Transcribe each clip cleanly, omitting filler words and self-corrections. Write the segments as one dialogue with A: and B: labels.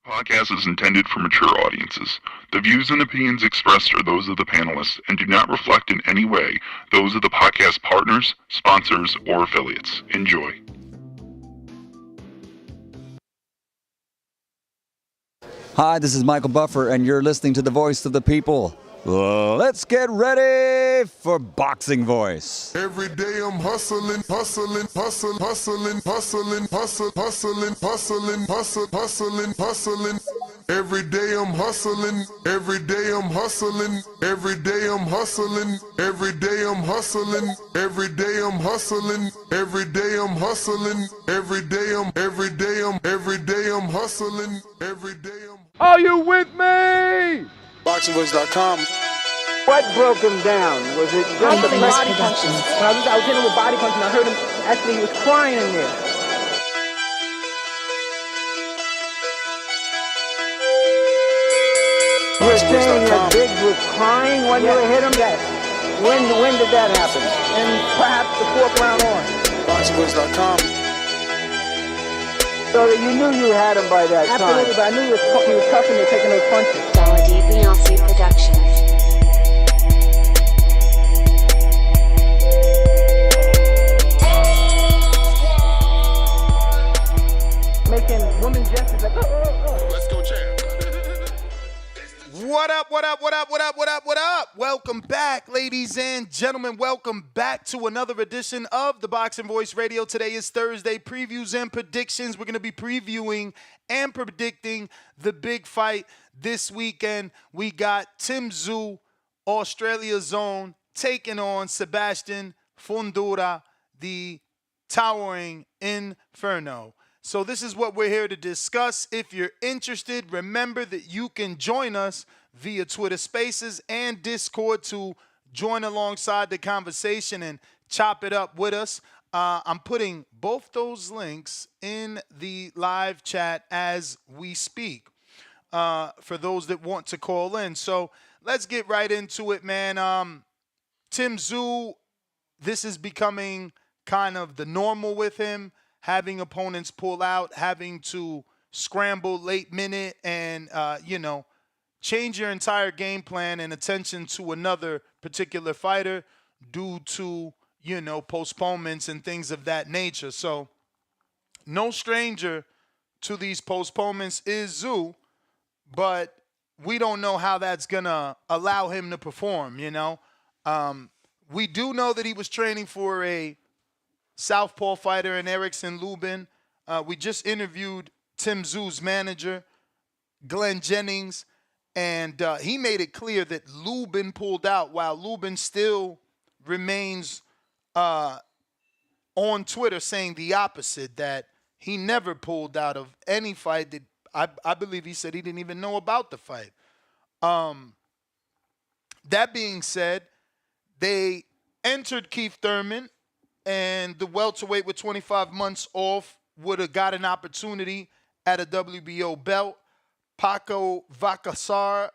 A: Podcast is intended for mature audiences. The views and opinions expressed are those of the panelists and do not reflect in any way those of the podcast partners, sponsors, or affiliates. Enjoy.
B: Hi, this is Michael Buffer, and you're listening to the voice of the people. Let's get ready for Boxing Voice.
C: Every day I'm hustling. Every day I'm hustling. Every day I'm hustling. Every day I'm hustling. Every day I'm hustling. Every day I'm hustling. Every day I'm hustling. Every day I'm hustling. Every day I'm.
D: Are you with me?
E: BoxingVoice.com.
F: What broke him down? Was it just the body punching? When I was hitting him with body punching, I heard him, actually he was crying in there. You were saying that Biggs was crying when you hit him? When did that happen? And perhaps the fourth round on?
E: BoxingVoice.com.
F: So that you knew you had him by that time? Absolutely, but I knew he was tough and taking those punches.
G: Predections.
F: Making women gestures like, oh.
E: Let's go, champ.
H: What up? Welcome back, ladies and gentlemen. Welcome back to another edition of the Boxing Voice Radio. Today is Thursday. Previews and predictions. We're going to be previewing and predicting the big fight this weekend. We got Tszyu, Australia's own, taking on Sebastian Fundora, the towering Inferno. So this is what we're here to discuss. If you're interested, remember that you can join us via Twitter Spaces and Discord to join alongside the conversation and chop it up with us. I'm putting both those links in the live chat as we speak for those that want to call in. So let's get right into it, man. Tszyu, this is becoming kind of the normal with him, having opponents pull out, having to scramble late minute and, change your entire game plan and attention to another particular fighter due to, postponements and things of that nature. So no stranger to these postponements is Tszyu, but we don't know how that's going to allow him to perform, We do know that he was training for a southpaw fighter in Erickson Lubin. We just interviewed Tszyu's manager, Glenn Jennings, and he made it clear that Lubin pulled out while Lubin still remains on Twitter saying the opposite, that he never pulled out of any fight. That I believe he said he didn't even know about the fight. That being said, they entered Keith Thurman, and the welterweight with 25 months off would have got an opportunity at a WBO belt. Paco Vacasar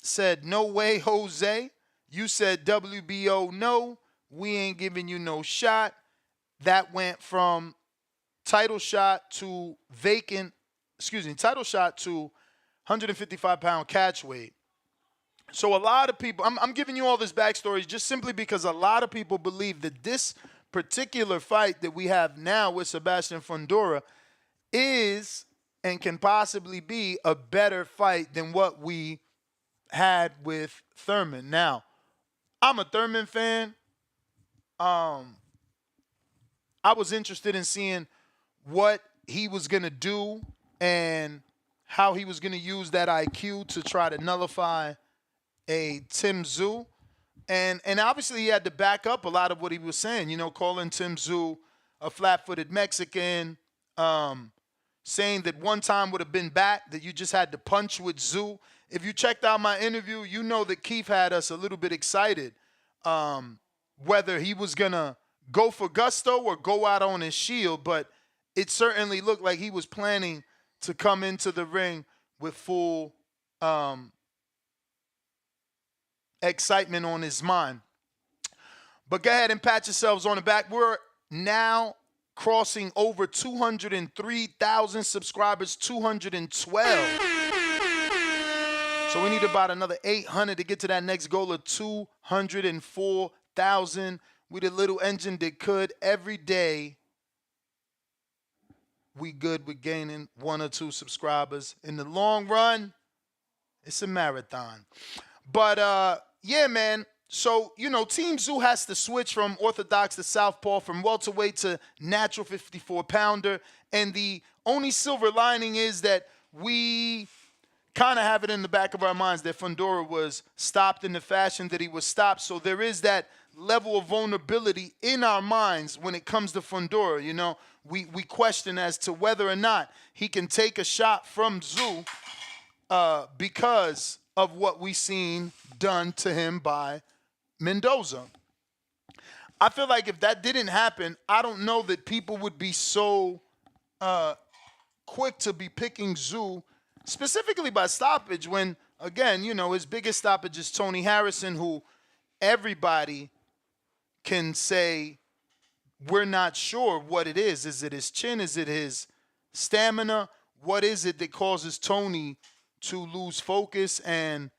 H: said, "No way, Jose. You said WBO, no. We ain't giving you no shot." That went from title shot to 155-pound catch weight. So a lot of people, I'm giving you all this backstory just simply because a lot of people believe that this particular fight that we have now with Sebastian Fundora is and can possibly be a better fight than what we had with Thurman. Now, I'm a Thurman fan. I was interested in seeing what he was going to do and how he was going to use that IQ to try to nullify a Tszyu. And obviously he had to back up a lot of what he was saying, calling Tszyu a flat-footed Mexican, saying that one time would have been back, that you just had to punch with Tszyu. If you checked out my interview, you know that Keith had us a little bit excited whether he was going to go for gusto or go out on his shield, but it certainly looked like he was planning to come into the ring with full excitement on his mind. But go ahead and pat yourselves on the back. We're now crossing over 203,000 subscribers, 212. So we need about another 800 to get to that next goal of 204,000. We the little engine that could. Every day, we good with gaining 1 or 2 subscribers. In the long run, it's a marathon. But, yeah, man. So, Team Tszyu has to switch from orthodox to southpaw, from welterweight to natural 54-pounder. And the only silver lining is that we kind of have it in the back of our minds that Fundora was stopped in the fashion that he was stopped. So there is that level of vulnerability in our minds when it comes to Fundora. We question as to whether or not he can take a shot from Tszyu because of what we seen done to him by Mendoza. I feel like if that didn't happen, I don't know that people would be so quick to be picking Tszyu, specifically by stoppage, when, again, his biggest stoppage is Tony Harrison, who everybody can say we're not sure what it is. Is it his chin? Is it his stamina? What is it that causes Tony to lose focus and,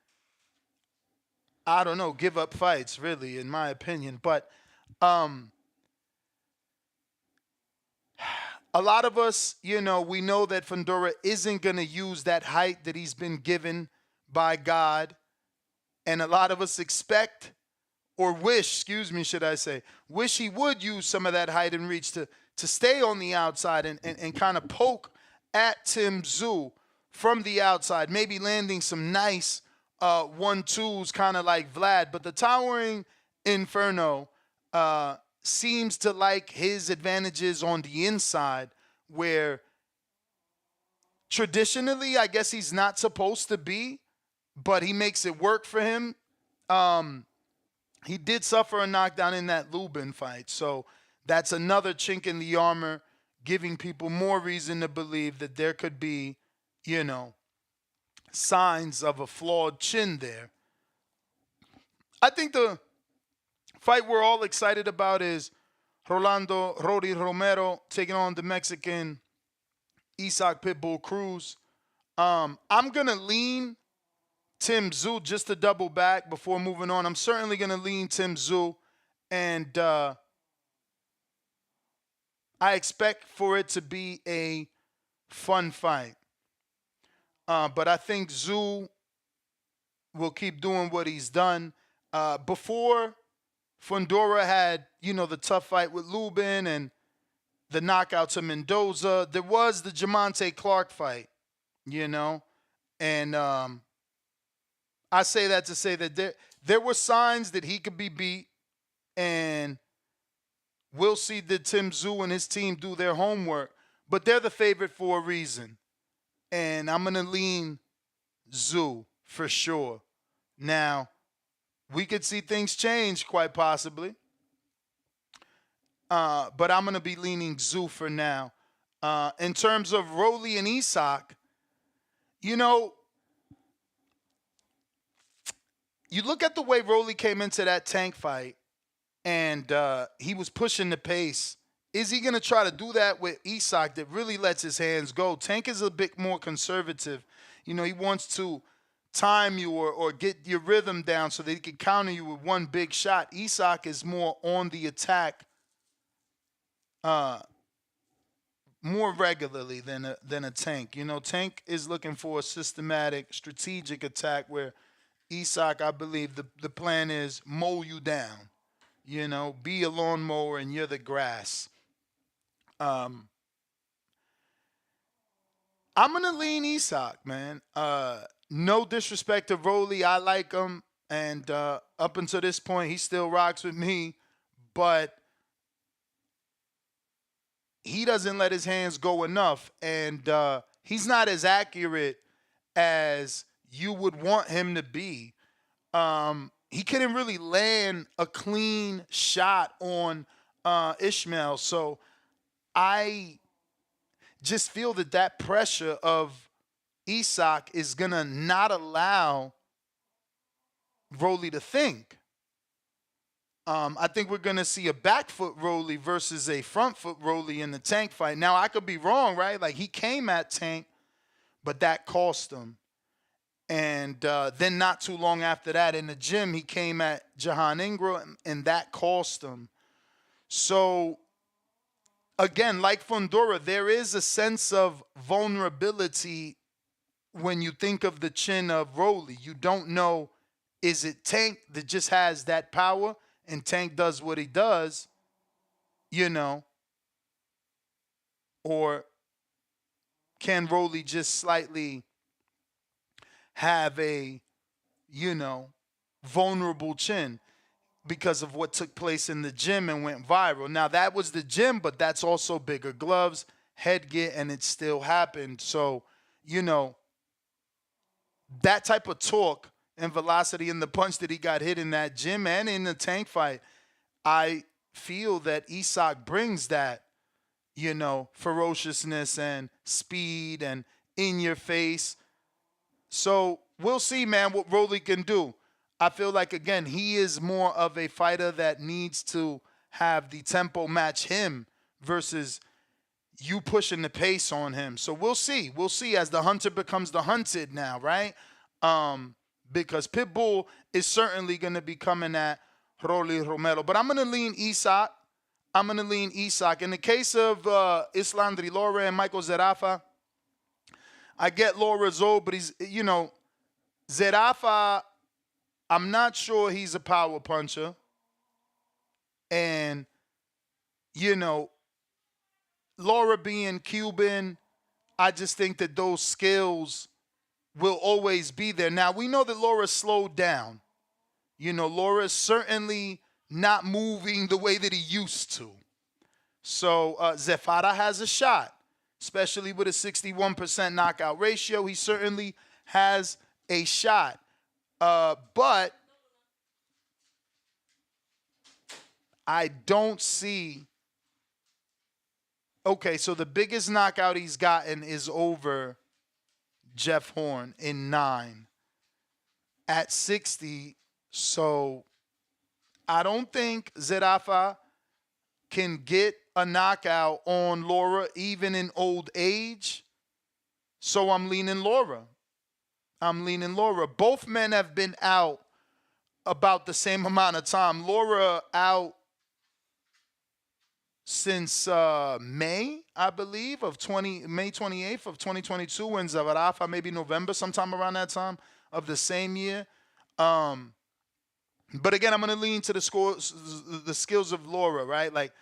H: I don't know, give up fights, really, in my opinion. But a lot of us, we know that Fundora isn't going to use that height that he's been given by God. And a lot of us expect, or wish he would use some of that height and reach to stay on the outside and kind of poke at Tim Tszyu from the outside, maybe landing some nice 1-2s, kind of like Vlad. But the towering Inferno seems to like his advantages on the inside, where traditionally I guess he's not supposed to be, but he makes it work for him. He did suffer a knockdown in that Lubin fight, so that's another chink in the armor, giving people more reason to believe that there could be, signs of a flawed chin there. I think the fight we're all excited about is Rolando Romero taking on the Mexican Isaac Pitbull Cruz. I'm going to lean Tim Tszyu just to double back before moving on. I'm certainly going to lean Tim Tszyu, and I expect for it to be a fun fight. But I think Tszyu will keep doing what he's done. Before Fundora had, the tough fight with Lubin and the knockout to Mendoza, there was the Jamonte Clark fight, and I say that to say that there were signs that he could be beat, and we'll see that Tim Tszyu and his team do their homework, but they're the favorite for a reason, and I'm going to lean Tszyu for sure. Now, we could see things change quite possibly, but I'm going to be leaning Tszyu for now. In terms of Rolly and Isak, you look at the way Rolly came into that Tank fight, and he was pushing the pace. Is he going to try to do that with Isak that really lets his hands go? Tank is a bit more conservative. He wants to time you or get your rhythm down so that he can counter you with one big shot. Isak is more on the attack more regularly than a Tank. Tank is looking for a systematic, strategic attack, where Isak, I believe the plan is mow you down. Be a lawnmower and you're the grass. I'm going to lean Isak, man. No disrespect to Rolly. I like him. And up until this point, he still rocks with me. But he doesn't let his hands go enough. And he's not as accurate as you would want him to be. He couldn't really land a clean shot on Ishmael. So I just feel that pressure of Isak is going to not allow Rolly to think. I think we're going to see a back foot Rolly versus a front foot Rolly in the Tank fight. Now, I could be wrong, right? Like, he came at Tank, but that cost him. And then not too long after that in the gym, he came at Jahan Ingram, and that cost him. So, again, like Fundora, there is a sense of vulnerability when you think of the chin of Rolly. You don't know, is it Tank that just has that power and Tank does what he does, or can Rolly just slightly have a, vulnerable chin because of what took place in the gym and went viral. Now, that was the gym, but that's also bigger gloves, headgear, and it still happened. So, that type of torque and velocity in the punch that he got hit in that gym and in the Tank fight, I feel that Isak brings that, ferociousness and speed and in your face. So we'll see, man, what Rolly can do. I feel like, again, he is more of a fighter that needs to have the tempo match him versus you pushing the pace on him. So we'll see. We'll see as the hunter becomes the hunted now, right? Because Pitbull is certainly going to be coming at Rolly Romero. But I'm going to lean Isak. In the case of Islandri Lara and Michael Zerafa, I get Laura's old, but he's, Zerafa, I'm not sure he's a power puncher. And, Lara being Cuban, I just think that those skills will always be there. Now, we know that Lara slowed down. Lara is certainly not moving the way that he used to. So, Zefara has a shot. Especially with a 61% knockout ratio, he certainly has a shot. But I don't see... Okay, so the biggest knockout he's gotten is over Jeff Horn in 9 at 60. So I don't think Zerafa can get a knockout on Lara even in old age. So I'm leaning Lara. Both men have been out about the same amount of time. Lara out since May, I believe, May 28th of 2022, and Zerafa maybe November, sometime around that time of the same year. But again, I'm going to lean to the skills of Lara, right? Like,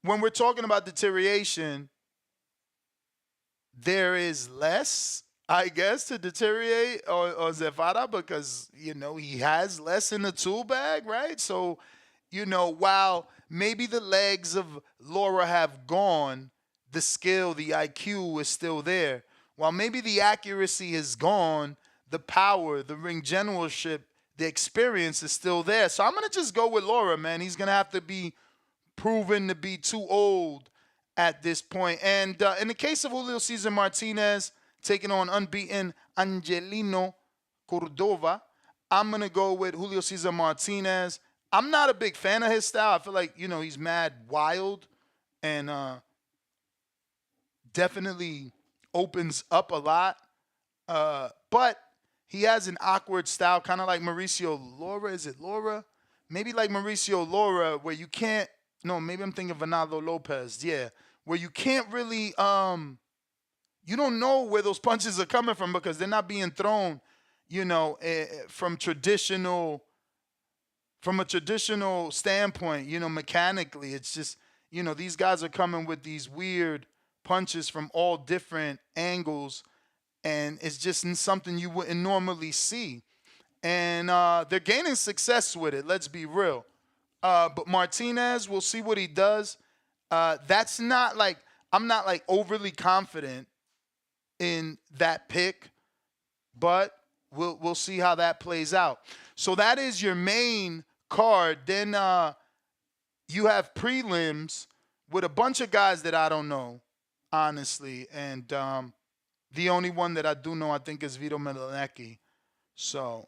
H: when we're talking about deterioration, there is less, I guess, to deteriorate or Zefara because, he has less in the tool bag, right? So, while maybe the legs of Lara have gone, the skill, the IQ is still there. While maybe the accuracy is gone, the power, the ring generalship, the experience is still there. So I'm going to just go with Lara, man. He's going to have to be proven to be too old at this point. And in the case of Julio Cesar Martinez taking on unbeaten Angelino Cordova, I'm going to go with Julio Cesar Martinez. I'm not a big fan of his style. I feel like, he's mad wild and definitely opens up a lot. But he has an awkward style, kind of like Mauricio Lara. Is it Lara? Maybe like Mauricio Lara, where you can't, no, maybe I'm thinking Venado Lopez. Yeah, where you can't really, you don't know where those punches are coming from because they're not being thrown, from a traditional standpoint, mechanically. It's just, these guys are coming with these weird punches from all different angles, and it's just something you wouldn't normally see. And they're gaining success with it, let's be real. But Martinez, we'll see what he does. That's not like, I'm not like overly confident in that pick, but we'll see how that plays out. So that is your main card. Then you have prelims with a bunch of guys that I don't know, honestly. And the only one that I do know, I think, is Vito Melanecki. So,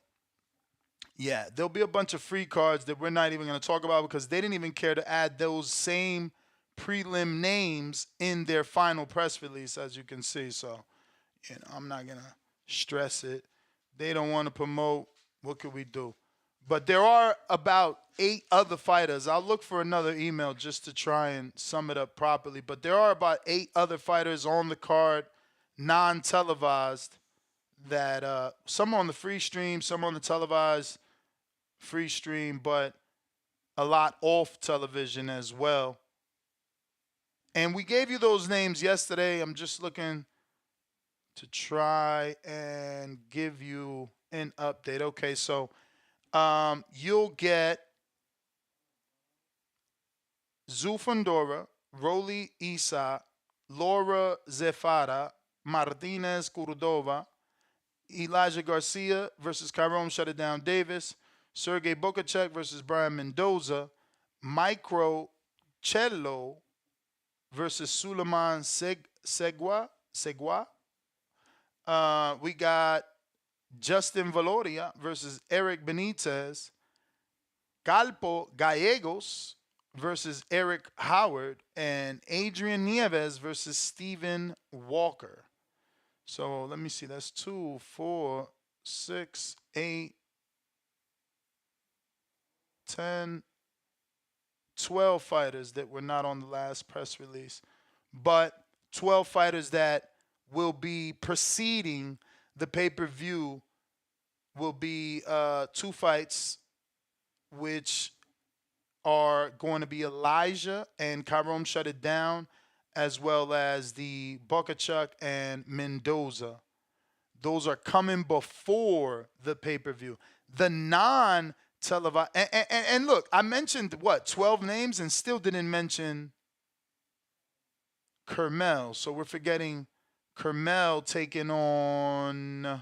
H: yeah, there'll be a bunch of free cards that we're not even going to talk about because they didn't even care to add those same prelim names in their final press release, as you can see. So, I'm not going to stress it. They don't want to promote. What could we do? But there are about 8 other fighters. I'll look for another email just to try and sum it up properly. But there are about 8 other fighters on the card, non-televised, that some on the free stream, some on the televised free stream, but a lot off television as well. And we gave you those names yesterday. I'm just looking to try and give you an update. Okay, so you'll get Tszyu Fundora, Rolly Isa, Laura Zefara, Martinez Cordova, Elijah Garcia versus Kyron Shutterdown Davis, Sergey Bokachek versus Brian Mendoza, Micro Cello versus Suleiman Segua. We got Justin Valoria versus Eric Benitez, Calpo Gallegos versus Eric Howard, and Adrian Nieves versus Stephen Walker. So let me see. That's 2, 4, 6, 8, 10, 12 fighters that were not on the last press release, but 12 fighters that will be preceding the pay-per-view will be 2 fights, which are going to be Elijah and Kyron Shut It Down, as well as the Bokachuk and Mendoza. Those are coming before the pay-per-view. The non-televised, and look, I mentioned, 12 names and still didn't mention Kermel. So we're forgetting Kermel taking on...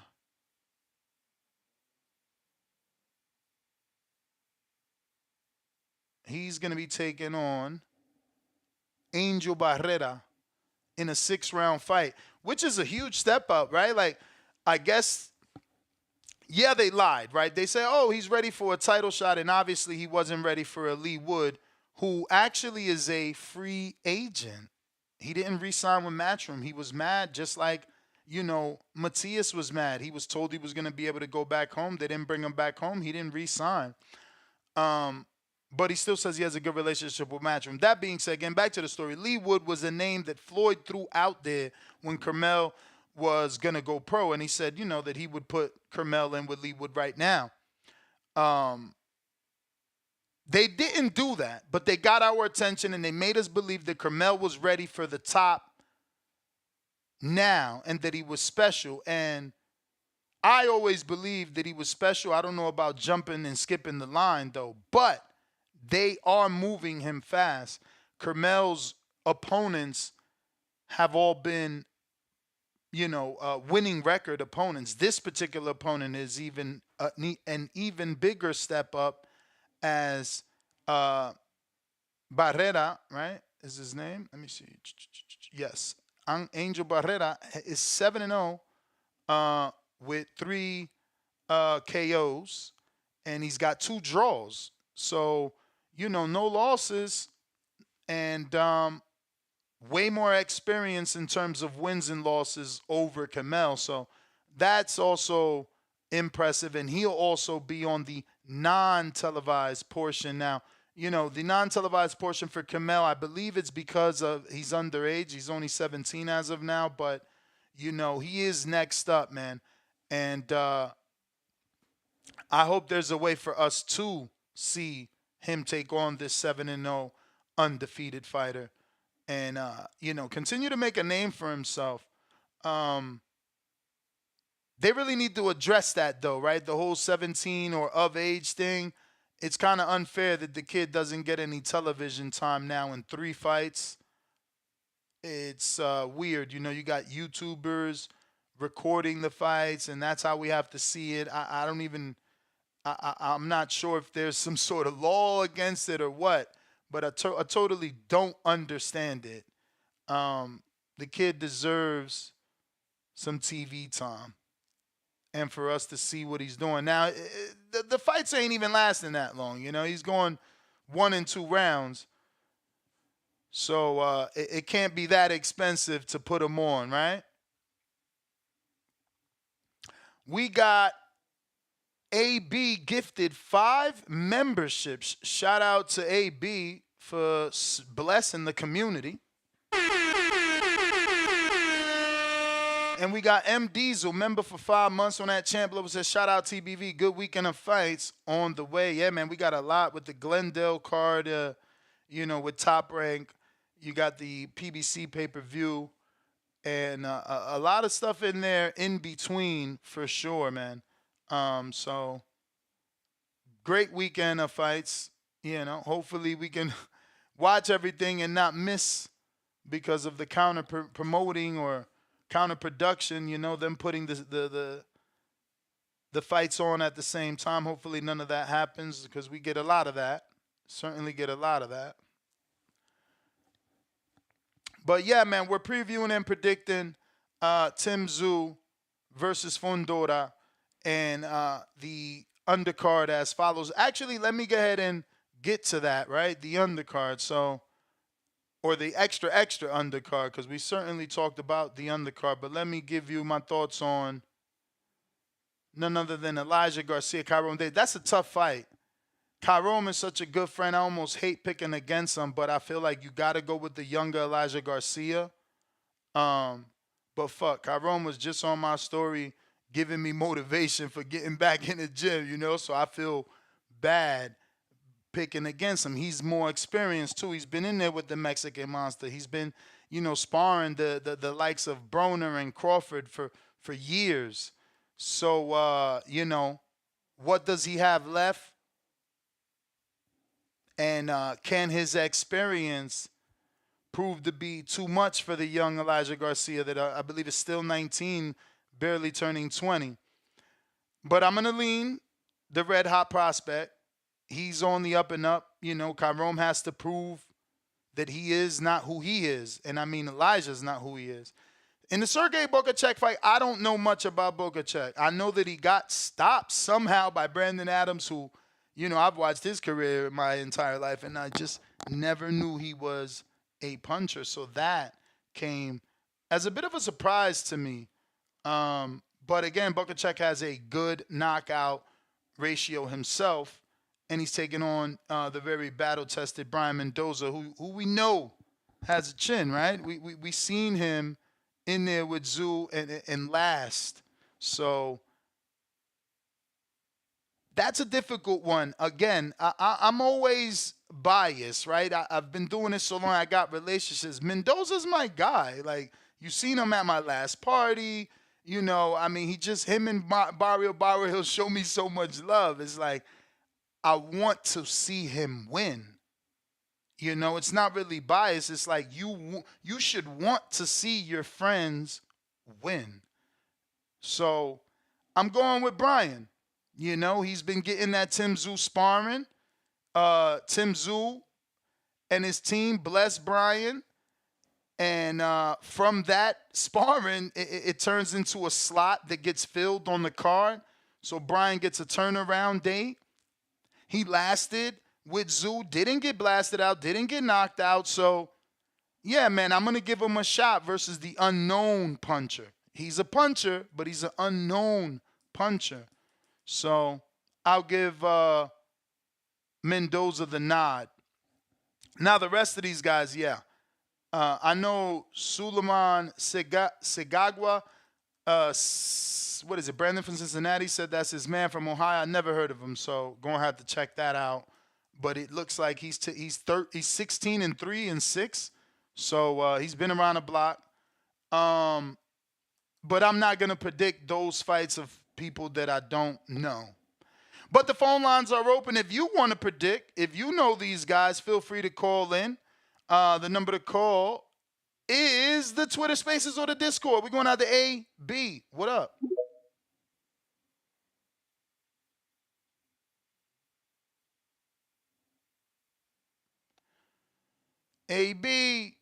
H: He's going to be taking on Angel Barrera in a 6-round fight, which is a huge step up, right? Like, I guess, yeah, they lied, right? They say, oh, he's ready for a title shot, and obviously he wasn't ready for a Lee Wood, who actually is a free agent. He didn't re-sign with Matchroom. He was mad, just like, Matias was mad. He was told he was going to be able to go back home. They didn't bring him back home. He didn't re-sign. But he still says he has a good relationship with Matchroom. That being said, getting back to the story, Lee Wood was a name that Floyd threw out there when Kermel was going to go pro. And he said, that he would put Kermel in with Lee Wood right now. They didn't do that, but they got our attention and they made us believe that Kermel was ready for the top now and that he was special. And I always believed that he was special. I don't know about jumping and skipping the line, though. But they are moving him fast. Kermel's opponents have all been, winning record opponents. This particular opponent is even an even bigger step up as Barrera, right, is his name? Let me see. Yes. Angel Barrera is 7-0 with 3 KOs, and he's got 2 draws. So, no losses and way more experience in terms of wins and losses over Kermel. So that's also impressive. And he'll also be on the non-televised portion. Now, the non-televised portion for Kermel, I believe it's because of he's underage. He's only 17 as of now. But, he is next up, man. And I hope there's a way for us to see him take on this 7-0 undefeated fighter and, continue to make a name for himself. They really need to address that, though, right? The whole 17 or of age thing. It's kind of unfair that the kid doesn't get any television time now in 3 fights. It's weird. You got YouTubers recording the fights, and that's how we have to see it. I'm not sure if there's some sort of law against it or what, but I totally don't understand it. The kid deserves some TV time and for us to see what he's doing. Now, the fights ain't even lasting that long. He's going 1 and 2 rounds. So it can't be that expensive to put him on, right? We got AB gifted 5 memberships. Shout out to AB for blessing the community. And we got M Diesel, member for 5 months on that champ level. Says, shout out TBV, good weekend of fights on the way. Yeah, man, we got a lot with the Glendale card, with Top Rank. You got the PBC pay-per-view. And a lot of stuff in there in between for sure, man. So great weekend of fights. Hopefully we can watch everything and not miss because of the counter promoting or counter production. Them putting the fights on at the same time. Hopefully none of that happens because we get a lot of that. Certainly get a lot of that. But yeah, man, we're previewing and predicting Tszyu versus Fundora and the undercard as follows. Actually, let me go ahead and get to that, right? The undercard, or the extra undercard, because we certainly talked about the undercard. But let me give you my thoughts on none other than Elijah Garcia, Kyrone Day. That's a tough fight. Kyrone is such a good friend. I almost hate picking against him, but I feel like you got to go with the younger Elijah Garcia. But fuck, Kyrone was just on my story giving me motivation for getting back in the gym, so I feel bad picking against him. He's more experienced, too. He's been in there with the Mexican Monster. He's been, sparring the likes of Broner and Crawford for years. So, what does he have left? And can his experience prove to be too much for the young Elijah Garcia that I believe is still 19, barely turning 20? But I'm going to lean the red hot prospect. He's on the up and up. Kyrone has to prove that he is not who he is. And I mean, Elijah's not who he is. In the Sergey Bokachek fight, I don't know much about Bokachek. I know that he got stopped somehow by Brandon Adams, who, I've watched his career my entire life, and I just never knew he was a puncher. So that came as a bit of a surprise to me. But again, Bokachek has a good knockout ratio himself, and he's taking on the very battle-tested Brian Mendoza, who we know has a chin, right? We seen him in there with Tszyu and last. So that's a difficult one. Again, I'm always biased, right? I've been doing this so long. I got relationships. Mendoza's my guy. Like, you seen him at my last party. Him and Barrio, he'll show me so much love. It's like, I want to see him win. It's not really biased. It's like you should want to see your friends win. So I'm going with Brian. He's been getting that Tszyu sparring. Tszyu and his team bless Brian. And from that sparring, it turns into a slot that gets filled on the card. So Brian gets a turnaround date. He lasted with Tszyu, didn't get blasted out, didn't get knocked out. So, yeah, man, I'm going to give him a shot versus the unknown puncher. He's a puncher, but he's an unknown puncher. So I'll give Mendoza the nod. Now, the rest of these guys, yeah. I know Suleiman Segagwa, what is it, Brandon from Cincinnati said that's his man from Ohio. I never heard of him, so going to have to check that out. But it looks like he's 16 and 3 and 6, so he's been around the block. But I'm not going to predict those fights of people that I don't know. But the phone lines are open. If you want to predict, if you know these guys, feel free to call in. The number to call is the Twitter Spaces or the Discord. We're going out to A, B. What up? AB.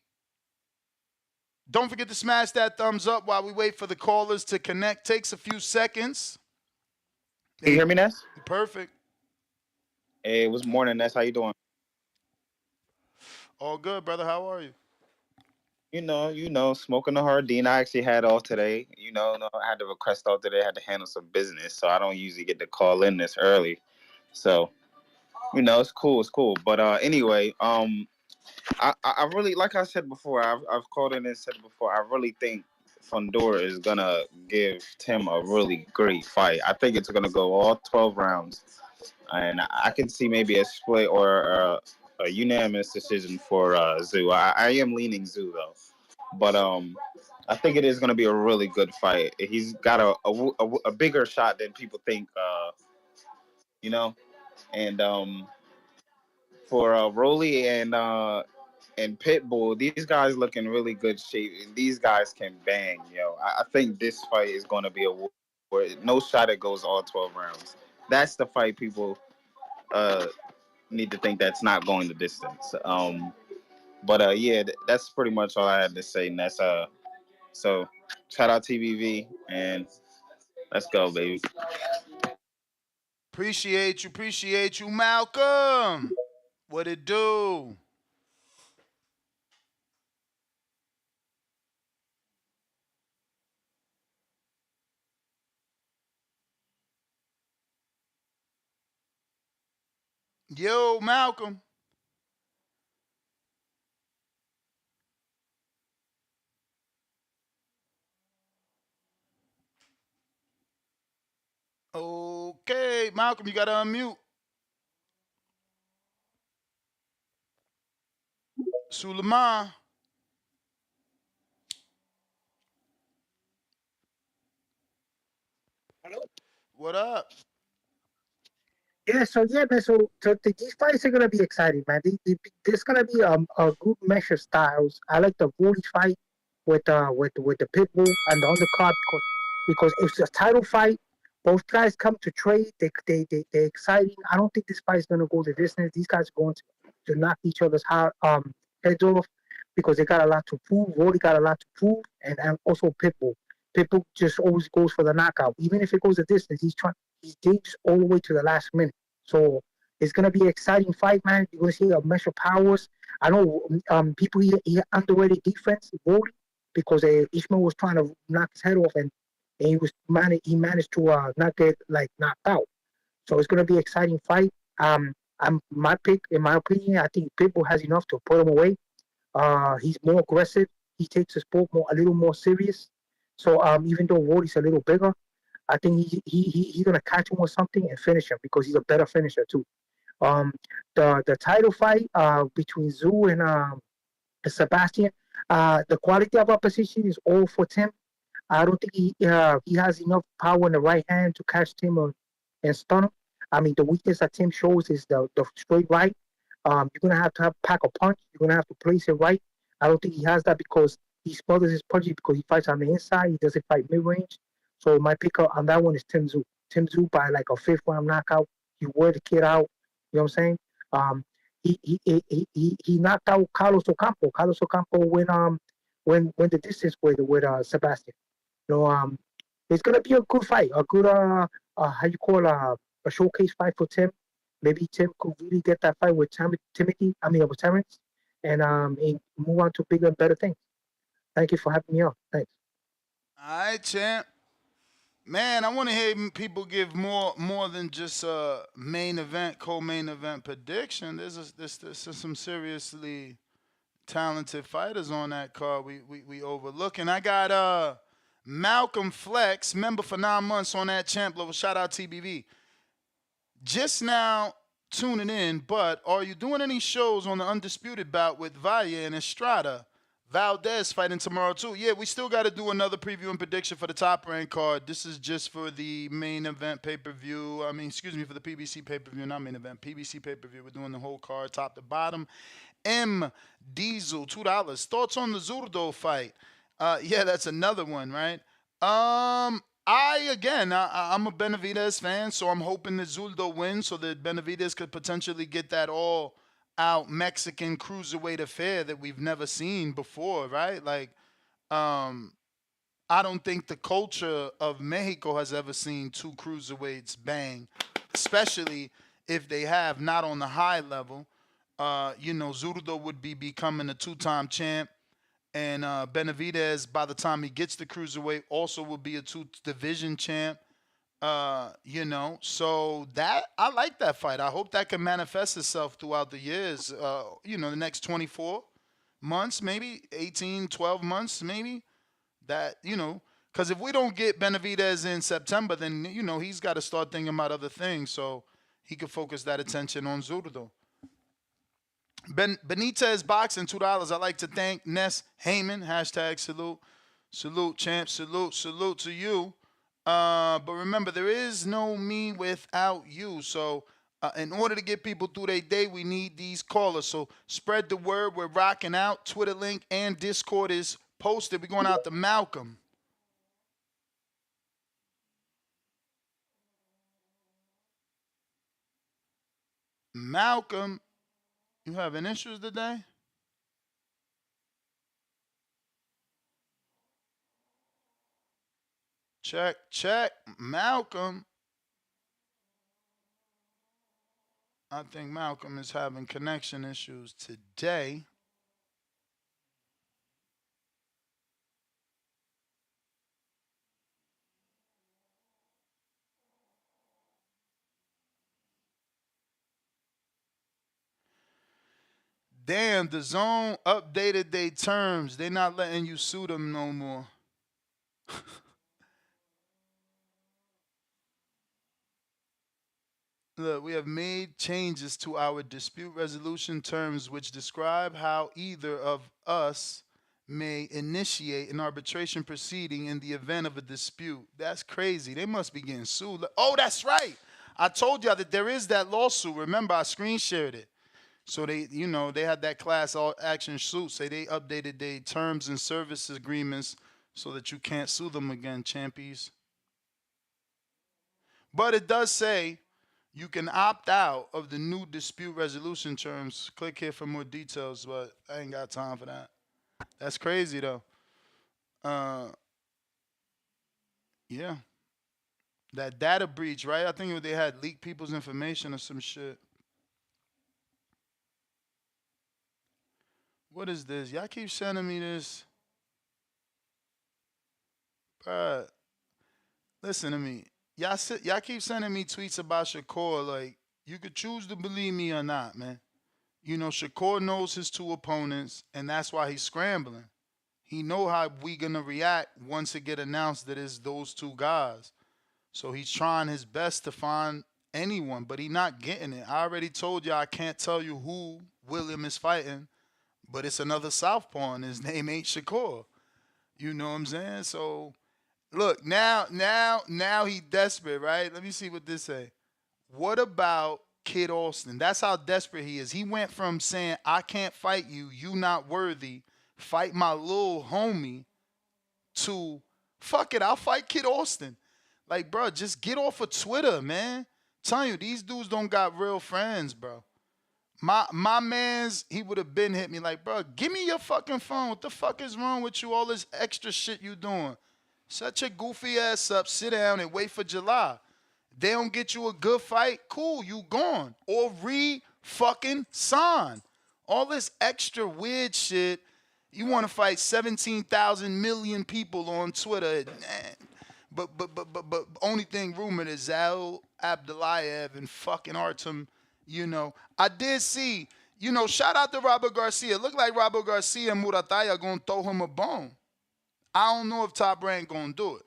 H: Don't forget to smash that thumbs up while we wait for the callers to connect. Takes a few seconds.
I: Can you hear me, Ness?
H: Perfect.
I: Hey, what's morning, Ness? How you doing?
H: All good, brother. How are you?
I: smoking the hard dean. I actually had off today. No, I had to request off today. I had to handle some business, so I don't usually get to call in this early. So, it's cool. It's cool. But anyway, I really, like I said before, I've called in and said before, I really think Fundora is gonna give Tim a really great fight. I think it's gonna go all 12 rounds, and I can see maybe a split or a unanimous decision for Zoo. I am leaning Zoo though, but I think it is gonna be a really good fight. He's got a bigger shot than people think, you know, and for Rolly and Pitbull, these guys look in really good shape, and these guys can bang. I think this fight is going to be a war. No shot it goes all 12 rounds. That's the fight people uh, need to think that's not going the distance. But yeah, that's pretty much all I had to say. And that's so shout out TBV and let's go, baby.
H: Appreciate you, Malcolm. What it do? Yo, Malcolm. Okay, Malcolm, you gotta unmute. Suleiman, what up?
J: Yeah, so yeah, man. So these fights are gonna be exciting, man. There's gonna be a good mesh of styles. I like the Woody fight with the Pitbull and the undercard because it's a title fight. Both guys come to trade. They're exciting. I don't think this fight is gonna go the distance. These guys are going to knock each other's heads off because they got a lot to prove. Woody got a lot to prove, and also Pitbull. Pitbull just always goes for the knockout, even if it goes a distance. He digs all the way to the last minute. So it's gonna be an exciting fight, man. You're gonna see a measure of powers. I know people he underrated defense, Brody, because Ishmael was trying to knock his head off, and he managed to not get like knocked out. So it's gonna be an exciting fight. I'm my pick, in my opinion. I think Pitbull has enough to put him away. He's more aggressive. He takes the sport a little more serious. So even though Ward a little bigger, I think he's gonna catch him with something and finish him because he's a better finisher too. Um, the title fight between Zoo and Sebastian, the quality of opposition is all for Tim. I don't think he has enough power in the right hand to catch Tim and stun him. I mean, the weakness that Tim shows is the straight right. You're gonna have to pack a punch. You're gonna have to place it right. I don't think he has that because he smothers his punches because he fights on the inside. He doesn't fight mid range. So my pick on that one is Tim Tszyu. Tim Tszyu by like a fifth round knockout. He wore the kid out. You know what I'm saying? He knocked out Carlos Ocampo. Carlos Ocampo when the distance with Sebastian. You know, it's gonna be a good fight. A good how you call a showcase fight for Tim. Maybe Tim could really get that fight with Timothy. I mean with Terrence, and move on to bigger and better things. Thank you for having me on. Thanks.
H: All right, champ. Man, I want to hear people give more than just a main event, co-main event prediction. There's some seriously talented fighters on that card we overlooking. I got Malcolm Flex, member for 9 months on that champ level. Shout out TBV. Just now tuning in, but are you doing any shows on the undisputed bout with Valle and Estrada? Valdez fighting tomorrow too. Yeah, we still got to do another preview and prediction for the top rank card. This is just for the main event pay-per-view. I mean, excuse me, for the PBC pay-per-view, not main event. PBC pay-per-view. We're doing the whole card, top to bottom. M Diesel, $2. Thoughts on the Zurdo fight? Yeah, that's another one, right? I'm a Benavidez fan, so I'm hoping that Zurdo wins so that Benavidez could potentially get that all out Mexican cruiserweight affair that we've never seen before, right? Like, I don't think the culture of Mexico has ever seen two cruiserweights bang, especially if they have not on the high level. Zurdo would be becoming a two-time champ. And Benavidez, by the time he gets to cruiserweight, also will be a 2-division champ. So that I like that fight. I hope that can manifest itself throughout the years. The next 24 months, maybe 18, 12 months, maybe. That, because if we don't get Benavidez in September, then, he's got to start thinking about other things so he can focus that attention on Zurdo. Benitez Boxing, $2. I'd like to thank Ness Heyman, #salute. Salute, champ, salute to you. But remember, there is no me without you. So in order to get people through their day, we need these callers. So spread the word. We're rocking out. Twitter link and Discord is posted. We're going out to Malcolm. Malcolm, you having issues today? Check. Malcolm. I think Malcolm is having connection issues today. Damn, the zone updated their terms. They're not letting you sue them no more. Look, we have made changes to our dispute resolution terms which describe how either of us may initiate an arbitration proceeding in the event of a dispute. That's crazy. They must be getting sued. Oh, that's right. I told y'all that there is that lawsuit. Remember, I screen shared it. So they had that class action suit. Say they updated their terms and service agreements so that you can't sue them again, champies. But it does say you can opt out of the new dispute resolution terms. Click here for more details, but I ain't got time for that. That's crazy, though. Yeah. That data breach, right? I think they had leaked people's information or some shit. What is this? Y'all keep sending me this. Bruh, listen to me. Y'all keep sending me tweets about Shakur. Like, you could choose to believe me or not, man. Shakur knows his two opponents, and that's why he's scrambling. He know how we gonna react once it get announced that it's those two guys. So he's trying his best to find anyone, but he not getting it. I already told you I can't tell you who William is fighting, but it's another southpaw, and his name ain't Shakur. You know what I'm saying? So, look, now he desperate, right? Let me see what this say. What about Kid Austin? That's how desperate he is. He went from saying, I can't fight you, you not worthy, fight my little homie, to, fuck it, I'll fight Kid Austin. Like, bro, just get off of Twitter, man. Telling you, these dudes don't got real friends, bro. My mans, he would have been hit me like, bro, give me your fucking phone. What the fuck is wrong with you? All this extra shit you doing. Shut your goofy ass up, sit down, and wait for July. They don't get you a good fight, cool, you gone. Or fucking sign. All this extra weird shit. You want to fight 17,000 million people on Twitter. But only thing rumored is Zal Abdulayev and fucking Artem. I did see, shout out to Robert Garcia. Look like Robert Garcia and Murataya going to throw him a bone. I don't know if Top Rank going to do it.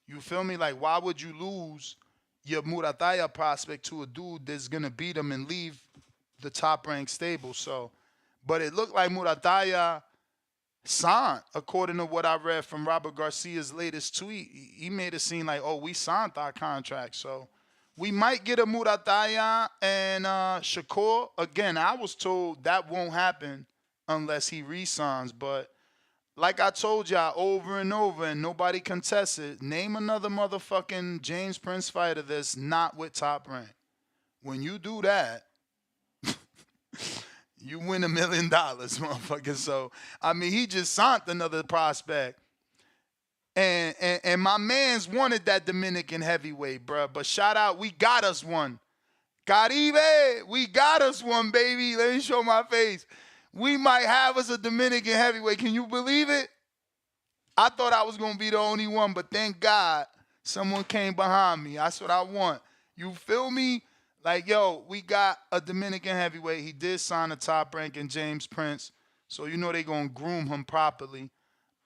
H: You feel me? Like, why would you lose your Murataya prospect to a dude that's going to beat him and leave the Top Rank stable? So, but it looked like Murataya signed, according to what I read from Robert Garcia's latest tweet. He made it seem like, oh, we signed our contract. So we might get a Murataya and Shakur. Again, I was told that won't happen unless he re-signs. But like I told y'all over and over, and nobody contests it, name another motherfucking James Prince fighter that's not with Top Rank. When you do that, you win $1 million, motherfucker. So, I mean, he just signed another prospect. And my mans wanted that Dominican heavyweight, bro. But shout out, we got us one. Caribe, we got us one, baby. Let me show my face. We might have us a Dominican heavyweight. Can you believe it? I thought I was going to be the only one, but thank God someone came behind me. That's what I want. You feel me? Like, yo, we got a Dominican heavyweight. He did sign a top rank in James Prince, so you know they're going to groom him properly.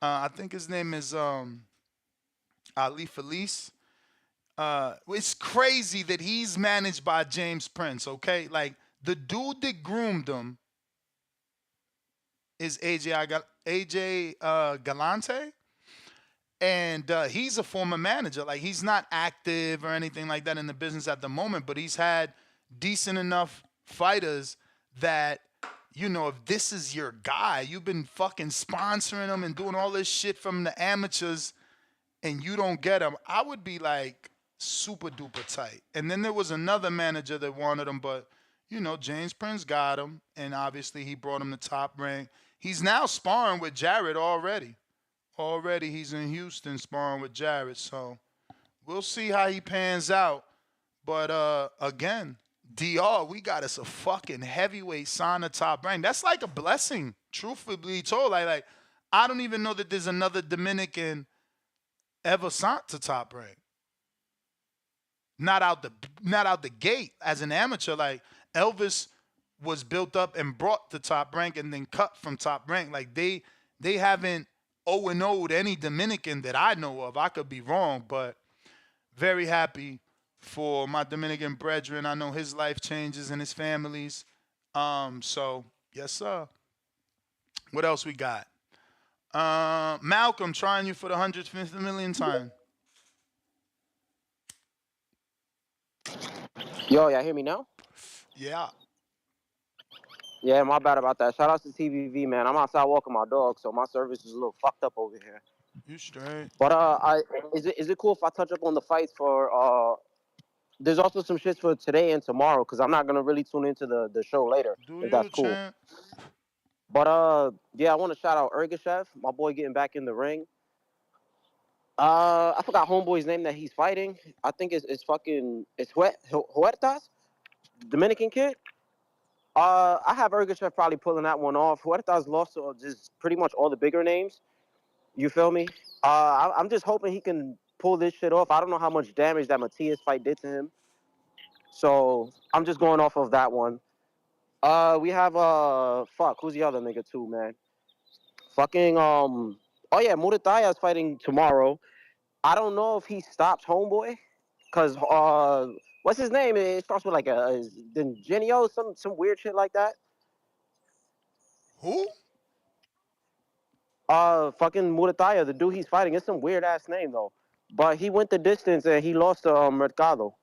H: I think his name is Ali Felice. It's crazy that he's managed by James Prince, okay? Like, the dude that groomed him is AJ Galante. And he's a former manager. Like, he's not active or anything like that in the business at the moment, but he's had decent enough fighters that, you know, if this is your guy, you've been fucking sponsoring him and doing all this shit from the amateurs and you don't get him, I would be like super duper tight. And then there was another manager that wanted him, but, you know, James Prince got him, and obviously he brought him to top rank. He's now sparring with Jarrett already. Already he's in Houston sparring with Jarrett, so we'll see how he pans out. But again, DR, we got us a fucking heavyweight sign to top rank. That's like a blessing, truthfully told. Like I don't even know that there's another Dominican ever signed to top rank. Not out the gate as an amateur. Like Elvis was built up and brought to top rank and then cut from top rank. Like they haven't 0-0'd any Dominican that I know of. I could be wrong, but very happy for my Dominican brethren. I know his life changes and his family's. So, yes, sir. What else we got? Malcolm, trying you for the 150th millionth time.
K: Yo, y'all hear me now?
H: Yeah.
K: Yeah, my bad about that. Shout out to TVV, man. I'm outside walking my dog, so my service is a little fucked up over here.
H: You straight.
K: But is it cool if I touch up on the fights for there's also some shits for today and tomorrow, because I'm not gonna really tune into the show later. If that's cool.
H: Champ.
K: But yeah, I want to shout out Ergashev, my boy getting back in the ring. I forgot homeboy's name that he's fighting. I think it's Huertas, Dominican kid. I have Ergashev probably pulling that one off. Huertas lost to just pretty much all the bigger names. You feel me? I'm just hoping he can pull this shit off. I don't know how much damage that Matias fight did to him. So I'm just going off of that one. We have who's the other nigga too, man? Fucking oh yeah, Murataya is fighting tomorrow. I don't know if he stops homeboy, cause what's his name? It starts with like a Genio, some weird shit like that.
H: Who?
K: Fucking Murataya, the dude he's fighting. It's some weird ass name though. But he went the distance and he lost to Mercado.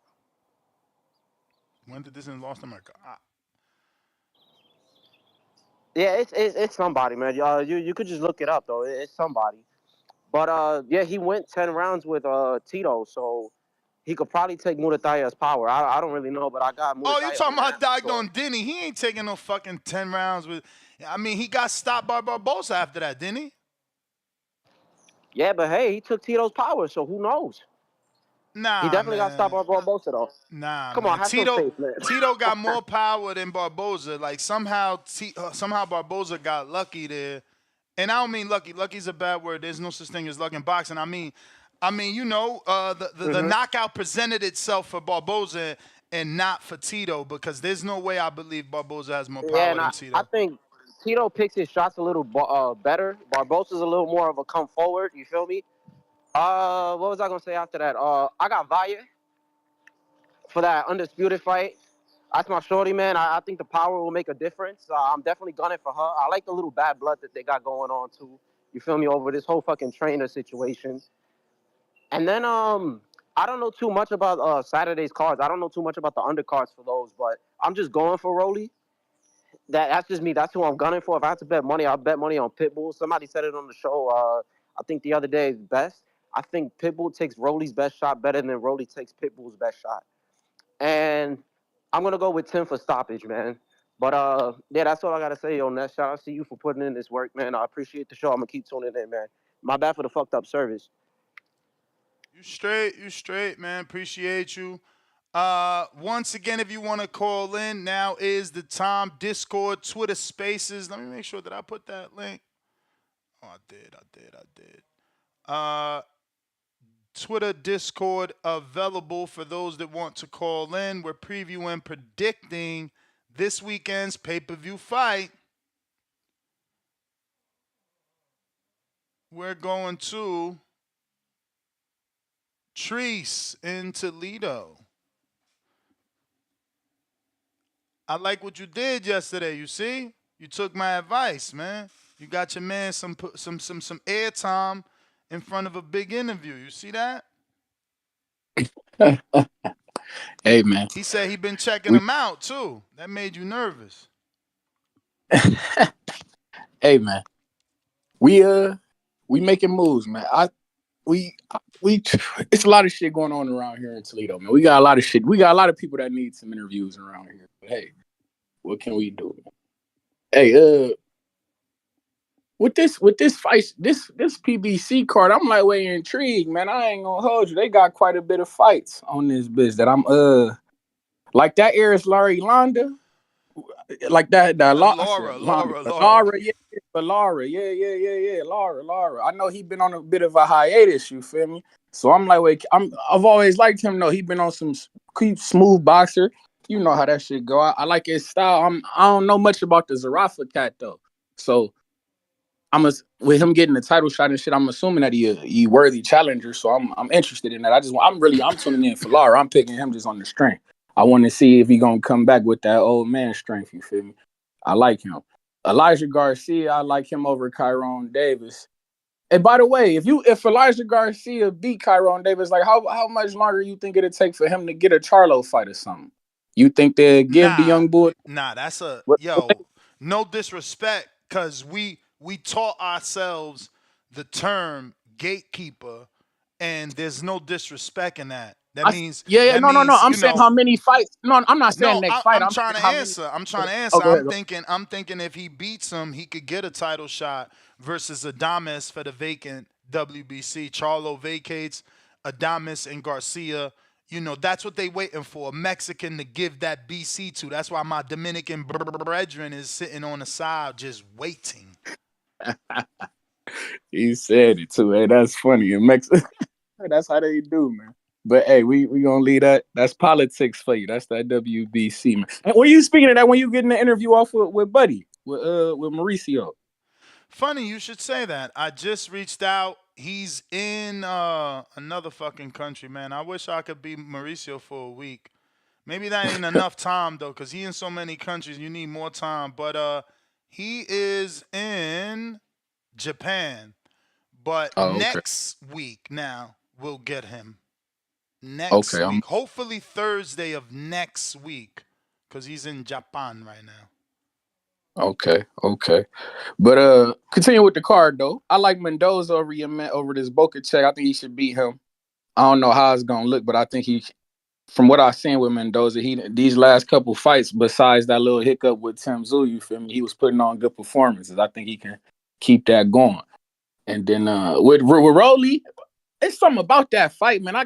H: Went the distance and lost to Mercado.
K: Yeah, it's somebody, man. You could just look it up though. It's somebody. But yeah, he went 10 rounds with Tito, so he could probably take Murataya's power. I don't really know, but I got Murataya.
H: Oh, you talking about Dagon Denny? He ain't taking no fucking 10 rounds with. I mean, he got stopped by Barbosa after that, didn't he?
K: Yeah, but hey, he took Tito's power, so who knows?
H: Nah,
K: he definitely got stopped by Barbosa though.
H: Nah,
K: come on, have some faith, man.
H: Tito got more power than Barbosa. Like somehow Barbosa got lucky there, and I don't mean lucky. Lucky's a bad word. There's no such thing as luck in boxing. I mean, you know, the knockout presented itself for Barbosa and not for Tito, because there's no way I believe Barbosa has more power than Tito.
K: I think Tito picks his shots a little better. Barbosa's a little more of a come forward. You feel me? What was I gonna say after that? I got Valle for that undisputed fight. That's my shorty, man. I think the power will make a difference. I'm definitely gunning for her. I like the little bad blood that they got going on too. You feel me? Over this whole fucking trainer situation. And then I don't know too much about Saturday's cards. I don't know too much about the undercards for those, but I'm just going for Rolly. That's just me. That's who I'm gunning for. If I have to bet money, I'll bet money on Pitbull. Somebody said it on the show. I think the other day, best. I think Pitbull takes Rolly's best shot better than Rolly takes Pitbull's best shot. And I'm going to go with Tim for stoppage, man. But, yeah, that's all I got to say on that. Shout out to you for putting in this work, man. I appreciate the show. I'm going to keep tuning in, man. My bad for the fucked up service.
H: You straight, man. Appreciate you. Once again, if you want to call in, now is the time. Discord, Twitter Spaces. Let me make sure that I put that link. Oh, I did. Twitter, Discord available for those that want to call in. We're previewing, predicting this weekend's pay-per-view fight. We're going to Treese in Toledo. I like what you did yesterday, you see? You took my advice, man. You got your man some airtime in front of a big interview. You see that?
L: Hey, man.
H: He said he been checking him out, too. That made you nervous.
L: Hey, man. We making moves, man. It's a lot of shit going on around here in Toledo, man. We got a lot of shit. We got a lot of people that need some interviews around here. But hey, what can we do? Hey, with this fight, this PBC card, I'm like way intrigued, man. I ain't gonna hold you. They got quite a bit of fights on this biz that I'm like that Eris Rolando, like that Lara, yeah, but Lara, yeah, Lara. I know he been on a bit of a hiatus, you feel me? So I'm like, wait, I've always liked him. No, he been on some smooth boxer. You know how that shit go. I like his style. I don't know much about the Zerafa cat though, so with him getting the title shot and shit, I'm assuming that he worthy challenger. So I'm interested in that. I'm tuning in for Lara. I'm picking him just on the strength. I want to see if he gonna come back with that old man strength. You feel me? I like him. Elijah Garcia, I like him over Kyron Davis. And by the way, if Elijah Garcia beat Kyron Davis, like how much longer you think it'd take for him to get a Charlo fight or something? You think they'd give the young boy?
H: Nah, that's no disrespect, because we taught ourselves the term gatekeeper, and there's no disrespect in that. That means
L: I'm saying how many fights. No, I'm not saying next fight.
H: I'm trying to answer. I'm thinking if he beats him, he could get a title shot versus Adames for the vacant WBC. Charlo vacates, Adames and Garcia. You know, that's what they waiting for, a Mexican to give that BC to. That's why my Dominican brethren is sitting on the side just waiting.
L: He said it too. Hey, that's funny. In Mexico, that's how they do, man. But hey, we gonna leave that. That's politics for you. That's that WBC, man. And when you speaking of that, when you getting the interview off with Buddy, with Mauricio.
H: Funny you should say that. I just reached out. He's in another fucking country, man. I wish I could be Mauricio for a week. Maybe that ain't enough time though, because he in so many countries. You need more time. But he is in Japan. But next week now we'll get him. Next week. Hopefully Thursday of next week, because he's in Japan right now.
L: Okay. But continue with the card though. I like Mendoza over this Boca Check. I think he should beat him. I don't know how it's gonna look, but I think from what I've seen with Mendoza, these last couple fights, besides that little hiccup with Tszyu, you feel me? He was putting on good performances. I think he can keep that going. And then with Rolly, it's something about that fight, man. I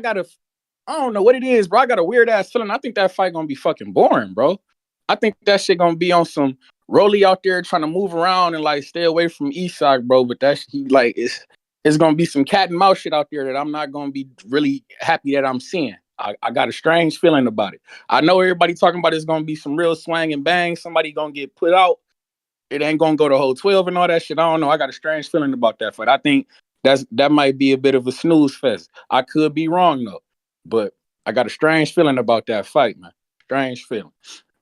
L: don't know what it is, bro. I got a weird ass feeling. I think that fight gonna be fucking boring, bro. I think that shit gonna be on some Rolly out there trying to move around and like stay away from Ishak, bro. But it's gonna be some cat and mouse shit out there that I'm not gonna be really happy that I'm seeing. I got a strange feeling about it. I know everybody talking about it's gonna be some real swang and bang. Somebody gonna get put out. It ain't gonna go to whole 12 and all that shit. I don't know. I got a strange feeling about that fight. I think that might be a bit of a snooze fest. I could be wrong though. But I got a strange feeling about that fight, man. Strange feeling.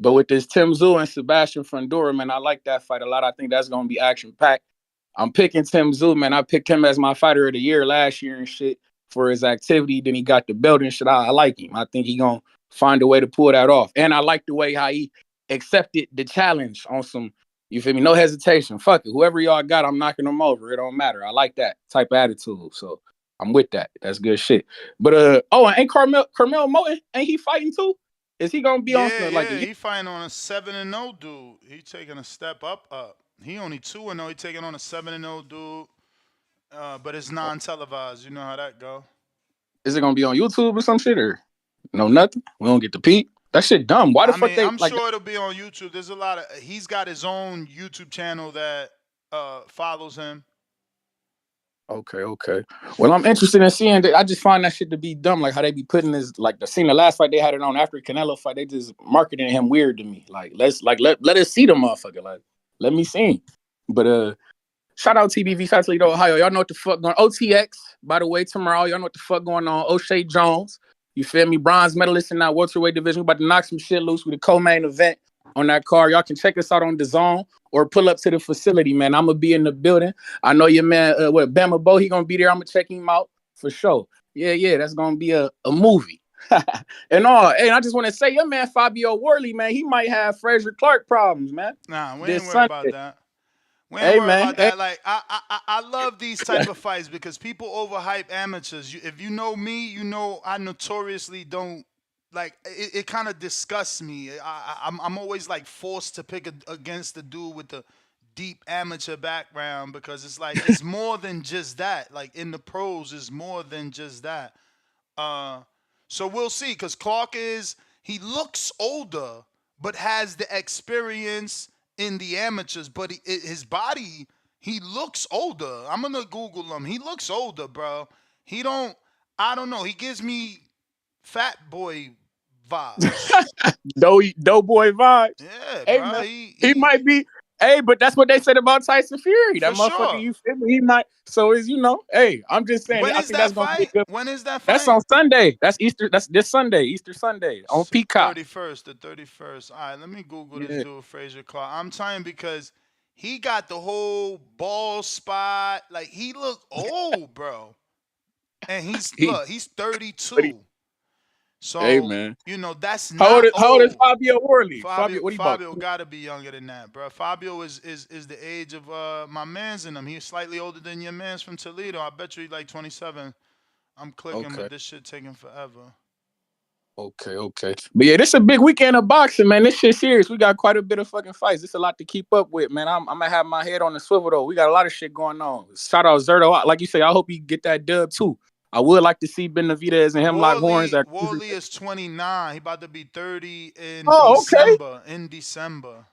L: But with this Tszyu and Sebastian Fundora, man, I like that fight a lot. I think that's going to be action-packed. I'm picking Tszyu, man. I picked him as my fighter of the year last year and shit for his activity. Then he got the belt and shit. I like him. I think he going to find a way to pull that off. And I like the way how he accepted the challenge on some, you feel me? No hesitation. Fuck it. Whoever y'all got, I'm knocking them over. It don't matter. I like that type of attitude. So I'm with that. That's good shit. But and ain't Carmel Moten, ain't he fighting too? Is he gonna be on
H: he fighting on a 7-0 dude. He taking a step up. He only 2-0. He taking on a 7-0 dude. But it's non-televised. You know how that go.
L: Is it gonna be on YouTube or some shit or? No nothing. We don't get to peep. That shit dumb. Why the
H: I
L: fuck
H: mean,
L: they
H: I'm
L: like?
H: sure it'll be on YouTube. There's a lot of. He's got his own YouTube channel that follows him.
L: Okay. Well, I'm interested in seeing that. I just find that shit to be dumb. Like how they be putting this, like the last fight they had it on after Canelo fight. They just marketing him weird to me. Like let us see the motherfucker. Like let me see him. But shout out TBV, shout out Toledo, Ohio. Y'all know what the fuck going on. OTX, by the way, tomorrow. Y'all know what the fuck going on. O'Shea Jones. You feel me? Bronze medalist in that welterweight division. We about to knock some shit loose with a co-main event on that card. Y'all can check us out on DAZN or pull up to the facility, man. I'm going to be in the building. I know your man, Bama Bo, he going to be there. I'm going to check him out for sure. Yeah, that's going to be a movie. And I just want to say, your man Fabio Worley, man, he might have Fraser Clark problems, man.
H: Nah, we ain't worried about that. We ain't
L: Hey,
H: worried
L: man.
H: about that. Like I love these type of fights because people overhype amateurs. If you know me, you know I notoriously don't like. It kind of disgusts me. I'm always like forced to pick against the dude with the deep amateur background because it's like it's more than just that. Like in the pros, it's more than just that. So we'll see because Clark he looks older but has the experience in the amateurs, but his body, he looks older. I'm gonna Google him. He looks older, bro. I don't know. He gives me fat boy vibes.
L: Doughboy vibes.
H: Yeah,
L: hey,
H: bro.
L: man, he might be. Hey, but that's what they said about Tyson Fury. That motherfucker,
H: sure.
L: you feel me? He might. So I'm just saying.
H: When
L: I
H: is
L: think
H: that
L: that's gonna be
H: fight?
L: good.
H: When is that fight?
L: That's on Sunday. That's Easter. That's this Sunday, Easter Sunday on Peacock.
H: The 31st. All right, let me Google this dude, Fraser Clark. I'm telling you because he got the whole ball spot. Like he looked old, bro. And he's 32. So
L: hey, man,
H: that's
L: how
H: not
L: old is Fabio Worley?
H: Fabio gotta be younger than that, bro. Fabio is the age of my man's in him. He's slightly older than your man's from Toledo. I bet you he's like 27. I'm clicking, but this shit taking forever.
L: Okay. But yeah, this is a big weekend of boxing, man. This shit serious. We got quite a bit of fucking fights. This is a lot to keep up with, man. I'm gonna have my head on the swivel though. We got a lot of shit going on. Shout out Zerto. Like you say, I hope he get that dub too. I would like to see Benavidez and him lock horns.
H: Worley is 29. He about to be 30 in
L: December.
H: Okay. In December.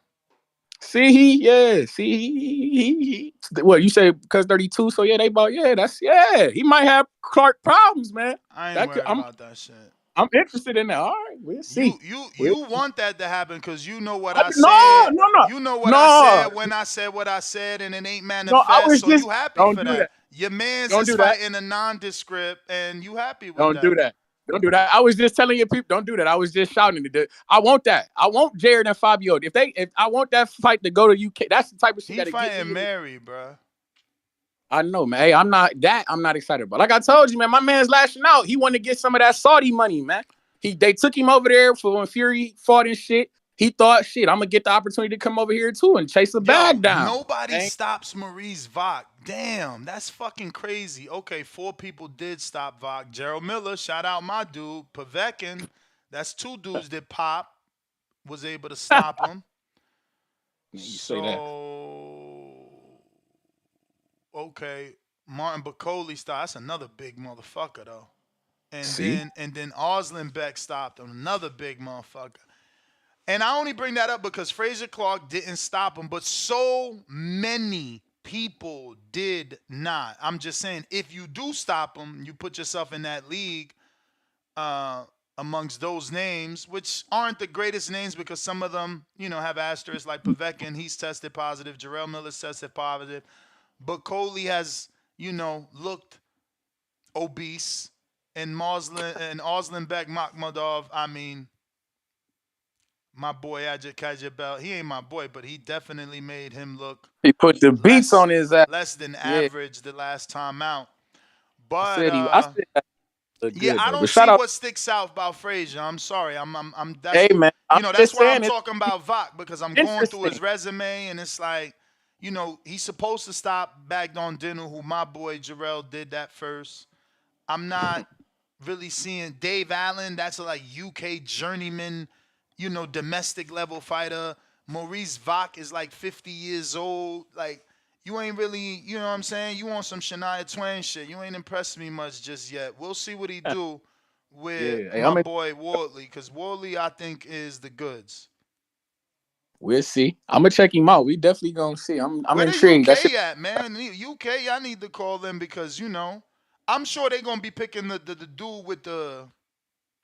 L: See, he what you say because 32, so they about he might have Clark problems, man.
H: I ain't worried about that shit.
L: I'm interested in that. All right, we'll see.
H: You want that to happen because you know what I said.
L: No.
H: You know what I said when I said what I said, and it ain't manifest. So you happy for that? Your man's is fighting a nondescript, and you happy with that?
L: Don't do that. I was just telling you people, don't do that. I was just shouting it. I want that. I want Jared and Fabio. If I want that fight to go to UK, that's the type of shit that
H: he fighting Mary, bro.
L: I know, man. Hey, I'm not excited about. Like I told you, man, my man's lashing out. He wanted to get some of that Saudi money, man. They took him over there for when Fury fought and shit. He thought, shit, I'm gonna get the opportunity to come over here too and chase the bag down.
H: Nobody stops Maurice Vach. Damn, that's fucking crazy. Okay, 4 people did stop Vach. Gerald Miller, shout out my dude. Povetkin, that's 2 dudes that Pop was able to stop him.
L: Say that.
H: Okay, Martin Bacoli stopped. That's another big motherfucker though. And then Oslin Beck stopped him, another big motherfucker. And I only bring that up because Fraser Clark didn't stop him, but so many people did not. I'm just saying, if you do stop him, you put yourself in that league amongst those names, which aren't the greatest names because some of them, have asterisks like Povetkin. He's tested positive. Jarrell Miller's tested positive. But Coley has, looked obese. And Oslin Beck Makhmadov, I mean, my boy Ajit Kajabel, he ain't my boy, but he definitely made him look.
L: He put the beats on his ass.
H: Less than average the last time out. But
L: I
H: don't see what sticks out about Frazier. I'm sorry.
L: Hey man,
H: that's why I'm talking about Vach because I'm going through his resume and it's like, he's supposed to stop Bagdon Dinner, who my boy Jarrell did that first. I'm not really seeing Dave Allen. That's a UK journeyman, domestic level fighter. Maurice Vach is 50 years old. You ain't really, you know what I'm saying? You want some Shania Twain shit. You ain't impressed me much just yet. We'll see what he do. with
L: Hey,
H: my boy Wardley, because Wardley, I think, is the goods.
L: We'll see. I'm gonna check him out. We definitely gonna see. I'm
H: Where the
L: intrigued.
H: UK at, man? UK, I need to call them because, I'm sure they're going to be picking the dude with the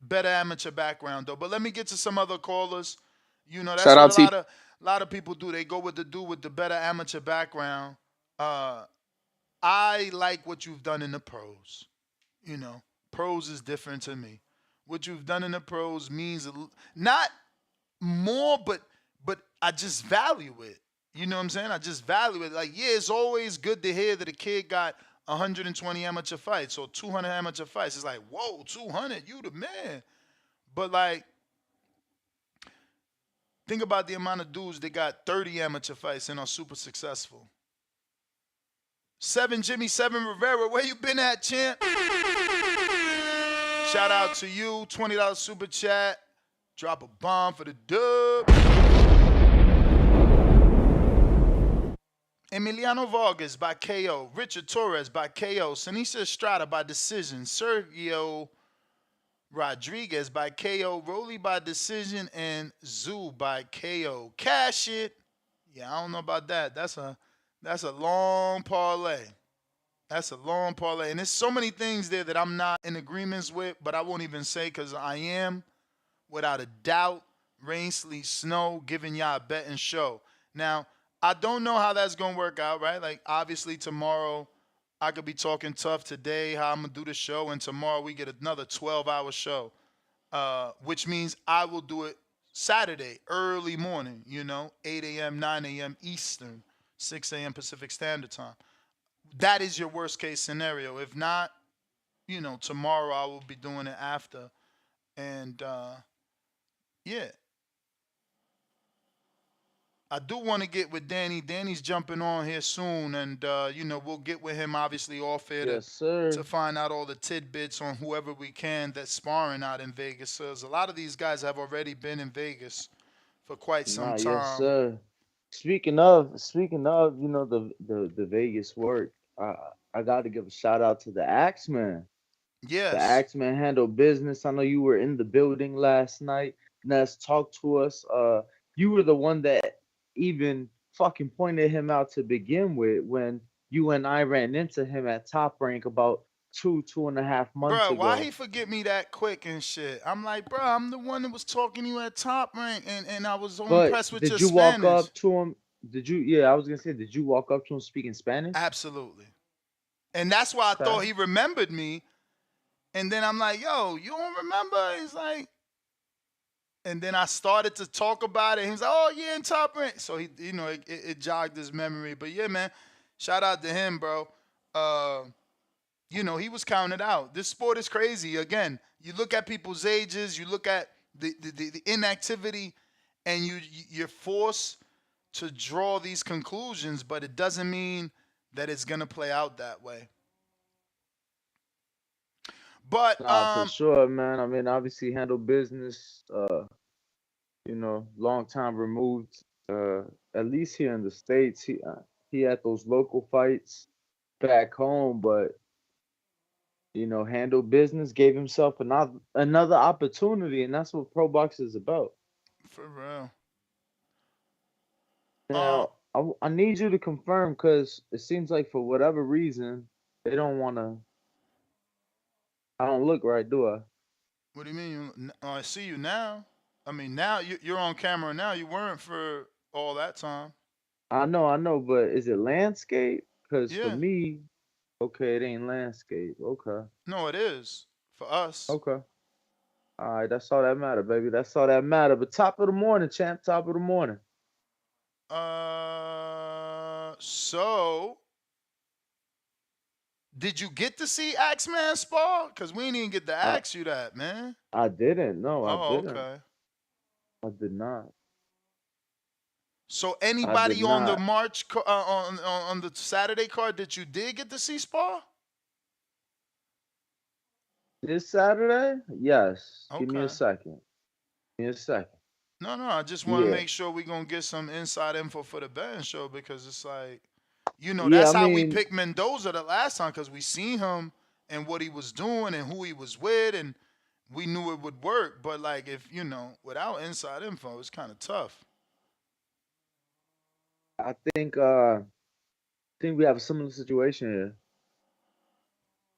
H: better amateur background, though. But let me get to some other callers. That's
L: Shout
H: what
L: out to
H: a lot of people do. They go with the dude with the better amateur background. I like what you've done in the pros. Pros is different to me. What you've done in the pros means not more, but I just value it. You know what I'm saying? I just value it. Like, yeah, it's always good to hear that a kid got 120 amateur fights or 200 amateur fights. It's like, whoa, 200, you the man. But, like, think about the amount of dudes that got 30 amateur fights and are super successful. 7 Jimmy, 7 Rivera, where you been at, champ? Shout out to you, $20 super chat. Drop a bomb for the dub. Emiliano Vargas by KO. Richard Torres by KO. Sinisa Estrada by decision. Sergio Rodriguez by KO. Rolly by decision. And Zoo by KO. Cash it. Yeah, I don't know about that. That's a long parlay. That's a long parlay. And there's so many things there that I'm not in agreements with, but I won't even say because I am, without a doubt, rain, sleet, snow, giving y'all a betting show. Now, I don't know how that's going to work out, right? Like, obviously, tomorrow I could be talking tough today, how I'm going to do the show, and tomorrow we get another 12-hour show, which means I will do it Saturday, early morning, 8 a.m., 9 a.m. Eastern, 6 a.m. Pacific Standard Time. That is your worst-case scenario. If not, tomorrow I will be doing it after. And, yeah. I do want to get with Danny. Danny's jumping on here soon, and we'll get with him obviously off air to find out all the tidbits on whoever we can that's sparring out in Vegas. So a lot of these guys have already been in Vegas for quite some time.
M: Yes, sir. Speaking of, the Vegas work, I got to give a shout out to the Axeman.
H: Yes.
M: The Axeman handled business. I know you were in the building last night. Ness, talk to us. You were the one that even fucking pointed him out to begin with when you and I ran into him at Top Rank about 2.5 months ago.
H: Bro, why he forget me that quick and shit? I'm like, bro, I'm the one that was talking to you at Top Rank, and I was so impressed with your Spanish.
M: Did you walk up to him? Did you? Yeah, I was gonna say, did you walk up to him speaking Spanish?
H: Absolutely. And that's why I thought he remembered me. And then I'm like, yo, you don't remember? He's like, and then I started to talk about it. He was like, oh, yeah, in Top Rank. So, it jogged his memory. But, yeah, man, shout out to him, bro. He was counted out. This sport is crazy. Again, you look at people's ages, you look at the inactivity, and you're forced to draw these conclusions, but it doesn't mean that it's going to play out that way. But
M: for sure, man. I mean, obviously handle business, long time removed. At least here in the States, he had those local fights back home, but handle business, gave himself another opportunity, and that's what pro box is about.
H: For real.
M: Now, I need you to confirm, because it seems like for whatever reason they don't want to. I don't look right, do I?
H: What do you mean? I see you now. I mean, now you're on camera now. You weren't for all that time.
M: I know, but is it landscape? Because for me, okay, it ain't landscape. Okay.
H: No, it is for us.
M: Okay. All right, that's all that matter, baby. That's all that matter. But top of the morning, champ. Top of the morning.
H: So did you get to see Axeman spar? Because we didn't even get to ask you that, man.
M: I didn't. No, I didn't.
H: Okay.
M: I did not.
H: So anybody on the March on the Saturday card that you did get to see spar?
M: This Saturday? Yes.
H: Okay.
M: Give me a second.
H: No, I just want to make sure we're going to get some inside info for the betting show, because it's like, that's how we picked Mendoza the last time, because we seen him and what he was doing and who he was with, and we knew it would work, but like if without inside info, it's kind of tough.
M: I think we have a similar situation here.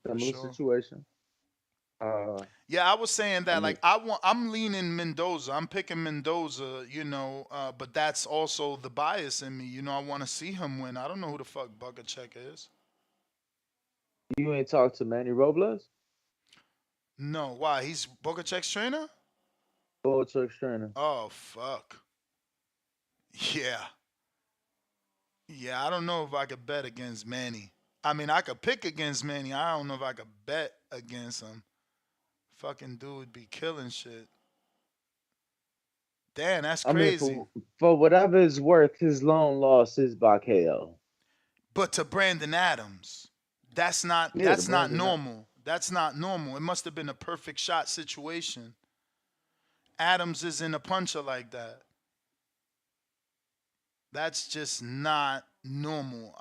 H: For
M: Similar
H: sure.
M: situation. Uh,
H: Yeah, I was saying
M: I
H: that
M: mean,
H: like I'm leaning Mendoza. I'm picking Mendoza, but that's also the bias in me. I want to see him win. I don't know who the fuck Bukacek is.
M: you ain't talked to Manny Robles,
H: No, why? He's Bukacek's trainer?
M: Boachuk's trainer.
H: Oh fuck. Yeah. Yeah, I don't know if I could bet against Manny. I mean, I could pick against Manny. I don't know if I could bet against him. Fucking dude be killing shit. Damn, that's
M: I mean,
H: crazy.
M: for whatever it's worth, his lone loss is by KO.
H: But to Brandon Adams, that's not
M: Yeah, the
H: that's not
M: Brandon.
H: normal. That's not normal. It must have been a perfect shot situation. Adams isn't a puncher like that. That's just not normal.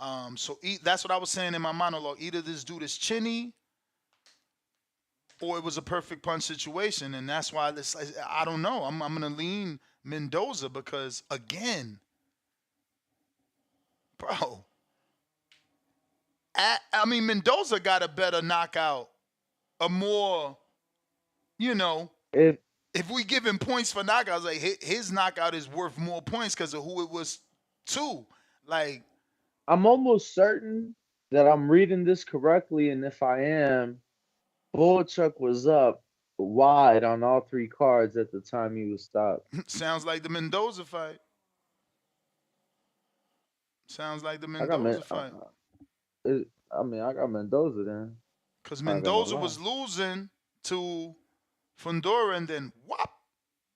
H: That's what I was saying in my monologue. Either this dude is chinny, or it was a perfect punch situation, and that's why I don't know. I'm gonna lean Mendoza because again, bro. I mean, Mendoza got a better knockout, a more, you know,
M: If
H: if we give him points for knockouts, like his knockout is worth more points because of who it was to. Like,
M: I'm almost certain that I'm reading this correctly, and if I am, Boachuk was up wide on all three cards at the time he was stopped.
H: sounds like the Mendoza fight. Sounds like the
M: I got
H: Mendoza fight.
M: I mean, I got Mendoza then.
H: Because
M: I ain't got no
H: Mendoza was
M: lie.
H: losing to Fundora and then whop.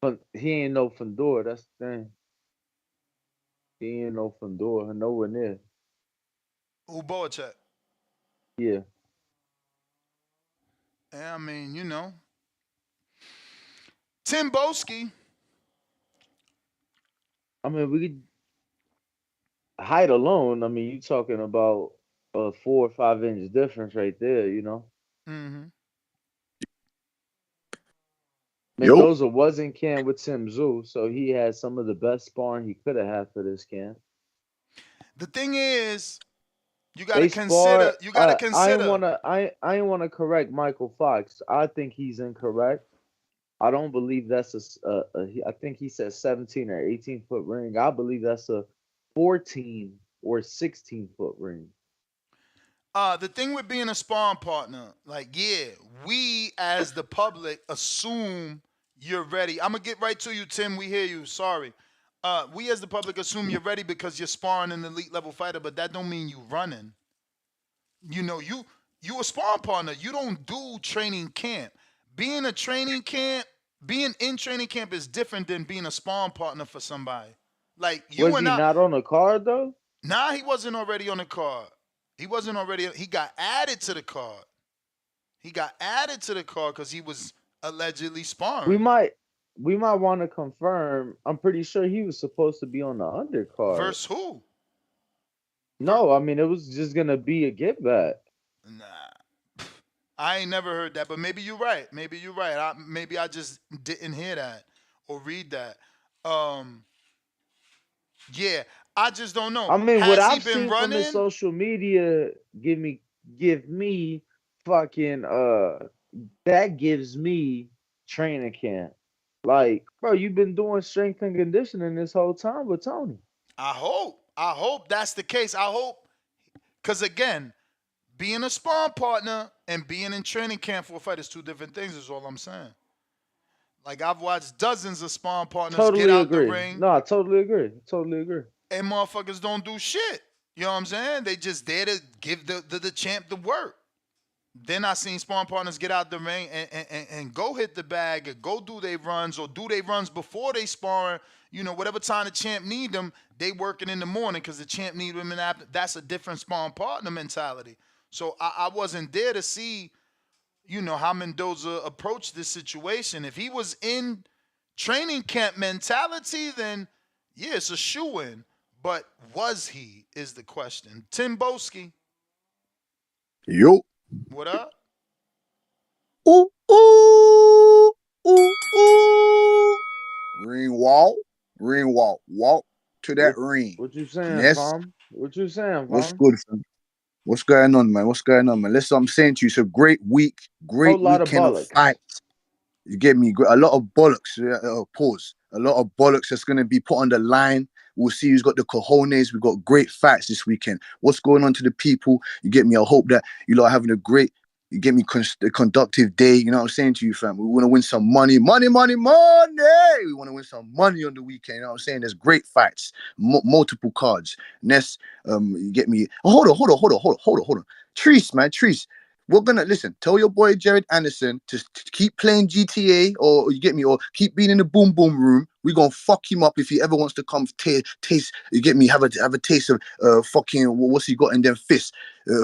M: But he ain't no Fundora. That's the thing. He ain't no Fundora. Nowhere near.
H: Uboacek.
M: Yeah.
H: Yeah, I mean, Tim Boski.
M: I mean, we could height alone. I mean, you talking about a 4 or 5 inch difference right there.
H: Mm-hmm.
M: Mendoza was in camp with Tim Tszyu, so he had some of the best sparring he could have had for this camp.
H: The thing is, you got
M: They
H: to consider.
M: spar.
H: You got to
M: I ain't
H: consider.
M: wanna correct Michael Fox. I think he's incorrect. I don't believe that's I think he said 17 or 18-foot ring. I believe that's a 14 or 16-foot ring.
H: The thing with being a sparring partner, like, yeah, we as the public assume you're ready. I'm gonna get right to you, Tim. We hear you. Sorry. We as the public assume you're ready because you're sparring an elite level fighter, but that don't mean you running. You a sparring partner. You don't do training camp. Being in training camp is different than being a sparring partner for somebody. Like you
M: Was
H: and
M: he
H: I.
M: not on the card though?
H: Nah, he wasn't already on the card. He wasn't already. He got added to the card. He got added to the card because he was allegedly sparring.
M: We might want to confirm. I'm pretty sure he was supposed to be on the undercard.
H: Versus who?
M: No, I mean it was just gonna be a get back.
H: Nah, I ain't never heard that. But maybe you're right. Maybe you're right. Maybe I just didn't hear that or read that. Yeah, I just don't know.
M: I mean, what
H: Has he
M: I've
H: been
M: seen from his
H: running?
M: social media give me fucking that gives me training camp. Like, bro, you've been doing strength and conditioning this whole time with Tony.
H: I hope that's the case. I hope, because again, being a sparring partner and being in training camp for a fight is two different things. Is all I'm saying. Like I've watched dozens of sparring partners get out the ring.
M: No, I totally agree. Totally agree.
H: And motherfuckers don't do shit. You know what I'm saying? They just there to give the champ the work. Then I seen sparring partners get out the ring and go hit the bag or go do their runs or do their runs before they sparring. Whatever time the champ need them, they working in the morning because the champ need them in the afternoon. That's a different sparring partner mentality. So I wasn't there to see, how Mendoza approached this situation. If he was in training camp mentality, then yeah, it's a shoe-in. But was he is the question. Tim Boski.
N: Yo.
H: What up?
N: Ooh, ooh. Ooh. Ring walk. Ring walk. Walk to that ring.
M: What you saying,
N: Yes.
M: fam? What you saying,
N: What's
M: fam?
N: good, fam? What's going on, man? What's going on, man? Listen, I'm saying to you, it's a great week,
M: Whole
N: great
M: lot of
N: weekend of
M: bollocks.
N: fights. You get me? A lot of bollocks. Pause. A lot of bollocks that's going to be put on the line. We'll see who's got the cojones. We've got great fights this weekend. What's going on to the people? You get me? I hope that you lot are having a great, you get me, conductive day. You know what I'm saying to you, fam? We want to win some money. Money, money, money. We want to win some money on the weekend. You know what I'm saying? There's great fights, multiple cards. Ness, you get me? Oh, hold on. Treese, man, Treese. We're gonna listen. Tell your boy Jared Anderson to keep playing GTA, or you get me, or keep being in the boom boom room. We're gonna fuck him up if he ever wants to come taste. You get me? Have a taste of fucking what's he got in them fists.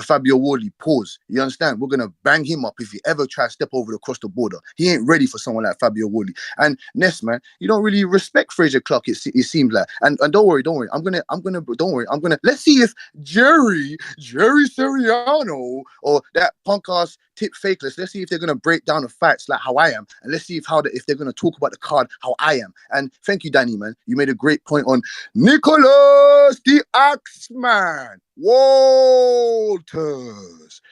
N: Fabio Wardley. Pause. You understand? We're gonna bang him up if he ever tries to step over across the border. He ain't ready for someone like Fabio Wardley. And Ness, man, you don't really respect Fraser Clark. It seems like. And don't worry. I'm gonna. Don't worry. Let's see if Jerry Siriano or that punk ass Tip Fakeless. Let's see if they're gonna break down the facts like how I am, and let's see if they're gonna talk about the card how I am. And thank you, Danny, man. You made a great point on Nicholas the Axeman Walters.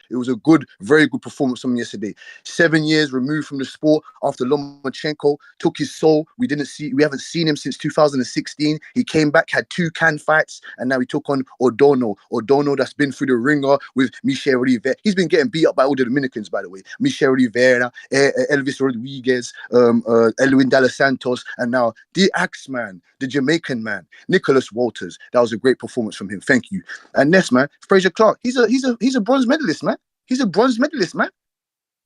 N: It was a good, very good performance from yesterday. 7 years removed from the sport after Lomachenko took his soul. We haven't seen him since 2016. He came back, had 2 can fights, and now he took on Adorno. Adorno that's been through the ringer with Michel Rivera. He's been getting beat up by all the Dominicans, by the way. Michel Rivera, Elvis Rodriguez, Elwin Dallas Santos, and now the Axeman, the Jamaican man, Nicholas Walters. That was a great performance from him. Thank you. And next, man, Fraser Clark. He's a bronze medalist, man. He's a bronze medalist, man.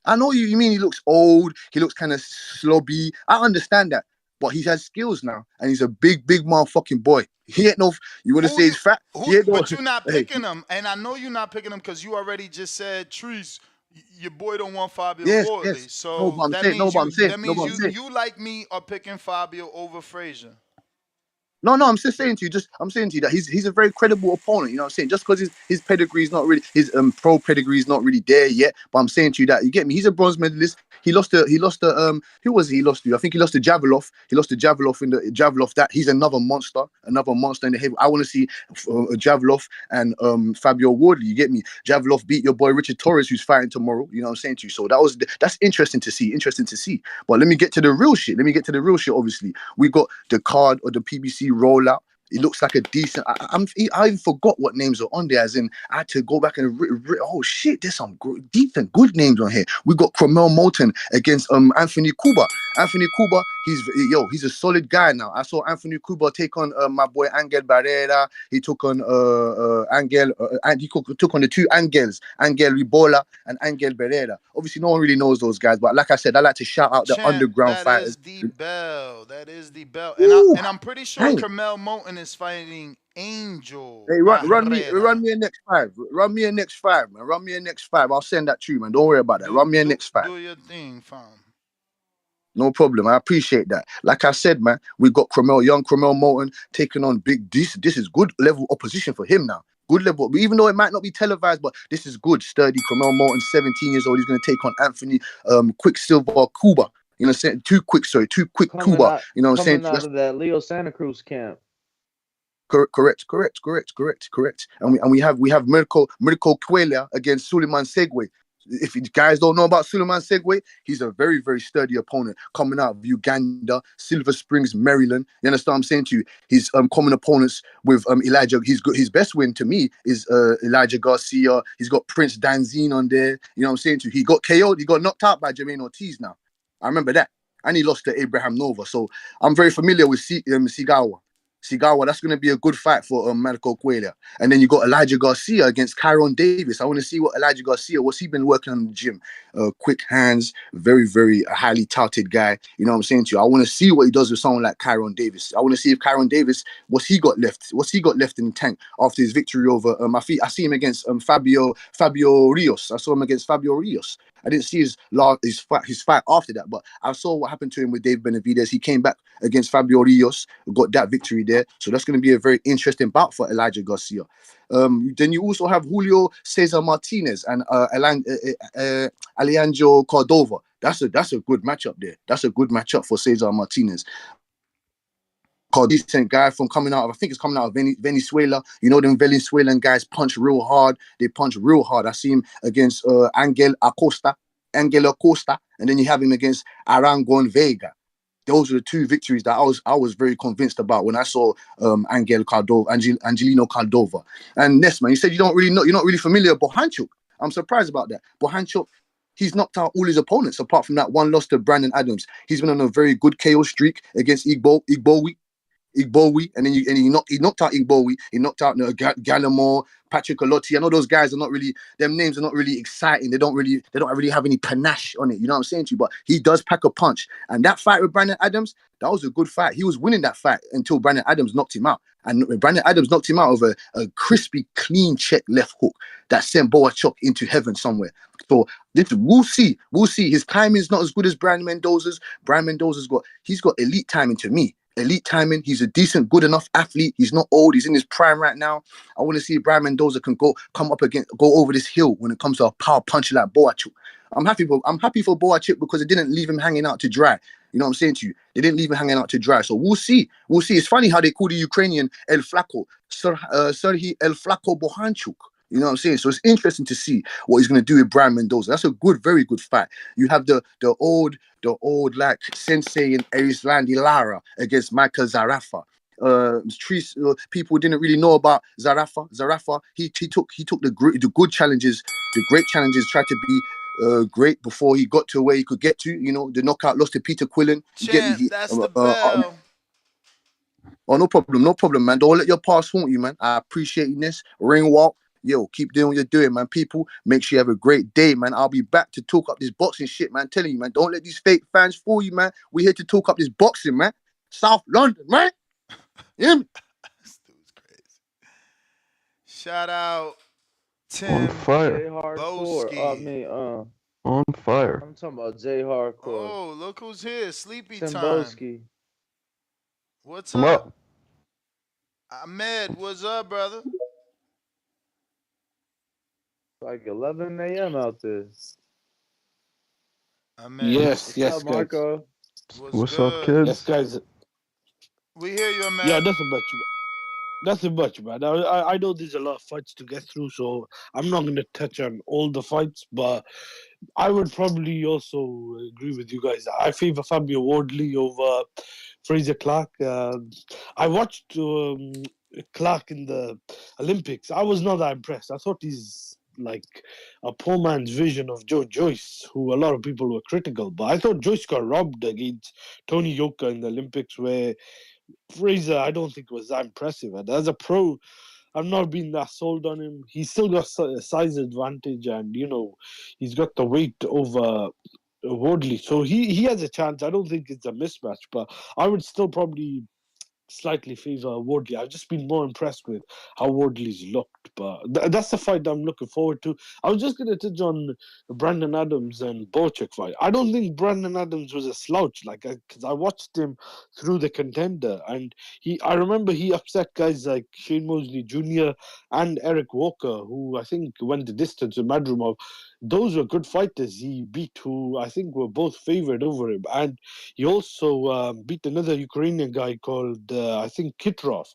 N: I know you mean he looks old, he looks kind of slobby. I understand that. But he has skills now, and he's a big motherfucking boy. He ain't no, you want to say he's fat?
H: But you're not picking him. And I know you're not picking him because you already just said, Treese, your boy don't want Fabio Wardley.
N: Yes.
H: So that means you like me are picking Fabio over Frazier.
N: No, I'm just saying to you. I'm saying to you that he's a very credible opponent. You know what I'm saying? Just because his pedigree is not really his pro pedigree is not really there yet. But I'm saying to you that you get me. He's a bronze medalist. He lost to who was he lost to? I think he lost to Javelov. He lost to Javelov in the Javelov. That he's another monster in the heavy. I want to see Javelov and Fabio Wardley. You get me? Javelov beat your boy Richard Torres, who's fighting tomorrow. You know what I'm saying to you? So that's interesting to see. But let me get to the real shit. Obviously, we got the card or the PBC rollout. It looks like a decent. I even forgot what names are on there. As in, I had to go back and oh shit, there's some decent, good names on here. We got Cromel Moulton against Anthony Cuba. Anthony Cuba, he's a solid guy now. I saw Anthony Cuba take on my boy Angel Barrera. He took on Angel, and he took on the 2 Angels, Angel Ribola and Angel Barrera. Obviously, no one really knows those guys, but like I said, I like to shout out the underground fighters.
H: That is the bell. And I'm pretty sure Cromel Moulton is fighting Angel.
N: Hey, run me a next 5. Run me a next 5, man. Run me a next 5. I'll send that to you, man. Don't worry about that. Run me a next 5.
H: Do your thing, fam.
N: No problem. I appreciate that. Like I said, man, we got young Cromel Moulton taking on big. This is good level opposition for him now. Good level, even though it might not be televised, but this is good. Sturdy Cromel Moulton, 17 years old. He's going to take on Anthony Quicksilver Cuba. You know what I'm saying? Too quick Cuba. You know what I'm saying?
M: Coming out of that Leo Santa Cruz camp.
N: Correct. And we have Mirko Cuellar against Suleiman Segwe. If you guys don't know about Suleiman Segwe, he's a very, very sturdy opponent coming out of Uganda, Silver Springs, Maryland. You understand what I'm saying to you? His common opponents with Elijah. His best win to me is Elijah Garcia. He's got Prince Danzine on there. You know what I'm saying to you? He got KO'd. He got knocked out by Jermaine Ortiz now. I remember that. And he lost to Abraham Nova. So I'm very familiar with Sigawa. That's going to be a good fight for Marco Cuellar. And then you got Elijah Garcia against Kyron Davis. I want to see what Elijah Garcia, what's he been working on in the gym? Quick hands, very, very highly touted guy. You know what I'm saying to you? I want to see what he does with someone like Kyron Davis. I want to see if Kyron Davis, what's he got left in the tank after his victory over, I see him against Fabio Rios. I saw him against Fabio Rios. I didn't see his fight after that, but I saw what happened to him with Dave Benavidez. He came back against Fabio Rios, got that victory there. So that's going to be a very interesting bout for Elijah Garcia. Then you also have Julio Cesar Martinez and Alejandro Cordova. That's a good matchup there. That's a good matchup for Cesar Martinez. Called decent guy from coming out of, I think it's coming out of Venezuela. You know, them Venezuelan guys punch real hard. They punch real hard. I see him against Angel Acosta, and then you have him against Arangon Vega. Those are the two victories that I was very convinced about when I saw Angelino Cardova. And Nesman, you said you're not really familiar with Bohanchuk. I'm surprised about that. Bohanchuk, he's knocked out all his opponents apart from that one loss to Brandon Adams. He's been on a very good KO streak against Igbowi, and then he knocked out Igbowi. He knocked out Gallimore, Patrick Alotti. I know those guys are not really, them names are not really exciting. They don't really have any panache on it. You know what I'm saying to you? But he does pack a punch. And that fight with Brandon Adams, that was a good fight. He was winning that fight until Brandon Adams knocked him out. And when Brandon Adams knocked him out of a crispy, clean check left hook that sent Boachuk into heaven somewhere. So we'll see. We'll see. His timing is not as good as Brian Mendoza's. Brian Mendoza's got elite timing to me. Elite timing. He's a decent, good enough athlete. He's not old. He's in his prime right now. I want to see if Brian Mendoza can go over this hill when it comes to a power puncher like Boachuk. I'm happy for Boachuk because it didn't leave him hanging out to dry. You know what I'm saying to you? They didn't leave him hanging out to dry. So we'll see. We'll see. It's funny how they call the Ukrainian El Flaco, Serhiy El Flaco Bohanchuk. You know what I'm saying? So it's interesting to see what he's going to do with Brian Mendoza. That's a good, very good fight. You have the old like sensei in Arislandi Lara against Michael Zerafa. People didn't really know about Zerafa. Zerafa, he took the good challenges, the great challenges, tried to be great before he got to where he could get to. You know, the knockout loss to Peter Quillen.
H: That's the bell.
N: Oh, no problem, man. Don't let your past haunt you, man. I appreciate you, this ring walk. Yo, keep doing what you're doing, man. People, make sure you have a great day, man. I'll be back to talk up this boxing shit, man. Telling you, man. Don't let these fake fans fool you, man. We're here to talk up this boxing, man. South London, man. You hear me?
H: This dude's crazy. Shout out Tim
M: On fire.
H: J
M: Hardcore. On fire. I'm talking about J Hardcore.
H: Oh, look who's here. Sleepy
M: Tim
H: time.
M: Boski.
H: What's
M: Come
H: up?
M: up.
H: Ahmed, what's up, brother?
M: Like 11 a.m. out there.
H: Ahmed.
L: Yes,
M: What's up, Marco?
D: What's up, kids?
L: Yes, guys.
H: We hear you, Ahmed.
O: Yeah, nothing much, man. I know there's a lot of fights to get through, so I'm not going to touch on all the fights, but I would probably also agree with you guys. I favor Fabio Wardley over Fraser Clark. I watched Clark in the Olympics. I was not that impressed. I thought he's like a poor man's vision of Joe Joyce, who a lot of people were critical. But I thought Joyce got robbed against Tony Yoka in the Olympics, where Fraser, I don't think was that impressive. And as a pro, I've not been that sold on him. He's still got a size advantage, and he's got the weight over Wardley, so he has a chance. I don't think it's a mismatch, but I would still probably slightly favor Wardley. I've just been more impressed with how Wardley's looked, but that's the fight I'm looking forward to. I was just going to touch on Brandon Adams and Bochek fight. I don't think Brandon Adams was a slouch, because I watched him through the Contender, and I remember he upset guys like Shane Mosley Jr. and Eric Walker, who I think went the distance with Madrimov. Those were good fighters he beat, who I think were both favored over him. And he also beat another Ukrainian guy called, I think, Kitrov,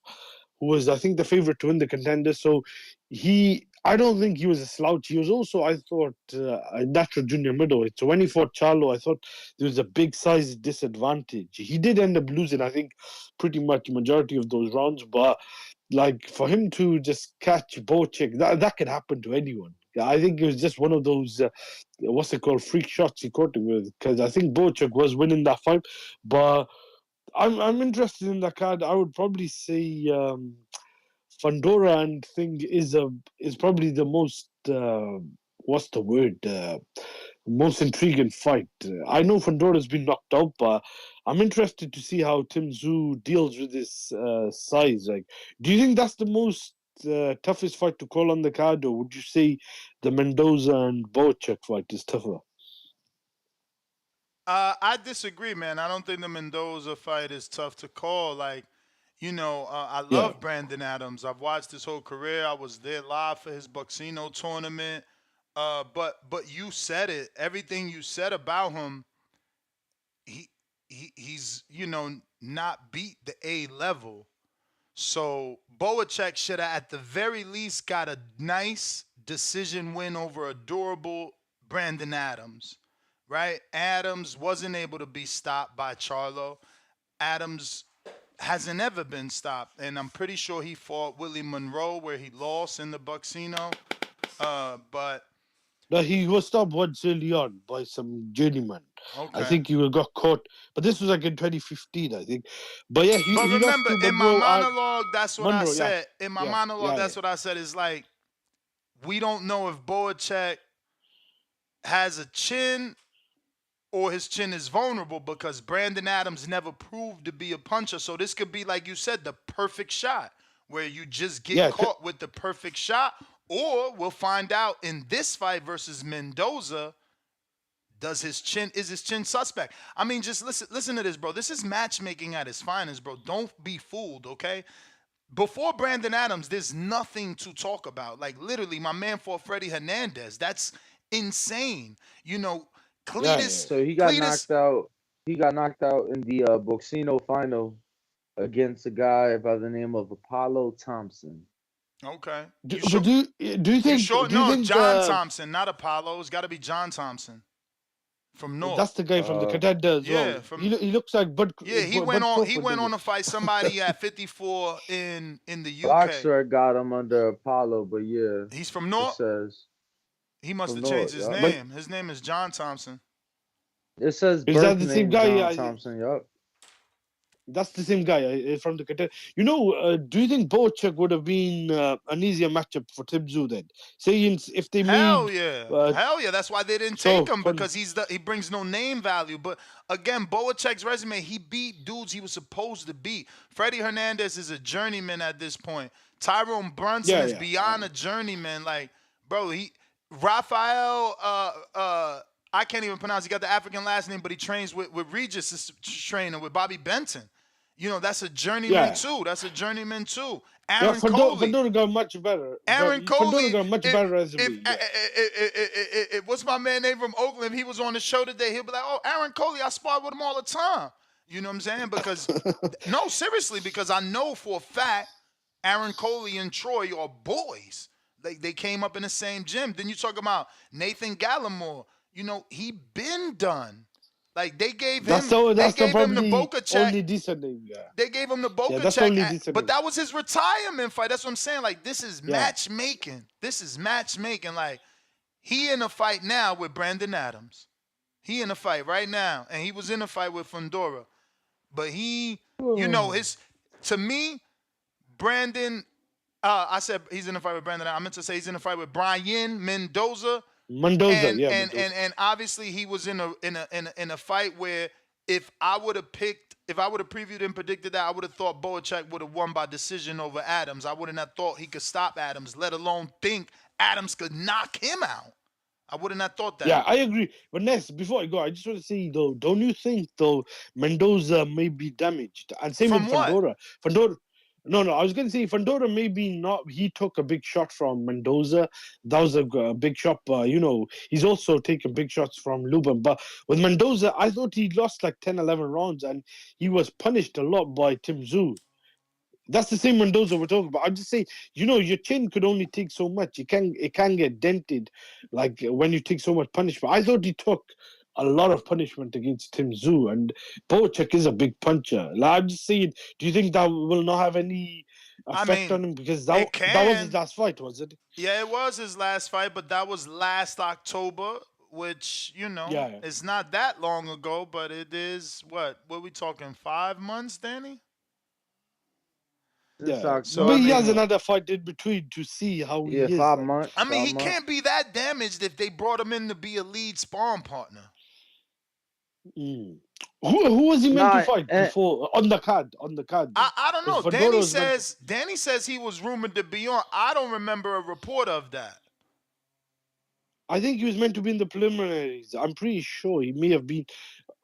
O: who was, I think, the favorite to win the Contender. So I don't think he was a slouch. He was also, I thought, a natural junior middleweight. So when he fought Charlo, I thought there was a big size disadvantage. He did end up losing, I think, pretty much majority of those rounds. But for him to just catch Bochek, that could happen to anyone. I think it was just one of those, freak shots he caught him with, because I think Bochek was winning that fight. But I'm interested in that card. I would probably say Fundora and thing is probably the most most intriguing fight. I know Fundora's been knocked out, but I'm interested to see how Tim Tszyu deals with this size. Do you think that's the most toughest fight to call on the card, or would you say the Mendoza and Bochek fight is tougher?
H: I disagree, man. I don't think the Mendoza fight is tough to call. I love Brandon Adams. I've watched his whole career. I was there live for his Buxino tournament. But you said it. Everything you said about him, he's not beat the A level. So Boacek should have at the very least got a nice decision win over a durable Brandon Adams, right? Adams wasn't able to be stopped by Charlo. Adams hasn't ever been stopped, and I'm pretty sure he fought Willie Monroe where he lost in the Bucksino. But
O: No, he was stopped once early on by some journeyman.
H: okay.
O: I think he got caught, but this was like in 2015, I think. But yeah, he lost
H: remember,
O: to
H: in my monologue, that's what I
O: Monroe,
H: said. In my monologue, that's
O: yeah.
H: what I said. Is like, we don't know if Boacek has a chin or his chin is vulnerable because Brandon Adams never proved to be a puncher. So this could be, like you said, the perfect shot where you just get caught with the perfect shot. Or we'll find out in this fight versus Mendoza, is his chin suspect? I mean, just listen to this, bro. This is matchmaking at its finest, bro. Don't be fooled, okay? Before Brandon Adams, there's nothing to talk about. Like, literally, my man fought Freddie Hernandez. That's insane. Cletus.
M: So he got knocked out. He got knocked out in the Boxino final against a guy by the name of Apollo Thompson.
H: Okay.
O: Do you think?
H: You sure?
O: Do you think
H: John Thompson, not Apollo. It's got to be John Thompson from North.
O: That's the guy from the contender as well. He looks like Bud.
H: Yeah, he went on to fight somebody at 54 in the UK.
M: Boxer got him under Apollo, but yeah.
H: He's from North. He must have changed his name. His name is John Thompson.
M: It says
O: is that the same guy?
M: John Thompson. Yup.
O: That's the same guy from the contender. Do you think Boacek would have been an easier matchup for Tszyu then? Saying if they
H: hell yeah, that's why they didn't take him because he brings no name value. But again, Boacek's resume, he beat dudes he was supposed to beat. Freddie Hernandez is a journeyman at this point. Tyrone Brunson is beyond a journeyman. Like, bro, Raphael. I can't even pronounce. He got the African last name, but he trains with Regis' trainer with Bobby Benton. That's a journeyman too. That's a journeyman too. Aaron Coley.
O: Fundora got much better.
H: Aaron Coley
O: Fundora got much better resume.
H: What's my man name from Oakland? If he was on the show today, he'll be like, "Oh, Aaron Coley, I spar with him all the time." You know what I'm saying? Because no, seriously, because I know for a fact Aaron Coley and Troy are boys. They came up in the same gym. Then you talk about Nathan Gallimore. He been done. Like, they gave him the Boca check.
O: Only decent name,
H: They gave him the Boca check. But that was his retirement fight. That's what I'm saying. Like, this is matchmaking. This is matchmaking. Like, he in a fight now with Brandon Adams. He in a fight right now. And he was in a fight with Fundora. But to me, Brandon, I said he's in a fight with Brandon. I meant to say he's in a fight with Brian Mendoza. And obviously he was in a fight where if I would have previewed and predicted that, I would have thought Boacek would have won by decision over Adams. I wouldn't have thought he could stop Adams, let alone think Adams could knock him out. I wouldn't have thought that.
O: Yeah, I agree. But next, before I go, I just want to say though, don't you think though Mendoza may be damaged? And same with Fundora. No, I was going to say Fundora maybe not. He took a big shot from Mendoza. That was a big shot. He's also taken big shots from Lubin. But with Mendoza, I thought he lost like 10, 11 rounds and he was punished a lot by Tszyu. That's the same Mendoza we're talking about. I'm just saying, your chin could only take so much. It can get dented like when you take so much punishment. I thought he took a lot of punishment against Tszyu, and Boacek is a big puncher. Like, I'm just saying, do you think that will not have any effect on him? Because that was his last fight, was it?
H: Yeah, it was his last fight, but that was last October, which, is not that long ago, but it is, what are we talking, 5 months, Danny?
O: Yeah, but he has another fight in between to see how he is.
M: 5 months.
H: I mean, he can't be that damaged if they brought him in to be a lead sparring partner.
O: Who was he meant to fight before on the card?
H: I don't know. Danny says he was rumored to be on. I don't remember a report of that.
O: I think he was meant to be in the preliminaries. I'm pretty sure he may have been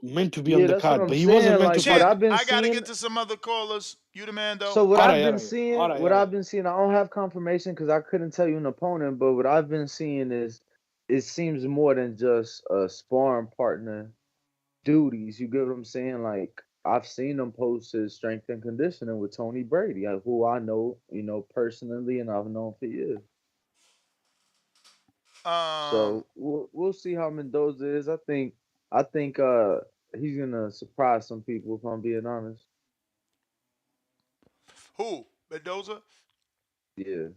O: meant to be on the card, but he wasn't meant to fight.
H: I gotta get to some other callers. You the man, though.
M: So what I've been seeing, I don't have confirmation because I couldn't tell you an opponent, but what I've been seeing is it seems more than just a sparring partner duties. You get what I'm saying? Like I've seen him post his strength and conditioning with Tony Brady, who I know, personally, and I've known for years. So we'll see how Mendoza is. I think he's gonna surprise some people if I'm being honest.
H: Who? Mendoza?
M: Yeah.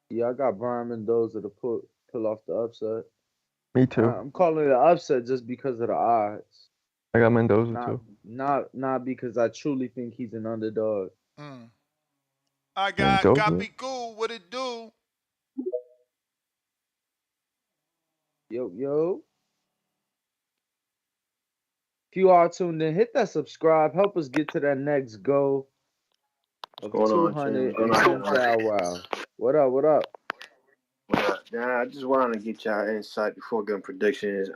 M: Yeah, I got Brian Mendoza to pull off the upset.
D: Me too.
M: I'm calling it an upset just because of the odds.
D: I got Mendoza
M: Not
D: too.
M: not because I truly think he's an underdog.
H: I got
D: Mendoza.
H: Copy Cool. What it do?
M: Yo. If you are tuned in, hit that subscribe. Help us get to that next goal of
P: What's going on, Tim?
M: 210,000. Wow. What up?
P: I just wanted to get y'all insight before giving predictions.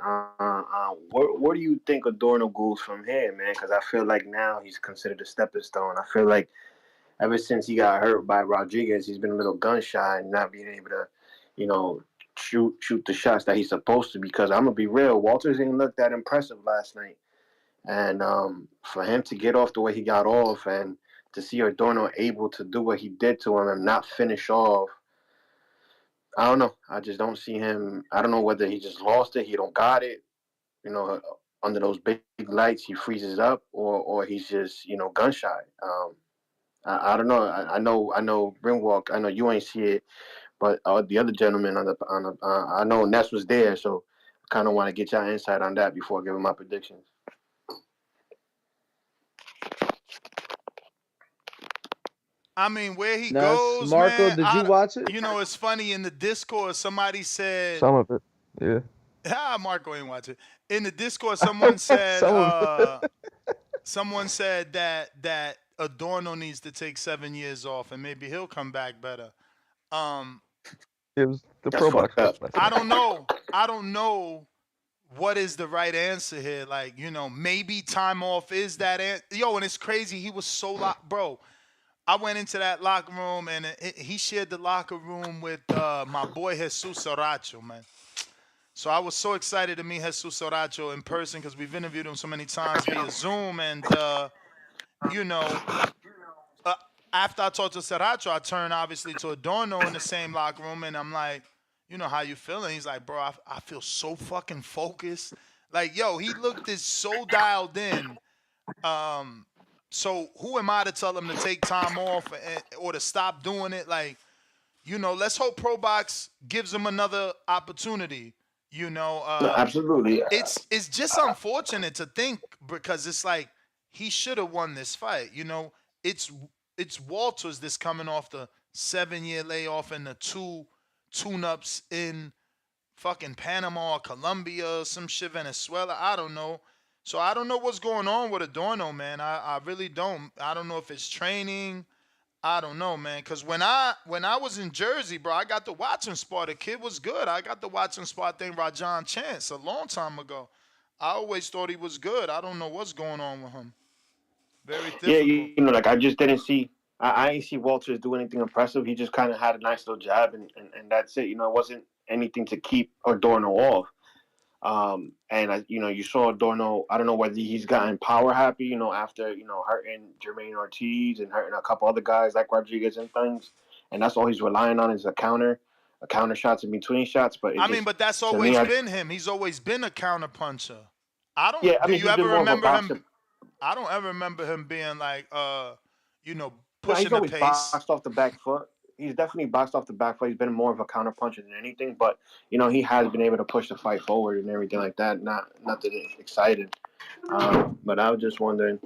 P: Where do you think Adorno goes from here, man? Because I feel like now he's considered a stepping stone. I feel like ever since he got hurt by Rodriguez, he's been a little gun shy and not being able to, shoot the shots that he's supposed to. Because I'm gonna be real, Walters didn't look that impressive last night, and for him to get off the way he got off, and to see Adorno able to do what he did to him and not finish off. I don't know. I just don't see him. I don't know whether he just lost it, he don't got it. Under those big lights, he freezes up, or he's just gun shy. I don't know. I know Ringwalk. I know you ain't see it, but the other gentleman I know Ness was there, so I kind of want to get y'all insight on that before giving my predictions.
H: I mean, where he
M: Ness,
H: goes,
M: Marco,
H: man.
M: did you watch it?
H: It's funny in the Discord. Somebody said,
D: Some of it. Yeah.
H: Marco ain't watch it. In the Discord, someone said,
D: Some of
H: someone said that Adorno needs to take 7 years off and maybe he'll come back better.
D: it was the
P: That's
D: Pro Box
P: fucked up.
D: stuff.
H: I don't know. I don't know what is the right answer here. Like, maybe time off is that Yo, and it's crazy. He was so locked, bro. I went into that locker room and he shared the locker room with my boy Jesus Soracho, man. So I was so excited to meet Jesus Soracho in person because we've interviewed him so many times via Zoom. And, you know, after I talked to Soracho, I turned obviously to Adorno in the same locker room. And I'm like, how you feeling? He's like, bro, I feel so fucking focused. Like, yo, he looked this so dialed in. So who am I to tell him to take time off or to stop doing it? Like, let's hope Pro Box gives him another opportunity.
P: No, absolutely.
H: It's just unfortunate to think because it's like he should have won this fight. It's Walters that's coming off the 7-year layoff and the 2 tune-ups in fucking Panama or Colombia or some shit, Venezuela. I don't know. So I don't know what's going on with Adorno, man. I really don't. I don't know if it's training. I don't know, man. Cause when I was in Jersey, bro, I got to watch him spar. The kid was good. I got to watch him spar, I think, Rajan Chance a long time ago. I always thought he was good. I don't know what's going on with him. Very difficult.
P: Yeah, like I just didn't see. I ain't see Walters do anything impressive. He just kind of had a nice little jab, and that's it. It wasn't anything to keep Adorno off. And you saw Adorno. I don't know whether he's gotten power happy, after hurting Jermaine Ortiz and hurting a couple other guys like Rodriguez and things, and that's all he's relying on is a counter shots in between shots. But
H: but that's always been him. He's always been a counter puncher. I don't.
P: Yeah, I
H: do
P: mean,
H: you ever remember him? I don't ever remember him being like, pushing
P: he's always
H: the pace.
P: boxed off the back foot. He's definitely boxed off the back foot. He's been more of a counter puncher than anything, but he has been able to push the fight forward and everything like that. Not that it's excited, but I was just wondering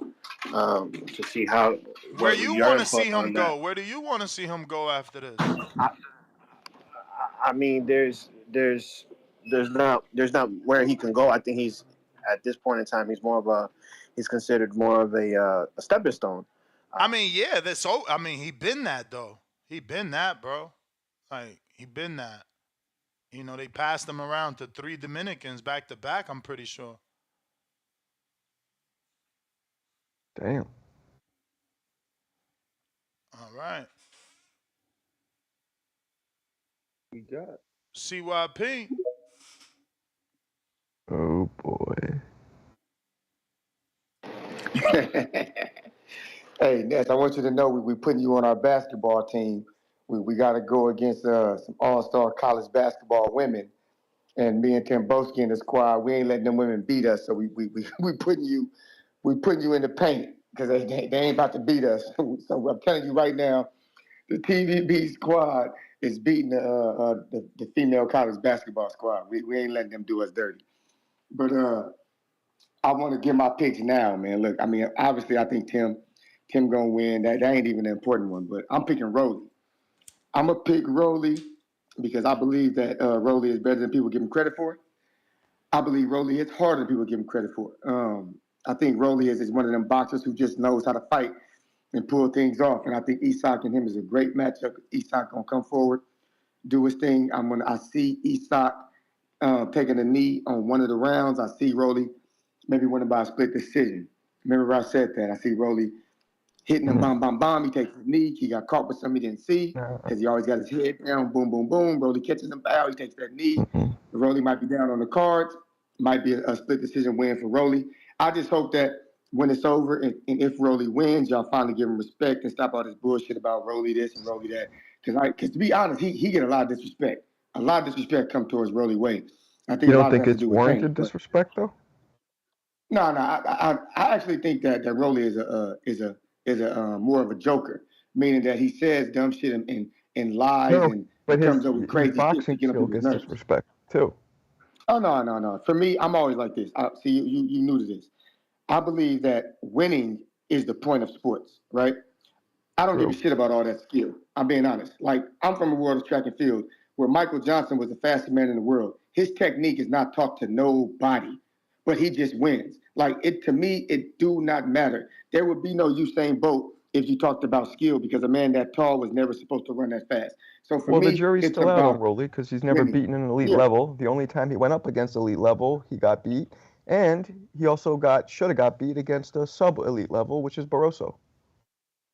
P: to see how
H: where you want to see him go. Where do you want to see him go after this?
P: I mean, there's not where he can go. I think he's at this point in time he's considered more of a stepping stone.
H: I mean, yeah, he been that though. He been that, bro. Like he been that. They passed him around to 3 Dominicans back to back. I'm pretty sure.
D: Damn.
H: All right.
M: We got
H: CYP.
D: Oh boy.
Q: Hey, Ness, I want you to know we're putting you on our basketball team. We got to go against some all-star college basketball women, and me and Tim Boski in the squad. We ain't letting them women beat us, so we putting you in the paint because they ain't about to beat us. So I'm telling you right now, the TVB squad is beating the female college basketball squad. We ain't letting them do us dirty. But I want to give my picks now, man. Look, I mean, obviously, I think Tim gonna win. That ain't even an important one, but I'm picking Rolly. I'm gonna pick Rolly because I believe that Rolly is better than people give him credit for. I believe Rolly is harder than people give him credit for. I think Rolly is one of them boxers who just knows how to fight and pull things off. And I think Isak and him is a great matchup. Isak gonna come forward, do his thing. I see Isak taking a knee on one of the rounds. I see Rolly maybe winning by a split decision. Remember I said that. I see Rolly hitting him, bomb. He takes his knee. He got caught with something he didn't see because he always got his head down. Boom, boom, boom. Rolly catches him foul. He takes that knee. Rolly might be down on the cards. Might be a split decision win for Rolly. I just hope that when it's over and if Rolly wins, y'all finally give him respect and stop all this bullshit about Rolly this and Rolly that. Because to be honest, he get a lot of disrespect. A lot of disrespect come towards Rolly Wade. I think
D: You
Q: a
D: don't
Q: lot of
D: think
Q: that has
D: it's
Q: to do with
D: warranted
Q: training.
D: disrespect though?
Q: No. I actually think that Rolly is a more of a joker, meaning that he says dumb shit and lies
D: No,
Q: and
D: but
Q: comes up with
D: his
Q: crazy shit to
D: boxing
Q: get on
D: skill
Q: people's
D: gets
Q: nerves.
D: disrespect too.
Q: Oh no. For me, I'm always like this. See, you new to this. I believe that winning is the point of sports, right? I don't give a shit about all that skill. I'm being honest. Like, I'm from a world of track and field where Michael Johnson was the fastest man in the world. His technique is not taught to nobody, but he just wins. Like, to me, it do not matter. There would be no Usain Bolt if you talked about skill because a man that tall was never supposed to run that fast. So for
D: Well, the
Q: me,
D: jury's
Q: it's
D: still out on
Q: about
D: Rolly because he's never
Q: winning.
D: beaten an elite
Q: Yeah.
D: level. The only time he went up against elite level, he got beat, and he also should have got beat against a sub elite level, which is Barroso.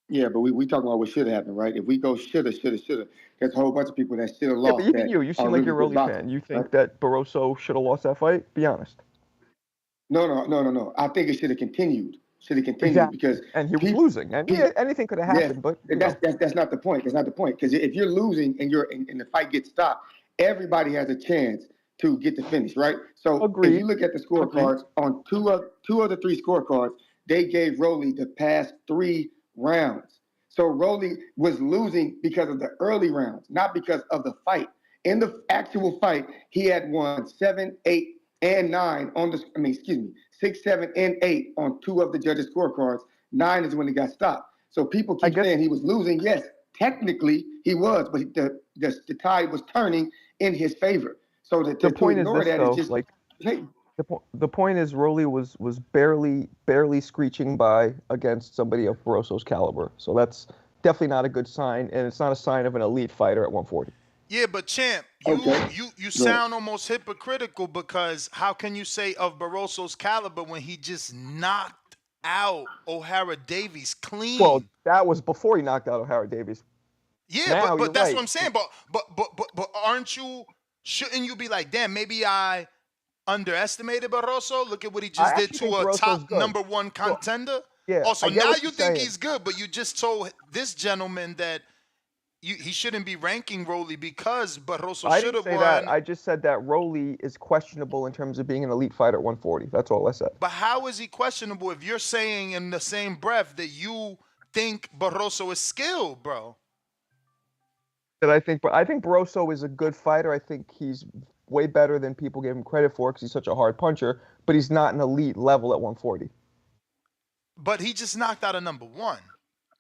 Q: Yeah, but we talking about what should have happened, right? If we go shoulda, there's a whole bunch of people that should have
D: Yeah,
Q: lost
D: but even
Q: that
D: you
Q: are
D: seem like
Q: really
D: you're a
Q: good
D: Rolly
Q: boxers,
D: fan. You
Q: right?
D: think that Barroso should have lost that fight? Be honest.
Q: No. I think it should have continued.
D: Exactly.
Q: Because
D: And he was losing. And yeah, anything could have happened, but
Q: that's not the point. That's not the point. Because if you're losing and the fight gets stopped, everybody has a chance to get the finish, right? So if you look at the scorecards on two of the three scorecards, they gave Rolly the past 3 rounds. So Rolly was losing because of the early rounds, not because of the fight. In the actual fight, he had won 7, 8, and 9 on the. 6, 7, and 8 on 2 of the judges' scorecards. 9 is when he got stopped. So people keep saying he was losing. Yes, technically he was, but the tide was turning in his favor. So
D: the point is this, though.
Q: just
D: Like,
Q: hey.
D: the point is Rolly was barely screeching by against somebody of Barroso's caliber. So that's definitely not a good sign, and it's not a sign of an elite fighter at 140.
H: Yeah, but champ, you sound almost hypocritical because how can you say of Barroso's caliber when he just knocked out O'Hara Davies clean?
D: Well, that was before he knocked out O'Hara Davies.
H: Yeah,
D: now,
H: but that's
D: right.
H: what I'm saying. But shouldn't you be like, damn, maybe I underestimated Barroso? Look at what he just did to a top number 1 contender.
D: Yeah.
H: Also,
D: I get
H: now
D: what
H: you
D: you're
H: think
D: saying.
H: he's good, but you just told this gentleman that he shouldn't be ranking Rolly because Barroso should have won.
D: That. I just said that Rolly is questionable in terms of being an elite fighter at 140. That's all I said.
H: But how is he questionable if you're saying in the same breath that you think Barroso is skilled, bro?
D: I think Barroso is a good fighter. I think he's way better than people give him credit for because he's such a hard puncher, but he's not an elite level at 140.
H: But he just knocked out a number 1.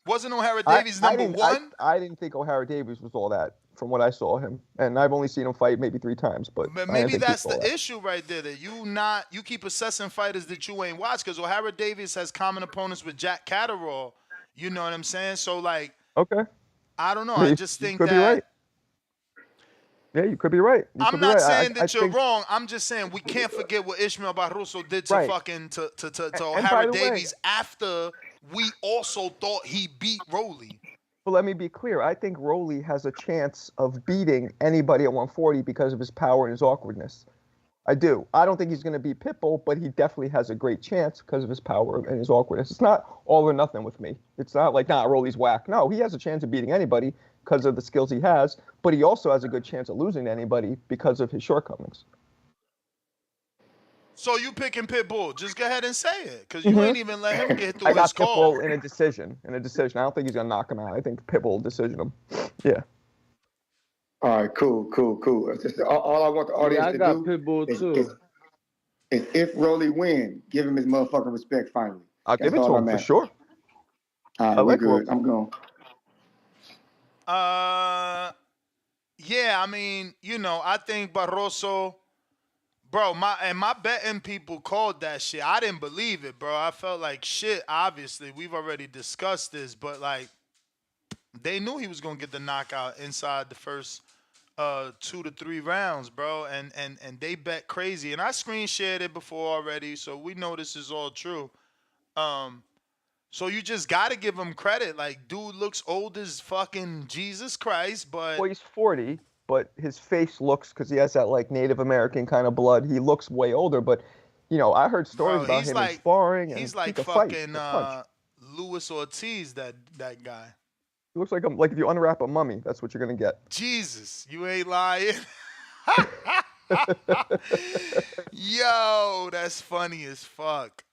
H: Wasn't O'Hara Davies number 1?
D: I didn't think O'Hara Davies was all that from what I saw him, and I've only seen him fight maybe 3 times. But
H: maybe that's the issue right there, that you keep assessing fighters that you ain't watched, because O'Hara Davies has common opponents with Jack Catterall. You know what I'm saying? So like,
D: okay,
H: I don't know. I just think
D: could
H: that.
D: Be right. Yeah, you could be right.
H: I'm not saying that you're wrong. I'm just saying we can't forget what Ishmael Barroso did to fucking to O'Hara Davies after we also thought he beat Rolly.
D: But let me be clear. I think Rolly has a chance of beating anybody at 140 because of his power and his awkwardness. I do. I don't think he's going to beat Pitbull, but he definitely has a great chance because of his power and his awkwardness. It's not all or nothing with me. It's not like, nah, Rolly's whack. No, he has a chance of beating anybody because of the skills he has, but he also has a good chance of losing to anybody because of his shortcomings.
H: So you picking Pitbull? Just go ahead and say it, because you ain't even let him get through
D: I got
H: his call.
D: Pitbull in a decision. I don't think he's going to knock him out. I think Pitbull will decision him. Yeah.
Q: All right, cool. All I want the audience
M: I
Q: to
M: got
Q: do
M: Pitbull
Q: is,
M: too.
Q: is if Rolly win, give him his motherfucking respect finally.
D: I'll give it to him for sure.
Q: All right,
D: I
Q: we
D: like
Q: good.
D: Rolly.
Q: I'm going.
H: Yeah, I mean, I think Barroso, bro, my betting people called that shit. I didn't believe it, bro. I felt like shit. Obviously, we've already discussed this, but like, they knew he was gonna get the knockout inside the first 2 to 3 rounds, bro, and they bet crazy, and I screen shared it before already, so we know this is all true. So you just gotta give him credit. Like, dude looks old as fucking Jesus Christ, but
D: Well, he's 40, but his face looks, because he has that like Native American kind of blood, he looks way older. But, I heard stories about him in sparring, and
H: he's
D: he
H: like
D: can fight.
H: fucking
D: Punch.
H: Luis Ortiz, that guy.
D: He looks like if you unwrap a mummy, that's what you're gonna get.
H: Jesus, you ain't lying. Yo, that's funny as fuck.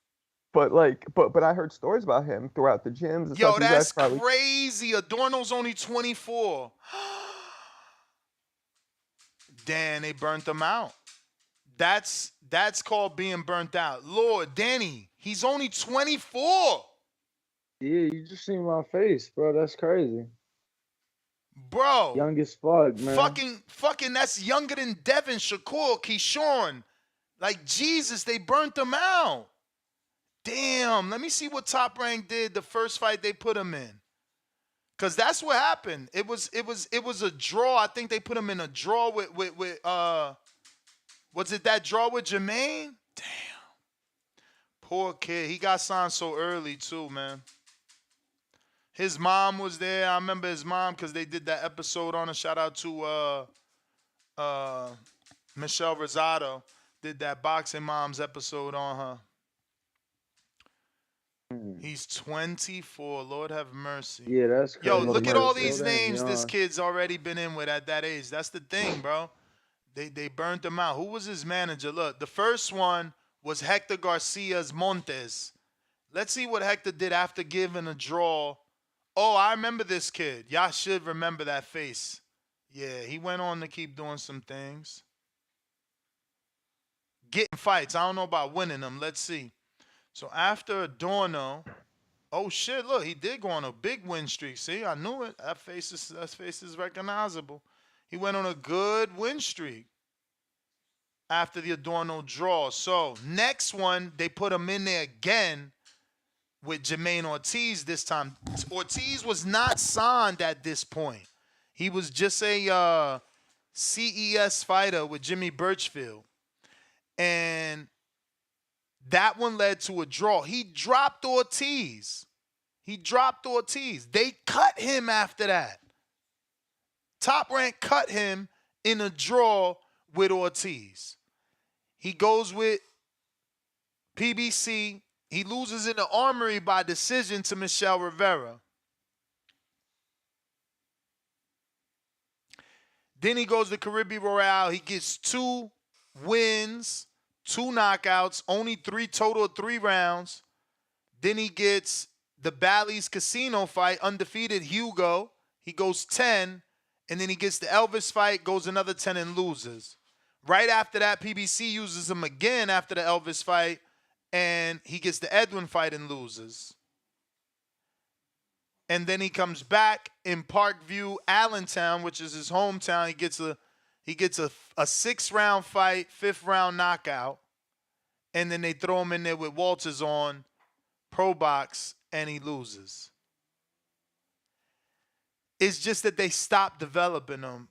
D: But I heard stories about him throughout the gyms and
H: Yo,
D: stuff.
H: that's crazy. Adorno's only 24. Damn, they burnt him out. That's called being burnt out. Lord, Danny, he's only 24.
M: Yeah, you just seen my face, bro. That's crazy.
H: Bro.
M: Young as fuck, man.
H: Fucking, that's younger than Devin, Shakur, Keyshawn. Like, Jesus, they burnt him out. Damn, let me see what Top Rank did the first fight they put him in. Cause that's what happened. It was a draw. I think they put him in a draw with was it that draw with Jermaine? Damn. Poor kid. He got signed so early too, man. His mom was there. I remember his mom because they did that episode on her. Shout out to Michelle Rosado. Did that Boxing Moms episode on her. He's 24. Lord have mercy.
M: Yeah, that's crazy.
H: Yo, look at all these names this kid's already been in with at that age. That's the thing, bro. They burnt him out. Who was his manager? Look, the first one was Hector Garcia's Montes. Let's see what Hector did after giving a draw. Oh, I remember this kid. Y'all should remember that face. Yeah, he went on to keep doing some things. Getting fights. I don't know about winning them. Let's see. So after Adorno, oh shit, look, he did go on a big win streak. See, I knew it. That face is recognizable. He went on a good win streak after the Adorno draw. So next one, they put him in there again with Jermaine Ortiz this time. Ortiz was not signed at this point. He was just a CES fighter with Jimmy Birchfield. And that one led to a draw. He dropped Ortiz. They cut him after that. Top Rank cut him in a draw with Ortiz. He goes with PBC. He loses in the Armory by decision to Michelle Rivera. Then he goes to Caribbean Royale. He gets 2 wins, 2 knockouts, only 3 rounds. Then he gets the Bally's Casino fight, undefeated Hugo. He goes 10, and then he gets the Elvis fight, goes another 10 and loses. Right after that, PBC uses him again after the Elvis fight, and he gets the Edwin fight and loses. And then he comes back in Parkview, Allentown, which is his hometown. He gets a 6-round fight, 5th round knockout. And then they throw him in there with Walters on Pro Box, and he loses. It's just that they stopped developing him.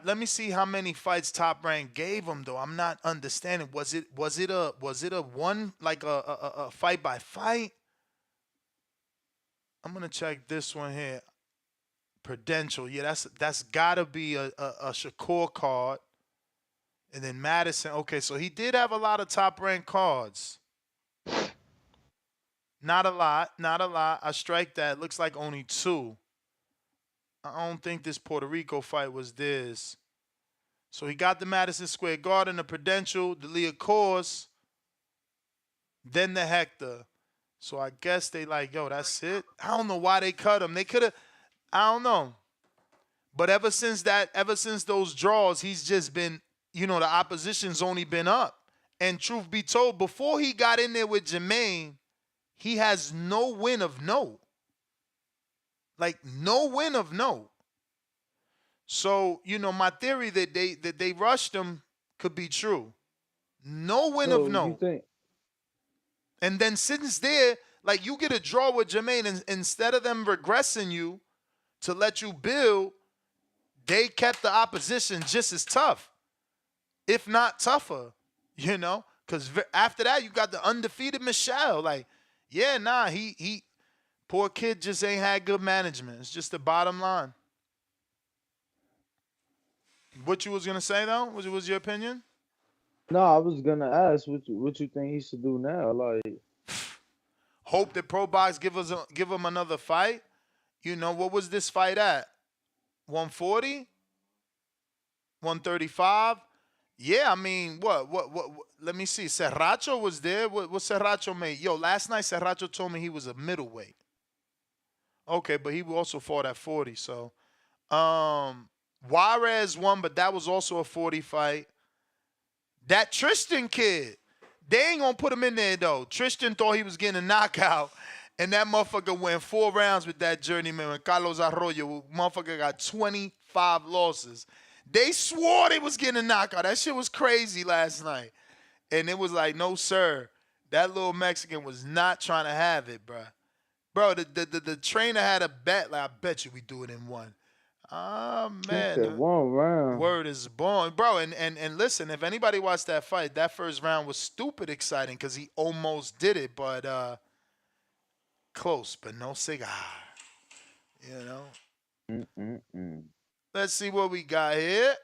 H: Let me see how many fights Top Rank gave him, though. I'm not understanding. Was it a one, like a fight by fight? I'm gonna check this one here. Prudential. Yeah, that's gotta be a Shakur card. And then Madison. Okay, so he did have a lot of top ranked cards. Not a lot. I strike that. Looks like only 2. I don't think this Puerto Rico fight was this. So he got the Madison Square Garden, the Prudential, the Leah Course, then the Hector. So I guess they like, yo, that's it. I don't know why they cut him. They could have, I don't know. But ever since those draws, he's just been, the opposition's only been up. And truth be told, before he got in there with Jermaine, he has no win of note. Like, no win of note. So, my theory that they rushed him could be true. No win of note. And then since there, like, you get a draw with Jermaine, and instead of them regressing you to let you build, they kept the opposition just as tough, if not tougher, Because after that, you got the undefeated Michelle. Like, yeah, nah, he poor kid just ain't had good management. It's just the bottom line. What you was going to say, though? What was your opinion?
M: No, I was going to ask what you think he should do now. Like,
H: hope that Pro Box give him another fight. What was this fight at? 140? 135? Yeah, I mean, what? Let me see. Serracho was there. What Serracho made? Yo, last night Serracho told me he was a middleweight. Okay, but he also fought at 40. So, Juarez won, but that was also a 40 fight. That Tristan kid, they ain't gonna put him in there though. Tristan thought he was getting a knockout, and that motherfucker went 4 rounds with that journeyman. When Carlos Arroyo, motherfucker got 25 losses. They swore they was getting a knockout. That shit was crazy last night. And it was like, no, sir. That little Mexican was not trying to have it, bro. Bro, the trainer had a bet. Like, I bet you we do it in 1. Oh, man.
M: He said 1 round.
H: Word is born. Bro, and listen, if anybody watched that fight, that first round was stupid exciting because he almost did it, but close, but no cigar. Let's see what we got here.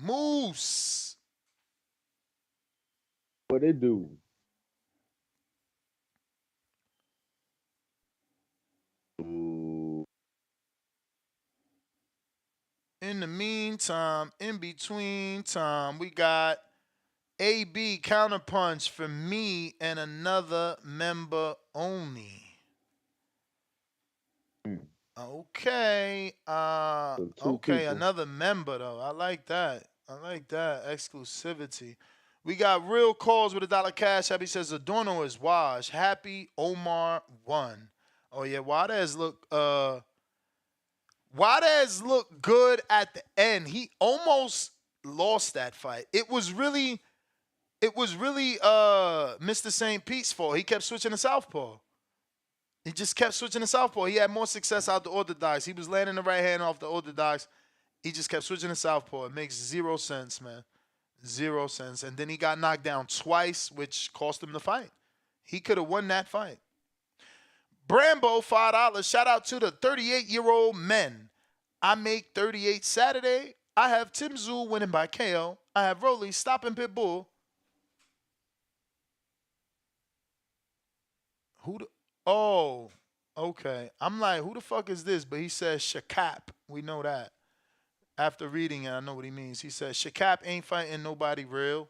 H: Moose.
M: What they do?
H: In the meantime, in between time, we got AB Counterpunch for me and another member only. Okay. Okay, people. Another member though. I like that. Exclusivity. We got real calls with $1 cash. Happy says Adorno is wash. Happy Omar 1. Oh yeah, Juarez look good at the end. He almost lost that fight. It was really Mr. St. Pete's fault. He kept switching to southpaw. He just kept switching to southpaw. He had more success out the orthodox. He was landing the right hand off the orthodox. He just kept switching to southpaw. It makes 0 sense, man. 0 sense. And then he got knocked down twice, which cost him the fight. He could have won that fight. Brambo, $5. Shout out to the 38-year-old men. I make 38 Saturday. I have Tszyu winning by KO. I have Rolly stopping Pitbull. Oh, okay. I'm like, who the fuck is this? But he says Shakap. We know that. After reading it, I know what he means. He says Shakap ain't fighting nobody real.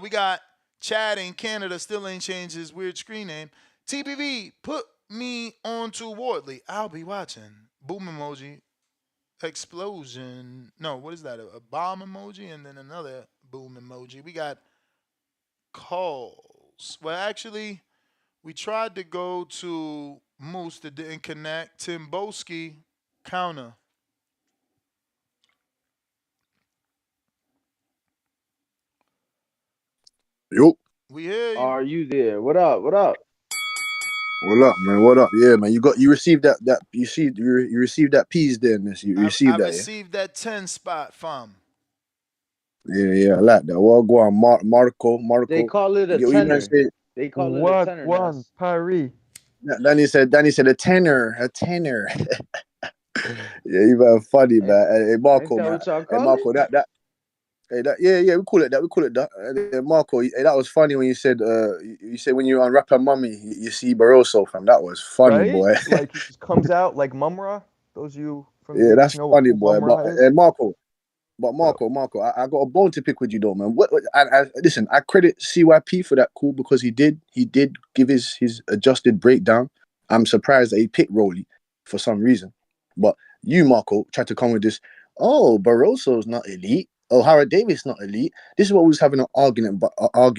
H: We got Chad in Canada, still ain't changed his weird screen name. TBV, put me on to Wardley. I'll be watching. Boom emoji. Explosion. No, what is that? A bomb emoji and then another boom emoji. We got calls. Well, actually, we tried to go to Moose that didn't connect. Timboski, counter.
N: Yo.
H: We hear you.
M: Are you there? What up?
N: What up, man? What up? Yeah, man. You received that you received that piece there, you received that.
H: I received that 10 spot from.
N: Yeah, I like that. Well, go on, Marco.
M: They call it a tenner. They call it a tenor now.
D: One, Paris.
N: Danny said a tenor. Yeah, you better funny, man. Hey,
M: Ain't
N: Marco,
M: that
N: man.
M: what y'all
N: Hey,
M: call
N: Marco,
M: it?
N: yeah, we call it that. Hey, Marco, hey, that was funny when you said when you were on Rapper Mummy, you see Barroso, fam. That was funny,
D: Right?
N: boy.
D: Like he just comes out like Mumra. Those of you from
N: Yeah,
D: Vegas
N: that's
D: know
N: funny,
D: who
N: boy. But
D: Mumra is.
N: Marco, I got a bone to pick with you, though, man. Listen, I credit CYP for that call because he did give his adjusted breakdown. I'm surprised that he picked Rolly for some reason, but you, Marco, tried to come with this. Oh, Barroso's not elite. Oh, Howard Davis not elite. This is what we was having an argument about
D: Oh,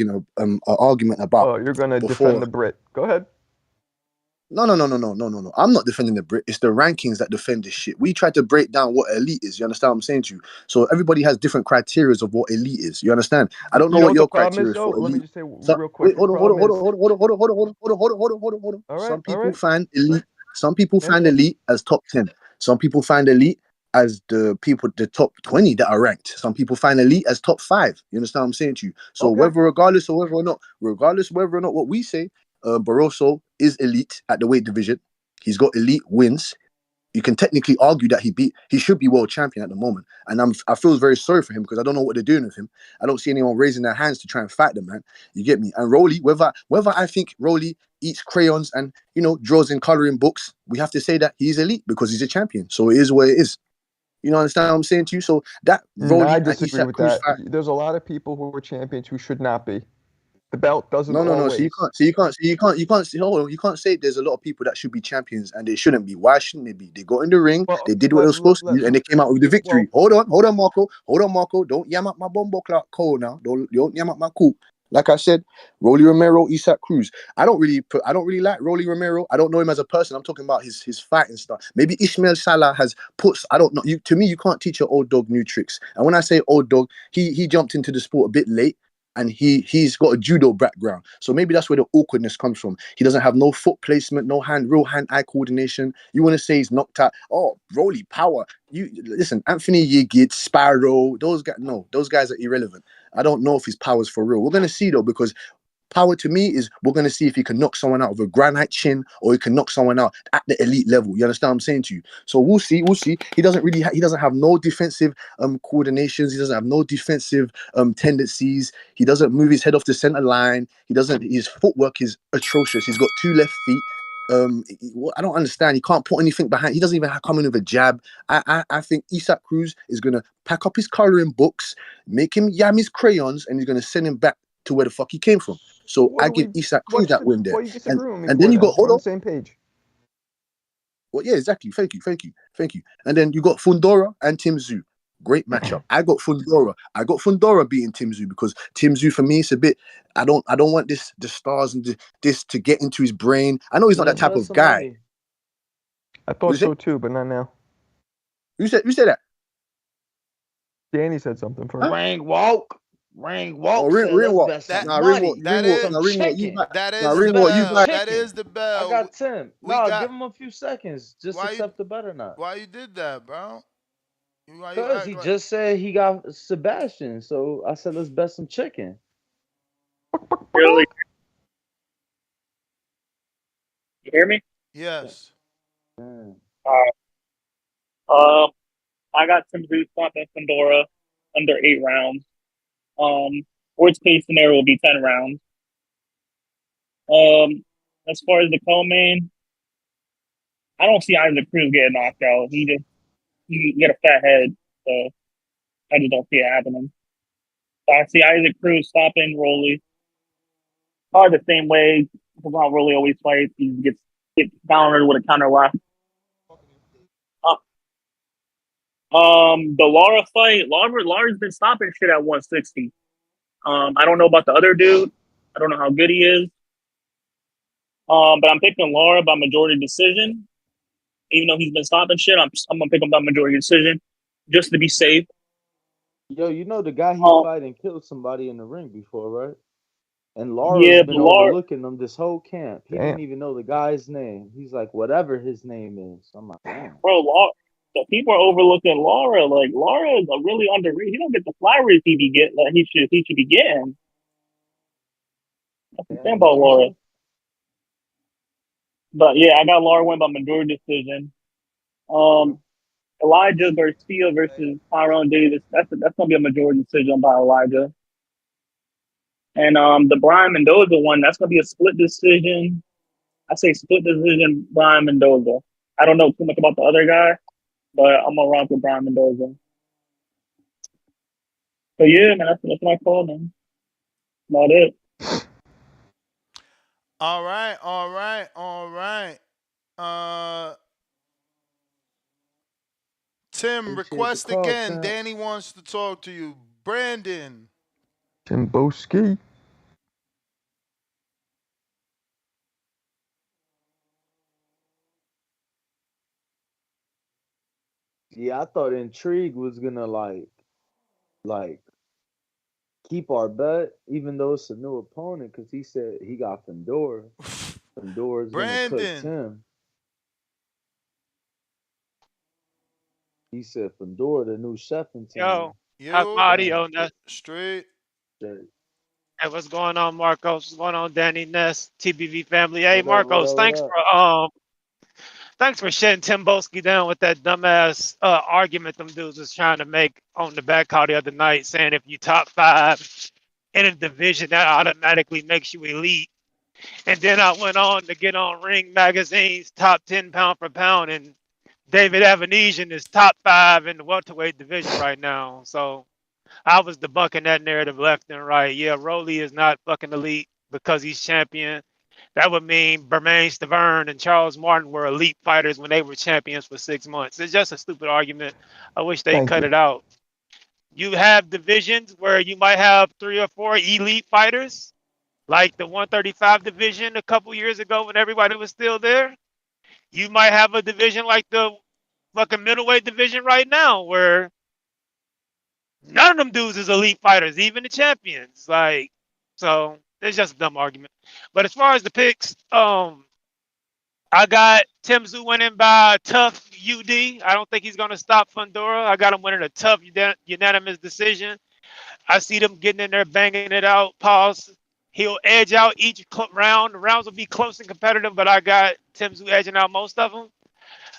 D: you're gonna defend
N: before.
D: the Brit. Go ahead.
N: No. I'm not defending the Brit. It's the rankings that defend this shit. We try to break down what elite is. You understand what I'm saying to you? So everybody has different criteria of what elite is. You understand? I don't know
D: You know
N: what
D: what the
N: your
D: problem
N: criteria
D: is,
N: is
D: though?
N: for
D: Let me
N: elite.
D: just say
N: So,
D: real quick.
N: wait,
D: The problem is.
N: Hold on.
D: All
N: Some
D: right, all
N: people
D: right.
N: find elite. Some people
D: Yeah,
N: find
D: yeah.
N: elite as top 10. Some people find elite as the top 20 that are ranked. Some people find elite as top 5. You understand what I'm saying to you? So
D: Okay.
N: regardless of whether or not what we say, Barroso is elite at the weight division. He's got elite wins. You can technically argue that he should be world champion at the moment. And I feel very sorry for him because I don't know what they're doing with him. I don't see anyone raising their hands to try and fight the man. You get me? And Rolly, whether I think Rolly eats crayons and draws in coloring books, we have to say that he's elite because he's a champion. So it is what it is. You know, understand what I'm saying to you? So that
D: No, I
N: Rolly and
D: disagree
N: Isak
D: with
N: Cruz
D: that.
N: fight.
D: There's a lot of people who are champions who should not be. The belt doesn't
N: No. So
D: always.
N: you can't see. Hold on. You can't say there's a lot of people that should be champions and they shouldn't be. Why shouldn't they be? They got in the ring.
D: Well,
N: They did what they were supposed to do, and they came out with the victory.
D: well,
N: Hold on, Marco. Don't yam up my bombo clock call now. Don't yam up my cool. Like I said, Rolly Romero, Isak Cruz. I don't really like Rolly Romero. I don't know him as a person. I'm talking about his fighting stuff. Maybe Ishmael Salah has puts. I don't know. To me, you can't teach an old dog new tricks. And when I say old dog, he jumped into the sport a bit late. And he's got a judo background, so maybe that's where the awkwardness comes from. He doesn't have no foot placement, no real hand-eye coordination. You want to say he's knocked out? Oh, Rolly power. You listen, Anthony Yigit, Sparrow, those guys are irrelevant. I don't know if his power's for real. We're gonna see though, because power to me is we're going to see if he can knock someone out with a granite chin or he can knock someone out at the elite level. You understand what I'm saying to you? So we'll see. He doesn't have no defensive coordinations. He doesn't have no defensive tendencies. He doesn't move his head off the center line. His footwork is atrocious. He's got 2 left feet. I don't understand. He can't put anything behind. He doesn't even come in with a jab. I think Isak Cruz is going to pack up his coloring books, make him yam his crayons, and he's going to send him back to where the fuck he came from. So I give Isak Cruz that win there.
D: What are you disagreeing with me
N: And
D: for
N: then you
D: then?
N: got
D: We're on the same page.
N: Well, yeah, exactly. Thank you. And then you got Fundora and Tszyu. Great matchup. I got Fundora beating Tszyu because Tszyu for me it's a bit. I don't want the stars and this to get into his brain. I know he's not that
M: Let's
N: type
M: bet
N: of
M: some
N: guy.
M: money.
D: I thought so too, but not now.
N: Who said that?
D: Danny said something first.
M: Ring walk.
N: Oh,
M: Said,
N: ring
M: let's
N: walk.
M: bet some
N: Nah,
M: money.
N: Nah, ring walk. You back. Nah, ring walk. You back.
H: That is the bell.
M: I got 10.
H: We
M: No,
H: got-
M: give him a few seconds. Just accept the bet or not.
H: Why you did that, bro?
M: Because he just said he got Sebastian. So I said, let's bet some chicken.
R: Really? You hear me?
H: Yes.
R: I got some Zeus stopping Fundora under 8 rounds. Worst case scenario will be 10 rounds. As far as the co-main, I don't see Isaac Cruz getting knocked out. He get a fat head, so I just don't see it happening. So I see Isaac Cruz stopping Rolly. Probably the same way how Rolly always fights. He gets countered with a counter left. The Lara fight, Lara's been stopping shit at 160. I don't know about the other dude. I don't know how good he is. But I'm picking Lara by majority decision. Even though he's been stopping shit, I'm gonna pick him by majority decision just to be safe.
M: Yo, you know the guy he fighting killed somebody in the ring before, right? And Lara's been overlooking them this whole camp. He didn't even know the guy's name. He's like, whatever his name is. I'm like, damn.
R: Bro, the people are overlooking Lara. Like Lara is a really underrated. He don't get the flowers he should be getting. That's the thing about Lara. But yeah, I got Lara win by majority decision. Elijah Garcia versus Tyrone Davis. That's gonna be a majority decision by Elijah. And the Brian Mendoza one, that's gonna be a split decision. I say split decision, Brian Mendoza. I don't know too much about the other guy, but I'm gonna rock with Brian Mendoza. So yeah, man, that's my call, man. About it.
H: All right, all right, all right. Tim,
D: Appreciate the
H: request
D: call,
H: again.
D: champ.
H: Danny wants to talk to you. Brandon.
D: Timboski.
M: Yeah, I thought Intrigue was gonna like keep our bet, even though it's a new opponent, because he said he got Fundora. Fundora's gonna cook
H: Brandon.
M: Tim. He said Fundora, the new chef in town.
S: Yo, how's my audio?
H: Straight.
M: Straight.
S: Hey, what's going on, Marcos? What's going on, Danny Ness, TBV family? Hey,
M: What up? What
S: Marcos,
M: up? What up?
S: thanks for shutting Tim Boski down with that dumbass argument them dudes was trying to make on the back call the other night, saying if you top 5 in a division, that automatically makes you elite. And then I went on to get on Ring Magazine's top 10 pound for pound, and David Avanesian is top 5 in the welterweight division right now. So I was debunking that narrative left and right. Yeah, Rolly is not fucking elite because he's champion. That would mean Bermain Stavern and Charles Martin were elite fighters when they were champions for 6 months. It's just a stupid argument. I wish they cut it out. You have divisions where you might have 3 or 4 elite fighters, like the 135 division a couple years ago when everybody was still there. You might have a division like the fucking middleweight division right now where none of them dudes is elite fighters, even the champions. Like, so it's just a dumb argument. But as far as the picks, I got Tszyu winning by tough UD. I don't think he's gonna stop Fundora. I got him winning a tough unanimous decision. I see them getting in there, banging it out. Pause. He'll edge out each round. The rounds will be close and competitive, but I got Tszyu edging out most of them.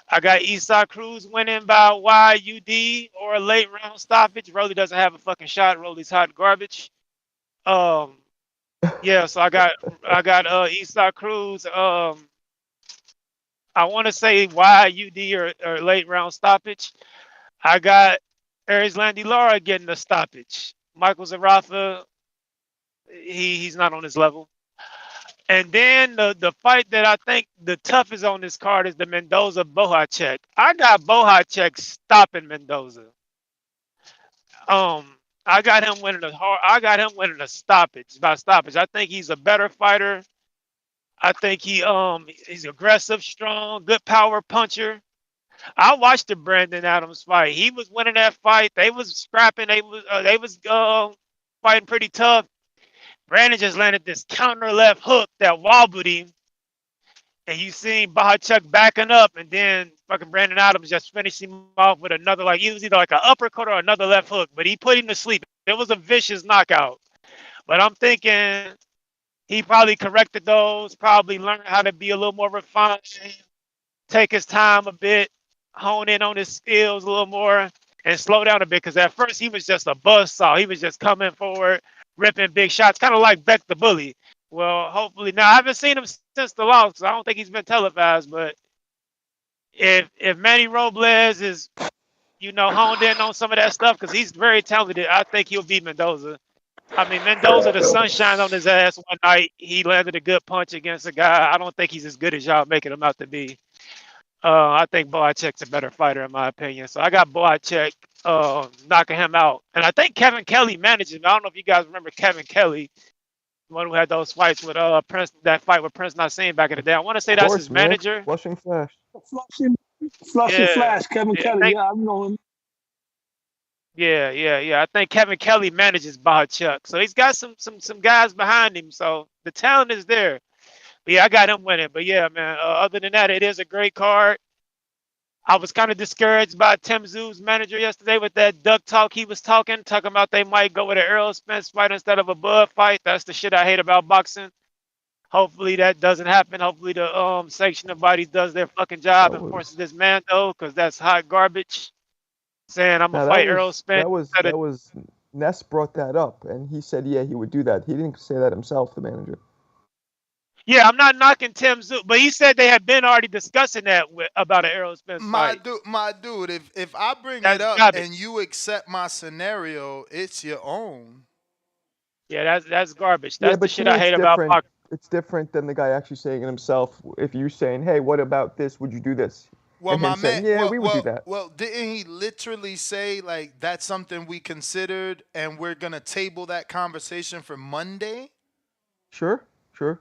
S: I got Eastside Cruz winning by YUD or a late round stoppage. Rolly doesn't have a fucking shot. Rolly's hot garbage. Yeah, so I got Eastside Cruz. I want to say YUD or late round stoppage. I got Aries Landy Lara getting a stoppage. Michael Zerafa, he's not on his level. And then the fight that I think the toughest on this card is the Mendoza Bohacek. I got Bohacek stopping Mendoza. I got him winning a stoppage by stoppage. I think he's a better fighter. I think he's aggressive, strong, good power puncher. I watched the Brandon Adams fight. He was winning that fight. They was scrapping. They was fighting pretty tough. Brandon just landed this counter left hook that wobbled him. And you seen Bohacek backing up, and then fucking Brandon Adams just finished him off with another, like, it was either like an uppercut or another left hook, but he put him to sleep. It was a vicious knockout. But I'm thinking he probably corrected those, probably learned how to be a little more refined, take his time a bit, hone in on his skills a little more, and slow down a bit. Because at first he was just a buzzsaw. He was just coming forward, ripping big shots, kind of like Beck the Bully. Well, hopefully now I haven't seen him since the loss, because I don't think he's been televised. But if Manny Robles is, honed in on some of that stuff, because he's very talented, I think he'll beat Mendoza. I mean, Mendoza, the sun shined on his ass one night. He landed a good punch against a guy. I don't think he's as good as y'all making him out to be. I think Bohacek's a better fighter, in my opinion. So I got Bohacek knocking him out. And I think Kevin Kelly managed him. I don't know if you guys remember Kevin Kelly, the one who had those fights with Prince, that fight with Prince Nassim back in the day. I want to say that's his manager.
D: Flushing Flash.
O: Flushing Flash, Kevin Kelly. Yeah, I know him.
S: Yeah. I think Kevin Kelly manages Bohacek. So he's got some guys behind him. So the talent is there. But yeah, I got him winning. But yeah, man, other than that, it is a great card. I was kind of discouraged by Tszyu's manager yesterday with that duck talk he was talking about they might go with an Errol Spence fight instead of a Bud fight. That's the shit I hate about boxing. Hopefully that doesn't happen. Hopefully the sanctioning bodies does their fucking job
D: That
S: and
D: was
S: forces this man though, because that's hot garbage. Saying I'm gonna
D: now
S: fight Errol Spence instead of
D: that was Ness brought that up, and he said he would do that. He didn't say that himself, the manager.
S: yeah, I'm not knocking Tim Zoo, but he said they had been already discussing that about an Errol Spence fight.
H: My dude, if I bring it
S: That's
H: up
S: garbage.
H: and you accept my scenario, it's your own.
S: Yeah, that's garbage.
D: Yeah,
S: That's the
D: but to
S: shit
D: me
S: I
D: it's
S: hate about
D: different.
S: boxing.
D: It's different than the guy actually saying it himself. If you're saying, "Hey, what about this? Would you do this?"
H: Well,
D: and
H: my
D: him
H: man,
D: saying, "Yeah, we would do that."
H: well, didn't he literally say like that's something we considered and we're gonna table that conversation for Monday?
D: Sure, sure.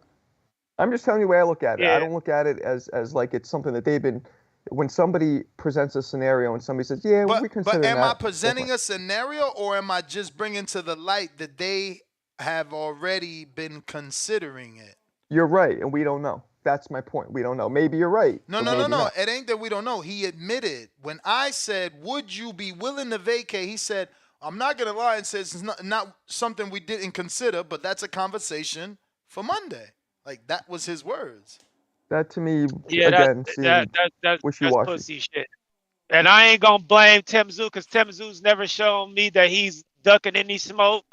D: I'm just telling you the way I look at it. I
S: Yeah.
D: don't look at it as like it's something that they've been. When somebody presents a scenario and somebody says, "Yeah, we
H: But
D: consider
H: am I
D: that,"
H: presenting a scenario or am I just bringing to the light that they have already been considering it?
D: You're right, and we don't know. That's my point. We don't know. Maybe you're right,
H: No,
D: but
H: no, no,
D: maybe
H: no.
D: not.
H: It ain't that we don't know. He admitted when I said, "Would you be willing to vacate?" He said, "I'm not gonna lie and says it's not something we didn't consider, but that's a conversation for Monday." Like that was his words.
D: That to me,
S: Yeah,
D: again, seemed
S: that's
D: wishy-washy.
S: pussy shit. And I ain't gonna blame Tim Zoo because Tim Zoo's never shown me that he's ducking any smoke.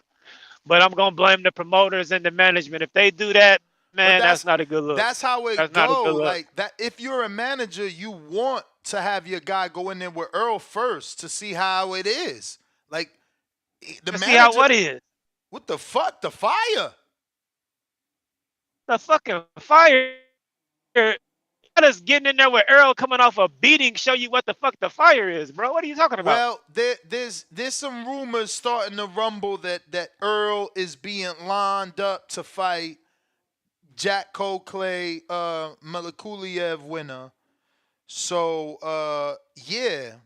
S: But I'm gonna blame the promoters and the management. If they do that,
H: But
S: man, that's not a good look.
H: that's how it
S: That's not a good
H: go.
S: look.
H: Like that, if you're a manager, you want to have your guy go in there with Earl first to see how it is. Like the
S: To
H: manager.
S: see how what is?
H: What the fuck? The fire.
S: The fucking fire. Not us getting in there with Earl coming off a beating, show you what the fuck the fire is, bro. What are you talking about?
H: Well, there's some rumors starting to rumble that Earl is being lined up to fight Jack Clay, Malakuliev winner. So yeah.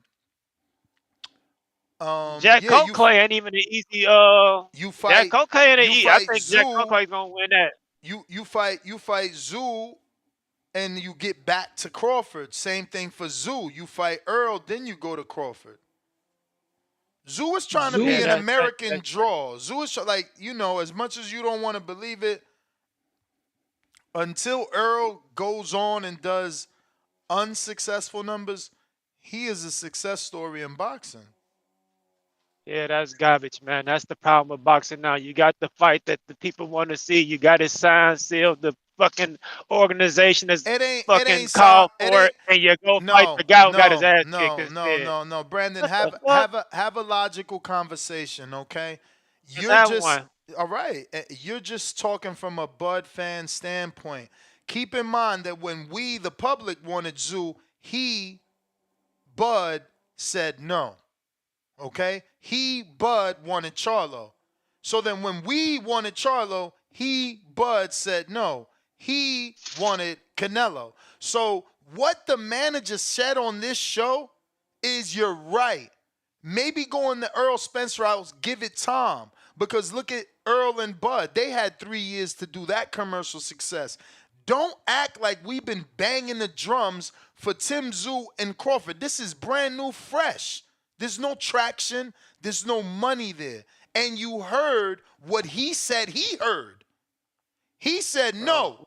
S: Jack
H: Yeah,
S: Clay ain't even an easy
H: you
S: Jack
H: fight
S: Clay ain't an
H: you
S: easy. I
H: fight
S: think Jack
H: Zoo.
S: Clay's gonna win that.
H: You fight Zoo and you get back to Crawford. Same thing for Zoo. You fight Earl, then you go to Crawford. Zoo is trying to be an American draw. Zoo is like, as much as you don't want to believe it, until Earl goes on and does unsuccessful numbers, he is a success story in boxing.
S: Yeah, that's garbage, man. That's the problem with boxing now. You got the fight that the people want to see. You got it signed, sealed. The fucking organization is fucking called for it, and you go fight the guy who got his ass kicked instead.
H: No. Brandon, have a logical conversation, okay?
S: That one.
H: All right. You're just talking from a Bud fan standpoint. Keep in mind that when we, the public, wanted Zoo, Bud, said no. Okay? Bud, wanted Charlo. So then when we wanted Charlo, Bud, said no. He wanted Canelo. So what the manager said on this show is you're right. Maybe going the Earl Spence route, give it time. Because look at Earl and Bud. They had 3 years to do that commercial success. Don't act like we've been banging the drums for Tim Tszyu and Crawford. This is brand new, fresh. There's no traction. There's no money there. And you heard what he said he heard. He said no.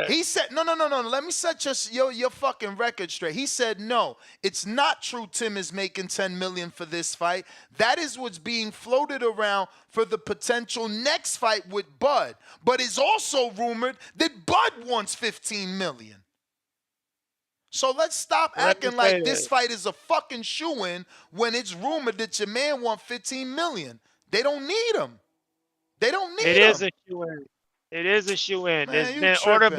H: He said no. Let me set your fucking record straight. He said no. It's not true Tim is making $10 million for this fight. That is what's being floated around for the potential next fight with Bud. But it's also rumored that Bud wants $15 million. So let's stop acting like this fight is a fucking shoo-in when it's rumored that your man wants $15 million. They don't need him. They don't need him.
S: It is a shoo-in. It is a shoe-in. It's been
H: tripping.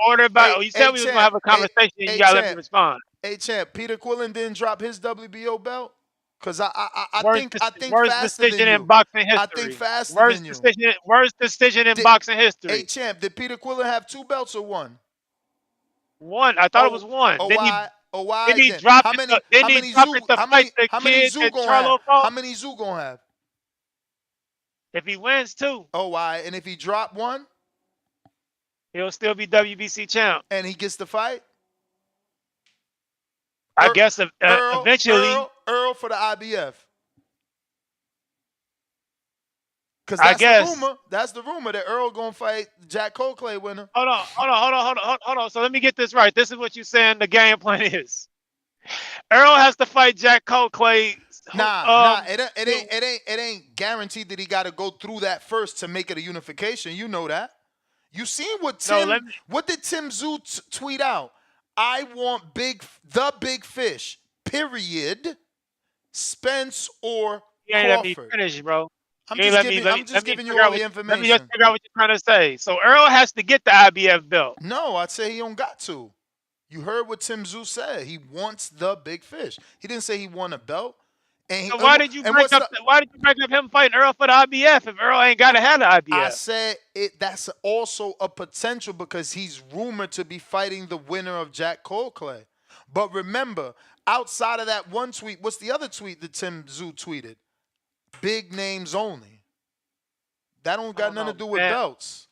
S: ordered by. You said we was gonna have a conversation. You gotta let me respond.
H: Hey, champ, Peter Quillen didn't drop his WBO belt because I think
S: worst
H: faster
S: decision
H: than you.
S: in boxing history.
H: I think faster than you.
S: Worst decision in boxing history.
H: Hey, champ, did Peter Quillen have 2 belts or 1?
S: One. I thought it was one.
H: Why?
S: Then he dropped it. Then he dropped it to fight the kid that Charlo fought.
H: How many Zoo gonna have?
S: If he wins 2.
H: Oh, why? And if he drop 1?
S: He'll still be WBC champ.
H: And he gets the fight?
S: I guess eventually.
H: Earl for the IBF. Because
S: I
H: that's the
S: guess.
H: rumor. That's the rumor that Earl gonna fight Jack Coldplay winner.
S: Hold on. So let me get this right. This is what you saying the game plan is. Earl has to fight Jack Coldplay.
H: Nah. It ain't guaranteed that he got to go through that first to make it a unification. You know that. You seen what Tim? What did Tim Tszyu tweet out? I want the big fish. Period. Spence or
S: You ain't let me
H: Crawford.
S: finish, bro.
H: I'm just giving you all the information.
S: Let me just figure out what you're trying to say. So Earl has to get the IBF belt.
H: No, I'd say he don't got to. You heard what Tim Tszyu said. He wants the big fish. He didn't say he won a belt. And
S: So why did you bring up him fighting Earl for the IBF if Earl ain't got to have the IBF?
H: I said that's also a potential because he's rumored to be fighting the winner of Jack Coldplay. But remember, outside of that one tweet, what's the other tweet that Tim Tszyu tweeted? Big names only. That don't got nothing to do with belts.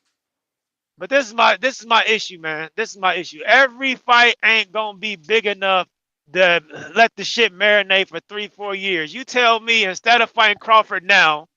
S: But this is my issue, man. This is my issue. Every fight ain't gonna be big enough to let the shit marinate for 3-4 years. You tell me instead of fighting Crawford now,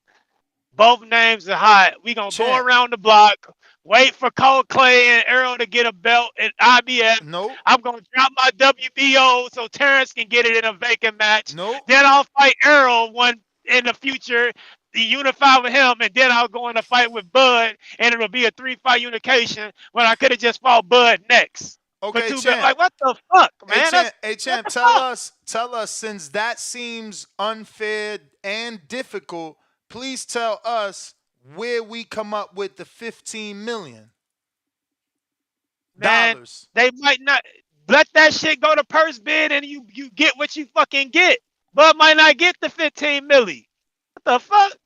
S: both names are hot. We gonna go around the block, wait for Coldplay and Earl to get a belt at IBF.
H: Nope.
S: I'm gonna drop my WBO so Terrence can get it in a vacant match.
H: Nope.
S: Then I'll fight Earl one in the future. Unify with him, and then I'll go in a fight with Bud, and it'll be a 3-fight unification when I could have just fought Bud next.
H: Okay,
S: Champ. Like, what the fuck, man?
H: Hey, Champ, tell us, since that seems unfair and difficult, please tell us where we come up with the $15 million.
S: Man, they might not let that shit go to purse bid, and you get what you fucking get. Bud might not get the 15 milli. What the fuck?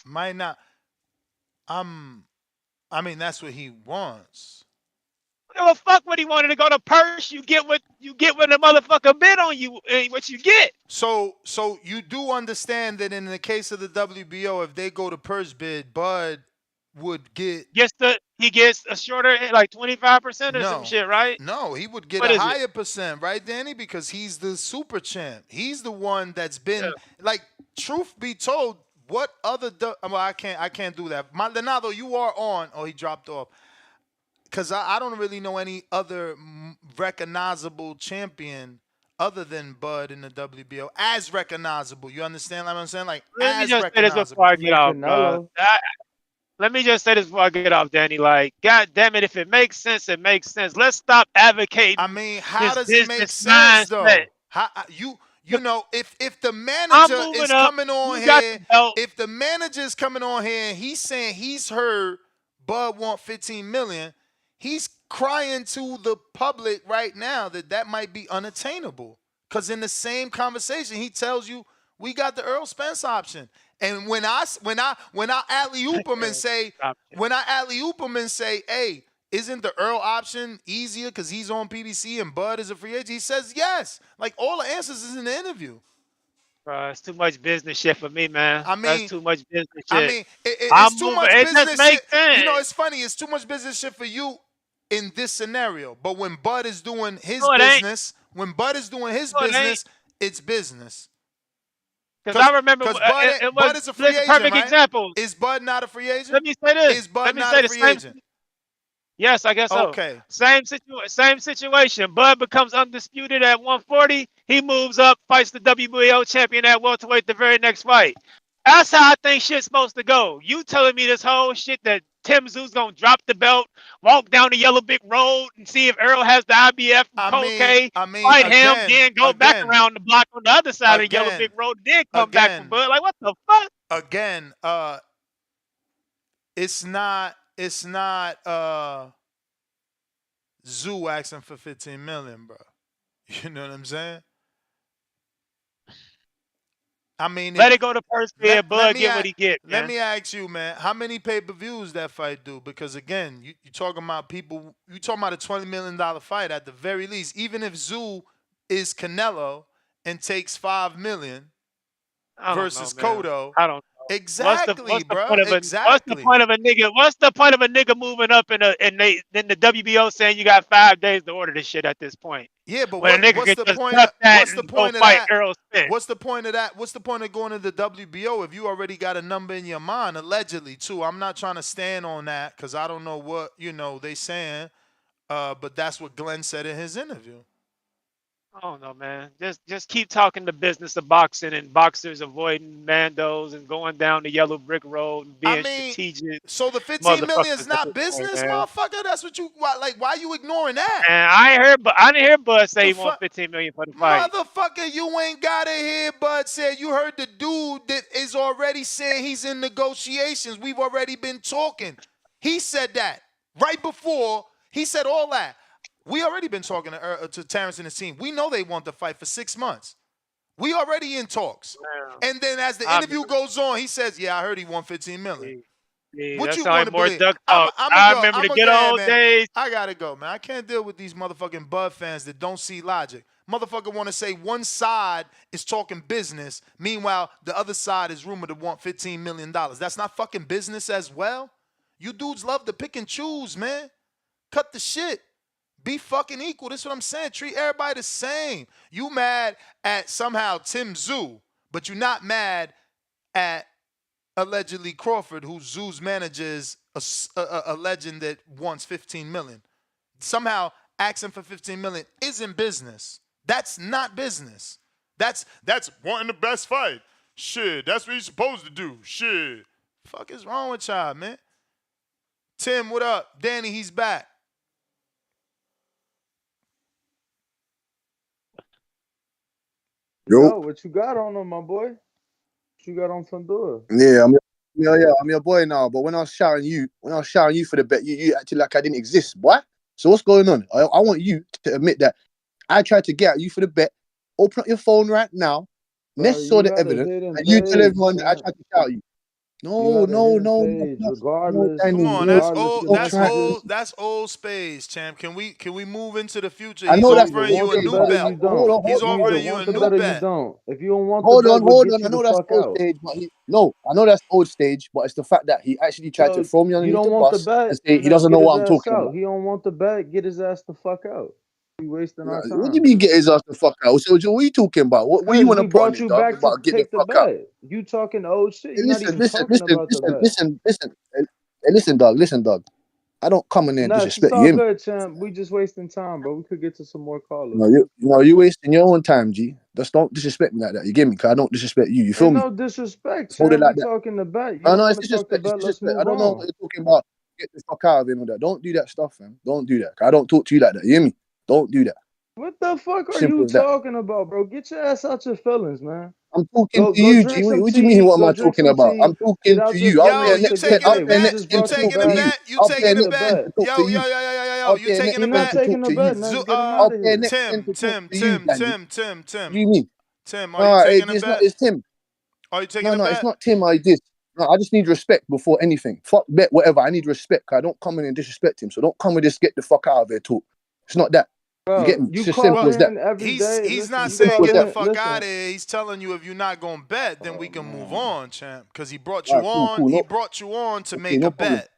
H: Might not. I mean, that's what he wants.
S: Well, fuck what he wanted to go to purse. You get what the motherfucker bid on you, what you get.
H: So you do understand that in the case of the WBO, if they go to purse bid, Bud would get.
S: He gets a shorter, like 25% or some shit, right?
H: No, he would get a higher percent, right, Danny? Because he's the super champ. He's the one that's been like. Truth be told. What other? Well, I can't do that. Maldonado, you are on. Oh, he dropped off. Because I don't really know any other recognizable champion other than Bud in the WBO as recognizable. You understand what I'm saying? Like,
S: let me
H: as
S: just say
H: recognizable.
S: this before I get off. Let me just say this before I get off, Danny. Like, God damn it, if it makes sense, it makes sense. Let's stop advocating.
H: I mean, how does it make sense though? How you know, if the manager is coming on here, if the manager is coming on here and he's saying he's heard Bud want 15 million, he's crying to the public right now that might be unattainable. Because in the same conversation, he tells you we got the Earl Spence option. And when I alley-oop him and say, hey, isn't the Earl option easier because he's on PBC and Bud is a free agent? He says yes. Like, all the answers is in the interview.
S: Bro, it's too much business shit for me, man.
H: I mean,
S: that's too much business shit.
H: I mean, it's too much business shit.
S: Sense.
H: You know, it's funny. It's too much business shit for you in this scenario. But when Bud is doing his business, it's business.
S: Because I remember
H: Bud is a free agent,
S: perfect
H: right?
S: example.
H: Is Bud not a free agent?
S: Let me say this.
H: Is Bud not a free agent?
S: Yes, I guess so.
H: Okay.
S: Same situation. Bud becomes undisputed at 140. He moves up, fights the WBO champion at welterweight the very next fight. That's how I think shit's supposed to go. You telling me this whole shit that Tim Tszyu's gonna drop the belt, walk down the Yellow Brick Road, and see if Earl has the IBF and fight him, then go back around the block on the other side of the Yellow Brick Road, then come back for Bud. Like, what the fuck?
H: Again, it's not Tszyu asking for 15 million, bro. You know what I'm saying? I mean,
S: let it go to first bid. Bud get what he get. Man.
H: Let me ask you, man, how many pay-per-views that fight do? Because again, you talking about people. You talking about a $20 million fight at the very least. Even if Tszyu is Canelo and takes $5 million versus Cotto,
S: I don't know.
H: Exactly, bro.
S: What's the
H: Exactly.
S: point of a nigga? What's the point of a nigga moving up in the WBO saying you got 5 days to order this shit at this point?
H: Yeah, but
S: When a nigga
H: what's
S: can
H: the
S: just
H: point?
S: duck that
H: What's the
S: and go
H: point of
S: fight
H: that?
S: Errol Spence.
H: What's the point of that? What's the point of going to the WBO if you already got a number in your mind? Allegedly, too. I'm not trying to stand on that because I don't know what they saying. But that's what Glenn said in his interview.
S: I don't know, man. Just keep talking the business of boxing and boxers avoiding Mandos and going down the yellow brick road and being strategic.
H: So the 15 million is
S: motherfuckers at
H: not
S: this point,
H: business,
S: man.
H: motherfucker. That's what you why you ignoring that?
S: And I didn't hear Bud say he want 15 million for the fight.
H: Motherfucker, you ain't gotta hear Bud say. You heard the dude that is already saying he's in negotiations. We've already been talking. He said that right before. He said all that. We already been talking to Terrence and his team. We know they want to fight for 6 months. We already in talks. And then as the interview goes on, he says, "Yeah, I heard he won 15 million." What
S: that's
H: you
S: how
H: want to
S: more
H: believe?
S: duck
H: I'm
S: talk. I
H: go.
S: remember
H: I'm
S: the good old
H: man.
S: days.
H: I gotta go, man. I can't deal with these motherfucking Bud fans that don't see logic. Motherfucker want to say one side is talking business, meanwhile the other side is rumored to want $15 million. That's not fucking business as well. You dudes love to pick and choose, man. Cut the shit. Be fucking equal. That's what I'm saying. Treat everybody the same. You mad at somehow Tszyu, but you're not mad at allegedly Crawford, who Zoo's manager is a legend that wants 15 million. Somehow asking for 15 million isn't business. That's not business. That's wanting the best fight. Shit, that's what you're supposed to do. Shit. Fuck is wrong with y'all, man? Tim, what up? Danny, he's back.
M: Yo, what you got on him, my boy? What you got on Fundora?
N: Yeah, I'm your boy now. But when I was shouting you for the bet, you acted like I didn't exist, boy. So what's going on? I want you to admit that I tried to get at you for the bet. Open up your phone right now. Ness saw the evidence, and you tell everyone that I tried to shout you. No,
M: regardless.
N: Danny,
H: Come on, that's old. That's old spades, champ. Can we move into the future? He's offering you a new belt. He's offering you a new bet.
M: If you don't want
N: hold
M: the
N: on.
M: bet,
N: I know that's old stage, but I know that's old stage, but it's the fact that he actually tried to throw me underneath the bus and say he doesn't know what I'm talking about.
M: He don't want the bet. Get his ass the fuck out. We wasting our time.
N: What do you mean get his ass the fuck out? So what are you talking about? What you want to put on it, dog? About get the fuck out?
M: You talking old shit. You're
N: Listen,
M: about
N: listen, dog. I don't come in there and disrespect
M: it's all
N: you.
M: good, champ. We just wasting time, bro. We could get to some more callers.
N: You wasting your own time, G. Just don't disrespect me like that. You get me? Cause I don't disrespect you. You feel me?
M: No disrespect,
N: Hold
M: champ.
N: it like
M: We
N: that.
M: talking the bet.
N: No, it's disrespect. Let's move on. I don't know what you're talking about. Get the fuck out of him with that. Don't do that stuff, man. Don't do that. I don't talk to you like that. You hear me? Don't do that.
M: What the fuck are
N: Simple
M: you
N: as that.
M: talking about, bro? Get your ass out your feelings, man.
N: I'm talking to you, G. What do you mean? What am I talking about? I'm talking to you.
H: Yo, you taking a bet? You taking a bet? You taking a bet? Yo. You taking a bet? Tim.
N: What do you mean?
H: Tim, are you taking a bet?
N: It's Tim.
H: Are you taking a bet?
N: No, it's not Tim. I just need respect before anything. Fuck bet, whatever. I need respect. I don't come in and disrespect him. So don't come with this get the fuck out of here talk. It's not that.
M: Bro,
N: you get me?
M: It's
N: as simple as that.
H: He's not saying get the fuck out of here. He's telling you if you're not gonna bet, then we can move on, champ. Because he brought you on. Cool. He brought you on to make a bet.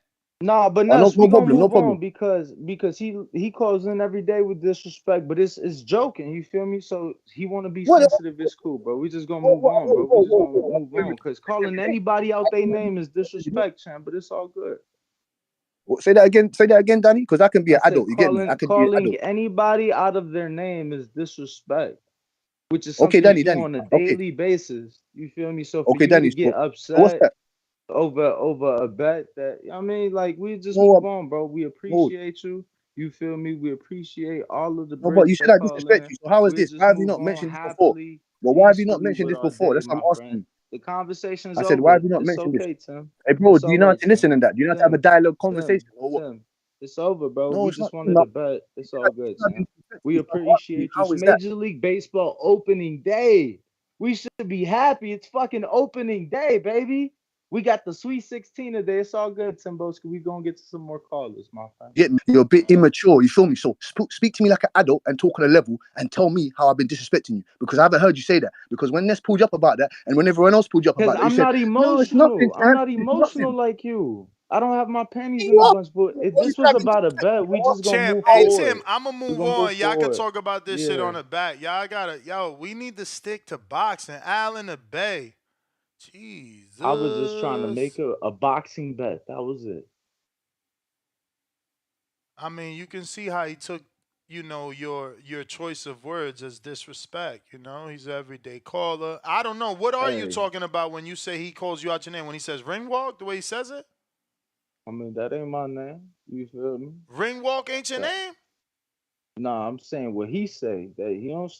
M: Nah, but
N: no problem.
M: On because he calls in every day with disrespect, but it's joking. You feel me? So he want to be sensitive. It's cool, bro. We just gonna move on, bro. We just gonna move on because calling anybody out their name is disrespect, champ. But it's all good.
N: Say that again, Danny. Because I can be an adult. You get me? I can
M: calling
N: be an adult.
M: anybody out of their name is disrespect, which is something
N: Danny,
M: you do on a daily basis. You feel me? So for you
N: Danny,
M: to get upset.
N: What's that?
M: Over a bet that like we just move on, bro. We appreciate you. You feel me? We appreciate all of the.
N: No, but you said I disrespect you. So how is this? Why have you not mentioned this before? Well, why have you not mentioned this before? That's what I'm asking.
M: The conversation is
N: I said, why have you not mentioned this?
M: Tim.
N: Hey, bro, do you know how to listen in that? Do you know how to have a dialogue conversation?
M: Tim, it's over, bro.
N: No,
M: we just wanted to bet. It's all good, Tim. We appreciate you. It's Major League Baseball opening day. We should be happy. It's fucking opening day, baby. We got the Sweet 16 today. It's all good, Timboski. We gonna get to some more callers, my friend.
N: Get me? You're a bit immature. You feel me? So speak to me like an adult and talk on a level and tell me how I've been disrespecting you because I haven't heard you say that. Because when Ness pulled you up about that and when everyone else pulled you up
M: Because
N: about that, you
M: I'm
N: said,
M: not
N: "No, it's nothing,
M: emotional. I'm
N: champ.
M: not
N: It's
M: emotional
N: nothing."
M: like you. I don't have my panties in
N: You
M: a
N: are.
M: bunch, but if
N: What is
M: this was
N: having
M: about a
N: disrespect,
M: bet,
N: you
M: we
N: know?
M: just gonna
H: Champ,
M: move
H: hey
M: forward.
H: Tim, I'ma
M: We
H: move
M: gonna
H: on.
M: move
H: Y'all could
M: forward.
H: talk about this shit
M: Yeah.
H: on the back. Y'all gotta, we need to stick to boxing. Al in the Bay. Jesus.
M: I was just trying to make a boxing bet. That was it.
H: I mean, you can see how he took, your choice of words as disrespect. He's an everyday caller. I don't know. What are you
M: Hey,
H: talking about when you say he calls you out your name? When he says ring walk, the way he says it?
M: I mean that ain't my name. You feel me?
H: Ring walk ain't your
M: That,
H: name?
M: nah, I'm saying what he say. That he don't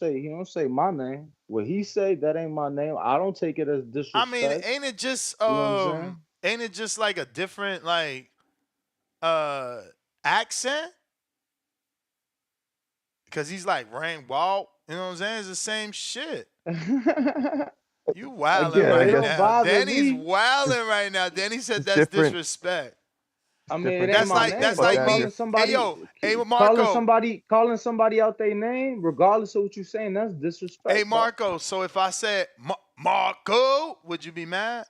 M: say my name. What he say, that ain't my name. I don't take it as
H: I mean,
M: disrespect.
H: ain't it just
M: You know what I'm saying?
H: like a different uh accent? Cause he's like ring walk. You know what I'm saying? It's the same shit. You wilding
M: Again, it
H: right
M: don't
H: now.
M: bother
H: Danny's
M: me.
H: wilding right now. Danny said
D: It's
H: that's
D: different.
H: disrespect.
M: I
D: It's
M: mean, it
D: different
M: ain't
H: That's
D: to
M: my
D: get
H: like
D: the
H: that's
M: name,
D: fuck
H: like
M: bro.
D: out of
H: me.
D: here.
H: Hey yo, hey
M: Calling
H: Marco.
M: somebody out their name, regardless of what you saying, that's
H: Hey
M: disrespect, bro.
H: Marco. So if I said Marco, would you be mad?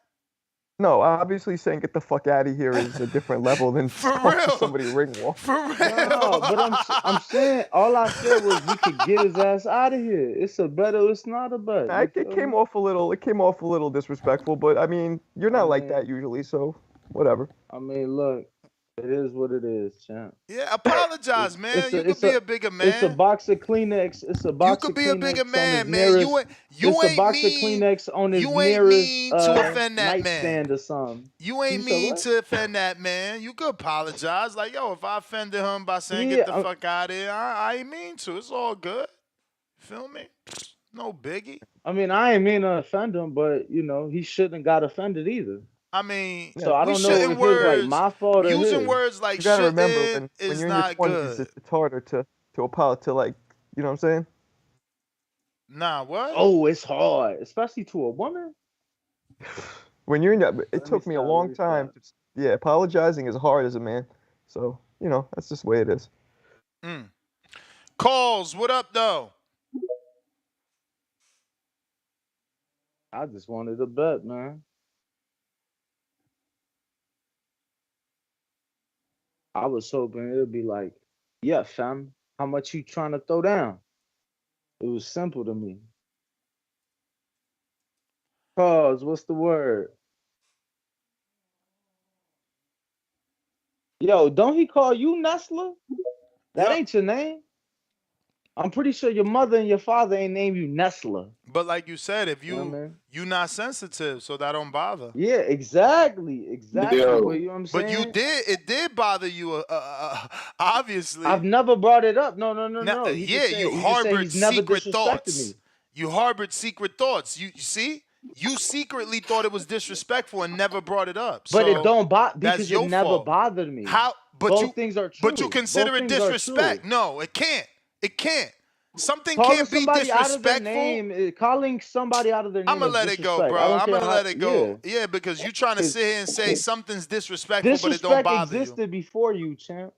D: No, obviously saying get the fuck out of here is a different level than
H: For
D: calling
H: real.
D: somebody ring walk.
H: For
M: No, but
H: real.
M: I'm saying all I said was we could get his ass out of here. It's a bet or it's not a bet. You
D: It
M: feel
D: came
M: me?
D: off a little. It came off a little disrespectful, but I mean, you're
M: I
D: not like
M: mean,
D: that usually, so whatever.
M: look, it is what it is, champ.
H: Yeah, apologize,
M: It's
H: man.
M: it's
H: You
M: a
H: could
M: it's
H: be
M: a
H: a bigger
M: it's a
H: man.
M: box of Kleenex. It's a
H: You
M: box
H: could
M: of
H: be a bigger
M: Kleenex on his
H: man, man.
M: nearest.
H: You
M: It's a
H: ain't
M: box of
H: mean
M: Kleenex on his
H: you ain't
M: nearest
H: mean to offend that man.
M: nightstand or something.
H: You
M: You
H: ain't
M: said
H: mean
M: what?
H: to offend that man. You could apologize. Like, yo, if I offended him by saying get
M: Yeah,
H: the fuck out of here, I ain't mean to. It's all good. Feel me? No biggie.
M: I mean, I ain't mean to offend him, but he shouldn't have got offended either.
H: I mean,
M: So I
H: we
M: don't know
H: shouldn't
M: if it's like
H: words
M: my fault or
H: using
M: his.
H: words like
D: You got to remember
H: shouldn't
D: when
H: is
D: you're in your
H: not
D: 20s,
H: good.
D: it's harder to apologize to, like, you know what I'm saying?
H: Nah, what?
M: Oh, it's hard, especially to a woman.
D: When you're in that, it
M: Let me
D: took me a
M: stop. Let
D: long
M: me
D: time.
M: stop.
D: Yeah, apologizing is hard as a man. So that's just the way it is.
H: Mm. Calls, what up though?
M: I just wanted to bet, man. I was hoping it'd be like, yeah, fam, how much you trying to throw down? It was simple to me. Cause, what's the word? Yo, don't he call you Nestler? That
H: Yep.
M: ain't your name. I'm pretty sure your mother and your father ain't named you Nestler.
H: But like you said, if
M: You know what I mean?
H: you not sensitive, so that don't bother.
M: Yeah, exactly. But you know what I'm
H: But
M: saying?
H: it did bother you, obviously.
M: I've never brought it up. No.
H: Now,
M: He
H: yeah,
M: just
H: you
M: said
H: harbored
M: he's never
H: secret
M: disrespected
H: thoughts.
M: me.
H: You harbored secret thoughts. You see? You secretly thought it was disrespectful and never brought it up.
M: But it
H: So
M: don't bother
H: that's
M: because it
H: your
M: never
H: fault.
M: bothered me.
H: How?
M: Both things are
H: But you
M: true.
H: consider
M: Both
H: it
M: things are true.
H: disrespect? No, it can't. It can't. Something
M: Calling
H: can't be
M: somebody out of their
H: disrespectful.
M: name, calling somebody out of their
H: I'm
M: name
H: gonna
M: is
H: let it go,
M: disrespect.
H: bro.
M: I don't
H: I'm
M: care
H: gonna
M: how.
H: let it
M: Yeah,
H: go. Yeah, because you trying to sit here and say something's disrespectful, but it don't
M: disrespect
H: bother you.
M: existed before you, champ.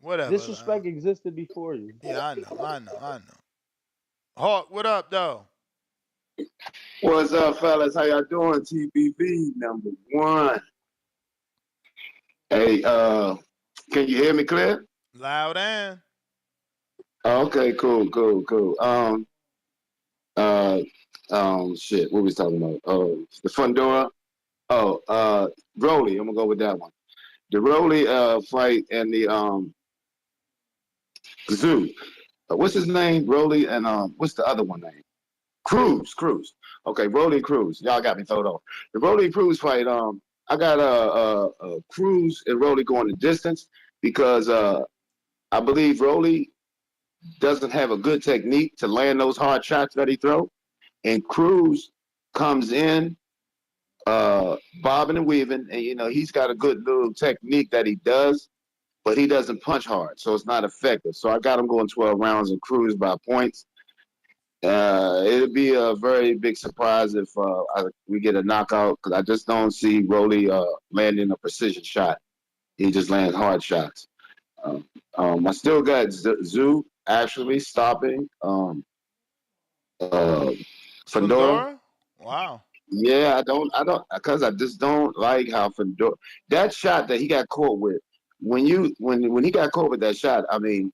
H: Whatever.
M: Disrespect existed before you.
H: Yeah, I know. Hawk, what up, though?
T: What's up, fellas? How y'all doing? TBV number one. Hey, can you hear me clear?
H: Loud and.
T: Oh, okay, cool. Shit, what we talking about? Oh, the Fundora. Oh, Rolly. I'm gonna go with that one. The Rolly fight and the Zoo. What's his name? Rolly and what's the other one name? Cruz. Okay, Rolly Cruz. Y'all got me thrown off. The Rolly Cruz fight. I got Cruz and Rolly going the distance because I believe Rolly doesn't have a good technique to land those hard shots that he throw, and Cruz comes in bobbing and weaving, and he's got a good little technique that he does, but he doesn't punch hard, so it's not effective. So I got him going 12 rounds and Cruz by points. It'd be a very big surprise if we get a knockout because I just don't see Rolly landing a precision shot. He just lands hard shots. I still got Zoo actually stopping Fundora.
H: Fundora? Wow.
T: Yeah, because I just don't like how Fundora that shot that he got caught with. When he got caught with that shot, I mean,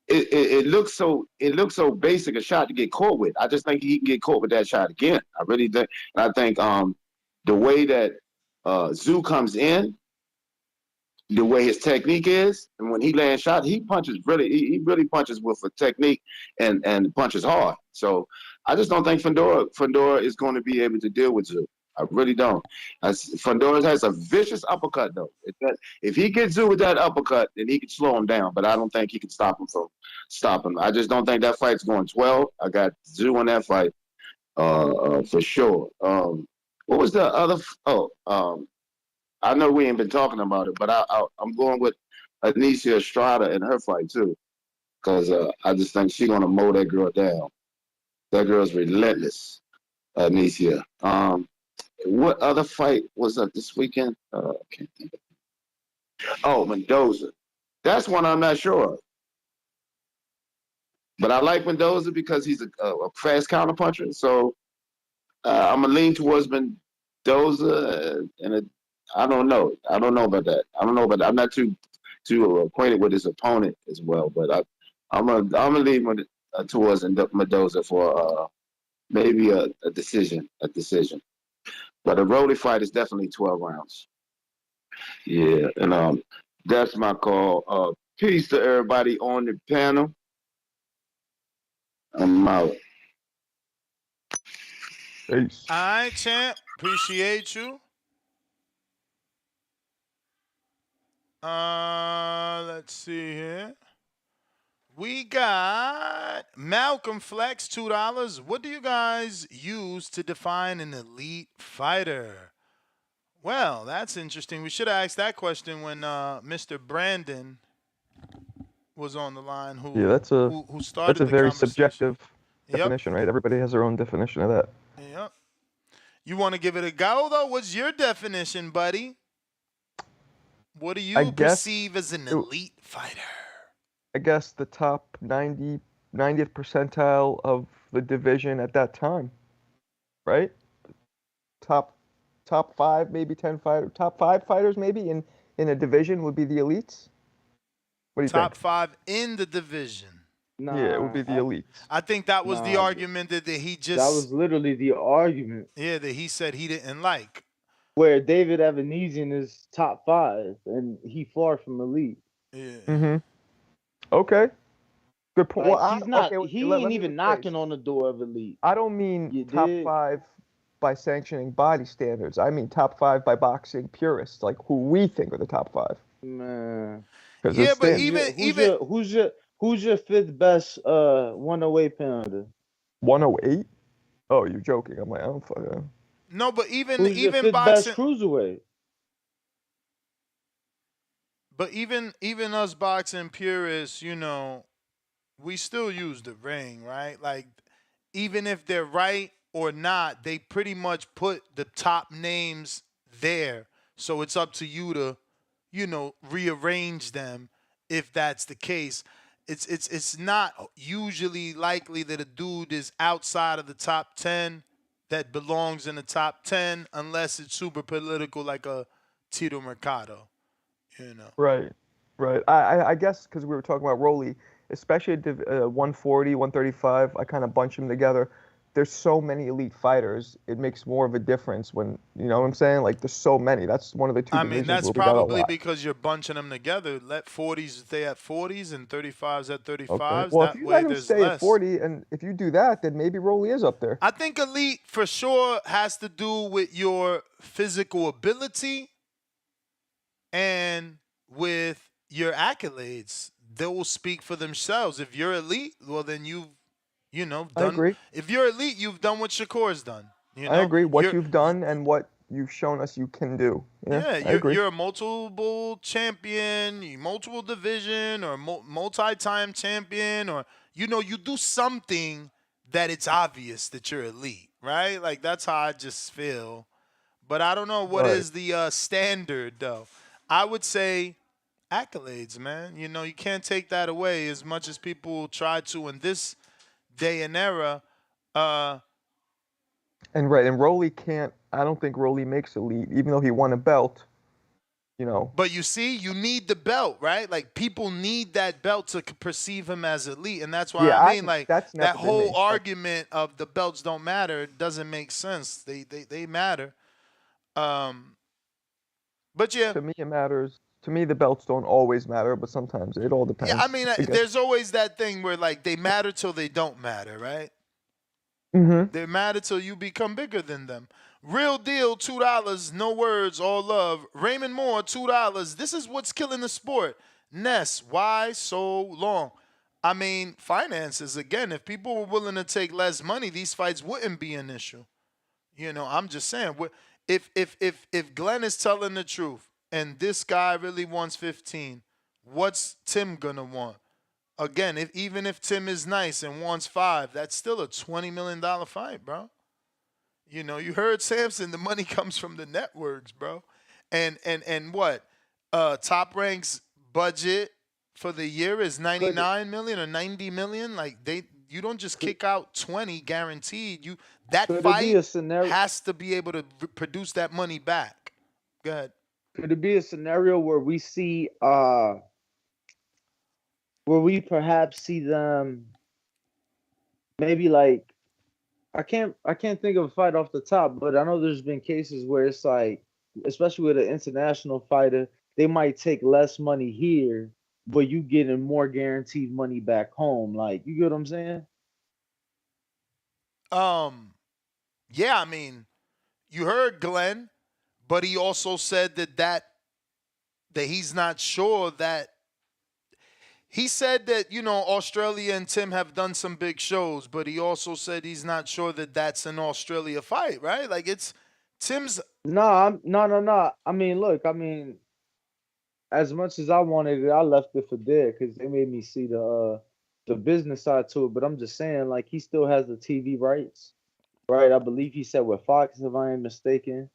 T: it looks so basic a shot to get caught with. I just think he can get caught with that shot again. I really think. And I think the way that Zoo comes in, the way his technique is, and when he lands shot, he punches he really punches with a technique and punches hard. So I just don't think Fundora is going to be able to deal with Zoo. I really don't. Fundora has a vicious uppercut though. If he gets Zoo with that uppercut, then he can slow him down. But I don't think he can stop him from stopping. I just don't think that fight's going 12. I got Zoo in that fight for sure. What was the other? I know we ain't been talking about it, but I'm going with Anisha Estrada in her fight too, because I just think she's gonna mow that girl down. That girl's relentless, Anisha. What other fight was up this weekend? I can't think of it. Oh, Mendoza. That's one I'm not sure of. But I like Mendoza because he's a fast counterpuncher. So I'm gonna lean towards Mendoza, and I don't know. I don't know about that. I'm not too acquainted with his opponent as well. But I'm gonna lean towards Mendoza for maybe a decision. But a Rolly fight is definitely 12 rounds. Yeah, and that's my call. Peace to everybody on the panel. I'm out.
D: Peace.
H: All right, champ. Appreciate you. Let's see here. We got Malcolm Flex, $2. What do you guys use to define an elite fighter? Well, that's interesting. We should have asked that question when Mr. Brandon was on the line. Who
D: that's a
H: started the
D: very
H: conversation.
D: subjective definition, right? Everybody has their own definition of that.
H: Yep. You want to give it a go though? What's your definition, buddy? What do you perceive as an elite fighter?
D: I guess the top 90th percentile of the division at that time, right? Top 5, maybe 10 fighters, top 5 fighters maybe in a division would be the elites. What do you
H: Top
D: think?
H: 5 in the division.
D: Nah, yeah, it would be the elites.
H: I think that was the argument that he just.
M: That was literally the argument.
H: Yeah, that he said he didn't like.
M: Where David Evanesian is top 5, and he far from elite.
H: Yeah.
D: Mm-hmm. Okay. Good point.
M: Like,
D: Well,
M: he's not.
D: okay,
M: he ain't even knocking on the door of elite.
D: I don't mean top 5 by sanctioning body standards. I mean top 5 by boxing purists, like who we think are the top 5.
M: Man.
H: Yeah, but
M: who's your 5th best 108 pounder?
D: 108? Oh, you're joking. I'm like, I don't fucking.
H: No, but even
M: who's your 5th
H: boxing
M: best cruiserweight?
H: But even us boxing purists, you know, we still use the ring, right? Like, even if they're right or not, they pretty much put the top names there. So it's up to you to, you know, rearrange them if that's the case. It's not usually likely that a dude is outside of the top 10 that belongs in the top 10 unless it's super political like a Tito Mercado, you know.
D: Right. I guess because we were talking about Rolly, especially at 140, 135, I kind of bunch them together. There's so many elite fighters. It makes more of a difference when, you know what I'm saying? Like, there's so many. That's one of the two divisions.
H: I mean, that's
D: where we got a
H: probably
D: lot.
H: because you're bunching them together. Let 40s stay at 40s and 35s at 35s.
D: Okay. Well,
H: that
D: if you
H: way
D: let him
H: there's
D: stay
H: less.
D: at 40, and if you do that, then maybe Rolly is up there.
H: I think elite for sure has to do with your physical ability and with your accolades. They will speak for themselves. If you're elite, well, then you know, done.
D: I agree.
H: If you're elite, you've done what Shakur's done. You know?
D: I agree. What you've done and what you've shown us you can do. Yeah, I agree.
H: You're a multiple champion, multiple division, or multi-time champion, or, you know, you do something that it's obvious that you're elite, right? Like that's how I just feel. But I don't know what
D: Right.
H: is the standard though. I would say accolades, man. You know, you can't take that away as much as people try to in this day and era. Uh,
D: And right, and Rolly can't. I don't think Rolly makes elite, even though he won a belt. You know.
H: but you see, you need the belt, right? Like people need that belt to perceive him as elite, and that's why
D: Yeah,
H: I mean, like
D: that's
H: that
D: never been
H: whole
D: me.
H: argument of the belts don't matter doesn't make sense. They matter. Um, but yeah,
D: To me, it matters. To me, the belts don't always matter, but sometimes it all
H: yeah.
D: depends.
H: I mean,
D: I guess.
H: there's always that thing where like they matter till they don't matter, right?
D: Mm-hmm.
H: They matter till you become bigger than them. Real deal, $2. No words, all love. Raymond Moore, $2. This is what's killing the sport. Ness, why so long? I mean, finances again. If people were willing to take less money, these fights wouldn't be an issue. You know, I'm just saying. If Glenn is telling the truth and this guy really wants 15, what's Tim gonna want? Again, even if Tim is nice and wants 5, that's still a $20 million fight, bro. You know, you heard Samson, the money comes from the networks, bro. And what? Top Rank's budget for the year is 99 million or 90 million. Like you don't just kick out 20 guaranteed. That
M: Could it be
H: fight
M: a scenario?
H: has to be able to produce that money back. Go ahead.
M: Could it be a scenario where we see where we perhaps see them maybe like I can't think of a fight off the top, but I know there's been cases where it's like, especially with an international fighter, they might take less money here, but you getting more guaranteed money back home. Like, you get what I'm saying?
H: Yeah, I mean, you heard Glenn, but he also said that he's not sure that he said that, you know, Australia and Tim have done some big shows, but he also said he's not sure that that's an Australia fight, right? Like it's Tim's.
M: No. I mean, look, as much as I wanted it, I left it for there because they made me see the business side to it. But I'm just saying, like, he still has the TV rights, right? I believe he said with Fox, if I ain't mistaken.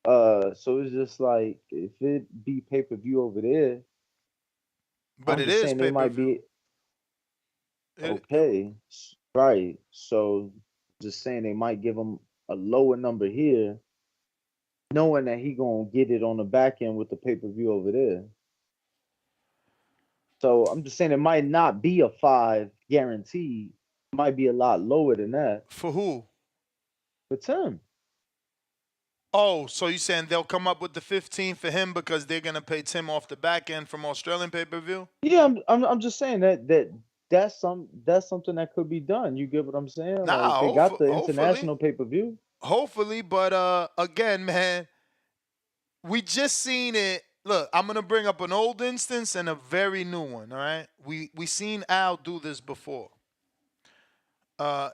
M: So it's just like if it be pay-per-view over there,
H: But
M: I'm
H: it
M: just
H: is
M: saying they might
H: pay-per-view.
M: be okay, right? So just saying they might give him a lower number here, knowing that he gonna get it on the back end with the pay-per-view over there. So I'm just saying it might not be a 5 guaranteed. It might be a lot lower than that.
H: For who?
M: For Tim.
H: Oh, so you saying they'll come up with the 15 for him because they're gonna pay Tim off the back end from Australian pay-per-view?
M: Yeah, I'm just saying that's something that could be done. You get what I'm saying? Like
H: Nah,
M: they got the
H: hopefully.
M: international pay-per-view.
H: Hopefully, but again, man, we just seen it. Look, I'm gonna bring up an old instance and a very new one. All right, we seen Al do this before.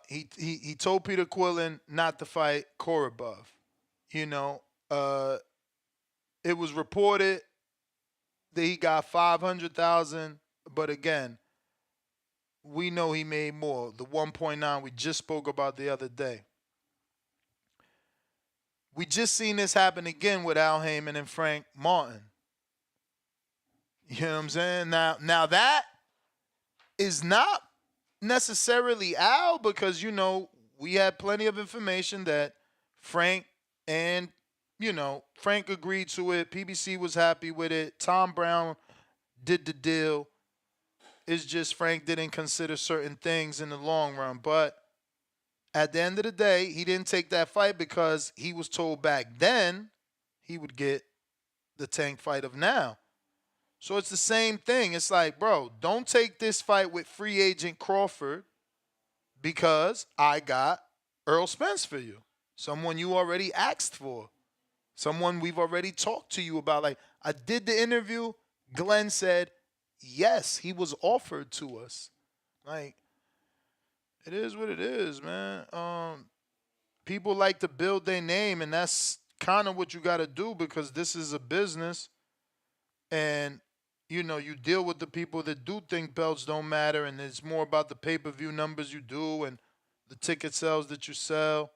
H: He told Peter Quillen not to fight Korobov. You know, it was reported that he got 500,000, but again, we know he made more. The 1.9 we just spoke about the other day. We just seen this happen again with Al Heyman and Frank Martin. You know what I'm saying? Now that is not necessarily Al because, you know, we had plenty of information that Frank and, you know, Frank agreed to it. PBC was happy with it. Tom Brown did the deal. It's just Frank didn't consider certain things in the long run. But at the end of the day, he didn't take that fight because he was told back then he would get the Tank fight of now. So it's the same thing. It's like, bro, don't take this fight with free agent Crawford because I got Earl Spence for you. Someone you already asked for. Someone we've already talked to you about. Like, I did the interview. Glenn said, yes, he was offered to us. Like, it is what it is, man. People like to build their name, and that's kind of what you got to do because this is a business. And, you know, you deal with the people that do think belts don't matter, and it's more about the pay-per-view numbers you do and the ticket sales that you sell.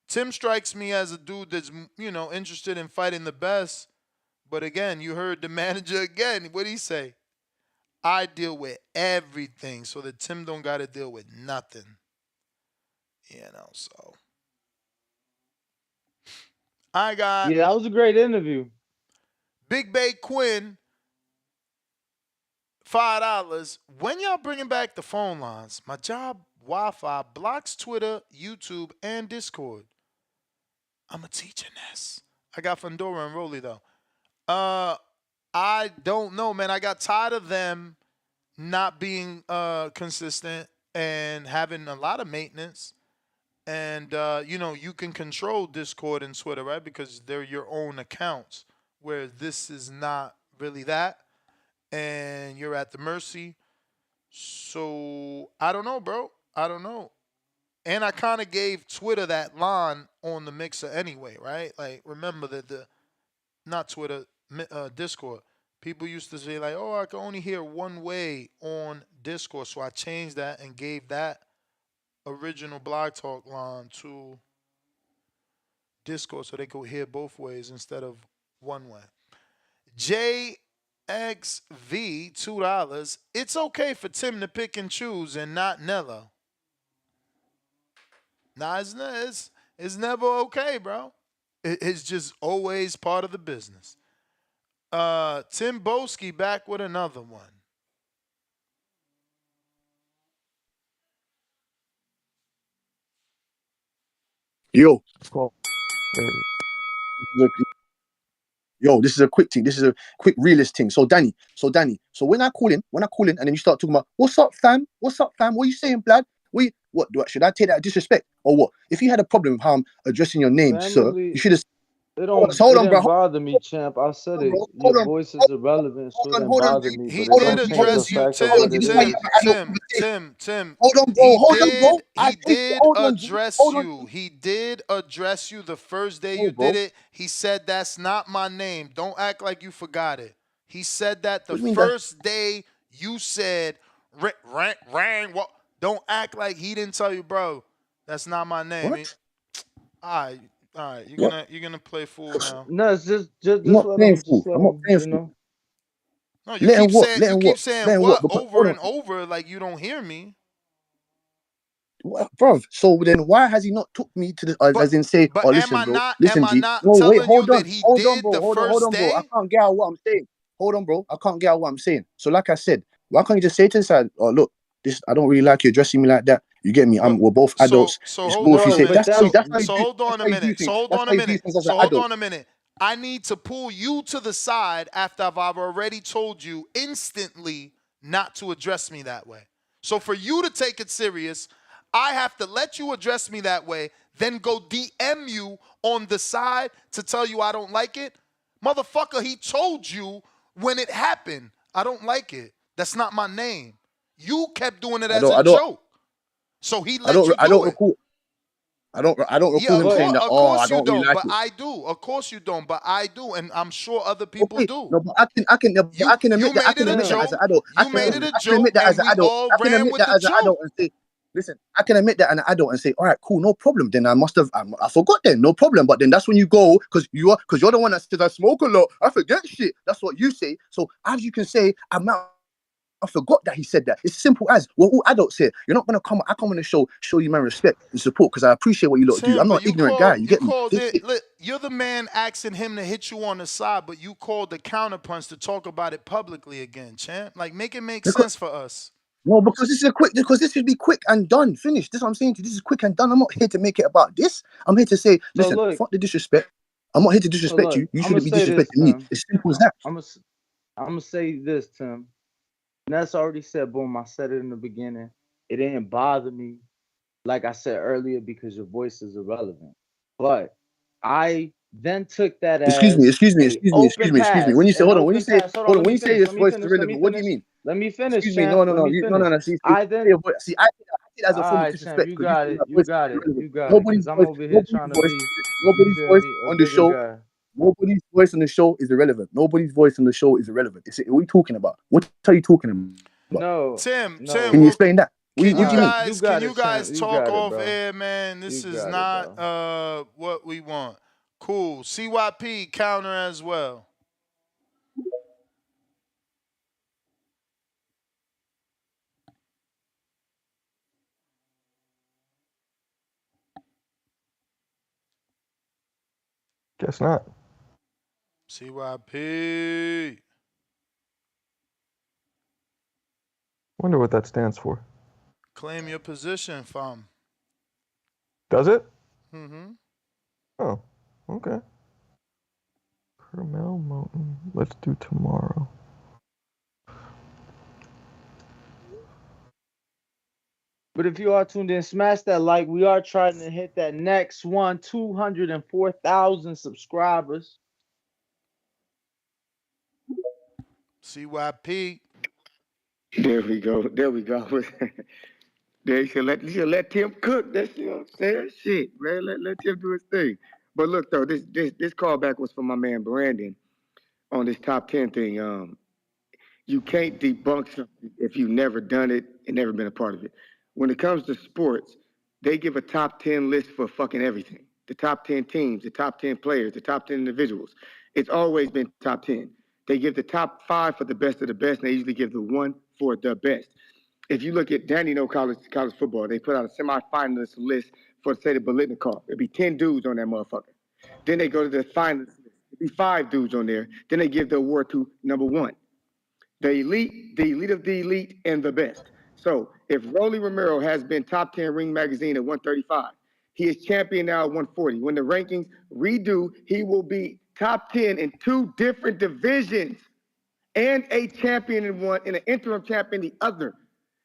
H: Tim strikes me as a dude that's, interested in fighting the best. But again, you heard the manager again. What did he say? I deal with everything so that Tim don't got to deal with nothing. So. I got.
M: Yeah, that was a great interview.
H: Big Bay Quinn, $5. When y'all bringing back the phone lines, my job Wi-Fi blocks Twitter, YouTube, and Discord. I'm a teaching this. I got Fundora and Rolly though. I don't know, man. I got tired of them not being consistent and having a lot of maintenance. And you can control Discord and Twitter, right? Because they're your own accounts. Where this is not really that. And you're at the mercy. So I don't know, bro. I don't know. And I kind of gave Twitter that line on the mixer anyway, right? Like, remember that not Twitter, Discord. People used to say like, oh, I can only hear one way on Discord. So I changed that and gave that original Blog Talk line to Discord so they could hear both ways instead of one way. JXV, $2. It's okay for Tim to pick and choose and not Nello. Nah, it's never okay, bro. It's just always part of the business. Tim Boski back with another one.
N: Yo.
D: Cool.
N: Yo, this is a quick thing. This is a quick realist thing. So Danny, when I call in, and then you start talking about, what's up, fam? What are you saying, blood? What should I take that as disrespect or what? If you had a problem with how I'm addressing your name, sir, you should have.
M: Hold on, bro. Bother me, champ. I said it. Your voice is irrelevant, so it didn't bother me.
H: He did address you, Tim.
N: Hold on, bro.
H: He did address you. He did address you the first day you did it. He said, that's not my name. Don't act like you forgot it. He said that the first day you said, rang, what? Don't act like he didn't tell you, bro. That's not my name.
N: What?
H: All right. You're gonna play fool now.
M: No, it's just
N: I'm not playing fool. I'm not playing fool.
H: No, you keep saying what over and over like you don't hear me.
N: Bro, so then why has he not took me to the as in say,
H: but
N: listen,
H: am I
N: bro,
H: not,
N: listen,
H: am I
N: G.
H: not
N: No,
H: telling
N: wait, hold
H: you
N: on,
H: that he
N: hold
H: did
N: on, bro,
H: the
N: hold
H: first
N: on,
H: day?
N: bro. I can't get out what I'm saying. Hold on, bro. I can't get out what I'm saying. So like I said, why can't you just say to the side, oh look, this I don't really like you addressing me like that. You get me? We're both adults.
H: So hold on a minute. So hold on a minute. I need to pull you to the side after I've already told you instantly not to address me that way. So for you to take it serious, I have to let you address me that way, then go DM you on the side to tell you I don't like it. Motherfucker, he told you when it happened. I don't like it. That's not my name. You kept doing it as a joke. So he let you do it.
N: I don't recall him saying that. Oh, I don't really like it.
H: But I do. Of course you don't. But I do, and I'm sure other people do.
N: No, but I can admit that. I can admit that as an adult.
H: You made it a joke.
N: I can admit that as an adult.
H: All
N: I can
H: ran
N: admit
H: with
N: that
H: the
N: as an
H: joke.
N: adult and say, listen, I can admit that as an adult and say, all right, cool, no problem. Then I must have, I forgot then, no problem. But then that's when you go, because you're the one that says I smoke a lot. I forget shit. That's what you say. So as you can say, I forgot that he said that. It's simple as we're all adults here. You're not gonna come. I come on the show you my respect and support because I appreciate what you lot do. I'm not an ignorant guy. You get me?
H: You're the man asking him to hit you on the side, but you called the counterpunch to talk about it publicly again, champ. Like make it make sense for us.
N: No, because this should be quick and done, finished. This is what I'm saying to you. This is quick and done. I'm not here to make it about this. I'm here to say, listen, fuck the disrespect. I'm not here to disrespect you. You shouldn't be disrespecting me. It's simple as that.
M: I'm gonna say this, Tim. Ness already said, boom, I said it in the beginning. It didn't bother me, like I said earlier, because your voice is irrelevant. But I then took that as
N: Excuse me. When you say when you say this voice is irrelevant, what do you mean?
M: Let me finish.
N: Excuse me. No. See, I take it as a form of disrespect.
M: You got it.
N: Nobody's
M: I'm over here trying to be.
N: Nobody's voice on the show. Nobody's voice on the show is irrelevant. Nobody's voice on the show is irrelevant. What are you talking about? What are you talking about?
H: No, Tim.
N: Can you explain that?
H: Can
N: What do you mean?
H: can you guys
M: You
H: talk
M: got it,
H: off
M: bro.
H: air, man? This
M: You
H: is
M: got it,
H: not
M: bro.
H: what we want. Cool. CYP counter as well.
D: Guess not.
H: CYP.
D: Wonder what that stands for.
H: Claim your position, fam.
D: Does it?
H: Mm-hmm.
D: Oh, okay. Carmel Mountain. Let's do tomorrow.
M: But if you are tuned in, smash that like. We are trying to hit that next one, 204,000 subscribers.
H: CYP.
Q: There we go. There we go. There you should let Tim cook. That's you know what I'm saying. Shit, man. Let Tim do his thing. But look though, this callback was from my man Brandon on this top 10 thing. You can't debunk something if you've never done it and never been a part of it. When it comes to sports, they give a top 10 list for fucking everything. The top 10 teams, the top 10 players, the top 10 individuals. It's always been top 10. They give the top 5 for the best of the best, and they usually give the 1 for the best. If you look at Danny know college football, they put out a semifinalist list for say the Bolitnikov. It'd be 10 dudes on that motherfucker. Then they go to the finalist list. It'd be 5 dudes on there. Then they give the award to number 1. The elite of the elite, and the best. So if Romero has been top 10 Ring Magazine at 135, he is champion now at 140. When the rankings redo, he will be top 10 in 2 different divisions and a champion in one and an interim champion in the other.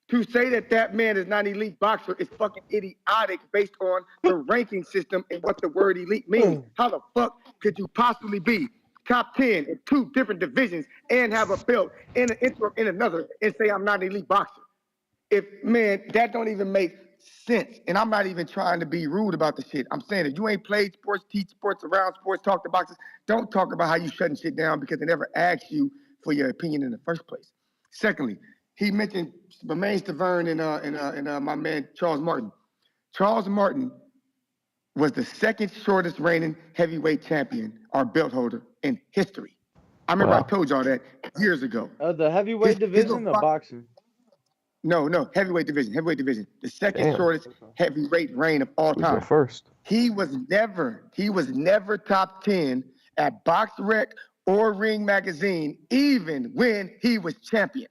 Q: To say that man is not an elite boxer is fucking idiotic based on the ranking system and what the word elite means. How the fuck could you possibly be top 10 in 2 different divisions and have a belt and an interim in another and say I'm not an elite boxer? That don't even make sense. And I'm not even trying to be rude about the shit. I'm saying if you ain't played sports, teach sports, around sports, talk to boxers, don't talk about how you shutting shit down because they never asked you for your opinion in the first place. Secondly, he mentioned Romain Stavern and my man Charles Martin. Charles Martin was the second shortest reigning heavyweight champion or belt holder in history. I remember I told y'all that years ago.
M: The heavyweight division or boxing?
Q: No, heavyweight division. The second shortest heavyweight reign of all time.
D: First.
Q: He was never top 10 at BoxRec or Ring Magazine, even when he was champion.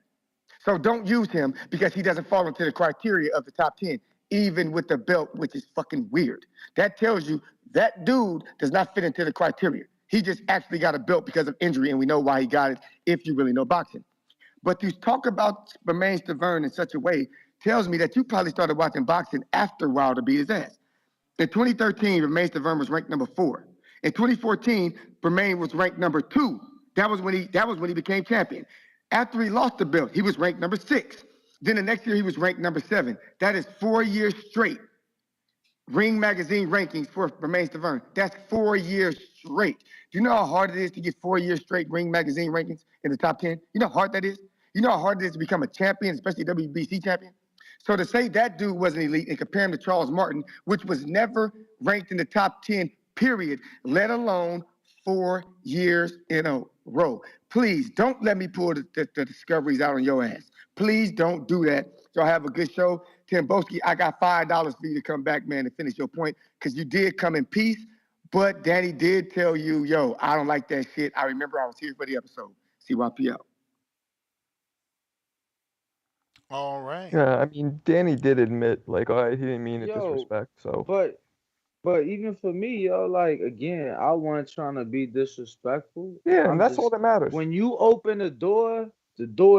Q: So don't use him because he doesn't fall into the criteria of the top 10, even with the belt, which is fucking weird. That tells you that dude does not fit into the criteria. He just actually got a belt because of injury, and we know why he got it if you really know boxing. But to talk about Romain Stavern in such a way tells me that you probably started watching boxing after Wilder beat his ass. In 2013, Romain Stavern was ranked number 4. In 2014, Romain was ranked number 2. That was when he became champion. After he lost the belt, he was ranked number 6. Then the next year, he was ranked number 7. That is 4 years straight. Ring Magazine rankings for Romain Stavern. That's 4 years straight. Do you know how hard it is to get 4 years straight Ring Magazine rankings in the top 10? You know how hard that is? You know how hard it is to become a champion, especially WBC champion? So to say that dude wasn't elite and compare him to Charles Martin, which was never ranked in the top 10, period, let alone 4 years in a row. Please don't let me pull the discoveries out on your ass. Please don't do that. So have a good show. Tim Boski, I got $5 for you to come back, man, and finish your point, because you did come in peace, but Danny did tell you, yo, I don't like that shit. I remember I was here for the episode. CYP out.
H: All right.
D: Yeah, I mean, Danny did admit, like, he didn't mean it disrespect, so.
M: But even for me, like, again, I wasn't trying to be disrespectful.
D: Yeah, and that's all that matters.
M: When you open the door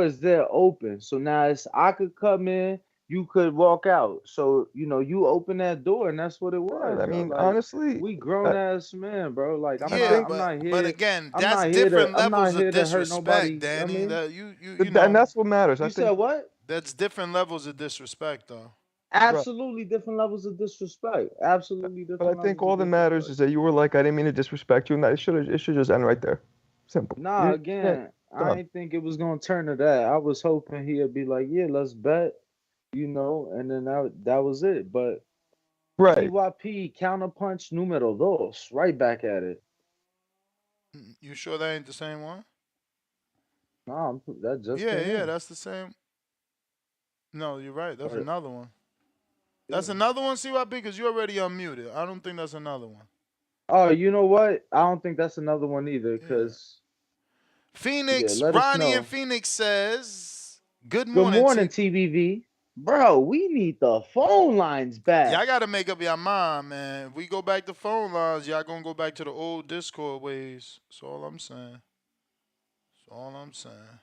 M: is there open. So now I could come in, you could walk out. So, you open that door, and that's what it was.
D: Yeah, I mean,
M: like,
D: honestly,
M: we grown-ass men, bro. Like, I'm not here.
H: But again,
M: I'm
H: that's
M: not here
H: different
M: to, I'm not
H: levels
M: here
H: of
M: to hurt nobody.
H: disrespect, Danny.
M: I mean,
H: That you know,
D: and that's what matters.
M: You said what?
H: That's different levels of disrespect, though.
M: Absolutely different levels of disrespect. Absolutely different.
D: But I think all that matters is that you were like, I didn't mean to disrespect you, and that it should just end right there. Simple.
M: Nah, again, I didn't think it was gonna turn to that. I was hoping he'd be like, yeah, let's bet. And then that was it. But
D: Right.
M: CYP counterpunch numero dos, right back at it.
H: You sure that ain't the same one?
M: Nah, that just
H: Yeah,
M: came
H: yeah,
M: in.
H: that's the same. No, you're right. That's
M: But,
H: another one. That's
M: yeah.
H: another one, CYP, because you already unmuted. I don't think that's another one.
M: Oh, you know what? I don't think that's another one either. Cause
H: Phoenix,
M: let us
H: Ronnie in
M: know.
H: Phoenix says, "Good
M: Good
H: morning,
M: morning,
H: T."
M: TBV. Bro, we need the phone lines back.
H: Y'all gotta make up your mind, man. If we go back to phone lines, y'all gonna go back to the old Discord ways. That's all I'm saying. That's all I'm saying.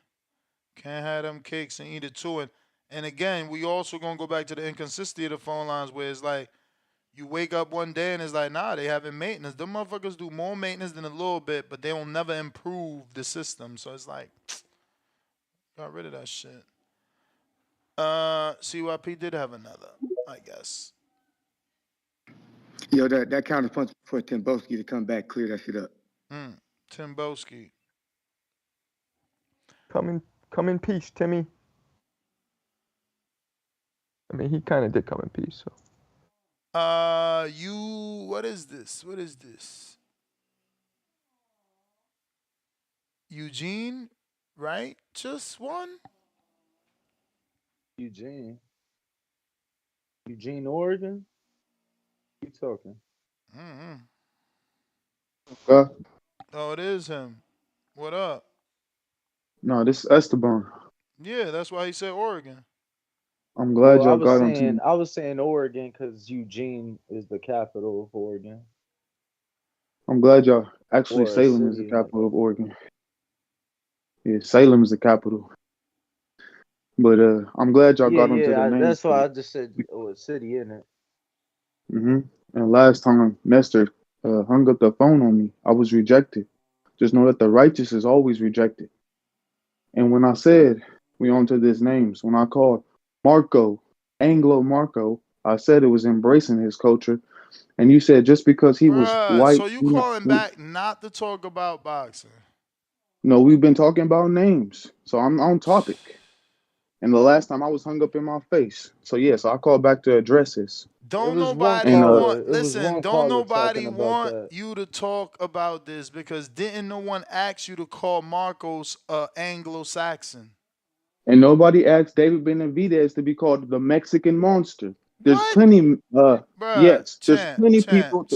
H: Can't have them cakes and eat it too. And again, we also gonna go back to the inconsistency of the phone lines where it's like you wake up one day and it's like, nah, they having maintenance. Them motherfuckers do more maintenance than a little bit, but they will never improve the system. So it's like, got rid of that shit. CYP did have another, I guess.
Q: Yo, that counter punch for Timboski to come back, clear that shit up.
H: Timboski.
D: Come in peace, Timmy. I mean, he kind of did come in peace. So.
H: What is this? What is this? Eugene, right? Just one?
M: Eugene, Oregon. You talking?
H: Mm-hmm.
N: Okay.
H: Oh, it is him. What up?
N: No, this is Esteban.
H: Yeah, that's why he said Oregon.
N: I'm glad
M: Well,
N: y'all got onto me.
M: I was saying Oregon because Eugene is the capital of Oregon.
N: I'm glad y'all actually
M: Or a
N: Salem is the
M: city in it.
N: capital of Oregon. Yeah, Salem is the capital. But I'm glad y'all got onto the name.
M: That's why I just said a city in it.
N: And last time Nestor hung up the phone on me, I was rejected. Just know that the righteous is always rejected. And when I said we onto this names, when I called Marco, Anglo Marco, I said it was embracing his culture. And you said just because he was
H: Bruh,
N: white,
H: so you calling back not to talk about boxing?
N: No, we've been talking about names. So I'm on topic. And the last time I was hung up in my face. So yes, I called back to address this.
H: Don't nobody don't nobody want
M: that.
H: you to talk about this because didn't no one ask you to call Marcos Anglo-Saxon?
N: And nobody asked David Benavidez to be called the Mexican monster. There's
H: What?
N: plenty
H: Bruh,
N: there's plenty people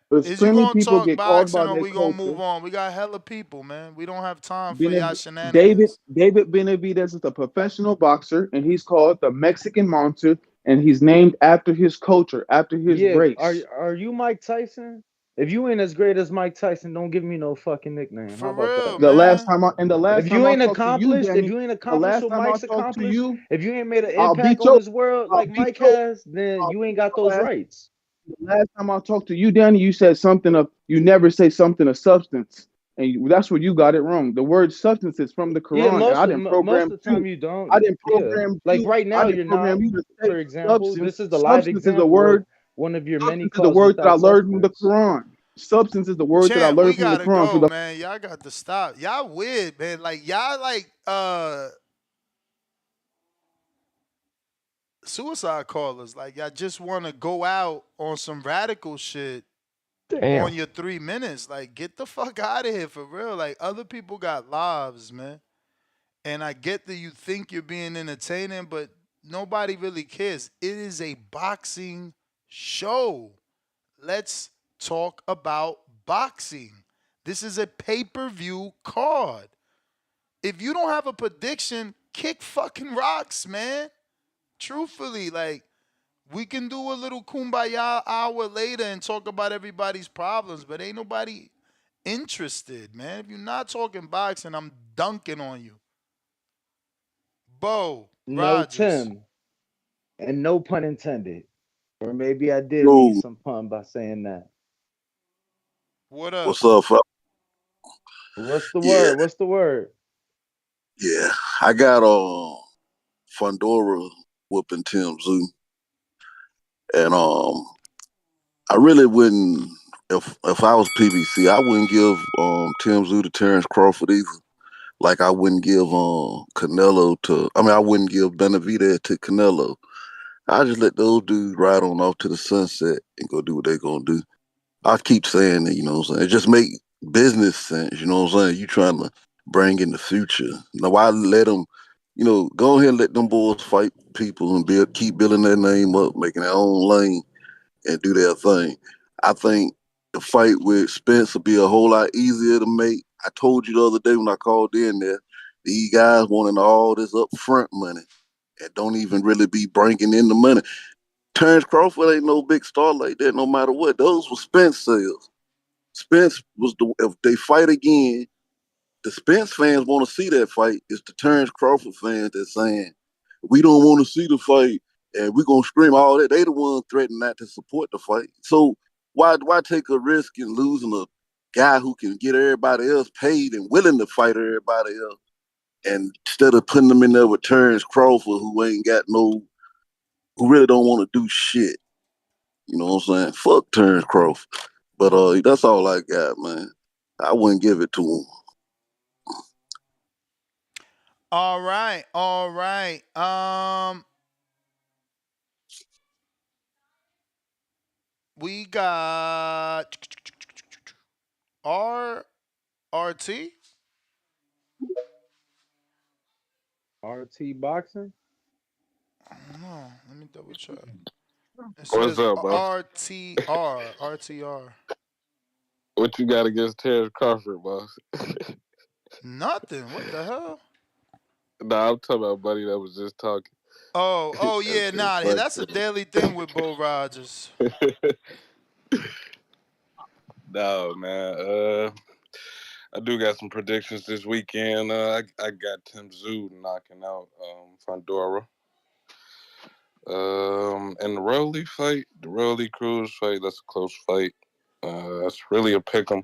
N: there's
H: Is you
N: plenty
H: gonna
N: people
H: talk
N: get called
H: boxing
N: by
H: or
N: their
H: we gonna
N: culture.
H: move on? We got hella people, man. We don't have time for y'all
N: David
H: shenanigans.
N: Benavidez is a professional boxer, and he's called the Mexican Monster, and he's named after his culture, after his race.
M: Are you Mike Tyson? If you ain't as great as Mike Tyson, don't give me no fucking nickname.
H: For
M: How about
H: real,
M: that?
N: The last
H: man.
N: time I
M: If you ain't
N: talked to you,
M: accomplished,
N: Danny, the last
M: what
N: time I
M: Mike's
N: talked to
M: accomplished,
N: you,
M: if you ain't made an
N: I'll
M: impact
N: beat
M: on
N: your
M: this world
N: I'll
M: like
N: beat
M: Mike
N: your
M: has, then
N: I'll
M: you ain't
N: beat
M: got
N: your
M: those
N: ass.
M: rights.
N: The last time I talked to you, Danny, you said something of you never say something of substance, and that's where you got it wrong. The word substance is from the
M: Yeah,
N: Quran, and I didn't
M: most
N: program
M: of the
N: you.
M: time you don't.
N: I didn't
M: Yeah,
N: program
M: like
N: you.
M: right
N: I
M: now
N: didn't
M: you're not.
N: program you to say
M: For example,
N: substance.
M: this is the live
N: Substance is a
M: example of
N: word.
M: one of your many
N: Substance is a
M: calls
N: word that I
M: without
N: learned from the
M: substance.
N: Quran. Substance is the word that I
H: Champ, we
N: learned from the
H: gotta
N: Quran. So
H: go, man. Y'all got to stop. Y'all weird, man. Like y'all like suicide callers. Like y'all just wanna go out on some radical shit
D: Damn.
H: on your 3 minutes. Like get the fuck out of here for real. Like other people got lives, man. And I get that you think you're being entertaining, but nobody really cares. It is a boxing show. Let's talk about boxing. This is a pay-per-view card. If you don't have a prediction, kick fucking rocks, man. Truthfully, like we can do a little kumbaya hour later and talk about everybody's problems, but ain't nobody interested, man. If you're not talking boxing, I'm dunking on you. Bo
M: No
H: Rogers.
M: Tim, and no pun intended. Or maybe I did
U: Yo,
M: mean some pun by saying that.
H: What up?
U: what's up, fella?
M: What's the
U: Yeah,
M: word? What's the word?
U: yeah. I got Fundora whooping Tszyu, and I really wouldn't if I was PBC, I wouldn't give Tszyu to Terrence Crawford either. Like I wouldn't give Canelo to. I mean, I wouldn't give Benavidez to Canelo. I just let those dudes ride on off to the sunset and go do what they're gonna do. I keep saying that, you know what I'm saying? It just make business sense, you know what I'm saying? You trying to bring in the future. Now why let them, go ahead and let them boys fight people and keep building their name up, making their own lane and do their thing. I think the fight with Spence will be a whole lot easier to make. I told you the other day when I called in there, these guys wanting all this upfront money and don't even really be bringing in the money. Terrence Crawford ain't no big star like that, no matter what. Those were Spence sales. Spence was if they fight again, the Spence fans want to see that fight. It's the Terrence Crawford fans that's saying, we don't want to see the fight and we're going to scream all that. They the ones threatening not to support the fight. So why take a risk in losing a guy who can get everybody else paid and willing to fight everybody else? And instead of putting them in there with Terrence Crawford, who really don't want to do shit. You know what I'm saying? Fuck Terrence Crawford. But that's all I got, man. I wouldn't give it to him.
H: All right, all right. We got RT.
M: RT boxing.
H: I don't know. Let me double check. It
A: What's
H: says
A: up, boss?
H: RTR.
A: What you got against Terrence Crawford, boss?
H: Nothing. What the hell?
A: Nah, I'm talking about buddy that was just talking.
H: Oh
A: That's
H: yeah,
A: just
H: nah.
A: funny.
H: That's a daily thing with Bo Rogers.
A: No, man. I do got some predictions this weekend. I got Tszyu knocking out Fundora. And the Rolly Cruz fight, that's a close fight. That's really a pick 'em.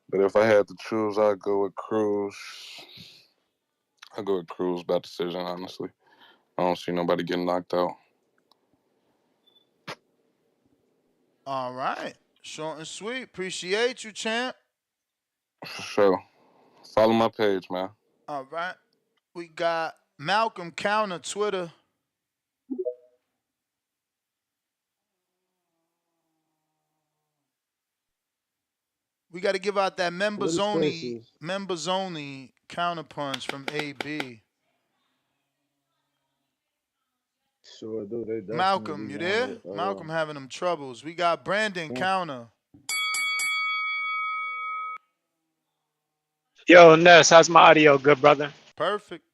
A: But if I had to choose, I'd go with Cruz. I'd go with Cruz by decision, honestly. I don't see nobody getting knocked out.
H: All right. Short and sweet. Appreciate you, champ.
A: For sure. Follow my page, man.
H: All right. We got Malcolm Counter Twitter. We got to give out that members only counterpunch from AB.
M: Sure do. They definitely
H: Malcolm, you
M: want
H: there?
M: it.
H: Malcolm having them troubles. We got Brandon counter.
S: Yo, Ness, how's my audio? Good, brother.
H: Perfect.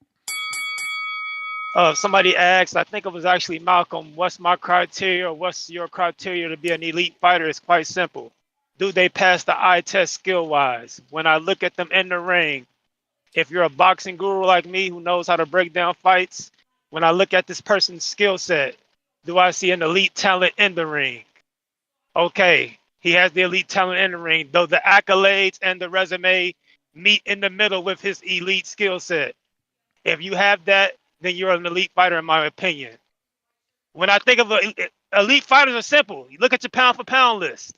S: Somebody asked, I think it was actually Malcolm, what's my criteria or what's your criteria to be an elite fighter? It's quite simple. Do they pass the eye test skill-wise? When I look at them in the ring, if you're a boxing guru like me who knows how to break down fights, when I look at this person's skill set, do I see an elite talent in the ring? Okay, he has the elite talent in the ring, though the accolades and the resume meet in the middle with his elite skill set. If you have that, then you're an elite fighter, in my opinion. When I think of elite fighters, are simple. You look at your pound for pound list.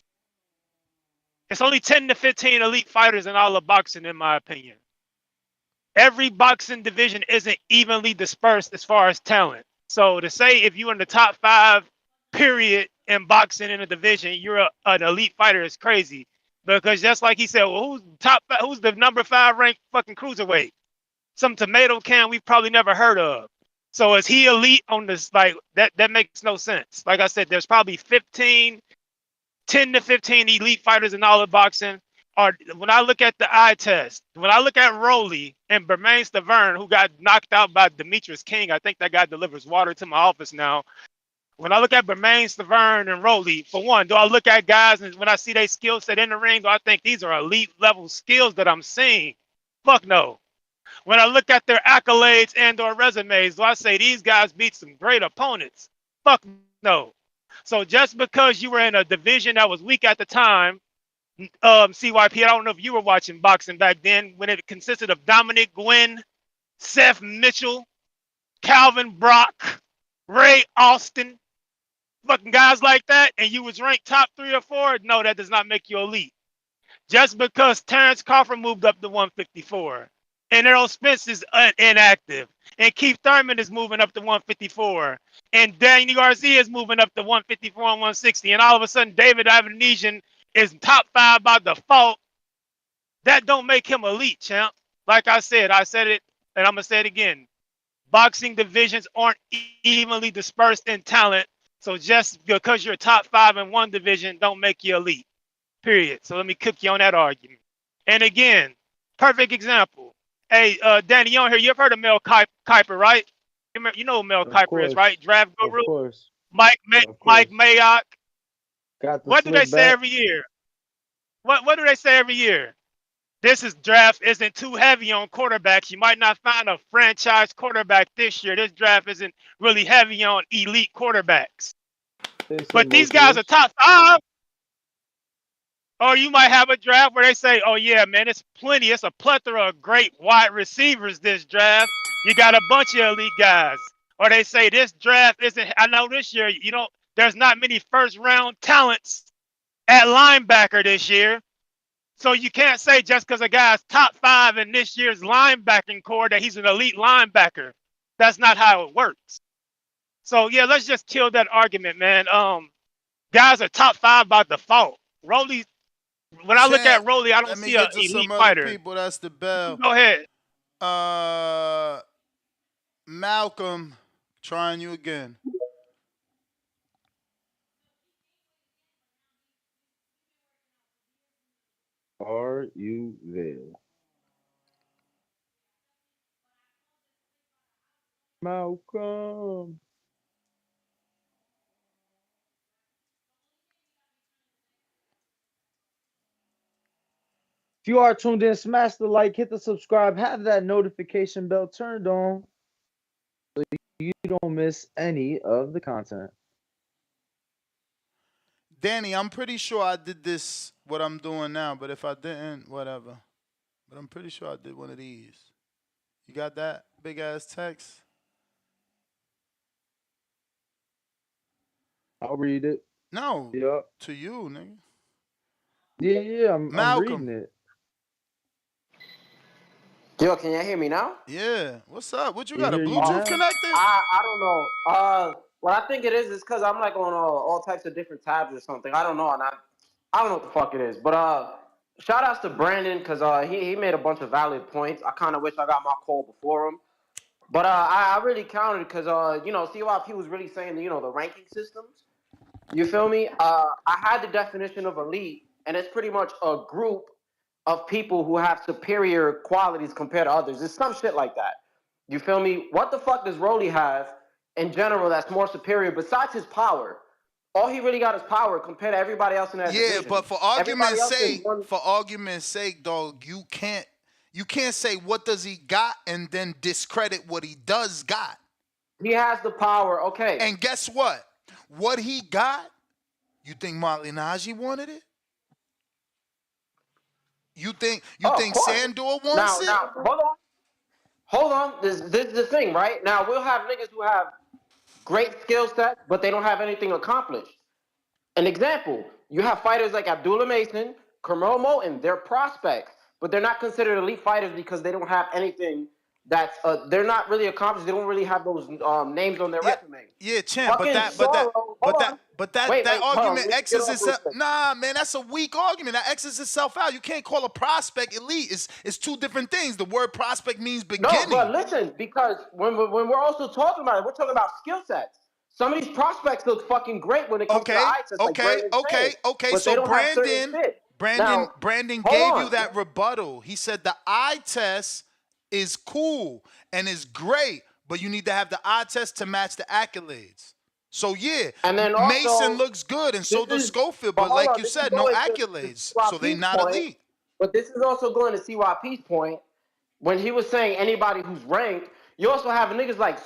S: It's only 10 to 15 elite fighters in all of boxing, in my opinion. Every boxing division isn't evenly dispersed as far as talent. So to say if you're in the top 5, period, in boxing in a division, you're an elite fighter is crazy. Because just like he said, well, who's the number 5 ranked fucking cruiserweight? Some tomato can we've probably never heard of. So is he elite on this? Like that makes no sense. Like I said, there's probably 10 to 15 elite fighters in all of boxing. Or when I look at the eye test, when I look at Rolly and Bermain Stavern, who got knocked out by Demetrius King, I think that guy delivers water to my office now. When I look at Bermain Stavern and Rolly, for one, do I look at guys and when I see their skill set in the ring, do I think these are elite level skills that I'm seeing? Fuck no. When I look at their accolades and or resumes, do I say these guys beat some great opponents? Fuck no. So just because you were in a division that was weak at the time, CYP, I don't know if you were watching boxing back then when it consisted of Dominic Gwynn, Seth Mitchell, Calvin Brock, Ray Austin, fucking guys like that, and you was ranked top 3 or 4, no, that does not make you elite. Just because Terrence Crawford moved up to 154 and Errol Spence is inactive, and Keith Thurman is moving up to 154, and Daniel Garcia is moving up to 154 and 160, and all of a sudden David Avenesian is top 5 by default, that don't make him elite, champ. Like I said it, and I'm gonna say it again. Boxing divisions aren't evenly dispersed in talent, so just because you're top 5 in one division don't make you elite. Period. So let me cook you on that argument. And again, perfect example. Hey, Danny, you on here? You've heard of Mel Kiper, right? You know who Mel Kiper is, right? Draft Guru.
M: Of course.
S: Mike Mayock.
M: Got the
S: What do they
M: slick
S: say
M: back.
S: every year? What do they say every year? This draft isn't too heavy on quarterbacks. You might not find a franchise quarterback this year. This draft isn't really heavy on elite quarterbacks. But these guys are top 5. Or you might have a draft where they say, oh, yeah, man, it's a plethora of great wide receivers this draft. You got a bunch of elite guys. Or they say this draft isn't, I know this year, there's not many first-round talents at linebacker this year. So you can't say just because a guy's top 5 in this year's linebacking core that he's an elite linebacker. That's not how it works. So, yeah, let's just kill that argument, man. Guys are top 5 by default. Rolly. When I look at Rolly, I don't see an elite fighter.
H: People, that's the bell.
S: Go ahead.
H: Malcolm, trying you again.
M: Are you there? Malcolm. If you are tuned in, smash the like, hit the subscribe, have that notification bell turned on so you don't miss any of the content.
H: Danny, I'm pretty sure I did this, what I'm doing now, but if I didn't, whatever. But I'm pretty sure I did one of these. You got that big ass text?
M: I'll read it.
H: No.
M: Yeah.
H: To you, nigga.
M: Yeah, I'm reading it.
K: Yo, can y'all hear me now?
H: Yeah. What's up? What you
M: We
H: got, a
M: hear you
H: Bluetooth
M: now.
H: connected?
K: I don't know. What I think it is because I'm like on all types of different tabs or something. I don't know, and I don't know what the fuck it is. But shout outs to Brandon because he made a bunch of valid points. I kind of wish I got my call before him. But I really counted because CYP was really saying the ranking systems. You feel me? I had the definition of elite, and it's pretty much a group of people who have superior qualities compared to others. It's some shit like that. You feel me? What the fuck does Rolly have in general that's more superior besides his power? All he really got is power compared to everybody else in that division.
H: Yeah, but for argument's sake, dog, you can't say what does he got and then discredit what he does got.
K: He has the power, okay.
H: And guess what? What he got, you think Marley Najee wanted it? You think Sandor wants it?
K: Now, hold on. This is the thing, right? Now we'll have niggas who have great skill sets, but they don't have anything accomplished. An example: you have fighters like Abdullah Mason, Carmelo Moulton. They're prospects, but they're not considered elite fighters because they don't have anything that's they're not really accomplished. They don't really have those names on their resume.
H: Yeah, champ. But that argument X's itself. Nah, man, that's a weak argument. That X's itself out. You can't call a prospect elite. It's two different things. The word prospect means beginning.
K: No, but listen, because when we're also talking about it, we're talking about skill sets. Some of these prospects look fucking great when it comes to eye test.
H: Okay. So Brandon gave you that rebuttal. He said the eye test is cool and is great, but you need to have the eye test to match the accolades. So yeah,
K: and then also,
H: Mason looks good, and so does Schofield. But like you said, no accolades, so they not elite.
K: But this is also going to CYP's point when he was saying anybody who's ranked. You also have niggas like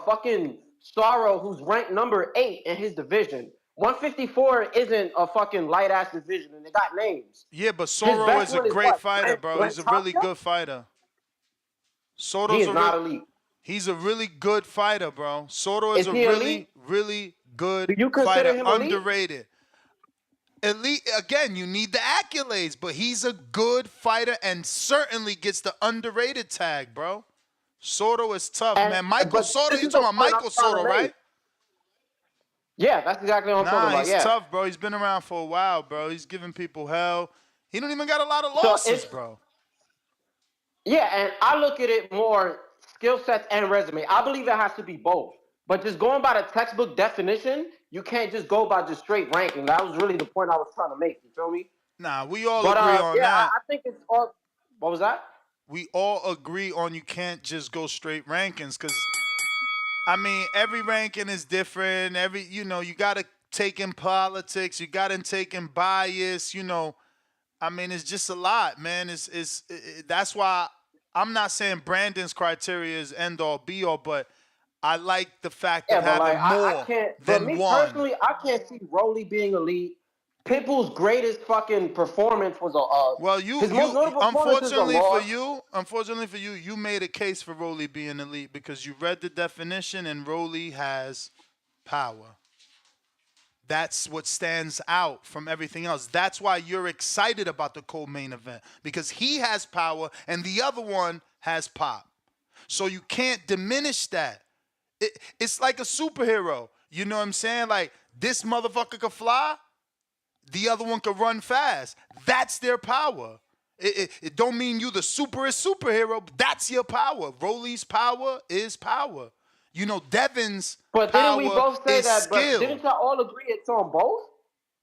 K: fucking Sorrow, who's ranked number 8 in his division. 154 isn't a fucking light ass division, and they got names.
H: Yeah, but Sorrow is a great fighter, bro. He's a really good fighter.
K: He's not elite.
H: He's a really good fighter, bro. Soto is a really, really good
K: Do you consider
H: fighter.
K: him elite?
H: Underrated. Elite, again, you need the accolades, but he's a good fighter and certainly gets the underrated tag, bro. Soto is tough,
K: And
H: man. Michael
K: but
H: Soto,
K: this
H: you
K: is the
H: talking about
K: point I'm
H: Michael
K: trying to
H: Soto,
K: make.
H: right?
K: Yeah, that's exactly what I'm talking
H: Nah,
K: about.
H: he's
K: Yeah.
H: tough, bro. He's been around for a while, bro. He's giving people hell. He don't even got a lot of
K: So
H: losses,
K: it's
H: bro.
K: yeah, and I look at it more skill sets and resume. I believe it has to be both. But just going by the textbook definition, you can't just go by just straight ranking. That was really the point I was trying to make. You feel me?
H: Nah, we all
K: But
H: agree on
K: yeah,
H: that.
K: I think it's all. What was that?
H: We all agree on you can't just go straight rankings because, I mean, every ranking is different. You got to take in politics. You got to take in bias. I mean, it's just a lot, man. That's why I'm not saying Brandon's criteria is end all be all, but I like the fact
K: Yeah,
H: of
K: but
H: having
K: like I
H: more
K: can't. For
H: than
K: me
H: one.
K: personally, I can't see Rolly being elite. Pitbull's greatest fucking performance was
H: Well,
K: his most notable performance is a loss.
H: unfortunately for you, you made a case for Rolly being elite because you read the definition and Rolly has power. That's what stands out from everything else. That's why you're excited about the co-main event because he has power and the other one has pop. So you can't diminish that. It's like a superhero. You know what I'm saying? Like this motherfucker could fly, the other one could run fast. That's their power. It don't mean you the superhero. But that's your power. Rolly's power is power. Devin's
K: But didn't we
H: power
K: both say
H: is
K: that? But
H: skill.
K: didn't y'all all agree it's on both?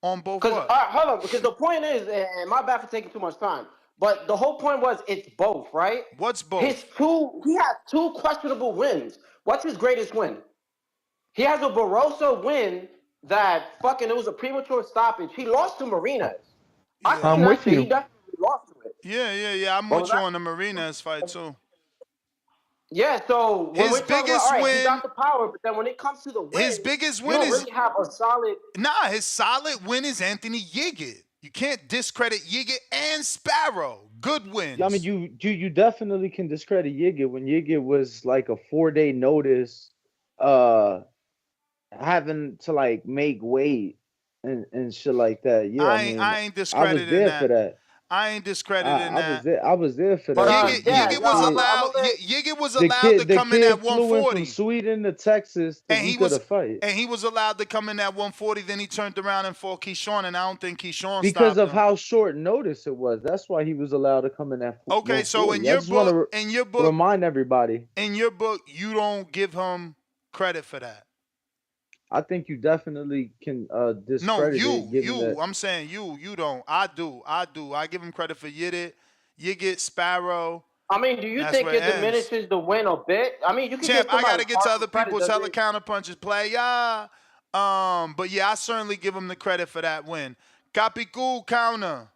H: On both
K: Because
H: what?
K: hold on, because the point is, and my bad for taking too much time, but the whole point was it's both, right?
H: What's both?
K: He has two questionable wins. What's his greatest win? He has a Barroso win that fucking it was a premature stoppage. He lost to Marinas. I
D: I'm
K: seen that
D: with
K: shit. He
D: you.
K: definitely lost to it.
H: Yeah. I'm
K: What
H: with
K: was
H: you
K: that?
H: on the Marinas fight too.
K: Yeah, so when
H: His
K: we're talking about,
H: biggest
K: all right, he
H: win.
K: got the power, but then when it comes to the
H: His
K: wins,
H: biggest
K: you
H: win
K: don't
H: is
K: really have a solid.
H: Nah, his solid win is Anthony Yiggett. You can't discredit Yiggett and Sparrow. Good wins.
M: I mean, you definitely can discredit Yiggett when Yiggett was like a 4-day notice, having to like make weight and shit like that. Yeah, I
H: I
M: mean,
H: ain't
M: I was
H: discrediting
M: there for
H: that.
M: that.
H: I ain't discrediting
M: I was
H: that.
M: there. I was there for
K: But
M: that because
K: yeah,
H: Yiggett
K: yo,
H: was
K: I'm
H: allowed.
K: gonna let.
H: Yiggett was
M: the
H: allowed to
M: kid
H: come in at
M: flew in from
H: 140,
M: Sweden to Texas to
H: and
M: be to the fight
H: he was allowed to come in at 140. Then he turned around and fought Keyshawn, and I don't think Keyshawn
M: because
H: stopped
M: of
H: him.
M: how short notice it was. That's why he was allowed to come in at
H: Okay, so
M: 140. I just want to remind everybody.
H: In your book, you don't give him credit for that.
M: I think you definitely can
H: No,
M: discredit it, given that.
H: I'm saying you don't. I do. I give him credit for Yiggett, Sparrow.
K: I mean, do you
H: That's
K: think
H: where
K: it
H: it ends.
K: diminishes the win a bit? I mean, you can
H: Champ,
K: give
H: I
K: somebody
H: gotta get to other
K: credit,
H: people's
K: does
H: hella
K: it?
H: counter punches play. Yeah. But yeah, I certainly give him the credit for that win. Copy cool counter.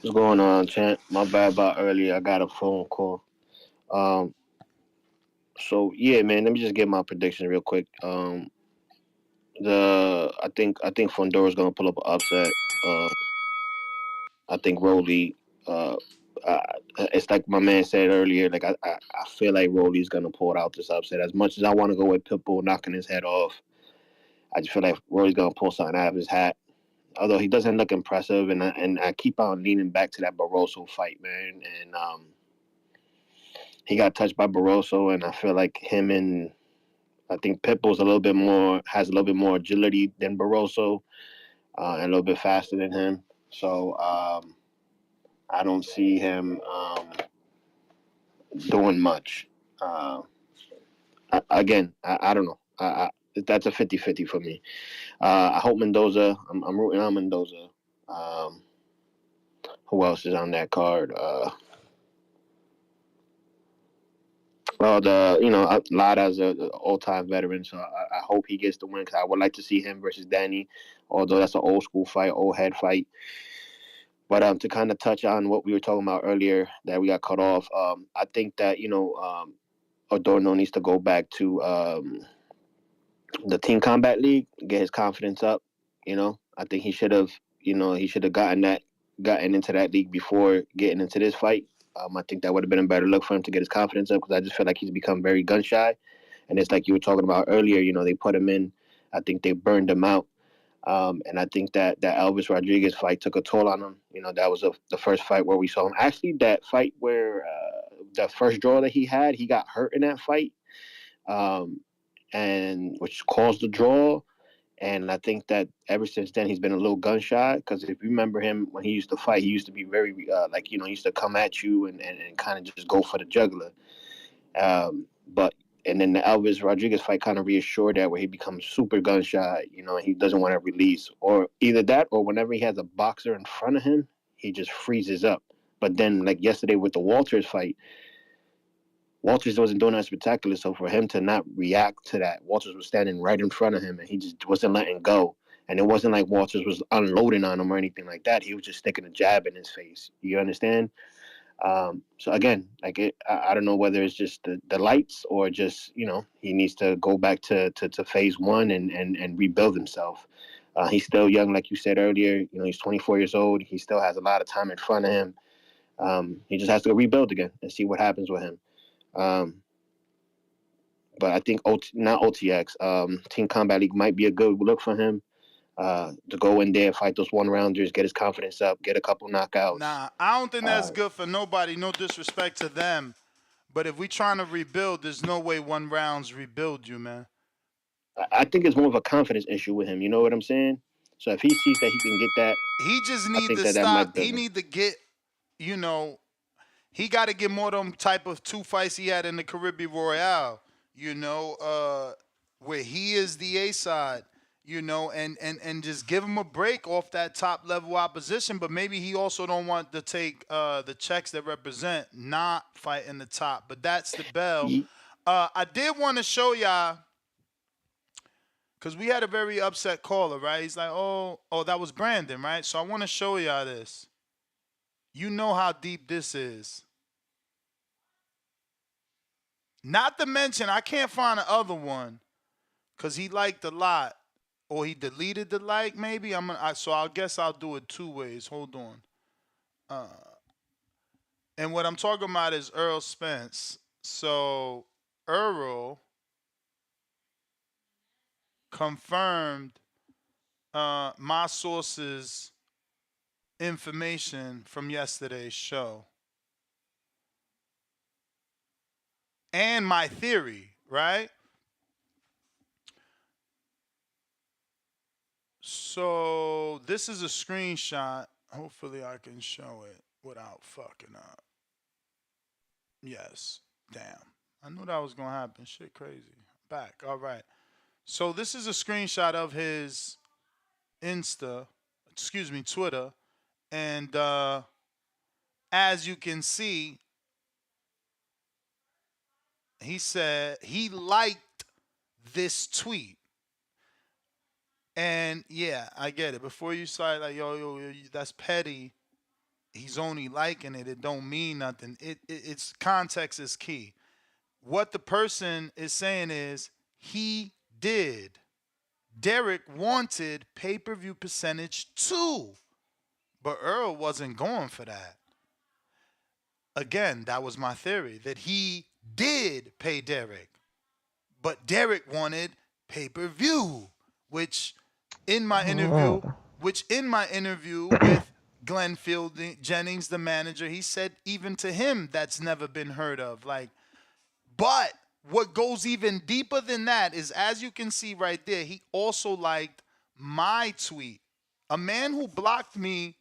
P: What's going on, champ? My bad about earlier. I got a phone call. So yeah, man. Let me just get my prediction real quick. I think Fundora's gonna pull up an upset. I think Rolly. Uh, it's like my man said earlier. Like I feel like Rolly's gonna pull out this upset. As much as I want to go with Pitbull knocking his head off, I just feel like Rolly's gonna pull something out of his hat. Although he doesn't look impressive, and I keep on leaning back to that Barroso fight, man. And he got touched by Barroso, and I feel like I think Pitbull's has a little bit more agility than Barroso, and a little bit faster than him. So I don't see him doing much. I don't know. That's a 50-50 for me. I hope Mendoza. I'm rooting on Mendoza. Who else is on that card? Lara's an all-time veteran, so I hope he gets the win because I would like to see him versus Danny, although that's an old school fight, old head fight. But to kind of touch on what we were talking about earlier that we got cut off, I think that Adorno needs to go back to the Team Combat League, get his confidence up. I think he should have gotten into that league before getting into this fight. I think that would have been a better look for him to get his confidence up because I just feel like he's become very gun shy. And it's like you were talking about earlier, they put him in. I think they burned him out. And I think that Elvis Rodriguez fight took a toll on him. You know, that was the first fight where we saw him. Actually, that fight where the first draw that he got hurt in that fight, um, and which caused the draw. And I think that ever since then he's been a little gun shy. Because if you remember him when he used to fight, he used to be very he used to come at you and kind of just go for the jugular. But and then the Elvis Rodriguez fight kind of reassured that, where he becomes super gun shy, and he doesn't want to release, or either that, or whenever he has a boxer in front of him, he just freezes up. But then, like yesterday with the Walters fight, Walters wasn't doing that spectacular, so for him to not react to that, Walters was standing right in front of him, and he just wasn't letting go. And it wasn't like Walters was unloading on him or anything like that. He was just sticking a jab in his face. You understand? So again, I don't know whether it's just the lights, or just he needs to go back to phase one and rebuild himself. He's still young, like you said earlier. He's 24 years old. He still has a lot of time in front of him. He just has to rebuild again and see what happens with him. But I think not OTX, Team Combat League might be a good look for him. To go in there, fight those one-rounders, get his confidence up, get a couple knockouts.
H: Nah, I don't think that's good for nobody. No disrespect to them. But if we trying to rebuild, there's no way one rounds rebuild you, man.
P: I think it's more of a confidence issue with him. You know what I'm saying? So if he sees that he can get that,
H: he just need to stop. He need to get, he got to get more of them type of 2 fights he had in the Caribbean Royale. Where he is the A side. And just give him a break off that top level opposition. But maybe he also don't want to take the checks that represent not fighting the top. But that's the bell. I did want to show y'all, because we had a very upset caller, right? He's like, oh, that was Brandon, right? So I want to show y'all this. You know how deep this is. Not to mention, I can't find the other one because he liked a lot. Or he deleted the like, maybe. So I guess I'll do it 2 ways. Hold on. And what I'm talking about is Earl Spence. So Earl confirmed my source's information from yesterday's show. And my theory, right? So this is a screenshot. Hopefully I can show it without fucking up. Yes. Damn. I knew that was going to happen. Shit crazy. Back. All right. So this is a screenshot of his Twitter. And as you can see, he said he liked this tweet. And yeah, I get it. Before you say like, yo, that's petty. He's only liking it. It don't mean nothing. It's context is key. What the person is saying is he did. Derek wanted pay-per-view percentage too, but Earl wasn't going for that. Again, that was my theory, that he did pay Derek, but Derek wanted pay-per-view, which in my interview with Glenn Jennings, the manager, he said even to him that's never been heard of. But what goes even deeper than that is, as you can see right there, he also liked my tweet. A man who blocked me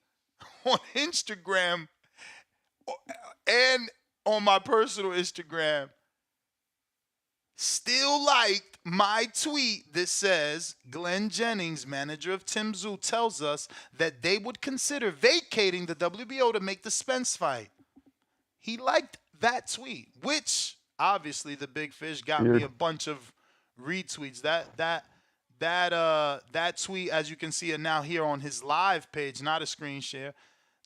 H: on Instagram and on my personal Instagram still liked my tweet that says Glenn Jennings, manager of Tszyu, tells us that they would consider vacating the WBO to make the Spence fight. He liked that tweet, which obviously the big fish got me a bunch of retweets. That tweet, as you can see it now here on his live page, not a screen share.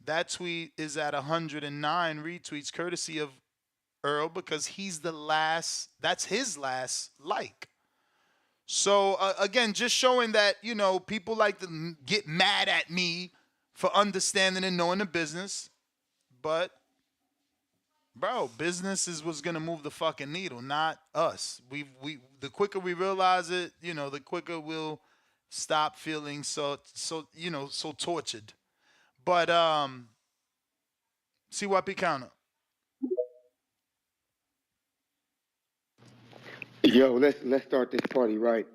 H: That tweet is at 109 retweets, courtesy of Earl, because that's his last like. So again, just showing that, people like to get mad at me for understanding and knowing the business. But, bro, business is what's going to move the fucking needle, not us. The quicker we realize it, the quicker we'll stop feeling so so tortured. But CYP counter.
Q: Yo, let's start this party right.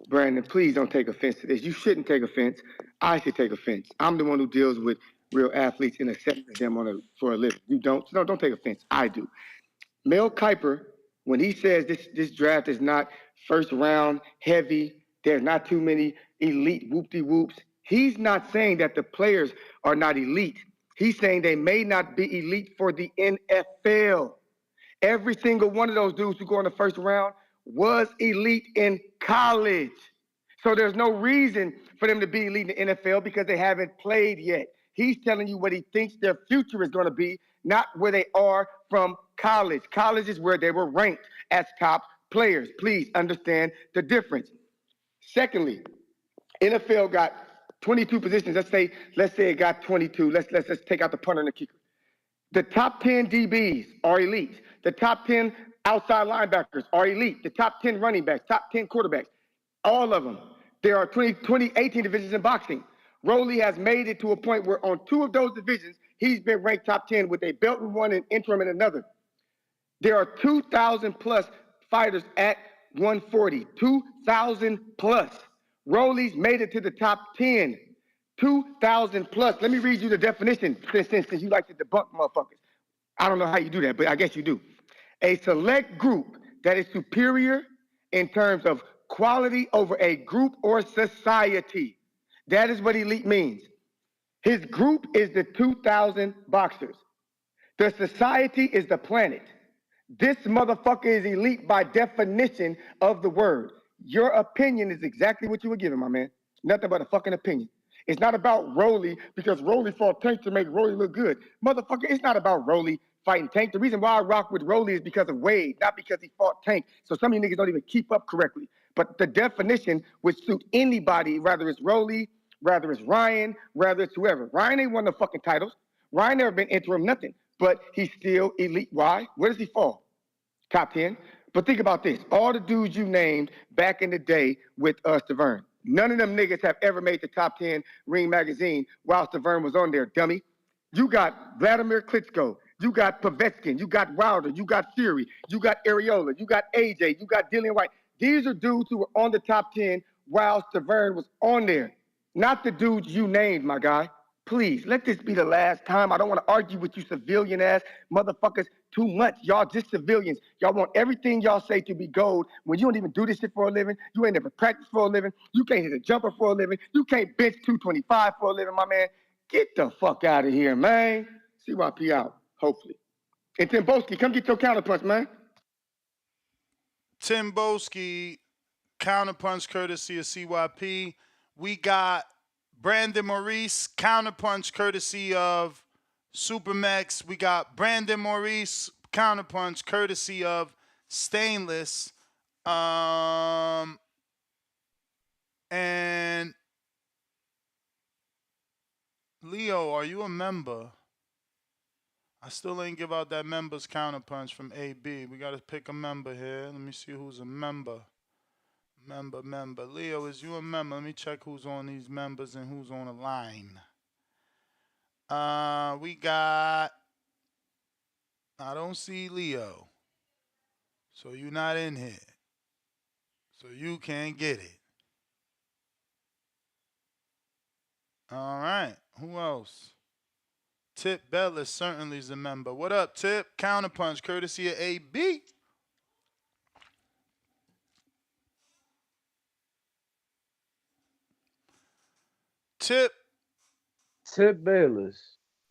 Q: Brandon, please don't take offense to this. You shouldn't take offense. I should take offense. I'm the one who deals with real athletes and accepts them for a living. You don't. No, don't take offense. I do. Mel Kiper, when he says this draft is not first round heavy, there's not too many elite whoop-de-whoops, he's not saying that the players are not elite. He's saying they may not be elite for the NFL. Every single one of those dudes who go in the first round was elite in college. So there's no reason for them to be elite in the NFL because they haven't played yet. He's telling you what he thinks their future is going to be, not where they are from college. College is where they were ranked as top players. Please understand the difference. Secondly, NFL got 22 positions. Let's say it got 22. Let's take out the punter and the kicker. The top 10 DBs are elite. The top 10 outside linebackers are elite. The top 10 running backs, top 10 quarterbacks, all of them. There are 18 divisions in boxing. Rolly has made it to a point where on 2 of those divisions, he's been ranked top 10 with a belt in one and interim in another. There are 2,000 plus fighters at 140. 2,000 plus. Rolly's made it to the top 10. 2,000 plus. Let me read you the definition since you like to debunk motherfuckers. I don't know how you do that, but I guess you do. A select group that is superior in terms of quality over a group or society. That is what elite means. His group is the 2,000 boxers. The society is the planet. This motherfucker is elite by definition of the word. Your opinion is exactly what you were given, my man. Nothing but a fucking opinion. It's not about Rolly because Rolly fought Tank to make Rolly look good. Motherfucker, it's not about Rolly fighting Tank. The reason why I rock with Rolly is because of Wade, not because he fought Tank. So some of you niggas don't even keep up correctly. But the definition would suit anybody, whether it's Rolly, whether it's Ryan, whether it's whoever. Ryan ain't won the fucking titles. Ryan never been interim, nothing. But he's still elite. Why? Where does he fall? Top 10. But think about this. All the dudes you named back in the day with Stavern, none of them niggas have ever made the top 10 Ring Magazine while Stavern was on there, dummy. You got Vladimir Klitschko. You got Povetkin. You got Wilder. You got Fury. You got Areola. You got AJ. You got Dillian White. These are dudes who were on the top 10 while Stavern was on there. Not the dudes you named, my guy. Please, let this be the last time. I don't want to argue with you civilian-ass motherfuckers too much. Y'all just civilians. Y'all want everything y'all say to be gold when you don't even do this shit for a living. You ain't never practiced for a living. You can't hit a jumper for a living. You can't bench 225 for a living, my man. Get the fuck out of here, man. CYP out, hopefully. And Tim Boski, come get your counterpunch, man.
H: Tim Boski, counterpunch courtesy of CYP. We got Brandon Maurice, counterpunch courtesy of Supermax. We got Brandon Maurice, counterpunch courtesy of Stainless. And Leo, are you a member? I still ain't give out that member's counterpunch from AB. We got to pick a member here. Let me see who's a member. Member. Leo, is you a member? Let me check who's on these members and who's on the line. We got... I don't see Leo. So you're not in here. So you can't get it. All right. Who else? Tip Bellis certainly is a member. What up, Tip? Counterpunch, courtesy of AB. Tip
M: Bayless.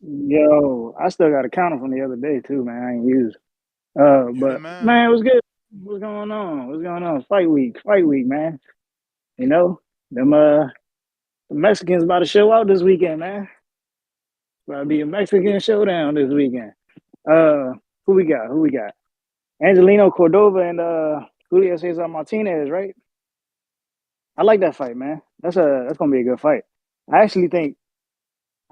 B: Yo, I still got a counter from the other day too, man. I ain't used. But man, what's good? What's going on? What's going on? Fight week, man. You know, the Mexicans about to show out this weekend, man. About to be a Mexican showdown this weekend. Who we got? Angelino Cordova and Julio Cesar Martinez, right? I like that fight, man. That's gonna be a good fight. I actually think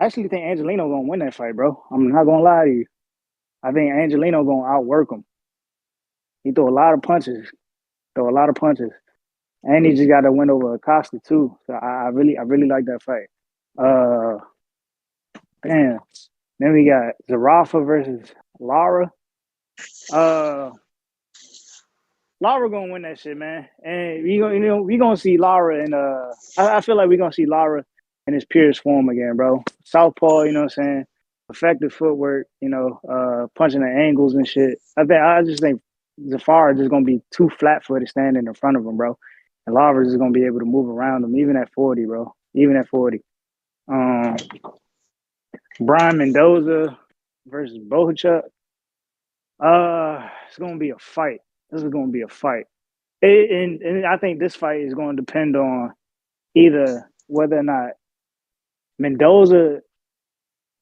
B: Angelino gonna win that fight, bro. I'm not gonna lie to you. I think Angelino gonna outwork him. He throw a lot of punches. And he just got a win over Acosta too. So I really like that fight. Damn. Then we got Zerafa versus Lara. Lara gonna win that shit, man. And we gonna see Lara in I feel like we're gonna see Lara in his purest form again, bro. Southpaw, you know what I'm saying? Effective footwork, punching the angles and shit. I just think Zafar just gonna be too flat footed standing in front of him, bro. And Lara is gonna be able to move around him, even at 40, bro. Even at 40. Brian Mendoza versus Bohachuk. It's gonna be a fight. This is gonna be a fight. And I think this fight is going to depend on either whether or not Mendoza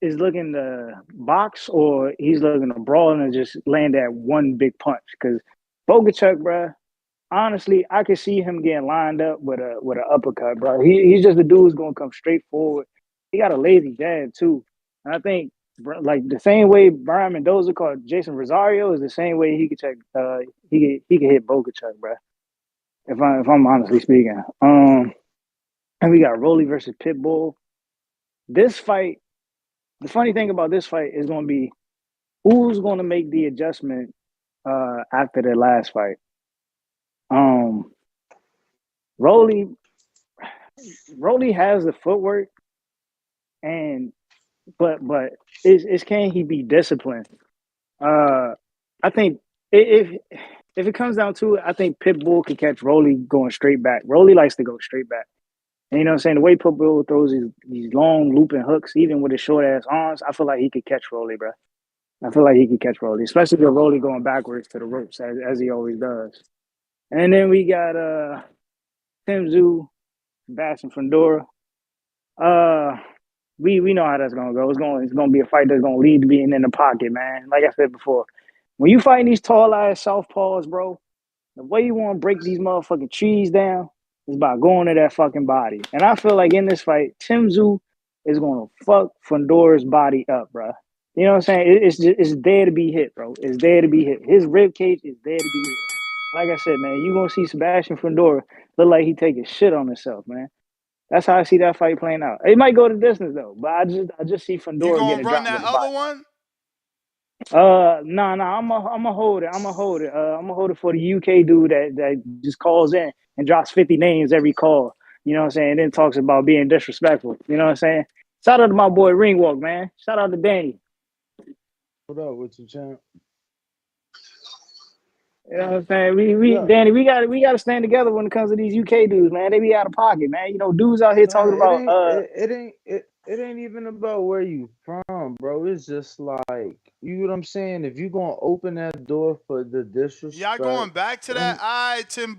B: is looking to box or he's looking to brawl and just land that one big punch. Because Bohachuk, bro, honestly, I could see him getting lined up with an uppercut, bro. He's just a dude who's gonna come straight forward. He got a lazy jab too, and I think like the same way Brian Mendoza caught Jason Rosario is the same way he could check. He could hit Bohachuk, bro. If I'm honestly speaking, and we got Rolly versus Pitbull. This fight, the funny thing about this fight is going to be who's going to make the adjustment after their last fight. Rolly has the footwork, but is can he be disciplined? I think if it comes down to it, I think Pitbull could catch Rolly going straight back. Rolly likes to go straight back. And you know what I'm saying? The way Pitbull throws these long looping hooks, even with his short ass arms, I feel like he could catch Rolly, bro. I feel like he could catch Rolly, especially with Rolly going backwards to the ropes as he always does. And then we got Tszyu, Sebastian Fundora. We know how that's gonna go. It's gonna be a fight that's gonna lead to being in the pocket, man. Like I said before, when you fighting these tall ass southpaws, bro, the way you want to break these motherfucking trees down is by going to that fucking body. And I feel like in this fight, Tszyu is gonna fuck Fundora's body up, bro. You know what I'm saying? It's there to be hit, bro. It's there to be hit. His rib cage is there to be hit. Like I said, man, you gonna see Sebastian Fundora look like he taking shit on himself, man. That's how I see that fight playing out. It might go the distance though, but I just see
H: You
B: Fundora
H: gonna
B: getting
H: run
B: dropped
H: that
B: with the
H: other
B: body.
H: one?
B: Nah, I'm gonna hold it. I'm gonna hold it. I'm gonna hold it for the UK dude that just calls in and drops 50 names every call. You know what I'm saying? And then talks about being disrespectful. You know what I'm saying? Shout out to my boy Ringwalk, man. Shout out to Danny.
M: What up with you, champ?
B: You know what I'm saying? Danny, we gotta stand together when it comes to these UK dudes, man. They be out of pocket, man. You know, dudes out here talking about
M: It ain't even about where you from, bro. It's just like, you know what I'm saying? If you gonna open that door for the disrespect,
H: Y'all going back to that? All right, Tip,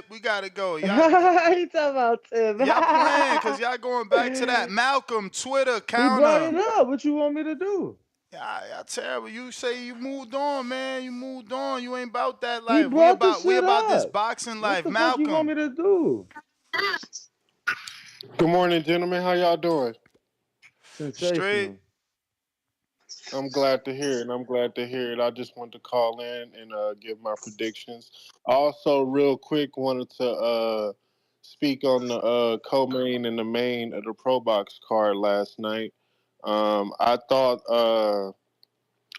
H: we gotta go. Y'all,
M: he talking about Tim.
H: y'all playing because y'all going back to that. Malcolm, Twitter,
M: He brought
H: counter.
M: it up. What you want me to do?
H: Y'all terrible. You say you moved on, man. You moved on. You ain't about that
M: He
H: life.
M: brought the
H: We
M: shit
H: about this
M: up.
H: boxing
M: What
H: life.
M: the fuck you want
H: Malcolm.
M: me to do?
C: Good morning, gentlemen. How y'all doing?
M: Sensational.
C: I'm glad to hear it. I just wanted to call in and give my predictions. Also, real quick, wanted to speak on the co-main and the main of the Pro Box card last night. I thought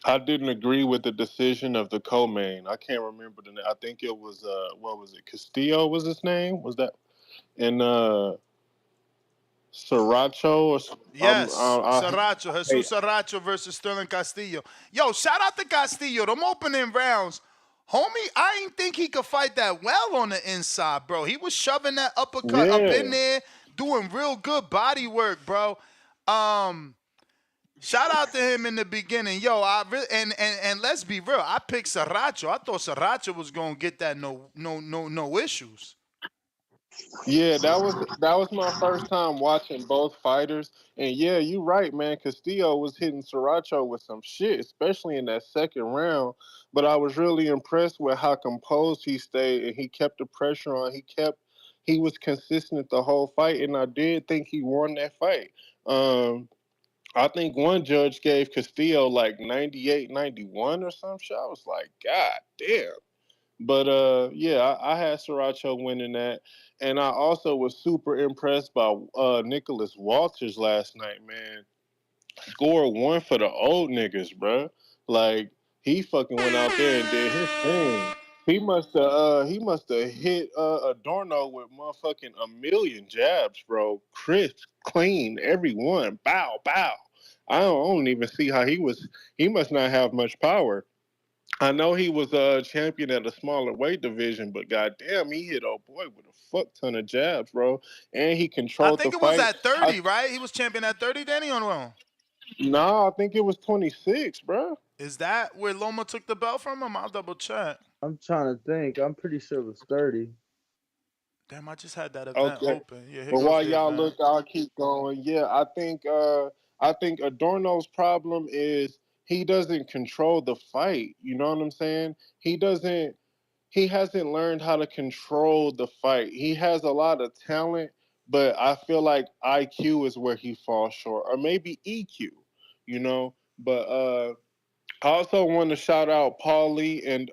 C: I didn't agree with the decision of the co-main. I can't remember the name. I think it was what was it? Castillo was his name? Was that? And Sriracha or
H: Yes, Sriracha. Jesus Sriracha versus Sterling Castillo. Yo, shout out to Castillo. Them opening rounds. Homie, I ain't think he could fight that well on the inside, bro. He was shoving that uppercut up in there, doing real good body work, bro. Shout out to him in the beginning. Yo, and let's be real. I picked Sriracha. I thought Sriracha was gonna get that no issues.
C: Yeah, that was my first time watching both fighters, and yeah, you're right, man. Castillo was hitting Sriracha with some shit, especially in that second round. But I was really impressed with how composed he stayed, and he kept the pressure on. He was consistent the whole fight, and I did think he won that fight. I think one judge gave Castillo like 98, 91 or some shit. I was like, God damn. But yeah, I had Sriracha winning that, and I also was super impressed by Nicholas Walters last night. Man, scored one for the old niggas, bruh. Like he fucking went out there and did his thing. He must have hit Adorno with motherfucking a million jabs, bro. Crisp, clean, every one. Bow, bow. I don't even see how he was. He must not have much power. I know he was a champion at a smaller weight division, but goddamn, he hit old boy with a fuck ton of jabs, bro. And he
H: I
C: controlled the
H: think it was
C: fight.
H: at 30, right? He was champion at 30, Danny, or no?
C: No, I think it was 26, bro.
H: Is that where Loma took the belt from him? I'll double check.
M: I'm trying to think. I'm pretty sure it was 30.
H: Damn, I just had that event
C: Okay.
H: open. Yeah, here
C: But
H: goes
C: while
H: the
C: y'all
H: event.
C: look, I'll keep going. Yeah, I think Adorno's problem is he doesn't control the fight. You know what I'm saying? He hasn't learned how to control the fight. He has a lot of talent, but I feel like IQ is where he falls short. Or maybe EQ, you know? But I also want to shout out Paulie and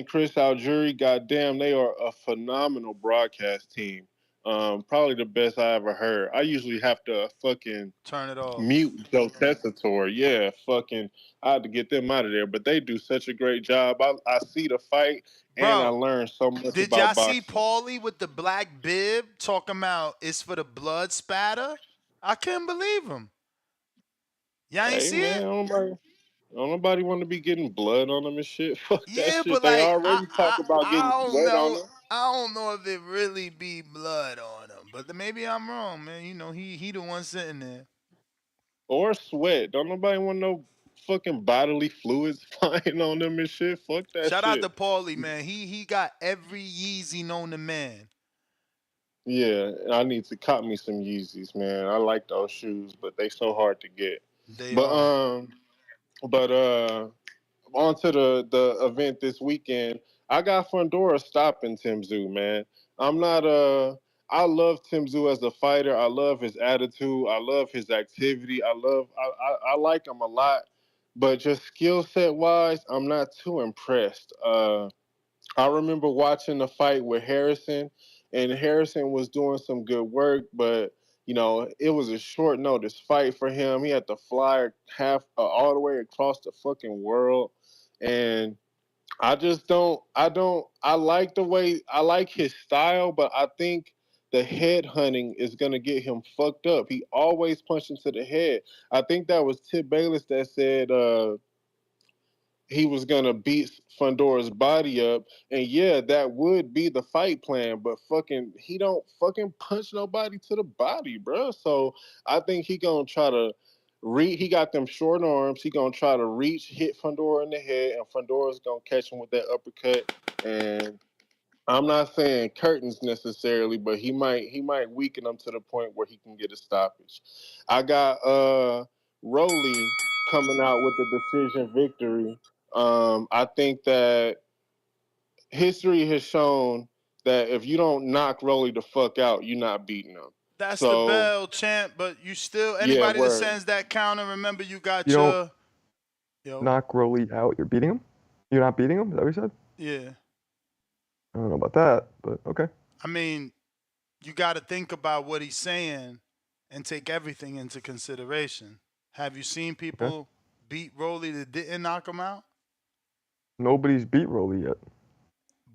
C: Chris Algieri. Goddamn, they are a phenomenal broadcast team. Probably the best I ever heard. I usually have to fucking
H: Turn it off.
C: mute Joe Tessitore. Yeah, fucking, I had to get them out of there. But they do such a great job. I see the fight and I
H: Bro,
C: learn so much
H: did y'all
C: about
H: see
C: boxing.
H: Paulie with the black bib talking about it's for the blood spatter? I couldn't believe him. Y'all ain't
C: Hey
H: see
C: man,
H: it?
C: don't nobody want to be getting blood on them and shit. Fuck that
H: Yeah,
C: shit.
H: but
C: They
H: like
C: already talk about getting
H: I don't
C: sweat on
H: know.
C: them.
H: I don't know if it really be blood on him, but maybe I'm wrong, man. You know, he the one sitting there.
C: Or sweat. Don't nobody want no fucking bodily fluids flying on them and shit. Fuck that
H: Shout out to
C: shit.
H: Paulie, man. He got every Yeezy known to man.
C: Yeah, I need to cop me some Yeezys, man. I like those shoes, but they so hard to get.
H: They
C: But
H: are.
C: on to the event this weekend. I got Fundora stopping Tim Tszyu, man. I'm not I love Tim Tszyu as a fighter. I love his attitude. I love his activity. I like him a lot. But just skill set wise, I'm not too impressed. I remember watching the fight with Harrison, and Harrison was doing some good work, but it was a short notice fight for him. He had to fly all the way across the fucking world, and I just don't. I like the way I like his style, but I think the head hunting is gonna get him fucked up. He always punches to the head. I think that was Tip Bayless that said. He was gonna beat Fundora's body up, and yeah, that would be the fight plan. But fucking, he don't fucking punch nobody to the body, bro. So I think he gonna try to He got them short arms. He gonna try to reach, hit Fundora in the head, and Fundora's gonna catch him with that uppercut. And I'm not saying curtains necessarily, but he might weaken him to the point where he can get a stoppage. I got Rolly coming out with the decision victory. I think that history has shown that if you don't knock Rolly the fuck out, you're not beating him.
H: That's the
C: So
H: bell, champ. But you still
C: yeah,
H: anybody that
C: word.
H: sends that counter, remember you got
D: You don't
H: your yo.
D: knock Rolly out. You're beating him? You're not beating him? Is that what you said?
H: Yeah.
D: I don't know about that, but okay.
H: I mean, you got to think about what he's saying and take everything into consideration. Have you seen
D: Okay.
H: people beat Rolly that didn't knock him out?
D: Nobody's beat Rolly yet.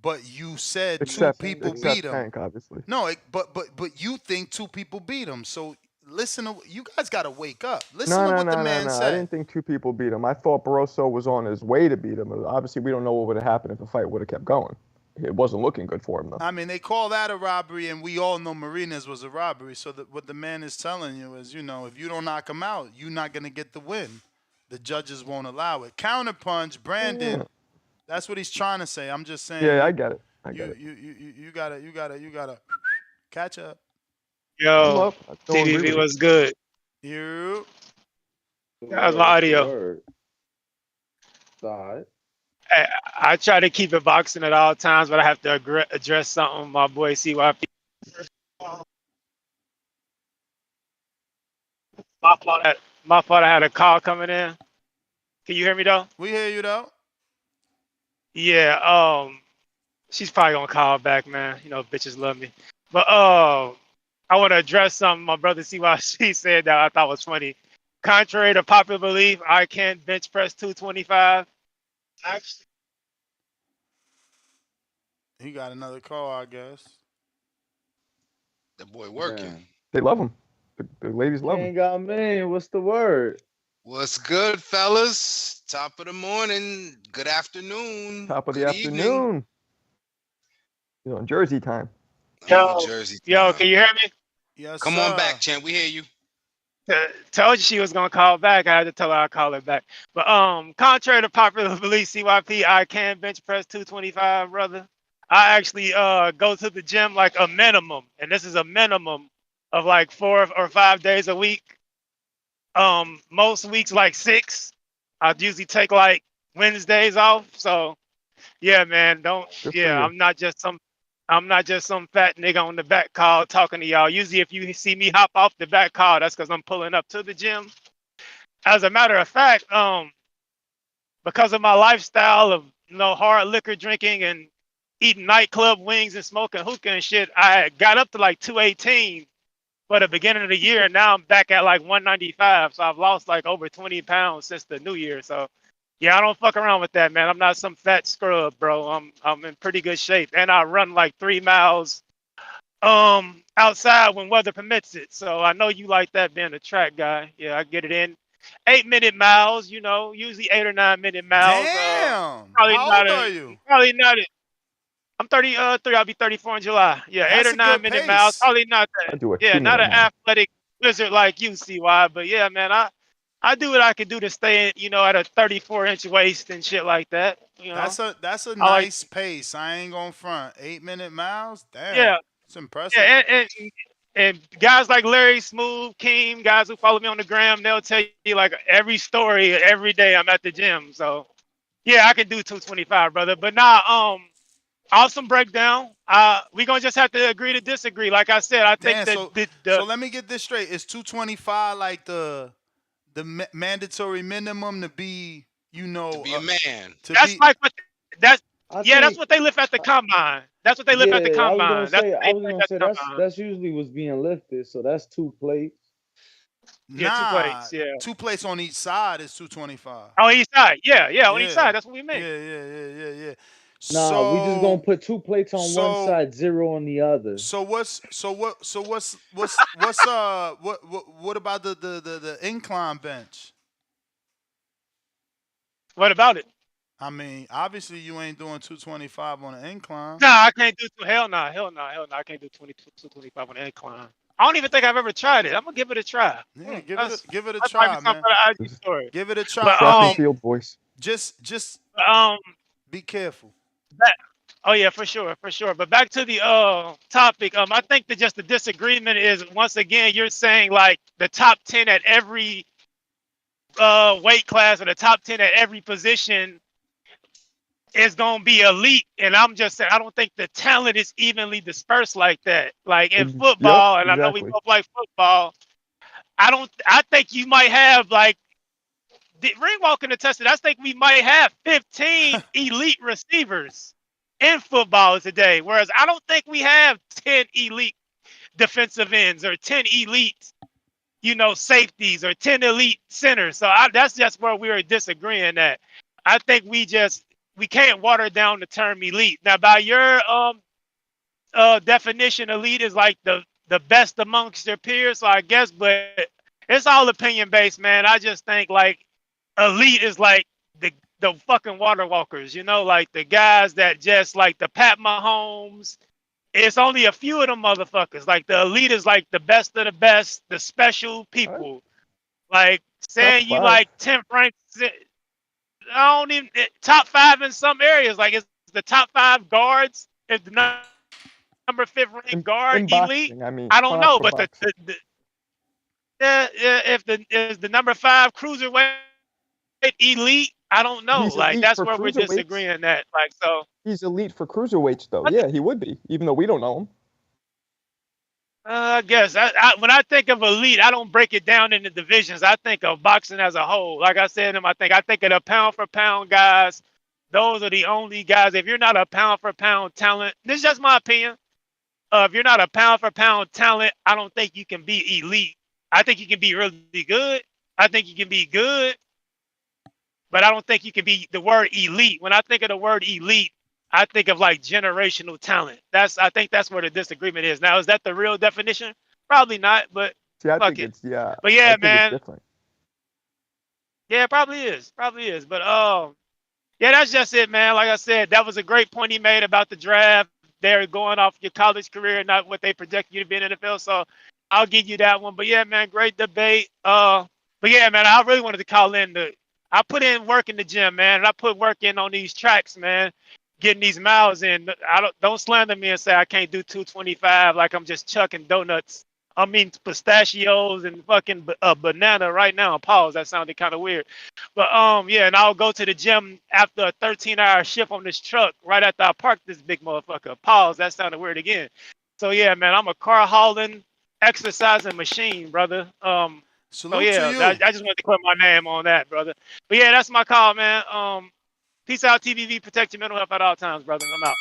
H: But you said two
D: Except
H: people beat him.
D: Tank, obviously.
H: No, but you think two people beat him. So listen to you guys got to wake up. Listen
D: No,
H: to
D: no,
H: what the
D: no, no,
H: man
D: no. I
H: said.
D: didn't think two people beat him. I thought Barroso was on his way to beat him. Obviously, we don't know what would have happened if the fight would have kept going. It wasn't looking good for him, though.
H: I mean, they call that a robbery, and we all know Marina's was a robbery. So what the man is telling you is, if you don't knock him out, you're not going to get the win. The judges won't allow it. Counterpunch, Brandon.
D: Yeah.
H: That's what he's trying to say. I'm just saying.
D: Yeah, I get it. I get it.
H: You gotta catch up.
D: I'm
S: Yo,
D: up. I don't agree
S: TDV
D: with it.
S: was good.
H: You.
S: That was my audio.
M: Word. Side.
S: I try to keep it boxing at all times, but I have to address something my boy CYP. My fault. I had a call coming in. Can you hear me though?
H: We hear you though.
S: Yeah, she's probably gonna call back, man. You know, bitches love me. But I want to address something my brother CYC said that I thought was funny. Contrary to popular belief, I can't bench press 225. Actually,
H: He got another call, I guess.
G: That boy working.
M: Damn.
D: They love him. The ladies love him.
M: King got man, what's the word?
G: What's good, fellas? Top of the morning. Good afternoon.
D: Top of the
G: Good evening.
D: afternoon. You know, Jersey time.
S: Yo,
G: Jersey
S: yo,
G: time.
S: can you hear me?
H: Yes,
G: Come on back, champ. We hear you.
S: Told you she was gonna call back. I had to tell her I'd call her back. But contrary to popular belief, CYP, I can bench press 225, brother. I actually go to the gym like a minimum, and this is a minimum of like 4 or 5 days a week. Most weeks like 6. I usually take like Wednesdays off. So yeah, man, don't yeah, I'm not just some fat nigga on the back call talking to y'all. Usually if you see me hop off the back call, that's because I'm pulling up to the gym. As a matter of fact, because of my lifestyle of hard liquor drinking and eating nightclub wings and smoking hookah and shit, I got up to like 218 for the beginning of the year, and now I'm back at like 195. So I've lost like over 20 pounds since the new year. So yeah, I don't fuck around with that, man. I'm not some fat scrub, bro. I'm in pretty good shape, and I run like 3 miles outside when weather permits it. So I know you like that being a track guy. Yeah, I get it in. 8-minute miles, usually 8 or 9-minute miles.
H: Damn.
S: Probably
H: How
S: not
H: old
S: a
H: are you?
S: probably not it. I'm 33. I'll be 34 in July. Yeah, 8
H: That's
S: or
H: a good
S: 9-minute miles.
H: pace.
S: Probably not
D: I
S: that.
D: do a
S: Yeah, not
D: 2-minute
S: an
D: mile.
S: athletic wizard like you, CY. But yeah, man, I do what I can do to stay, at a 34-inch waist and shit like that.
H: That's a
S: I like,
H: nice pace. I ain't gonna front. 8-minute miles? Damn.
S: yeah,
H: It's impressive.
S: yeah, and guys like Larry, Smooth, Keem, guys who follow me on the gram, they'll tell you like every story every day I'm at the gym. So yeah, I can do 225, brother. But nah, awesome breakdown. We gonna just have to agree to disagree. Like I said, I think
H: Damn,
S: that
H: so let me get this straight. Is 225 like the mandatory minimum to be,
G: To be a man.
S: that's like what that's
M: I
S: yeah, that's
M: think,
S: what they lift at the combine. That's what they lift at the
M: yeah, I was gonna
S: combine. That's
M: say,
S: what
M: I
S: they
M: was
S: lift
M: gonna
S: at
M: say
S: the
M: that's
S: combine.
M: that's usually what's being lifted. So that's 2 plates.
S: Yeah, 2
H: Nah,
S: plates. Yeah.
H: 2 plates on each side is 225.
S: On each side. Yeah, on each
H: Yeah.
S: side. That's what we mean.
H: Yeah.
M: Nah, we just gonna
H: So
M: put 2 plates on one
H: so
M: side, 0 on the other.
H: what about the incline bench?
S: What about it?
H: I mean, obviously you ain't doing 225 on an incline.
S: Nah, I can't do hell no. I can't do 225 on the incline. I don't even think I've ever tried it. I'm gonna give it a try.
H: Yeah, give it a
S: That might be
H: try,
S: something
H: man.
S: for the IG story.
H: Give it a try.
S: But
H: I
D: Track and
H: mean,
D: field voice.
H: just
S: um
H: be careful.
S: oh yeah, for sure. But back to the topic. I think that just the disagreement is once again you're saying like the top 10 at every weight class or the top 10 at every position is gonna be elite, and I'm just saying I don't think the talent is evenly dispersed like that. Like in
D: Yep,
S: football, and I know we
D: exactly.
S: both like football. I think you might have like Ringwalk can attest to that. I think we might have 15 elite receivers in football today, whereas I don't think we have 10 elite defensive ends or 10 elite, safeties or 10 elite centers. So that's just where we are disagreeing at. I think we can't water down the term elite. Now, by your definition, elite is like the best amongst their peers. So I guess, but it's all opinion based, man. I just think like elite is like the fucking water walkers, like the guys that just like the Pat Mahomes. It's only a few of them motherfuckers. Like the elite is like the best of the best, the special people. Like saying you
D: 5.
S: like Tim Franks. I don't even top 5 in some areas. Like it's the top 5 guards. Is the number 5th ranked guard
D: In
S: elite?
D: boxing, I mean,
S: I don't know,
D: for
S: but
D: boxing.
S: if the number 5 cruiserweight elite, I don't know.
D: He's
S: Like
D: elite
S: that's
D: for
S: where we're
D: cruiserweights.
S: disagreeing at. Like so.
D: He's elite for cruiserweights, though. Yeah, he would be, even though we don't know him.
S: I guess when I think of elite, I don't break it down into divisions. I think of boxing as a whole. Like I said, I think of the pound for pound guys, those are the only guys. If you're not a pound for pound talent, this is just my opinion. If you're not a pound for pound talent, I don't think you can be elite. I think you can be really good. I think you can be good, but I don't think you can be the word elite. When I think of the word elite, I think of like generational talent. I think that's where the disagreement is. Now, is that the real definition? Probably not, but
D: See, I
S: fuck
D: think
S: it.
D: it's yeah.
S: But
D: I
S: yeah,
D: think
S: man.
D: it's different.
S: Yeah, it probably is. Probably is. But yeah, that's just it, man. Like I said, that was a great point he made about the draft. They're going off your college career, not what they project you to be in the NFL. So I'll give you that one. But yeah, man, great debate. But yeah, man, I really wanted to call in. I put in work in the gym, man, and I put work in on these tracks, man, getting these miles in. Don't slander me and say I can't do 225 like I'm just chucking donuts. I mean pistachios and fucking banana right now. Pause. That sounded kind of weird. But yeah, and I'll go to the gym after a 13-hour shift on this truck right after I park this big motherfucker. Pause. That sounded weird again. So yeah, man, I'm a car hauling, exercising machine, brother. So
H: Salute
S: yeah,
H: to you.
S: I just wanted to put my name on that, brother. But yeah, that's my call, man. Peace out, TVV. Protect your mental health at all times, brother. I'm out.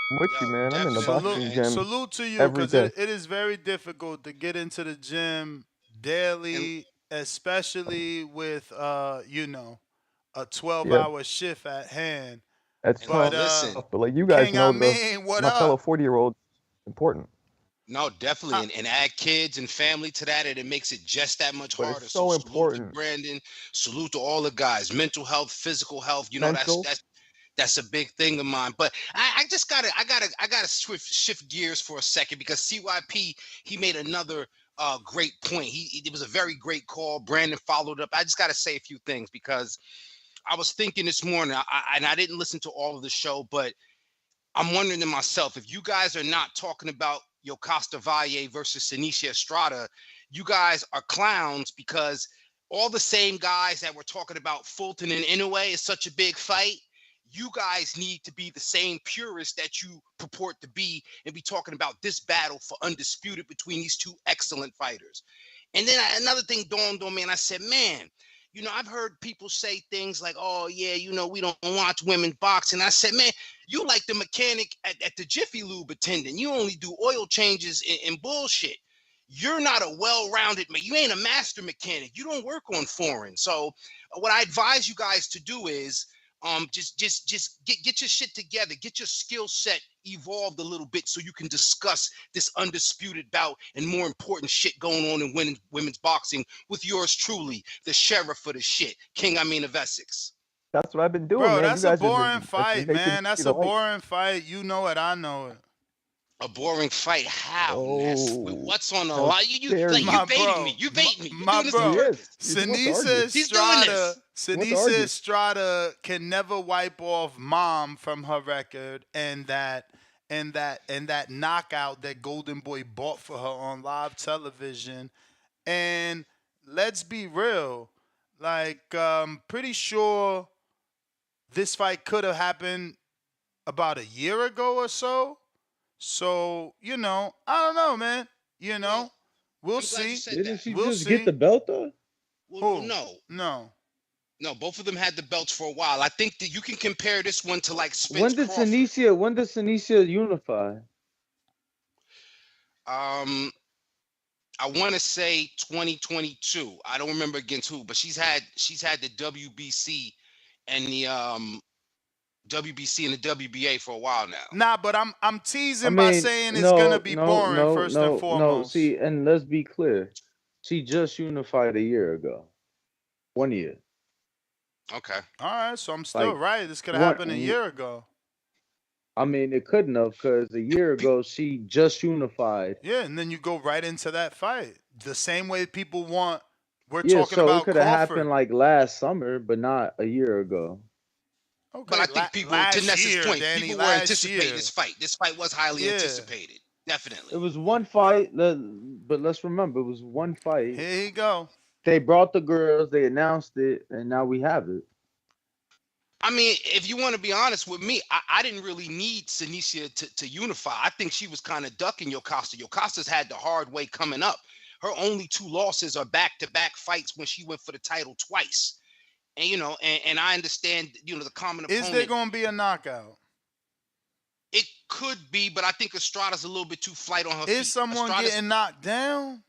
D: I'm with you, man. I'm in the boxing gym
H: Salute to you,
D: every
H: because
D: day.
H: it is very difficult to get into the gym daily, especially with you know, a 12-hour shift at hand.
D: That's
H: But
D: tough. But like you guys
H: King
D: know,
H: what
D: my fellow
H: up?
D: 40-year-old important.
G: No, definitely, and add kids and family to that, and it makes it just that much
D: But
G: harder.
D: it's so
G: salute to
D: important.
G: Brandon, salute to all the guys. Mental health, physical health. You know,
D: Mental.
G: that's a big thing of mine. But I gotta shift gears for a second, because CYP, he made another great point. It was a very great call. Brandon followed up. I just gotta say a few things, because I was thinking this morning, and I didn't listen to all of the show, but I'm wondering to myself, if you guys are not talking about Yokasta Valle versus Sinisha Estrada, you guys are clowns, because all the same guys that were talking about Fulton and Inoue is such a big fight. You guys need to be the same purists that you purport to be, and be talking about this battle for undisputed between these two excellent fighters. And then another thing dawned on me, and I said, man, you know, I've heard people say things like, oh, yeah, you know, we don't watch women boxing. I said, man, you like the mechanic at the Jiffy Lube attendant. You only do oil changes and bullshit. You're not a well-rounded man. You ain't a master mechanic. You don't work on foreign. So what I advise you guys to do is just get your shit together, get your skill set evolved a little bit, so you can discuss this undisputed bout and more important shit going on in women's boxing with yours truly, the sheriff of the shit, King of Essex.
D: That's what I've been doing,
H: Bro,
D: man.
H: that's
D: You
H: a
D: guys have
H: boring
D: been
H: fight,
D: making
H: man.
D: me
H: That's
D: the
H: a
D: light.
H: boring fight. You know it. I know it.
G: A boring fight? How, Ness? What's on the
D: How
G: line? You baiting me. You baiting me. You're doing this on purpose.
H: Sinisa Estrada can never wipe off Mom from her record, and that knockout that Golden Boy bought for her on live television. And let's be real, like pretty sure this fight could have happened about a year ago or so. So, you know, I don't know, man. You know, we'll see.
M: Didn't she
H: We'll
M: just get
H: see.
M: the belt though?
G: Well,
H: No.
G: No, both of them had the belts for a while. I think that you can compare this one to like Spence
M: When did
G: Crawford.
M: Sinisa unify?
G: I want to say 2022. I don't remember against who, but she's had the WBC and the WBC and the WBA for a while now.
H: Nah, but I'm teasing by saying it's gonna be boring first and foremost.
M: See, and let's be clear, she just unified a year ago, 1 year.
G: Okay.
H: All right, so I'm still
M: Like,
H: right. This could have happened a year ago.
M: I mean, it couldn't have, because a year ago she just unified.
H: Yeah, and then you go right into that fight. The same way people want. We're
M: Yeah,
H: talking
M: so it
H: about
M: could have
H: Crawford.
M: happened like last summer, but not a year ago.
H: Okay,
G: but I think people, to Ness's point,
H: Danny,
G: people were anticipating this fight. This fight was highly anticipated. Definitely.
M: It was one fight, but let's remember, it was one fight.
H: Here you go.
M: They brought the girls, they announced it, and now we have it.
G: I mean, if you want to be honest with me, I didn't really need Sinisa to unify. I think she was kind of ducking Yokasta. Yokasta's had the hard way coming up. Her only 2 losses are back-to-back fights when she went for the title twice. And and I understand, the common opponent.
H: Is there going to be a knockout?
G: It could be, but I think Estrada's a little bit too flight on her feet.
H: Is someone getting knocked down?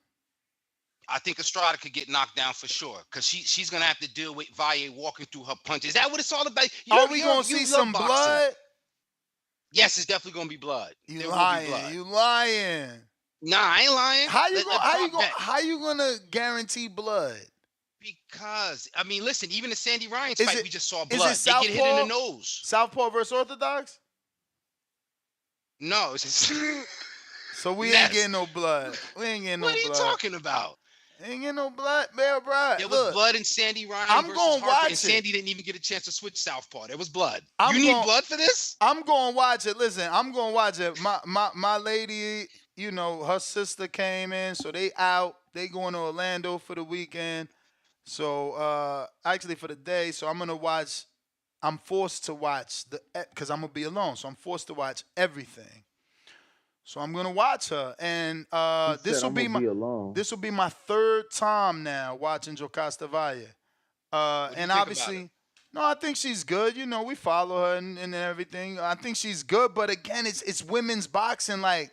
G: I think Estrada could get knocked down for sure, because she's gonna have to deal with Valle walking through her punches. Is that what it's all about?
H: Are we gonna see some blood?
G: Yes, it's definitely gonna be blood.
H: You lying? You lying?
G: Nah, I ain't lying.
H: How you gonna guarantee blood?
G: Because I mean, listen, even the Sandy Ryan's fight, we just saw blood.
H: Is it
G: they get hit in the nose.
H: Southpaw versus Orthodox?
G: No, it's just
H: so we ain't getting no blood. We ain't getting no blood.
G: What are you talking about?
H: Ain't getting no blood, man, bro.
G: There was blood in Sandy Ryan versus Harper, and Sandy didn't even get a chance to switch Southpaw. There was blood. You need blood for this?
H: I'm going to watch it. Listen, I'm going to watch it. My lady, her sister came in, so they out. They going to Orlando for the weekend. So, actually for the day. So I'm going to watch. I'm forced to watch because I'm going to be alone. So I'm forced to watch everything. So I'm gonna watch her, and this will be my third time now watching Jocasta Valle. And obviously, no, I think she's good. We follow her and everything. I think she's good, but again, it's women's boxing. Like,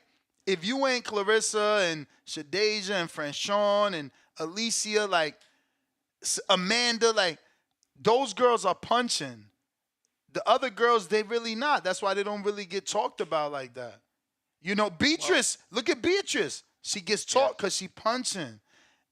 H: if you ain't Clarissa and Shadeja and Franchon and Alicia, like Amanda, like those girls are punching. The other girls, they really not. That's why they don't really get talked about like that. Beatrice, look at Beatrice. She gets talked because she punching.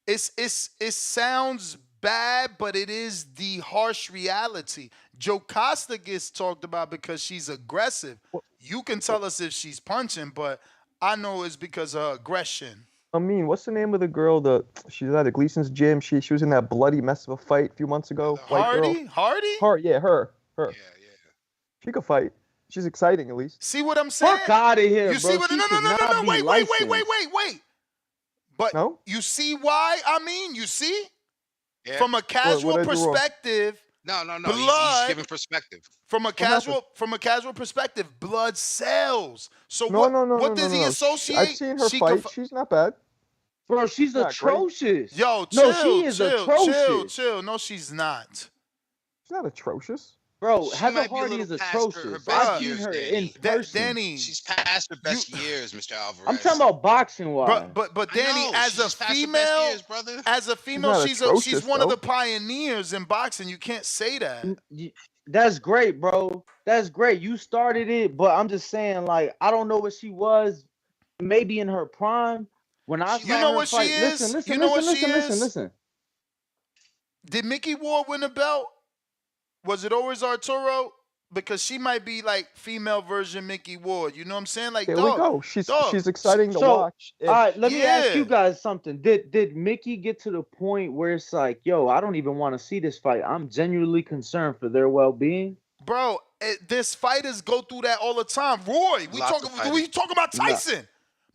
H: It sounds bad, but it is the harsh reality. Jocasta gets talked about because she's aggressive. You can tell us if she's punching, but I know it's because of her aggression.
D: I mean, what's the name of the girl she's at Gleason's gym? She was in that bloody mess of a fight a few months ago.
H: Hardy?
D: Yeah, her. Yeah. She could fight. She's exciting, at least.
H: See what I'm saying?
M: Fuck out of here,
H: you
M: bro.
H: See what? No. Wait. But you see why? You see? Yeah. From a casual perspective.
G: No.
H: Blood,
G: he's giving perspective.
H: From a casual perspective, blood sells. So what does he associate?
D: I've seen her fight. She's not bad.
M: Bro, she's atrocious.
H: Great. Yo,
M: she is atrocious.
H: Chill. No, she's not.
D: She's not atrocious.
M: Bro, Heather Hardy is atrocious. I've seen her in person.
H: Danny,
G: she's past her best years, Mr. Alvarez.
M: I'm talking about boxing wise.
H: But Danny, as a female, she's one of the pioneers in boxing. You can't say that.
M: That's great, bro. That's great. You started it, but I'm just saying, like, I don't know what she was. Maybe in her prime. When I saw her
H: what
M: fight,
H: she is.
M: Listen.
H: Did Mickey Ward win a belt? Was it always Arturo? Because she might be like female version Mickey Ward. You know what I'm saying? Like,
D: there we go. She's exciting to watch.
M: All right, let me ask you guys something. Did Mickey get to the point where it's like, yo, I don't even want to see this fight. I'm genuinely concerned for their well-being?
H: Bro, this fighters go through that all the time. Roy, we talking about Tyson.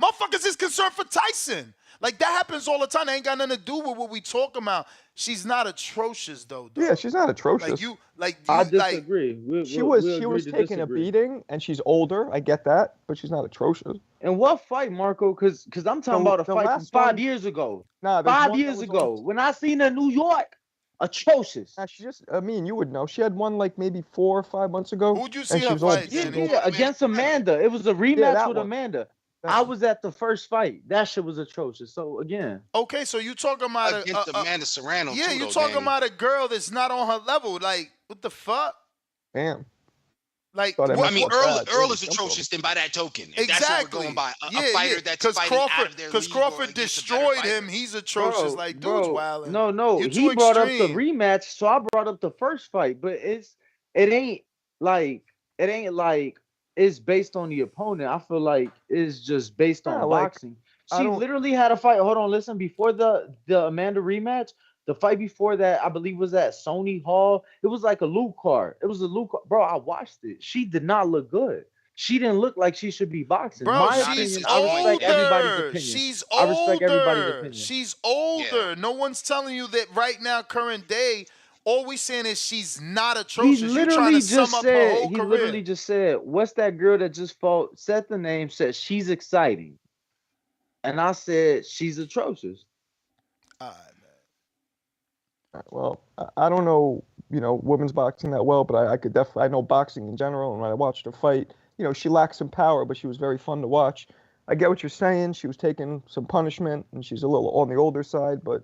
H: Motherfuckers is concerned for Tyson. Like, that happens all the time. That ain't got nothing to do with what we talking about. She's not atrocious though.
D: Yeah, she's not atrocious.
M: I disagree.
D: She was taking a beating, and she's older. I get that, but she's not atrocious.
M: And what fight, Marco? Because I'm talking about a fight from 5 years ago.
D: Nah,
M: 5 years ago, when I seen her in New York, atrocious.
D: Nah, you would know. She had one like maybe 4 or 5 months ago.
H: Who'd you see her fight?
M: Yeah, against Amanda. It was a rematch with Amanda. I was at the first fight. That shit was atrocious. So again.
H: Okay, so you talking about
G: against Amanda Serrano?
H: Yeah,
G: you
H: talking about a girl that's not on her level. Like, what the fuck?
D: Damn.
H: Like,
G: Earl is atrocious. Then by that token, if that's what we're going by, a fighter that's fighting out of their league. Because
H: Crawford destroyed him. He's atrocious. Like, dude's wilding.
M: No. He brought up the rematch, so I brought up the first fight. But it ain't like it's based on the opponent. I feel like it's just based on boxing. She literally had a fight. Hold on, listen. Before the Amanda rematch, the fight before that, I believe, was at Sony Hall. It was like a Luke card. It was a Luke card. Bro, I watched it. She did not look good. She didn't look like she should be boxing.
H: Bro,
M: My opinion, I respect everybody's opinion.
H: She's older.
M: I respect everybody's opinion.
H: She's older. Yeah. No one's telling you that right now, current day. All we saying is she's not atrocious.
M: He literally
H: literally
M: just said, what's that girl that just fought? Said the name, said she's exciting. And I said, she's atrocious.
D: Well, I don't know women's boxing that well, but I could definitely, I know boxing in general, and when I watched her fight, she lacks some power, but she was very fun to watch. I get what you're saying. She was taking some punishment, and she's a little on the older side, but,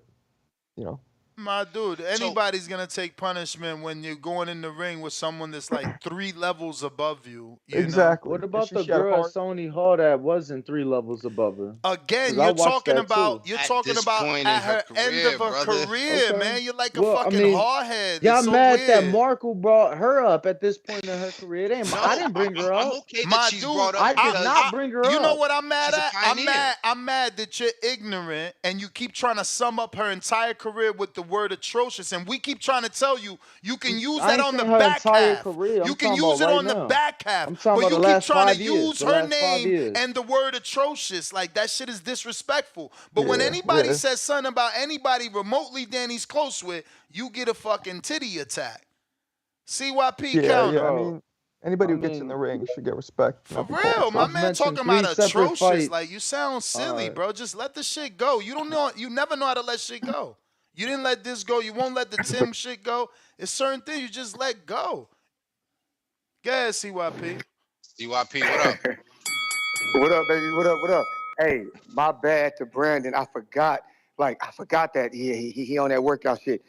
H: My dude, anybody's gonna take punishment when you're going in the ring with someone that's like 3 levels above you.
D: Exactly.
M: What about the
D: She had a
M: girl at
D: hard.
M: Sony Hall that wasn't 3 levels above her?
H: Again,
M: 'Cause I
H: you're
M: watched
H: talking
M: that
H: about
M: too.
G: At this point
H: at
G: in her
H: her end
G: career,
H: of her
G: brother.
H: career,
M: Okay.
H: man. You're like a
M: Well, I
H: fucking
M: mean,
H: hardhead.
M: y'all
H: It's so
M: mad that
H: weird.
M: Markle brought her up at this point in her career? It ain't,
G: No,
M: I didn't bring her
G: I'm
M: up.
G: okay that
H: My
G: she's
H: dude,
G: brought up
M: I did
G: because
M: not bring her
H: you know
M: up.
H: what I'm mad
G: she's a
H: at?
G: pioneer.
H: I'm mad that you're ignorant and you keep trying to sum up her entire career with the word atrocious, and we keep trying to tell you can use
M: I
H: that
M: ain't
H: on the
M: saying her
H: back
M: entire
H: half.
M: career.
H: You
M: I'm
H: can
M: talking
H: use
M: about
H: it
M: right
H: on the
M: now.
H: back half,
M: I'm talking
H: but
M: about
H: you
M: the
H: keep
M: last
H: trying to
M: 5 years.
H: use
M: The
H: her
M: last 5
H: name
M: years.
H: and the word atrocious. Like that shit is disrespectful. But when anybody
D: Yeah.
H: says something about anybody remotely Danny's close with, you get a fucking titty attack. CYP
D: Yeah, I
H: counter.
D: mean, anybody
M: I
D: who gets in the
M: mean,
D: ring should get respect,
H: For
D: not be called
H: real, my
D: atrocious.
H: man
M: I've
H: talking
M: mentioned
H: about
M: 3 separate
H: atrocious.
M: fights.
H: Like you sound silly, bro. Just let the shit go. You don't know. You never know how to let shit go. You didn't let this go. You won't let the Tim shit go. It's certain things you just let go. Go ahead, CYP.
G: CYP, what up?
Q: What up, baby? What up? What up? Hey, my bad to Brandon. I forgot. I forgot that he on that workout shit.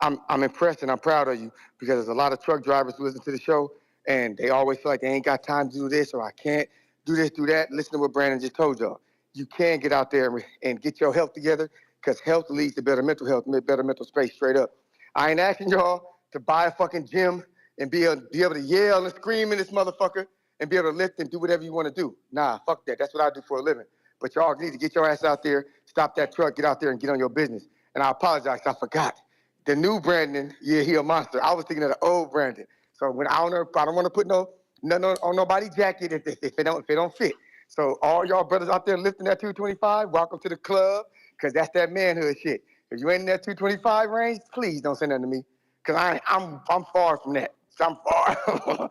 Q: I'm impressed and I'm proud of you because there's a lot of truck drivers who listen to the show and they always feel like they ain't got time to do this or I can't do this, do that. Listen to what Brandon just told y'all. You can get out there and get your health together because health leads to better mental health, better mental space. Straight up. I ain't asking y'all to buy a fucking gym and be able to yell and scream in this motherfucker and be able to lift and do whatever you want to do. Nah, fuck that. That's what I do for a living. But y'all need to get your ass out there, stop that truck, get out there and get on your business. And I apologize, I forgot. The new Brandon, yeah, he a monster. I was thinking of the old Brandon. So when I don't want to put nothing on nobody's jacket if it don't fit. So all y'all brothers out there lifting that 225, welcome to the club, cause that's that manhood shit. If you ain't in that 225 range, please don't say nothing to me, cause I'm far from that. So I'm far.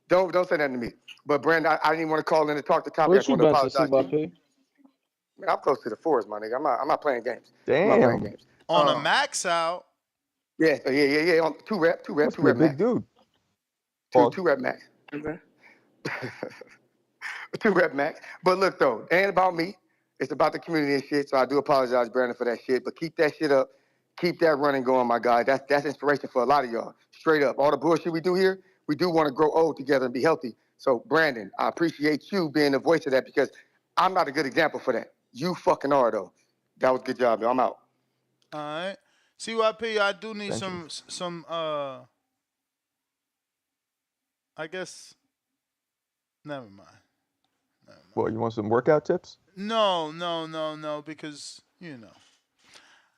Q: Don't say nothing to me. But Brandon, I didn't want to call in and talk to topic. I
M: What
Q: just
M: you
Q: want to
M: been to,
Q: apologize to you.
M: CYP?
Q: Man, I'm close to the forest, my nigga. I'm not playing games. I'm not playing
D: Damn.
Q: games.
H: On a max out.
Q: Yeah, on 2 rep
D: Must be a big
Q: max.
D: dude.
Q: Two rep max. Okay. 2 rep max. But look though, it ain't about me. It's about the community and shit. So I do apologize, Brandon, for that shit. But keep that shit up. Keep that running going, my guy. That's inspiration for a lot of y'all. Straight up. All the bullshit we do here, we do want to grow old together and be healthy. So Brandon, I appreciate you being the voice of that because I'm not a good example for that. You fucking are though. That was a good job, yo. I'm out.
H: All right. CYP, I do need
D: Thank you.
H: some I guess never mind.
D: What, you want some workout tips?
H: No, because
D: Yeah,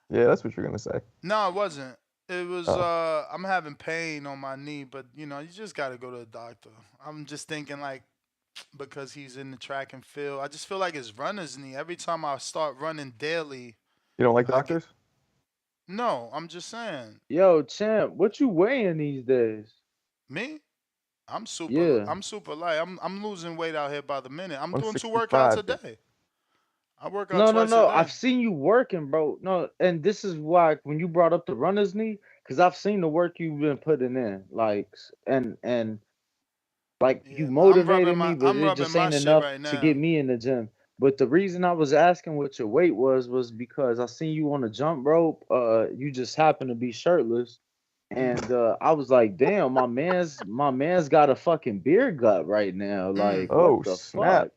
D: that's what you're gonna say.
H: No, it wasn't. It was
D: Oh.
H: I'm having pain on my knee, but you just gotta go to the doctor. I'm just thinking like because he's in the track and field. I just feel like it's runner's knee. Every time I start running daily.
D: You don't like doctors?
H: No, I'm just saying.
M: Yo, champ, what you weighing these days?
H: Me? I'm
M: Yeah.
H: super light. I'm losing weight out here by the minute. I'm doing 2 workouts
D: 165.
H: a day. I work out
M: No,
H: twice a day.
M: I've seen you working, bro. No, and this is why when you brought up the runner's knee, because I've seen the work you've been putting in, and you motivated me, but
H: I'm
M: it
H: rubbing
M: just
H: my
M: ain't
H: shit
M: enough
H: right
M: to
H: now.
M: get me in the gym. But the reason I was asking what your weight was because I seen you on the jump rope. You just happened to be shirtless, and I was like, damn, my man's got a fucking beer gut right now. Like, what the fuck?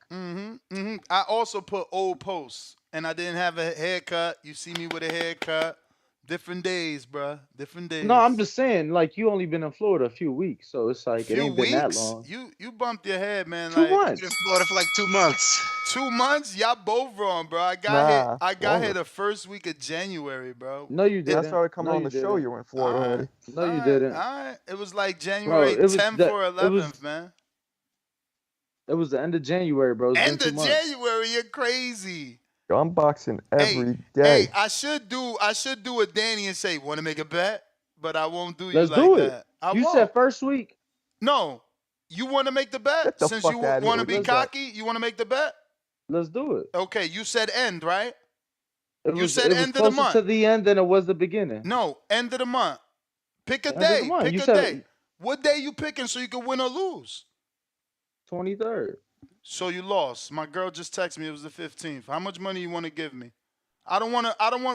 H: I also put old posts, and I didn't have a haircut. You see me with a haircut. Different days, bruh. Different days.
M: No, I'm just saying, like, you only been in Florida a few weeks, so it's like it
H: Few
M: ain't been that
H: weeks?
M: long.
H: You bumped your head, man.
M: 2
H: Like
M: months.
G: Been in Florida for like 2 months.
H: 2 months? Y'all both wrong, bro. I got
D: Nah,
H: here the first week of January, bro.
M: No, you
D: When I
M: didn't.
D: started coming
M: No,
D: on
M: you
D: the show,
M: didn't.
D: you were in Florida already.
M: No, you didn't.
H: Alright. It was like
M: Bro,
H: January
M: it was
H: 10th or 11th, man.
M: It was the end of January, bro. It's been
H: End
M: 2
H: of
M: months.
H: January, you're crazy.
D: Yo, I'm boxing every
H: Hey,
D: day.
H: I should do a Danny and say, want to make a bet? But I won't do you
M: Let's
H: like
M: do it.
H: that. I
M: You
H: won't.
M: said first week.
H: No. You want to make the bet?
D: Get the
H: Since
D: fuck
H: you
D: out of
H: want
D: here
H: to
D: with
H: be
D: this bet.
H: cocky, you want to make the bet?
M: Let's do it.
H: Okay, you said end, right?
M: It
H: You
M: was
H: said
M: it was
H: end of the
M: closer
H: month.
M: to the end than it was the beginning.
H: No, end of the month. Pick a
M: End of the
H: day.
M: month.
H: Pick
M: You
H: a
M: said
H: day. What day you picking so you can win or lose?
M: 23rd.
H: So you lost. My girl just texted me. It was the 15th. How much money you want to give me? I don't want.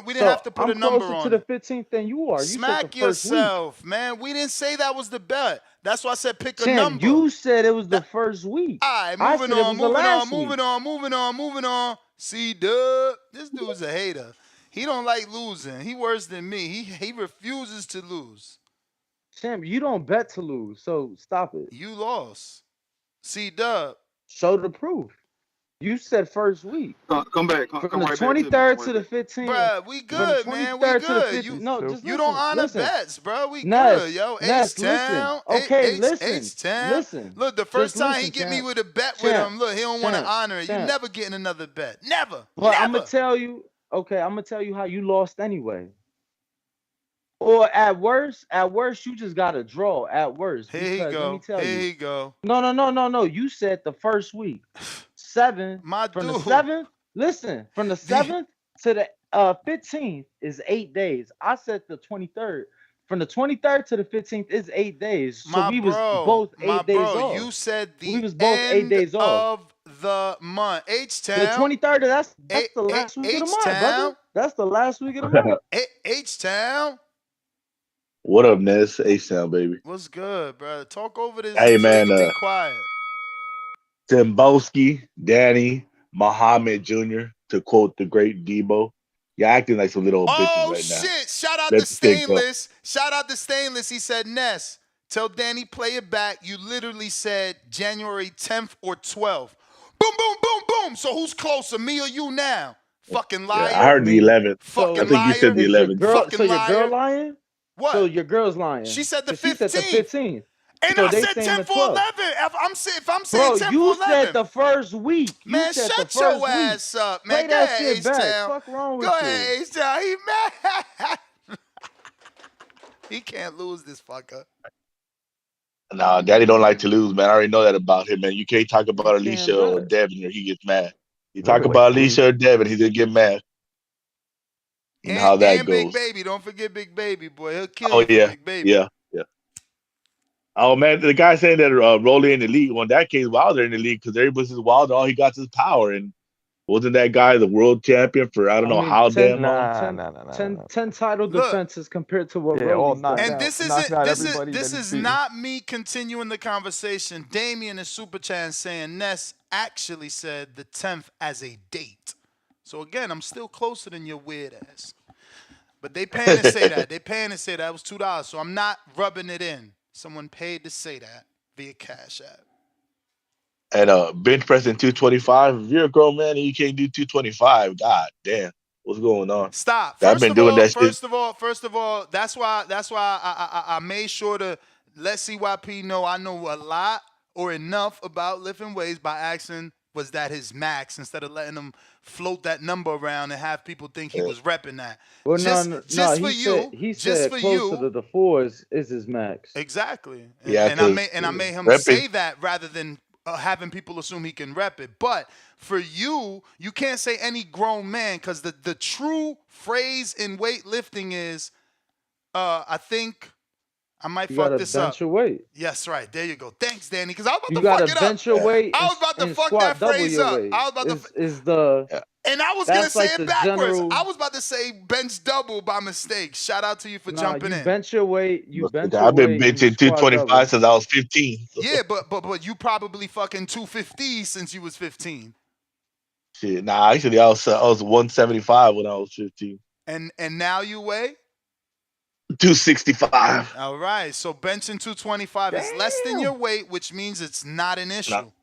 H: We didn't have
M: So
H: to put
M: I'm
H: a number
M: closer to
H: on
M: the
H: it.
M: 15th than you are. You said the
H: Smack
M: first week.
H: yourself, man. We didn't say that was the bet. That's why I said pick a
M: Champ,
H: number.
M: you said it was the first week.
H: All right,
M: I
H: moving
M: said it
H: on,
M: was the
H: moving on,
M: last
H: moving
M: week.
H: on, moving on. C-Dub. This dude's a hater. He don't like losing. He worse than me. He refuses to lose.
M: Champ, you don't bet to lose, so stop it.
H: You lost. C-Dub.
M: Show the proof. You said first week.
T: Come back.
M: From
T: Come
M: the
T: right back to me.
M: 23rd to the 15th.
H: Bruh, we good, man. We good.
M: No, just
H: you don't honor
M: listen.
H: bets, bro. We
M: Ness,
H: good, yo.
M: Ness,
H: H-Town.
M: listen. Okay, listen.
H: H-Town.
M: Listen.
H: Look, the first
M: Just
H: time
M: listen,
H: he get me
M: champ.
H: with a bet with
M: Champ,
H: him, look, he don't want to
M: champ,
H: honor it. You
M: champ.
H: never getting another bet. Never.
M: But
H: Never.
M: I'm gonna tell you, okay, I'm gonna tell you how you lost anyway. Or at worst, you just got to draw. At worst,
H: Here he
M: because let me
H: go.
M: tell
H: Here
M: you.
H: he go.
M: No. You said the first week. 7.
H: My
M: from
H: dude.
M: the 7th. Listen, from the 7th to the 15th is 8 days. I said the 23rd. From the 23rd to the 15th is 8 days. So
H: My
M: we
H: bro,
M: was both 8 days off.
H: You said
M: we was
H: the
M: both 8
H: end
M: days off.
H: of the month. H-Town.
M: The 23rd, that's the last week of the month, brother. That's the last week of the month.
H: H-Town.
F: What up, Ness? H-Town, baby.
H: What's good, bro? Talk over this.
F: Hey, man.
H: Be quiet.
F: Timbowski, Danny, Muhammad Jr., to quote the great Debo. You're acting like some little bitches right now.
H: Oh, shit. Shout out
F: Let's
H: to
F: think, bro.
H: Stainless. Shout out to Stainless. He said, Ness, tell Danny play it back. You literally said January 10th or 12th. Boom, boom, boom, boom. So who's closer, me or you now? Fucking liar.
F: Yeah, I heard the 11th.
H: Fucking
F: I think you said the 11th.
H: Fucking
M: So your
H: liar.
M: girl lying?
H: What?
M: So your girl's lying.
H: She said the 15th.
M: She said the 15th.
H: And
M: so
H: I said 10 for 11. If I'm saying 10
M: Bro,
H: for 11.
M: you said the first week.
H: Man, shut your ass up, man.
M: Play
H: Go
M: that
H: ahead,
M: shit back.
H: H-Town.
M: Fuck wrong with
H: Go
M: you?
H: ahead, H-Town. He mad. He can't lose this fucker.
F: Nah, Daddy don't like to lose, man. I already know that about him, man. You can't talk about Alicia or Devin or he gets mad. You talk about Alicia or Devin, he's gonna get mad. You know how that
H: and
F: goes.
H: Big Baby. Don't forget Big Baby, boy. He'll kill
F: Oh
H: you for
F: yeah,
H: Big Baby.
F: yeah. Oh man, the guy saying that Rolly in the league. Well, in that case, Wilder in the league because everybody says Wilder, all he got is power, and wasn't that guy the world champion for I don't know how
M: 10,
F: damn long?
M: 10 title defenses compared to what Rolly's got.
H: And this is not me continuing the conversation. Damien is super chat saying Ness actually said the 10th as a date. So again, I'm still closer than your weird ass. But they paying to say that. They paying to say that. It was $2. So I'm not rubbing it in. Someone paid to say that via Cash App.
F: And bench pressing 225. If you're a grown man and you can't do 225, god damn, what's going on?
H: Stop.
F: I've been doing that shit.
H: First of all, that's why I made sure to let CYP know I know a lot or enough about lifting weights by asking was that his max instead of letting him float that number around and have people think he was repping that.
M: Well,
H: just for you,
M: he said closer to the 4 is his max.
H: Exactly.
F: Yeah,
H: and I made him say that rather than having people assume he can rep it. But for you, you can't say any grown man because the true phrase in weightlifting is, I think I might fuck this up.
M: Bench your weight.
H: Yes, right. There you go. Thanks, Danny. Because I was about
M: You
H: to fuck it up.
M: You gotta bench your weight.
H: I was about to fuck that phrase up. I was about to. And I was gonna say it backwards. I was about to say bench double by mistake. Shout out to you for jumping in.
M: Bench your weight.
F: I've been benching 225 since I was 15.
H: Yeah, but you probably fucking 250 since you was 15.
F: Shit, nah. Actually, I was 175 when I was 15.
H: And now you weigh
F: 265.
H: All right, so benching 225 is less than your weight, which means it's not an issue.
F: No.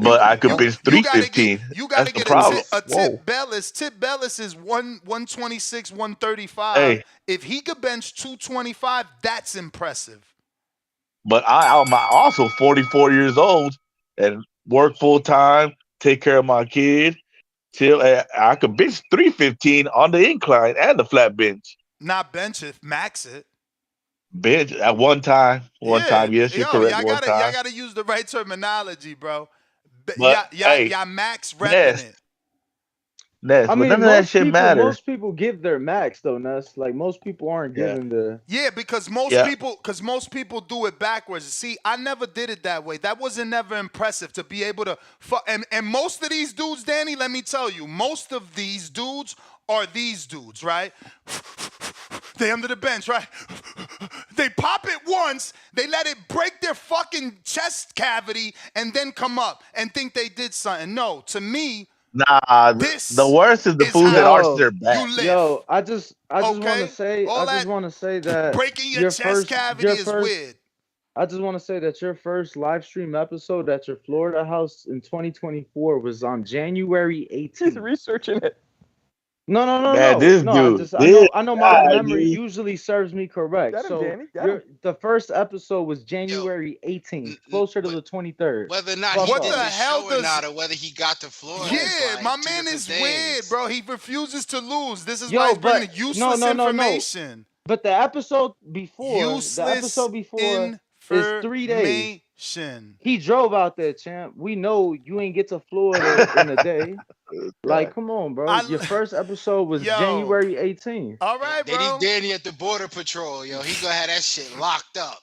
F: But I could bench 315.
H: You gotta get a Tip Bellis. Tip Bellis is 126, 135.
F: Hey.
H: If he could bench 225, that's impressive.
F: But I'm also 44 years old and work full time, take care of my kid. Till I could bench 315 on the incline and the flat bench.
H: Not bench it, max it.
F: Bench at one time. Yes, you're correct.
H: Y'all gotta use the right terminology, bro. Y'all max repping it.
F: Ness,
M: I
F: but none
M: mean,
F: of that shit matters.
M: most people give their max though, Ness. Like most people aren't giving the.
H: Yeah, because most people do it backwards. See, I never did it that way. That wasn't never impressive to be able to. And most of these dudes, Danny, let me tell you, most of these dudes are these dudes, right? They under the bench, right? They pop it once, they let it break their fucking chest cavity, and then come up and think they did something. No, to me.
F: Nah, the worst is the fools that arch their back.
M: Yo, I just want to say, that
H: breaking your chest cavity is weird.
M: I just want to say that your first live stream episode at your Florida house in 2024 was on January 18th.
D: He's researching it.
M: No.
F: This dude.
M: I know my memory usually serves me correct.
D: Get him,
M: So
D: Danny,
M: the first episode was January 18th, closer to the 23rd.
G: Whether or not
M: Fuck
G: he
M: off.
G: did the show or not, or whether he got to Florida.
H: Yeah,
G: like
H: my
G: two
H: man
G: different
H: is
G: things.
H: weird, bro. He refuses to lose. This is why he's bringing useless information.
M: But the episode before, is 3 days. He drove out there, champ. We know you ain't get to Florida in a day. Like, come on, bro. Your first episode was January 18th.
H: All right, bro.
G: They need Danny at the border patrol, yo. He gonna have that shit locked up.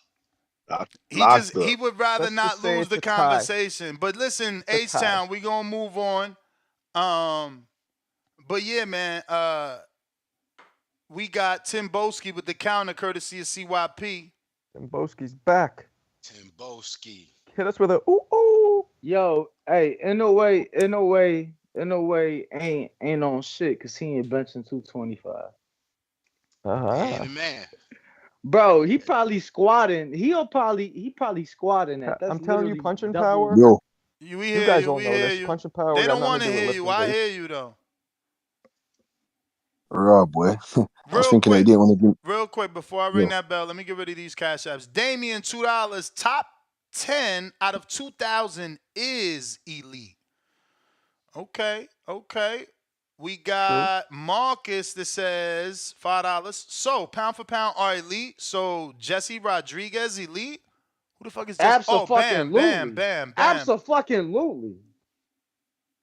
H: He would rather
D: Let's
H: not
D: just say
H: lose
D: it's
H: the
D: a tie.
H: conversation. But listen,
D: It's a tie.
H: H-Town, we gonna move on. But yeah, man. We got Tim Boski with the counter, courtesy of CYP.
D: Tim Boski's back.
G: Tim Boski.
D: Hit us with a ooh.
M: Yo, hey, in a way, ain't on shit because he ain't benching 225.
G: Hey, man.
M: Bro, he probably squatting. He probably squatting that. That's
D: I'm telling you, punching
M: double.
D: power.
N: Yo,
H: You
D: guys don't know this. Punching power.
H: They
D: got
H: don't
D: nothing
H: want to
D: do with
H: hear you.
D: lifting
H: I
D: weights.
H: hear you though.
N: raw boy. I was thinking they didn't want to do.
H: Real quick before I ring that bell, let me get rid of these cash apps. Damien, $2. Top 10 out of 2,000 is elite. Okay. We got Marcus that says $5. So pound for pound are elite. So Jesse Rodriguez elite. Who the fuck is Jesse? Bam.
M: Abso-fucking-lutely.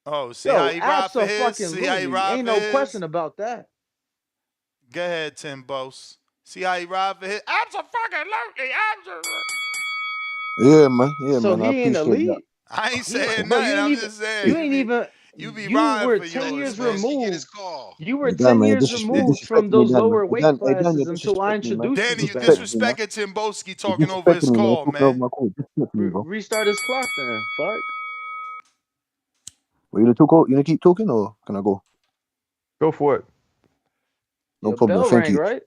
H: Oh, see how he ride for his? See how he ride for
M: Ain't no
H: his?
M: question about that.
H: Go ahead, Tim Bose. See how he ride for his? Abso-fucking-lutely.
N: Yeah, man. Yeah,
M: So
N: man. I
M: he ain't
N: appreciate
M: elite.
N: that.
H: I ain't saying nothing. I'm just saying.
M: You ain't even.
H: You be
M: You
H: riding
M: were
H: for
M: 10
H: yours,
M: years
H: man.
M: removed. You were
N: Hey,
M: 10
N: Dan, man,
M: years
N: you
M: removed from
N: disrespecting me,
M: those
N: Dan, man.
M: lower
N: Hey,
M: weight
N: Dan,
M: classes
N: you're
M: until I
N: disrespecting me, man.
M: introduced
H: Danny,
M: you
H: you
M: to that.
H: disrespecting Tim Boski
N: You're
H: talking over his
N: disrespecting me, man.
H: call,
N: You're talking over
H: man.
N: my call. You're disrespecting me, bro.
M: Restart his clock then. Fuck.
N: Well, you gonna keep talking or can I go?
D: Go for it.
N: No
M: Your
N: problem.
M: bell
N: Thank
M: rang,
N: you.
M: right?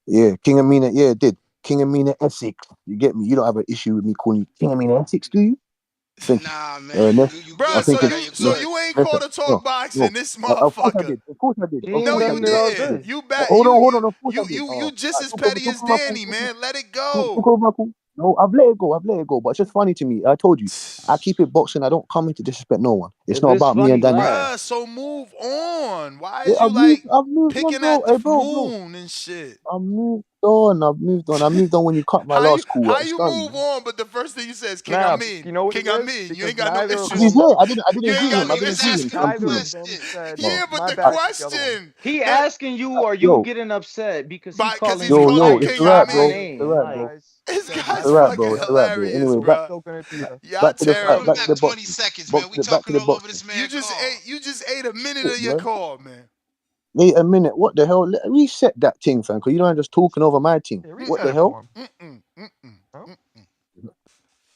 N: Yeah, King Amina. Yeah, it did. King Amina Essex. You get me? You don't have an issue with me calling you King Amina Essex, do you? Thank
G: Nah,
N: you.
G: man.
H: Bro, so you ain't called to talk boxing, this
N: Of course I
H: motherfucker.
N: did. Of course I did.
M: He ain't done it all day.
H: You back.
N: Hold on. Of course I did.
H: You just as petty as Danny, man. Let it go.
N: Took over my call. No, I've let it go. But it's just funny to me. I told you, I keep it boxing. I don't come in to disrespect no one. It's not about me and Danny.
H: Bruh, so move on. Why is
N: Yeah,
H: you
N: I've moved
H: picking
N: on,
H: at the
N: bro.
H: wound and shit?
N: I've moved on. I moved on when you cut my last call.
H: How you move on? But the first thing you say is King
D: Nah,
H: Amin.
D: you know what
H: King
D: it is?
H: Amin. You
D: Because
H: ain't got no
D: neither of
H: issues.
D: them-
N: He's here. I didn't
H: You
N: agree
H: ain't got
N: with him. I
H: no
N: didn't agree with
H: issues.
N: him. I'm
D: Neither
N: cool.
D: of them said.
H: Yeah, but
D: my
H: the
D: bad to the other one.
H: question.
M: He asking you, are you getting upset because he's calling
H: he's
M: you
H: calling
M: by
H: King
M: your
N: alright,
M: proper
N: bro.
M: name?
N: It's alright, bro.
H: This
D: Guys,
H: guy's
N: It's alright,
H: fucking
N: bro. It's alright, bro.
H: hilarious,
N: Anyway,
H: bro.
D: still gonna do that.
H: Y'all
N: back to the
H: terrible.
N: fight. Back to the
G: 20
N: boxing.
G: seconds, man. We
N: Back to
G: talking
N: the
G: all over
N: boxing.
G: this man.
H: You just ate a minute
N: Shit,
H: of your
N: man.
H: call, man.
N: Wait a minute. What the hell? Reset that thing, fam. Because you know I'm just talking over my thing.
D: Yeah,
N: What
D: reset
N: the
D: it
N: hell?
D: for him.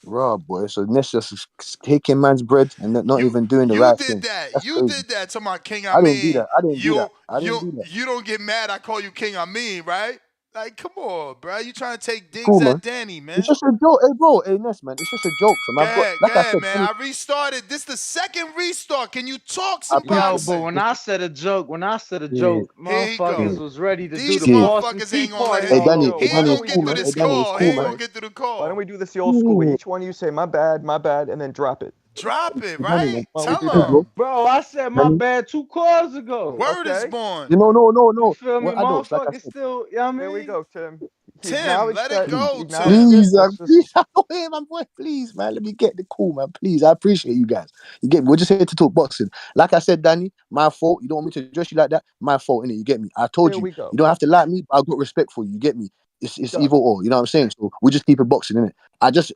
N: Raw boy. So Ness just taking man's bread and not even doing the
H: You
N: right
H: did
N: thing.
H: that.
N: That's
H: You
N: crazy.
H: did that to my King
N: I didn't do
H: Amin.
N: that. I didn't do that. I didn't do that.
H: You don't get mad. I call you King Amin, right? Like, come on, bro. You trying to take digs
N: Cool, man.
H: at Danny, man?
N: It's just a joke. Hey, bro. Hey, Ness, man. It's just a joke, fam.
H: Go
N: I've got,
H: ahead,
N: like I said,
H: man. I restarted. This the second restart. Can you talk some
M: Yo,
H: boxing?
M: but when I said a joke,
H: Here he
M: motherfuckers
H: go.
M: was ready to
H: These
M: do the Boston
H: motherfuckers
M: Tea
H: ain't gonna let
M: Party
H: him.
N: Hey,
M: all
N: Danny.
M: over.
N: Hey,
H: He
N: Danny,
H: ain't
N: it's
H: gonna
N: cool,
H: get
N: man.
H: through
N: Hey,
H: this
N: Danny, it's
H: call. He
N: cool,
H: ain't
N: man.
H: gonna get through the
D: Why
H: call.
D: don't we do this the old school way? Each one of you say my bad, and then drop it.
H: Drop it,
N: Hey, Danny, man.
H: right?
D: Why don't we do
H: Tell
D: that?
H: him.
M: Bro, I said my
N: Danny.
M: bad 2 calls ago.
H: Word is
D: Okay.
H: born.
N: You know,
M: You
N: no.
M: feel me,
N: Well, adults, like I
M: motherfuckers
N: said.
M: still, you know what I
D: Here we
M: mean?
D: go, Tim. To
H: Tim,
D: acknowledge
H: let it
D: that,
H: go,
D: acknowledge
H: Tim.
D: it.
N: Please,
D: Let's just
N: please, wait, my boy, please, man. Let me get the cool, man. Please, I appreciate you guys. You get me? We're just here to talk boxing. Like I said, Danny, my fault. You don't want me to address you like that. My fault, innit? You get me? I told
D: there
N: you,
D: we go.
N: you don't have to like me, but I've got respect for you. You get me? It's
D: Done.
N: either or. You know what I'm saying? So we just keep it boxing, innit? I just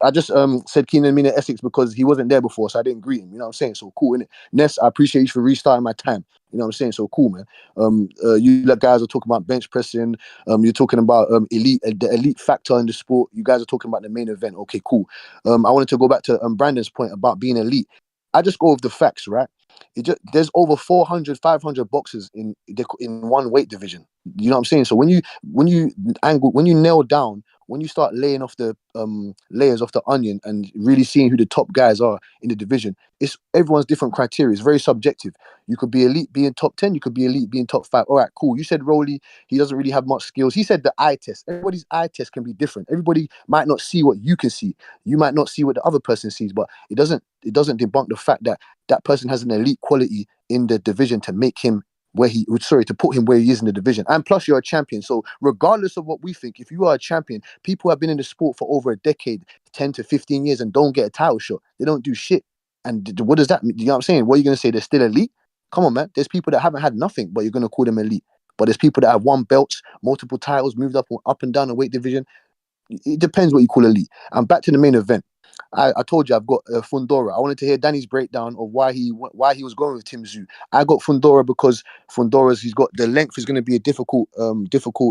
N: said Keenan Mina Essex because he wasn't there before, so I didn't greet him. You know what I'm saying? So cool, innit? Ness, I appreciate you for restarting my time. You know what I'm saying? So cool, man. You like guys are talking about bench pressing. You're talking about the elite factor in the sport. You guys are talking about the main event. Okay, cool. I wanted to go back to Brandon's point about being elite. I just go with the facts, right? There's over 400, 500 boxers in one weight division. You know what I'm saying? So when you nail down, when you start laying off the layers of the onion and really seeing who the top guys are in the division, it's everyone's different criteria. It's very subjective. You could be elite being top 10, you could be elite being top 5. All right, cool. You said Rolly, he doesn't really have much skills. He said the eye test. Everybody's eye test can be different. Everybody might not see what you can see. You might not see what the other person sees, but it doesn't debunk the fact that that person has an elite quality in the division to make him to put him where he is in the division. And plus you're a champion. So regardless of what we think, if you are a champion, people have been in the sport for over a decade, 10 to 15 years and don't get a title shot. They don't do shit. And what does that mean? You know what I'm saying? What are you going to say? They're still elite? Come on, man. There's people that haven't had nothing, but you're going to call them elite. But there's people that have won belts, multiple titles, moved up and down the weight division. It depends what you call elite. And back to the main event. I told you I've got Fundora. I wanted to hear Danny's breakdown of why he was going with Tszyu. I got Fundora because he's got the length is going to be a difficult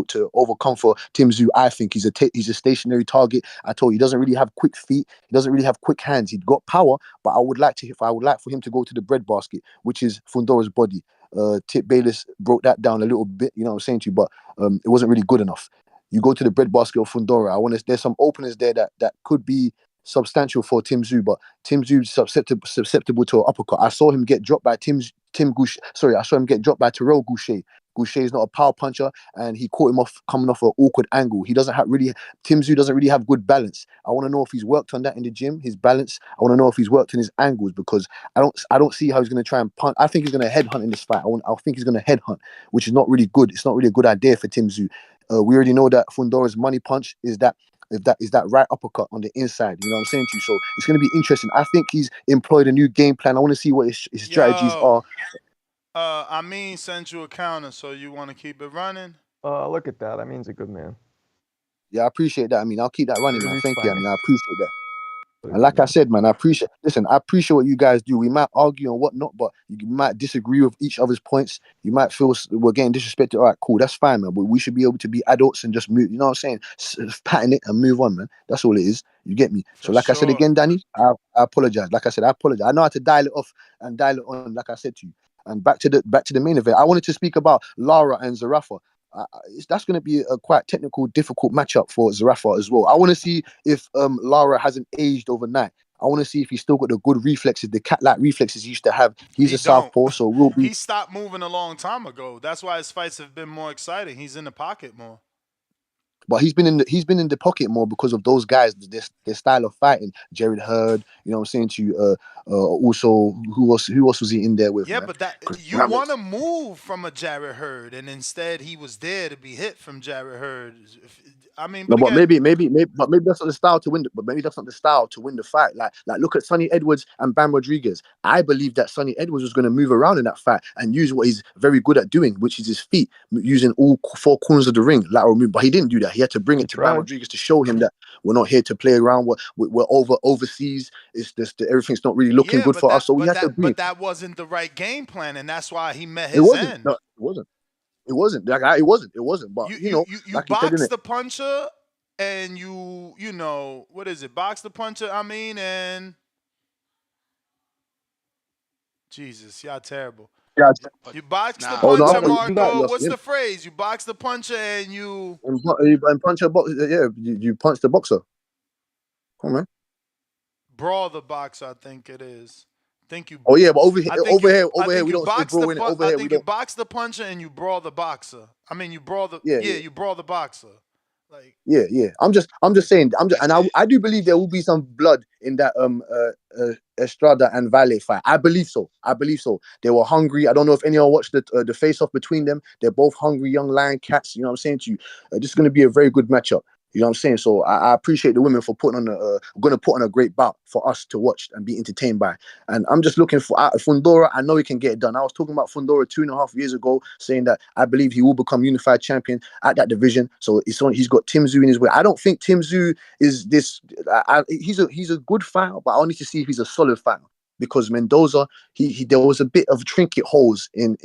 N: to overcome for Tszyu. I think he's a stationary target. I told you he doesn't really have quick feet. He doesn't really have quick hands. He's got power, but I would like for him to go to the breadbasket, which is Fundora's body. Tip Bayless broke that down a little bit. You know what I'm saying to you, but it wasn't really good enough. You go to the breadbasket of Fundora. There's some openers there that could be substantial for Tszyu, but Tszyu susceptible to an uppercut. I saw him get dropped by I saw him get dropped by Terrell Goucher. Goucher is not a power puncher, and he caught him coming off an awkward angle. Tszyu doesn't really have good balance. I want to know if he's worked on that in the gym, his balance. I want to know if he's worked on his angles because I don't see how he's going to try and punt. I think he's going to headhunt in this fight. I think he's going to headhunt, which is not really good. It's not really a good idea for Tszyu. We already know that Fundora's money punch is that right uppercut on the inside. You know what I'm saying to you? So it's going to be interesting. I think he's employed a new game plan. I want to see what his strategies are.
H: I mean, sent you a counter, so you want to keep it running?
D: Look at that. I mean, he's a good man.
N: Yeah, I appreciate that. I mean, I'll keep that running, man.
D: Really
N: Thank you. I
D: funny.
N: mean, I appreciate that. And like I said, man, I appreciate what you guys do. We might argue and whatnot, but you might disagree with each other's points. You might feel we're getting disrespected. All right, cool, that's fine, man. But we should be able to be adults and just move. You know what I'm saying? Pattern it and move on, man. That's all it is. You get me? So, like I said again, Danny, I apologize. Like I said, I apologize. I know how to dial it off and dial it on. Like I said to you. And back to the main event. I wanted to speak about Lara and Zerafa. That's going to be a quite technical, difficult matchup for Zerafa as well. I want to see if Lara hasn't aged overnight. I want to see if he's still got the good reflexes, the cat-like reflexes he used to have. He's a southpaw, so we'll be.
H: He stopped moving a long time ago. That's why his fights have been more exciting. He's in the pocket more.
N: But he's been in the pocket more because of those guys, their style of fighting. Jared Hurd, you know what I'm saying to you. Also, who else was he in there with?
H: Yeah,
N: man?
H: but that you want to move from a Jared Hurd, and instead he was there to be hit from Jared Hurd. I mean,
N: but
H: again,
N: maybe that's not the style to win. But maybe that's not the style to win the fight. Like look at Sonny Edwards and Bam Rodriguez. I believe that Sonny Edwards was going to move around in that fight and use what he's very good at doing, which is his feet, using all four corners of the ring, lateral move. But he didn't do that. He had to bring it to Bam Rodriguez to show him that we're not here to play around. We're overseas. It's just everything's not really looking good for us. So we have to bring.
H: But that wasn't the right game plan, and that's why he met
N: It
H: his
N: wasn't.
H: end.
N: No, it wasn't. It wasn't. It wasn't. But
H: You
N: like he said,
H: box
N: innit?
H: the puncher, and you know what is it? Box the puncher. I mean, and Jesus, y'all terrible.
N: Yeah.
H: You box the
N: Oh no,
H: puncher,
N: you got
H: Marco.
N: lost.
H: What's the phrase? You box the puncher, and you
N: And punch a box. Yeah, you punch the boxer. Come on, man.
H: brawl the boxer. I think it is.
N: Oh yeah, but over here, we
H: you
N: don't say
H: box
N: bro
H: the
N: in it. Over
H: I
N: here,
H: think
N: we
H: you
N: don't.
H: box the puncher and you brawl the boxer. I mean, you brawl the you brawl the boxer. Like
N: Yeah. I'm just saying. I do believe there will be some blood in that Estrada and Valle fight. I believe so. They were hungry. I don't know if anyone watched the face off between them. They're both hungry young lion cats. You know what I'm saying to you? This is going to be a very good matchup. You know what I'm saying? So I appreciate the women for putting on going to put on a great bout for us to watch and be entertained by. And I'm just looking for Fundora. I know he can get it done. I was talking about Fundora 2.5 years ago, saying that I believe he will become unified champion at that division. So he's got Tszyu in his way. I don't think Tszyu is this. He's a good fighter, but I need to see if he's a solid fighter. Because Mendoza, there was a bit of trinket holes in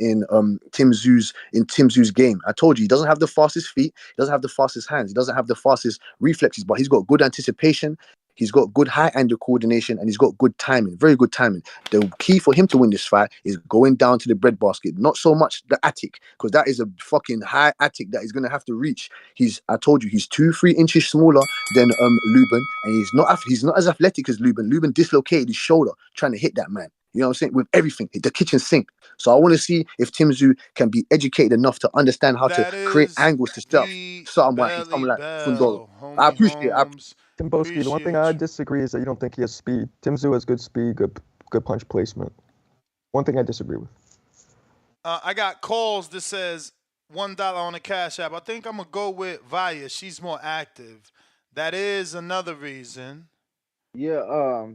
N: Tszyu's game. I told you he doesn't have the fastest feet, he doesn't have the fastest hands, he doesn't have the fastest reflexes, but he's got good anticipation, he's got good high angle coordination, and he's got good timing, very good timing. The key for him to win this fight is going down to the breadbasket, not so much the attic, because that is a fucking high attic that he's gonna have to reach. I told you, he's 2-3 inches smaller than Lubin, and he's not as athletic as Lubin. Lubin dislocated his shoulder trying to hit that man. You know what I'm saying? With everything, the kitchen sink. So I want to see if Tszyu can be educated enough to understand how to create angles to stuff. Something like Fundora. I appreciate it.
D: Timboski, the one thing I disagree is that you don't think he has speed. Tszyu has good speed, good punch placement. One thing I disagree with.
H: I got calls that says $1 on the Cash App. I think I'm gonna go with Vaya. She's more active. That is another reason.
M: Yeah,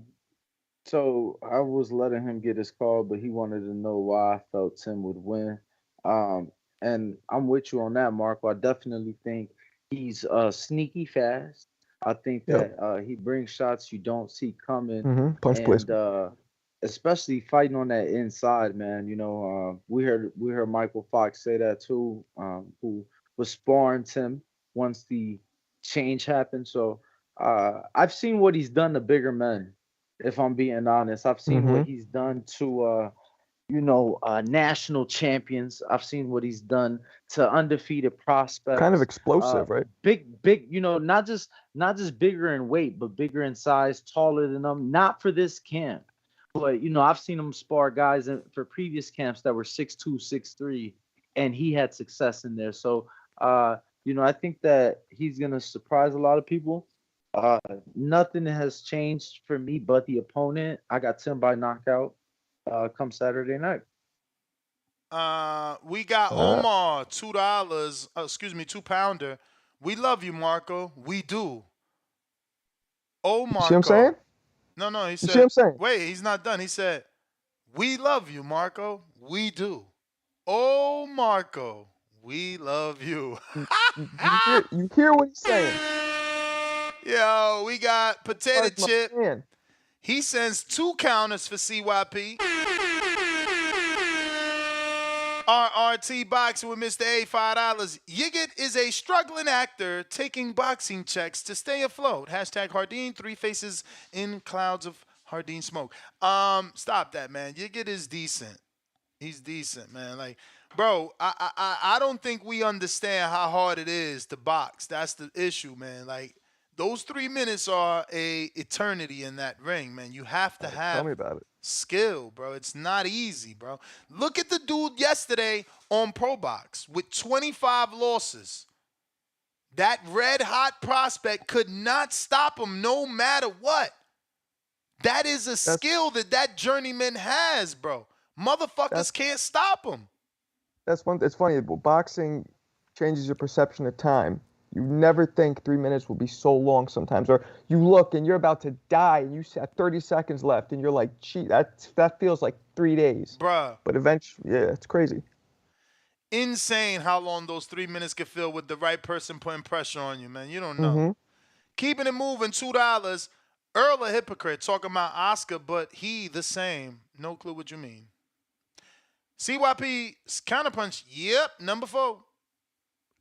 M: so I was letting him get his call, but he wanted to know why I felt Tim would win. And I'm with you on that, Marco. I definitely think he's sneaky fast. I think that he brings shots you don't see coming,
D: Punch placement.
M: Especially fighting on that inside, man. You know, we heard Michael Fox say that too, who was sparring Tim once the change happened. So I've seen what he's done to bigger men. If I'm being honest, I've seen what he's done to national champions. I've seen what he's done to undefeated prospects.
D: Kind of explosive, right?
M: Big, not just bigger in weight, but bigger in size, taller than them. Not for this camp, but I've seen him spar guys for previous camps that were 6'2", 6'3", and he had success in there. So, I think that he's gonna surprise a lot of people. Nothing has changed for me but the opponent. I got Tim by knockout come Saturday night.
H: We got Omar, $2. £2. We love you, Marco. We do. Oh, Marco.
D: You see what I'm saying?
H: No, he
D: you
H: said.
D: See what I'm saying?
H: Wait, he's not done. He said, "We love you, Marco. We do." Oh, Marco, we love you.
D: you hear what he's saying?
H: Yo, we got Potato Chip. He sends 2 counters for CYP. RRT Boxing with Mr. A, $5. Yigit is a struggling actor taking boxing checks to stay afloat. Hashtag Hardin, 3 faces in clouds of Hardin smoke. Stop that, man. Yigit is decent. He's decent, man. Like, bro, I don't think we understand how hard it is to box. That's the issue, man. Like, those 3 minutes are a eternity in that ring, man. You have to have
D: tell me about it.
H: Skill, bro. It's not easy, bro. Look at the dude yesterday on Pro Box with 25 losses. That red hot prospect could not stop him no matter what. That is a skill that journeyman has, bro. Motherfuckers can't stop him.
D: It's funny. Boxing changes your perception of time. You never think 3 minutes will be so long sometimes. Or you look and you're about to die and you have 30 seconds left and you're like, gee, that feels like 3 days.
H: Bruh.
D: But eventually, yeah, it's crazy.
H: Insane how long those 3 minutes can feel with the right person putting pressure on you, man. You don't know. Keeping it moving, $2. Earl a hypocrite talking about Oscar, but he the same. No clue what you mean. CYP counterpunch, yep, number 4.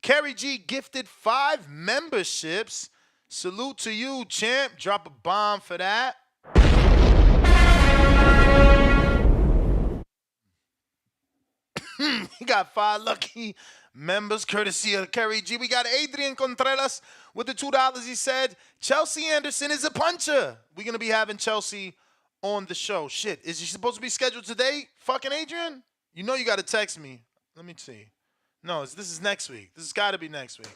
H: Kerry G gifted 5 memberships. Salute to you, champ. Drop a bomb for that. He got 5 lucky members courtesy of Kerry G. We got Adrian Contreras with the $2. He said, Chelsea Anderson is a puncher. We're going to be having Chelsea on the show. Shit, is she supposed to be scheduled today? Fucking Adrian? You know you got to text me. Let me see. No, this is next week. This has got to be next week.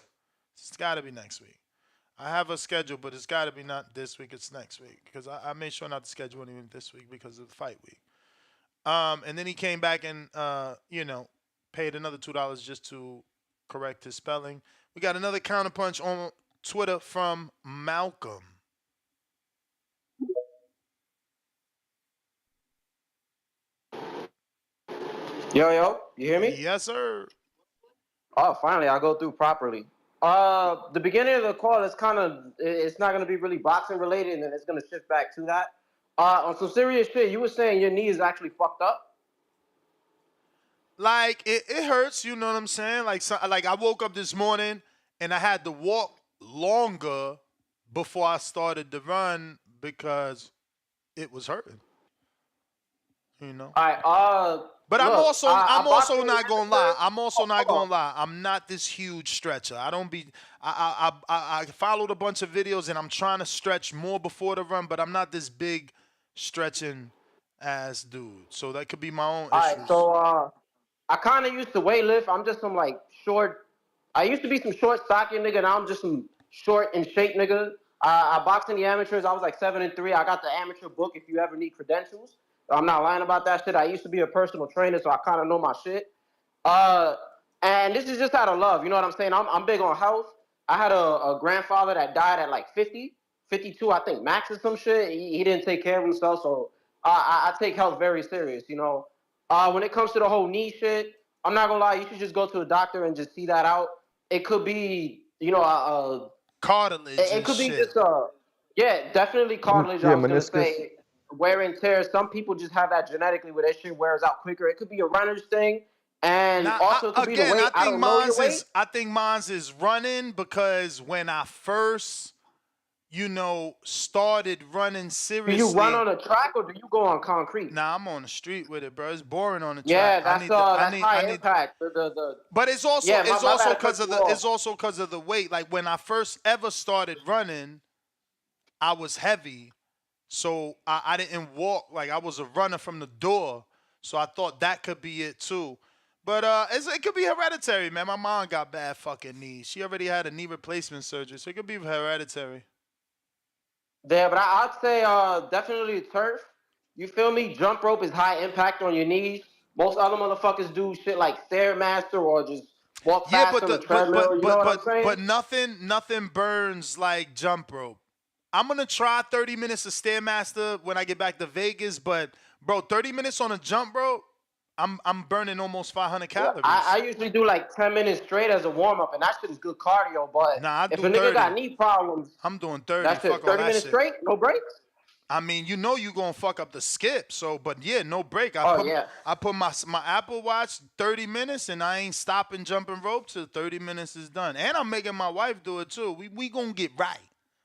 H: I have a schedule, but it's got to be not this week. It's next week because I made sure not to schedule anything this week because of the fight week. And then he came back and, paid another $2 just to correct his spelling. We got another counterpunch on Twitter from Malcolm.
K: Yo, you hear me?
H: Yes, sir.
K: Oh, finally, I'll go through properly. The beginning of the call is it's not going to be really boxing related, and it's going to shift back to that. On some serious shit, you were saying your knee is actually fucked up?
H: Like, it hurts, you know what I'm saying? Like I woke up this morning, and I had to walk longer before I started to run because it was hurting. You know.
K: All right.
H: But
K: look,
H: I'm also
K: boxing
H: not gonna lie. I'm also not
K: hold
H: gonna lie. I'm not this huge stretcher. I followed a bunch of videos and I'm trying to stretch more before the run, but I'm not this big stretching ass dude. So that could be my own
K: All
H: issues.
K: right, so I kind of used to weightlift. I'm just some like short. I used to be some short, stocky nigga. Now I'm just some short and shape nigga. I boxed in the amateurs. I was like 7-3. I got the amateur book if you ever need credentials. I'm not lying about that shit. I used to be a personal trainer, so I kind of know my shit. And this is just out of love. You know what I'm saying? I'm big on health. I had a grandfather that died at like 50, 52, I think, max or some shit. He didn't take care of himself, so I take health very serious, you know. When it comes to the whole knee shit, I'm not gonna lie, you should just go to a doctor and just see that out. It could be, you know,
H: cartilage.
K: It could be just yeah, definitely cartilage.
D: Yeah,
K: I was gonna
D: meniscus.
K: say wear and tear. Some people just have that genetically where that shit wears out quicker. It could be a runner's thing, and also it could be the weight. I don't know your weight.
H: I think mine's is running because when I first, started running seriously.
K: Do you run on a track or do you go on concrete?
H: Nah, I'm on the street with it, bro. It's boring on the track.
K: Yeah, that's high impact.
H: But it's also
K: yeah,
H: it's
K: my
H: also
K: bad,
H: because of the weight. Like when I first ever started running, I was heavy, so I didn't walk. Like I was a runner from the door, so I thought that could be it too. But it could be hereditary, man. My mom got bad fucking knees. She already had a knee replacement surgery, so it could be hereditary.
K: Yeah, but I'd say definitely turf. You feel me? Jump rope is high impact on your knees. Most other motherfuckers do shit like Stairmaster or just walk fast on the treadmill. You know what I'm saying?
H: But nothing burns like jump rope. I'm gonna try 30 minutes of Stairmaster when I get back to Vegas, but bro, 30 minutes on a jump rope, I'm burning almost 500 calories.
K: I usually do like 10 minutes straight as a warm up, and that shit is good cardio. But if a nigga got knee problems,
H: I'm doing 30.
K: That's it. 30 minutes straight, no breaks.
H: I mean, you gonna fuck up the skip. So, but yeah, no break. I put my Apple Watch 30 minutes, and I ain't stopping jumping rope till 30 minutes is done. And I'm making my wife do it too. We gonna get right,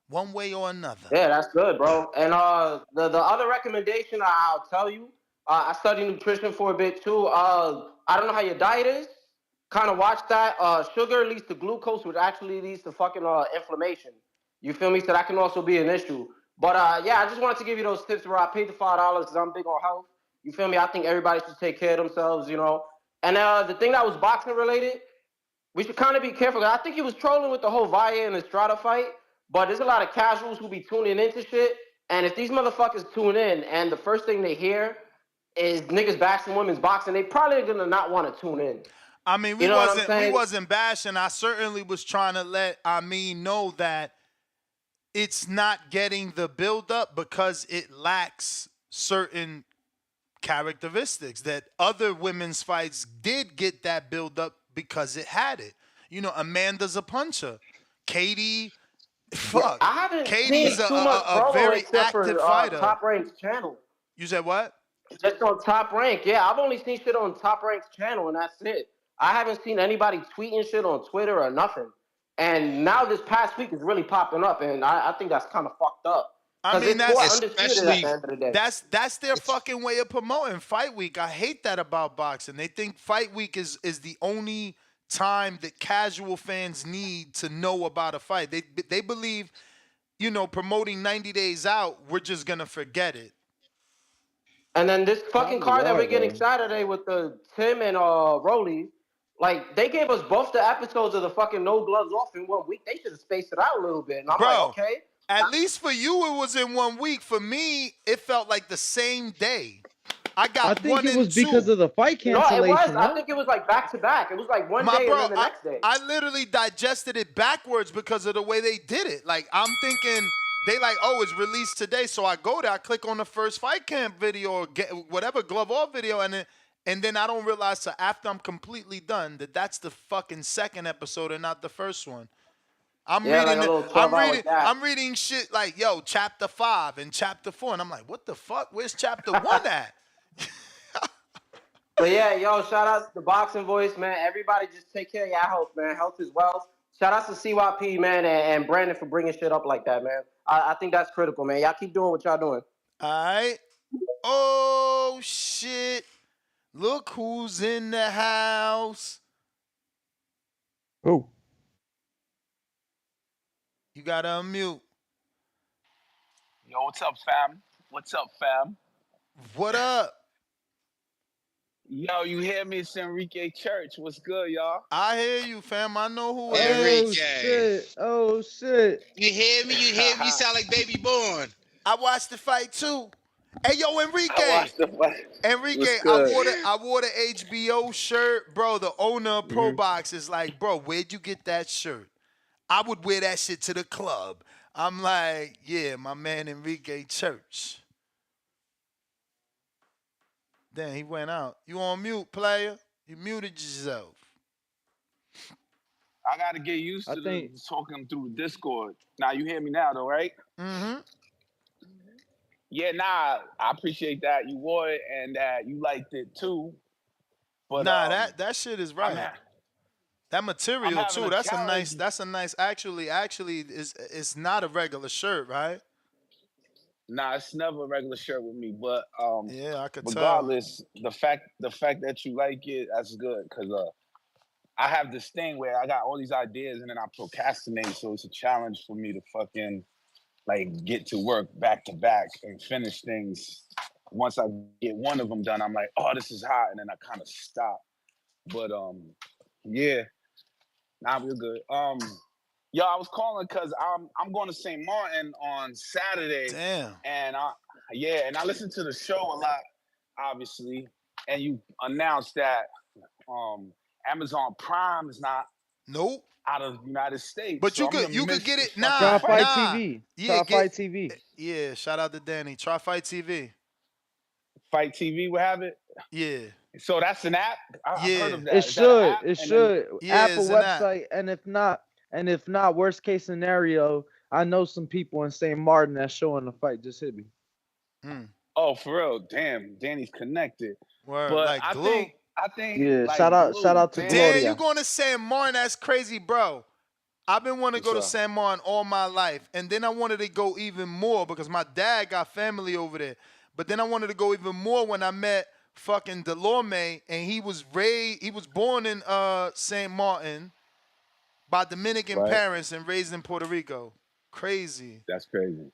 H: one way or another.
K: Yeah, that's good, bro. And the other recommendation I'll tell you, I studied nutrition for a bit too. I don't know how your diet is. Kind of watch that. Sugar leads to glucose, which actually leads to fucking inflammation. You feel me? So that can also be an issue. But yeah, I just wanted to give you those tips where I paid the $5 because I'm big on health. You feel me? I think everybody should take care of themselves, you know. And the thing that was boxing related, we should kind of be careful. I think he was trolling with the whole Valle and Estrada fight, but there's a lot of casuals who be tuning into shit. And if these motherfuckers tune in and the first thing they hear is niggas bashing women's boxing, they probably gonna not want to tune in.
H: I mean, we wasn't bashing. I certainly was trying to let Amin know that it's not getting the build up because it lacks certain characteristics that other women's fights did get that build up because it had it. Amanda's a puncher. Katie, fuck.
K: I haven't
H: Katie's
K: seen too much
H: a very
K: except
H: active
K: for
H: fighter.
K: Top Rank's channel.
H: You said what?
K: Just on Top Rank. Yeah, I've only seen shit on Top Rank's channel, and that's it. I haven't seen anybody tweeting shit on Twitter or nothing. And now this past week is really popping up, and I think that's kind of fucked up.
H: I mean,
K: that's undisputed at the end of the day.
H: That's their fucking way of promoting Fight Week. I hate that about boxing. They think Fight Week is the only time that casual fans need to know about a fight. They believe, promoting 90 days out, we're just gonna forget it.
K: And then this fucking card that we're getting Saturday with the Tim and Rolly, like they gave us both the episodes of the fucking No Gloves Off in 1 week. They should have spaced it out a little bit. And I'm like, okay.
H: At least for you, it was in 1 week. For me, it felt like the same day. I got
M: I think
H: 1
M: it
H: and
M: was
H: 2.
M: because of the fight
K: No, it was.
M: cancellation.
K: I
M: No?
K: think it was like back to back. It was like one
H: My
K: day
H: bro,
K: and then the next day.
H: I literally digested it backwards because of the way they did it. Like, I'm thinking they like, oh, it's released today. So I go there, I click on the first fight camp video or whatever glove off video, and then I don't realize till after I'm completely done that that's the fucking second episode and not the first one. I'm
K: Yeah, like a little 12-hour gap.
H: I'm reading shit like, yo, chapter 5 and chapter 4, and I'm like, what the fuck? Where's chapter 1 at?
K: But yeah, yo, shout out to the Boxing Voice, man. Everybody just take care of your health, man. Health is wealth. Shout out to CYP, man, and Brandon for bringing shit up like that, man. I think that's critical, man. Y'all keep doing what y'all doing.
H: All right. Oh, shit. Look who's in the house.
D: Who?
H: You got to unmute.
E: Yo, what's up, fam? What's up, fam?
H: What up?
E: Yo, you hear me? It's Enrique Church. What's good, y'all?
H: I hear you, fam. I know who it
K: Enrique.
H: is.
M: Shit. Oh, shit.
G: You hear me? You hear me? You sound like Baby Born.
H: I watched the fight, too. Hey, yo, Enrique.
E: I watched the fight.
H: Enrique, I wore the HBO shirt. Bro, the owner of Pro Box is like, bro, where'd you get that shirt? I would wear that shit to the club. I'm like, yeah, my man Enrique Church. Then he went out. You on mute, player? You muted yourself.
E: I got to get used to talking through Discord. Now, you hear me now, though, right?
H: Mm-hmm.
E: Yeah, nah, I appreciate that. You wore it and that you liked it, too. But,
H: nah, that shit is right. That material, too, that's a nice, actually, it's not a regular shirt, right?
E: Nah, it's never a regular shirt with me, but
H: yeah, I could
E: regardless, the fact that you like it, that's good, because I have this thing where I got all these ideas and then I procrastinate, so it's a challenge for me to fucking like get to work back to back and finish things. Once I get one of them done, I'm like, oh, this is hot, and then I kind of stop. But yeah, nah, we're good. Yo, I was calling because I'm going to St. Martin on Saturday.
H: Damn.
E: And I listen to the show a lot, obviously. And you announced that Amazon Prime is not out of the United States.
H: But
E: so
H: you could get it
M: Try Fight TV.
H: Yeah,
M: Fight TV.
H: Yeah, shout out to Danny. Try Fight TV.
E: Fight TV will have it?
H: Yeah.
E: So that's an app? I've heard of that.
M: It should. It should.
H: Yeah,
M: Apple
H: it's an
M: website, app. And if not, worst case scenario, I know some people in St. Martin that's showing the fight. Just hit me.
E: Oh, for real? Damn, Danny's connected.
H: Word,
E: but
H: like
E: I
H: glue.
E: think.
M: Yeah,
E: like
M: shout out to Gloria.
H: Damn, you going to San Martin? That's crazy, bro. I've been wanting to go to San Martin all my life, and then I wanted to go even more because my dad got family over there. But then I wanted to go even more when I met fucking Delorme, and he was born in St. Martin by Dominican parents and raised in Puerto Rico. Crazy.
E: That's crazy.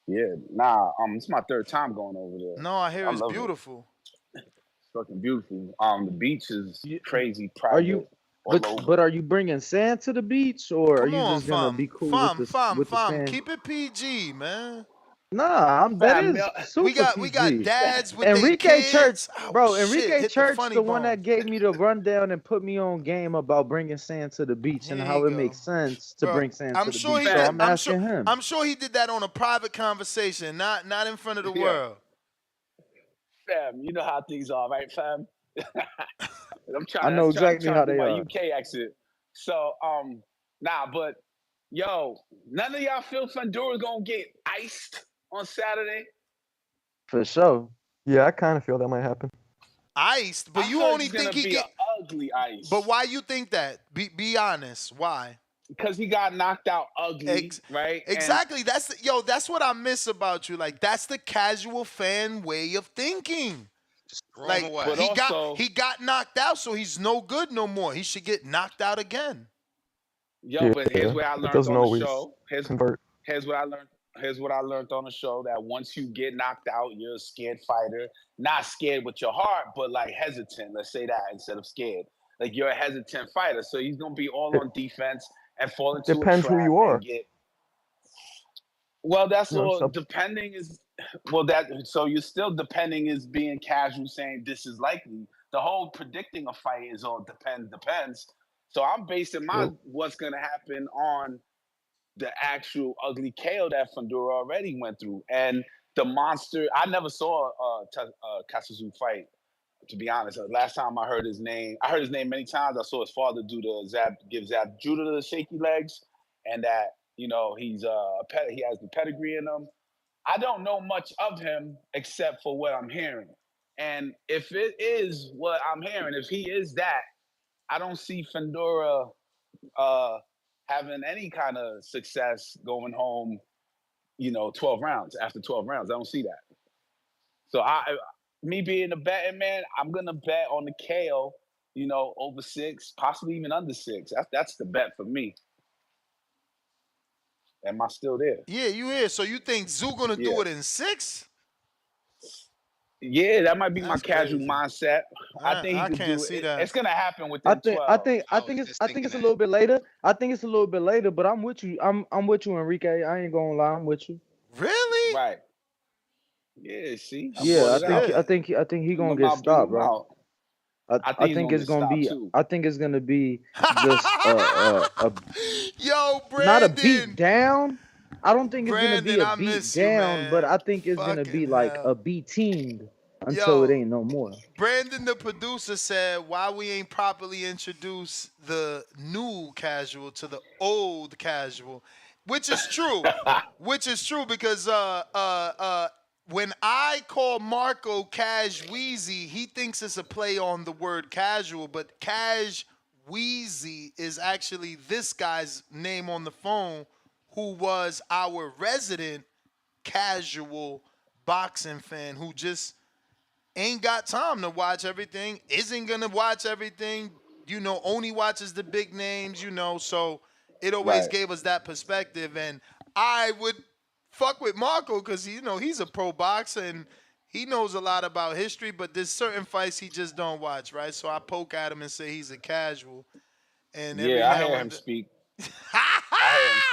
E: Yeah, nah, it's my third time going over there.
H: No, I hear it's beautiful.
E: It's fucking beautiful. The beach is crazy private.
M: But are you bringing sand to the beach, or are you just gonna be cool with the sand?
H: Keep it PG, man.
M: Nah, that is super
H: we got
M: PG.
H: dads with
M: Enrique
H: their
M: Church,
H: kids.
M: bro.
H: Shit,
M: Enrique
H: hit
M: Church,
H: funny
M: the one
H: bone.
M: that gave me the rundown and put me on game about bringing sand to the beach and how it makes sense to bring sand to the beach. So I'm asking him.
H: I'm sure he did that on a private conversation, not in front of the world.
E: Fam, you know how things are, right, fam?
M: I know exactly how they
E: my
M: are.
E: UK exit. So, but yo, none of y'all feel Fundora gonna get iced on Saturday?
M: For sure.
D: Yeah, I kind of feel that might happen.
H: Iced, but you only think he get
E: ugly ice.
H: But why you think that? Be honest. Why?
E: Because he got knocked out ugly, right?
H: Exactly. That's what I miss about you. Like, that's the casual fan way of thinking. Like, he got knocked out, so he's no good no more. He should get knocked out again.
E: Yo, but here's what I learned on the show. Here's what I learned on the show, that once you get knocked out, you're a scared fighter. Not scared with your heart, but like hesitant. Let's say that instead of scared. Like, you're a hesitant fighter, so he's gonna be all on defense and fall into
D: Depends
E: a trap
D: who you are.
E: well, that's all. Depending is Well, so you're still depending is being casual, saying this is likely. The whole predicting a fight is all depends. So I'm basing what's gonna happen on the actual ugly KO that Fundora already went through, and the monster. I never saw Katsuzu fight. To be honest, last time I heard his name many times. I saw his father give Zab Judah the shaky legs, and that he has the pedigree in him. I don't know much of him except for what I'm hearing. And if it is what I'm hearing, if he is that, I don't see Fundora having any kind of success going home, 12 rounds. After 12 rounds, I don't see that. So me being a betting man, I'm going to bet on the KO, over 6, possibly even under 6. That's the bet for me. Am I still there?
H: Yeah, you here. So you think Tszyu gonna do it in 6?
E: Yeah, that might be my casual mindset. I think he could
H: can't
E: do
H: see
E: it.
H: that.
E: It's gonna happen within 12.
M: I think it's a little bit later. I think it's a little bit later, but I'm with you. I'm with you, Enrique. I ain't gonna lie, I'm with you.
H: Really?
E: Right. Yeah, see?
M: I think he gonna get stopped, bro. I think it's gonna be
E: too.
M: I think it's gonna be just
H: Yo, Brandon.
M: Not a beat down. I don't think it's
H: Brandon,
M: gonna be a
H: I
M: beat
H: miss
M: down,
H: you,
M: but
H: man.
M: I think it's gonna be like a beating until it ain't no more.
H: Brandon, the producer, said why we ain't properly introduced the new casual to the old casual, which is true. Which is true because when I call Marco Cash Wheezy, he thinks it's a play on the word casual, but Cash Wheezy is actually this guy's name on the phone, who was our resident casual boxing fan who just ain't got time to watch everything, isn't gonna watch everything, only watches the big names, so it always gave us that perspective. And I would fuck with Marco because he's a pro boxer and he knows a lot about history, but there's certain fights he just don't watch, right? So I poke at him and say he's a casual. And every
E: I
H: now
E: hear
H: and
E: him speak. I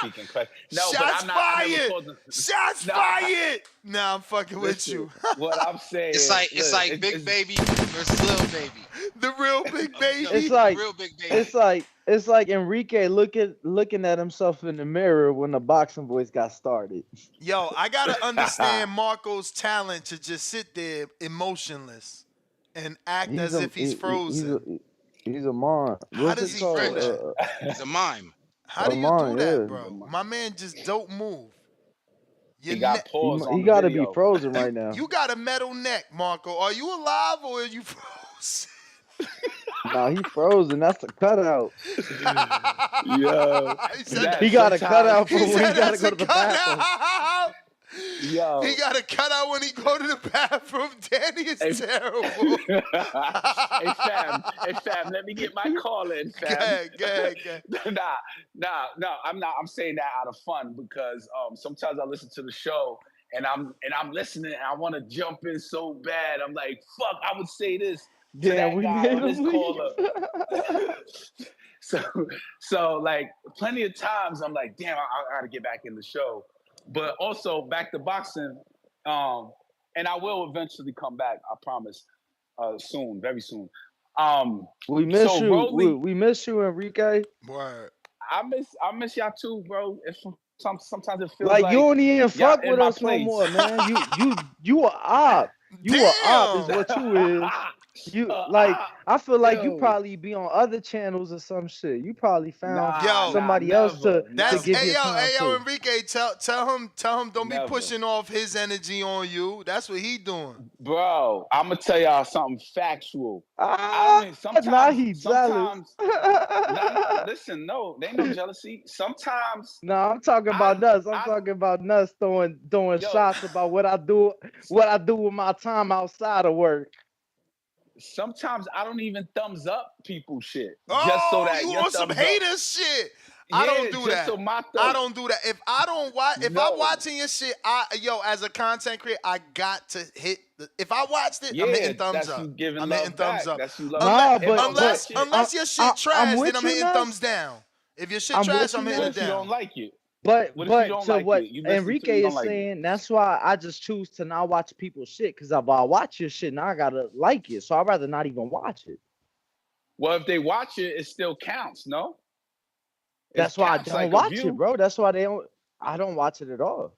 E: hear him speaking. No,
H: Shots
E: but I'm not.
H: fired! Shots fired! Nah, I'm fucking with you.
E: What I'm saying,
G: it's like Big Baby versus Lil Baby.
H: The real Big Baby.
M: It's like
G: real Big Baby.
M: It's like Enrique looking at himself in the mirror when the boxing voice got started.
H: Yo, I gotta understand Marco's talent to just sit there emotionless and act as if he's frozen.
M: He's a mime.
H: How does he do that?
G: He's a mime.
H: How do you do that, bro? My man just don't move.
E: He got paused.
M: He got to be frozen right now.
H: You got a metal neck, Marco. Are you alive or are you frozen?
M: Nah, he frozen. That's a cutout.
E: Yo,
M: he got a cutout for when he got to go to the bathroom.
E: Yo,
H: he got a cutout when he go to the bathroom. Danny is terrible.
E: Hey fam, let me get my call in, fam.
H: Go ahead.
E: Nah, I'm not. I'm saying that out of fun because sometimes I listen to the show and I'm listening and I want to jump in so bad. I'm like, fuck, I would say this to that guy on this caller. So like plenty of times I'm like, damn, I gotta get back in the show. But also back to boxing, and I will eventually come back. I promise. Soon, very soon.
M: We miss you. Rolly, we miss you, Enrique.
H: Word.
E: I miss y'all too, bro. Sometimes it feels
M: like you don't even fuck with us no more, man. You a op. You a op is what you is. You I feel like you probably be on other channels or some shit. You probably found somebody else to give you time.
H: Hey yo, Enrique, tell him don't be pushing off his energy on you. That's what he doing.
E: Bro, I'm gonna tell y'all something factual.
M: Sometimes he jealous.
E: Listen, no, there ain't no jealousy. Sometimes
M: I'm talking about us. I'm talking about us throwing shots about what I do with my time outside of work.
E: Sometimes I don't even thumbs up people shit.
H: Oh,
E: just so that
H: you on some hater shit. I don't do that.
E: So
H: I don't do that. If I don't watch, if I'm watching your shit, as a content creator, I got to hit. If I watched it, I'm hitting thumbs up. I'm hitting thumbs up. Unless your shit trash, then I'm hitting thumbs down. If your shit trash, I'm hitting it down.
E: You don't like it.
M: But
E: What if you don't
M: to
E: like
M: what
E: it? You listen to it,
M: Enrique
E: you don't
M: is
E: like it.
M: saying, that's why I just choose to not watch people's shit. Because if I watch your shit, now I gotta like it. So I'd rather not even watch it.
E: Well, if they watch it, it still counts, no?
M: That's why I don't watch it, bro. That's why I don't watch it at all.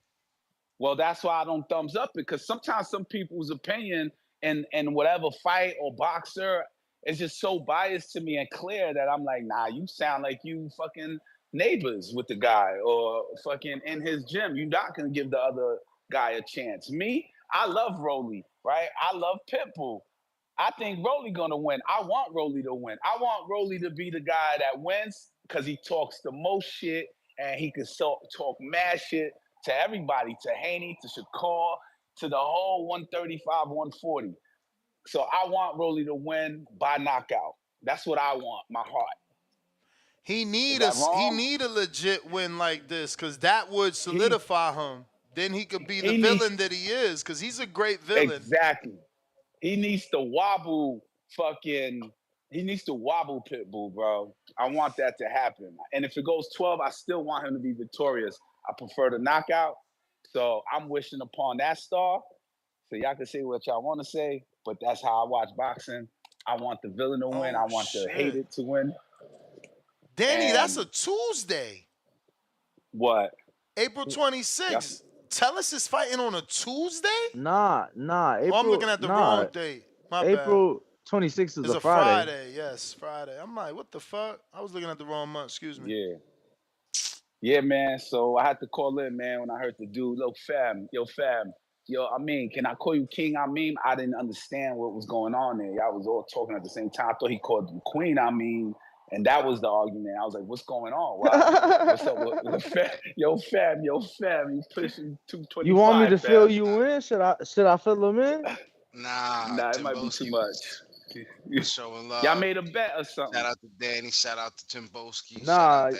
E: Well, that's why I don't thumbs up it, because sometimes some people's opinion and whatever fight or boxer is just so biased to me and clear that I'm like, nah, you sound like you fucking neighbors with the guy or fucking in his gym. You're not gonna give the other guy a chance. Me, I love Rolly, right? I love Pitbull. I think Rolly gonna win. I want Rolly to win. I want Rolly to be the guy that wins because he talks the most shit and he can talk mad shit to everybody, to Haney, to Shakur, to the whole 135, 140. So I want Rolly to win by knockout. That's what I want, my heart.
H: He need
E: Is that wrong?
H: a legit win like this, because that would solidify him. Then he could be the villain that he is, because he's a great villain.
E: Exactly. He needs to wobble he needs to wobble Pitbull, bro. I want that to happen. And if it goes 12, I still want him to be victorious. I prefer the knockout. So I'm wishing upon that star. So y'all can say what y'all want to say, but that's how I watch boxing. I want the villain to win. I want the hated to win.
H: Danny, that's a Tuesday.
E: What?
H: April 26th. Tellus is fighting on a Tuesday?
M: Nah. April,
H: I'm looking at the wrong date. My
M: April 26th is
H: it's
M: a Friday.
H: Yes, Friday. I'm like, what the fuck? I was looking at the wrong month. Excuse me.
E: Yeah, man. So I had to call in, man, when I heard the dude, fam. I mean, can I call you King? I didn't understand what was going on there. Y'all was all talking at the same time. I thought he called you Queen. And that was the argument. I was like, what's going on? What's up with fam? Yo, fam. You pushing 225.
M: You want me to fill you in? Should I fill him in?
E: Nah, it might be too much.
G: Showing love.
E: Y'all made a bet or something.
G: Shout out to Danny. Shout out to Timboski.
M: Nah.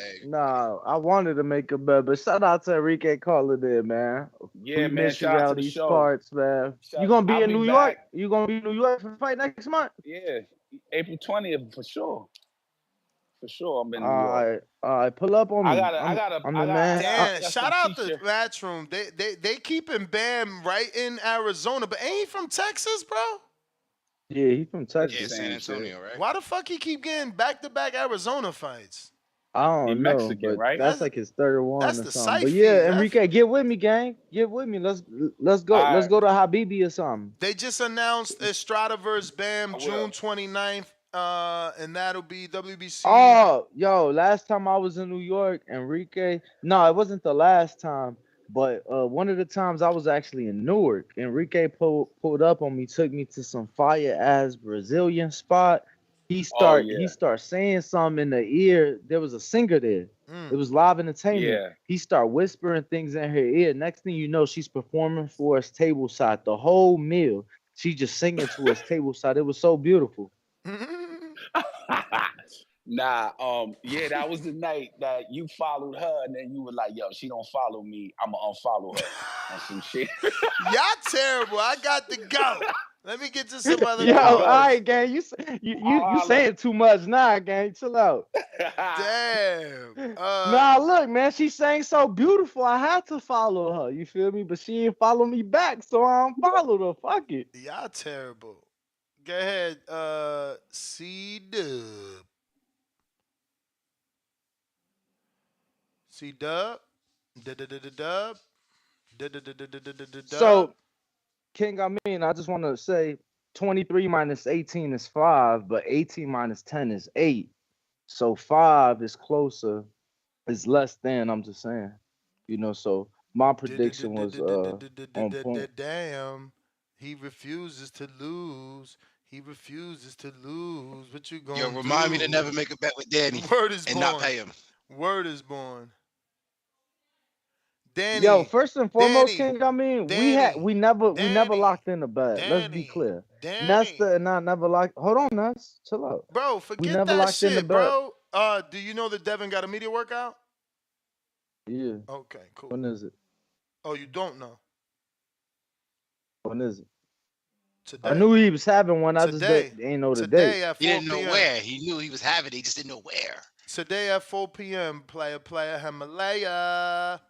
M: I wanted to make a bet, but shout out to Enrique calling in, man.
E: Yeah,
M: we
E: man.
M: miss
E: Shout
M: you
E: out
M: out
E: to the
M: these
E: show.
M: parts, man. You gonna be in New York? You gonna be in New York for the fight next month?
E: Yeah, April 20th for sure. For sure, I'm in New York.
M: All right, pull up on me.
E: I'm
M: the man.
H: Damn, shout out to Matchroom. They keeping Bam right in Arizona, but ain't he from Texas, bro?
M: Yeah, he's from Texas.
G: Yeah, San Antonio, right?
H: Why the fuck he keep getting back-to-back Arizona fights?
M: I don't know,
E: Mexican,
M: but
E: right?
M: that's like his third one
H: that's
M: or
H: the
M: something.
H: site
M: But yeah,
H: fee.
M: Enrique, get with me, gang. Get with me. Let's go.
E: All
M: Let's
E: right.
M: go to Habibi or something.
H: They just announced Estrada versus Bam June 29th, and that'll be WBC.
M: Oh, yo, last time I was in New York, Enrique. No, it wasn't the last time, but one of the times I was actually in Newark. Enrique pulled up on me, took me to some fire ass Brazilian spot. He start saying something in the ear. There was a singer there. It was live entertainment.
E: Yeah.
M: He start whispering things in her ear. Next thing you know, she's performing for us tableside the whole meal. She just singing to us tableside. It was so beautiful.
E: Nah, that was the night that you followed her, and then you were like, "Yo, she don't follow me. I'ma unfollow her." And some shit.
H: Y'all terrible. I got to go. Let me get to some other.
M: Yo, all right, gang. You saying too much now, gang. Chill out.
H: Damn.
M: Nah, look, man. She sang so beautiful. I had to follow her. You feel me? But she didn't follow me back, so I unfollowed her. Fuck it.
H: Y'all terrible. Go ahead. C-Dub. C-Dub. Dub.
M: So, King, I just want to say 23 minus 18 is 5, but 18 minus 10 is 8. So 5 is closer, is less than, I'm just saying. So my prediction was on point.
H: Damn. He refuses to lose. What you gonna do?
G: Remind me to never make a bet with Danny and not pay him.
H: Word is born. Danny.
M: Yo, first and foremost, King, we never locked in the bet. Let's be clear. Nesta and I never locked. Hold on, Ness. Chill out.
H: Bro, forget that shit, bro. Do you know that Devin got a media workout?
M: Yeah.
H: Okay, cool.
M: When is it?
H: Oh, you don't know?
M: When is it?
H: Today.
M: I knew he was having one. I
H: Today.
M: just didn't know the date.
H: At 4
G: He didn't know
H: p.m.
G: where. He knew he was having it. He just didn't know where.
H: Today at 4 p.m. Player Himalaya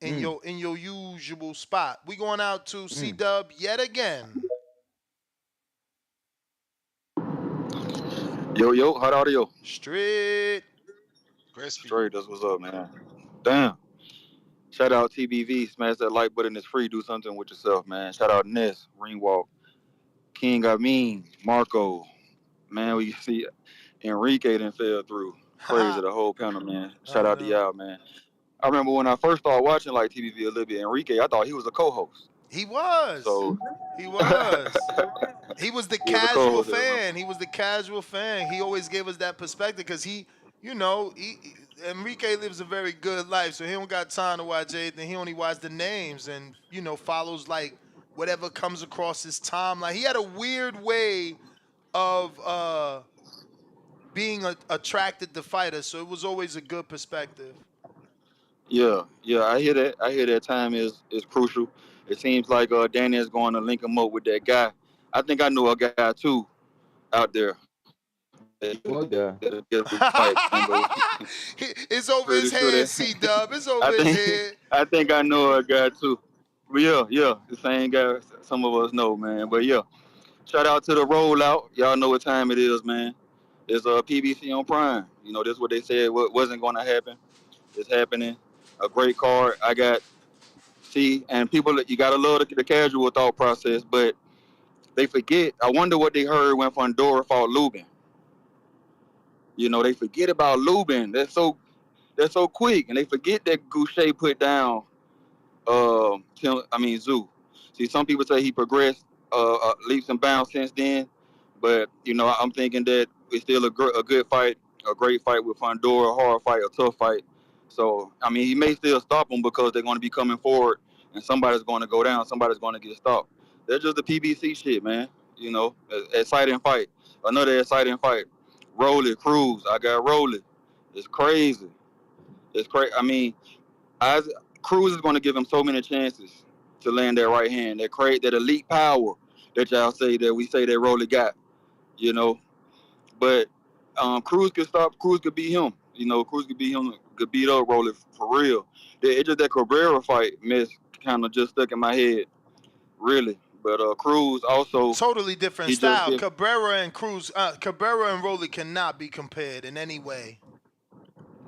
H: in your usual spot. We going out to C-Dub yet again.
I: Yo, hot audio.
H: Straight.
G: Crispy.
I: Straight, that's what's up, man. Damn. Shout out TBV, smash that like button, it's free, do something with yourself, man. Shout out Ness, Ringwalk, King Amin, Marco. Man, we see Enrique done fell through. Crazy, the whole panel, man. Shout out to y'all, man. I remember when I first started watching like TBV a little bit, Enrique, I thought he was a co-host.
H: He was.
I: So
H: He was. He was the
I: he was a
H: casual
I: co-host, I remember.
H: fan. He was the casual fan. He always gave us that perspective because Enrique lives a very good life, so he don't got time to watch anything. He only watches the names and follows like whatever comes across his timeline. He had a weird way of being attracted to fighters, so it was always a good perspective.
I: Yeah, I hear that. I hear that time is crucial. It seems like Danny is going to link him up with that guy. I think I know a guy too out there.
M: What guy?
I: Fight, man, but
H: It's over
I: pretty
H: his
I: sure
H: head,
I: that
H: C-Dub. It's over his head.
I: I think I know a guy too. But yeah, the same guy. Some of us know, man. But yeah, shout out to the rollout. Y'all know what time it is, man. It's PBC on Prime. You know, this is what they said wasn't going to happen. It's happening. A great card. I got. See, and people, you gotta love the casual thought process, but they forget. I wonder what they heard when Fundora fought Lubin. You know, they forget about Lubin. They're so quick, and they forget that Goucher put down Zoo. See, some people say he progressed leaps and bounds since then, but I'm thinking that it's still a good fight, a great fight with Fundora, a hard fight, a tough fight. So he may still stop them because they're going to be coming forward, and somebody's going to go down, somebody's going to get stopped. That's just the PBC shit, man. Exciting fight, another exciting fight. Rolly Cruz, I got Rolly. It's crazy. It's crazy. Cruz is going to give him so many chances to land that right hand, that elite power that y'all say that we say that Rolly got, But Cruz could stop. Cruz could beat him. Cruz could beat him. Could beat up Rolly for real. It's just that Cabrera fight kind of just stuck in my head, really. But Cruz also
H: totally different
I: he just
H: style.
I: did.
H: Cabrera and Rolly cannot be compared in any way.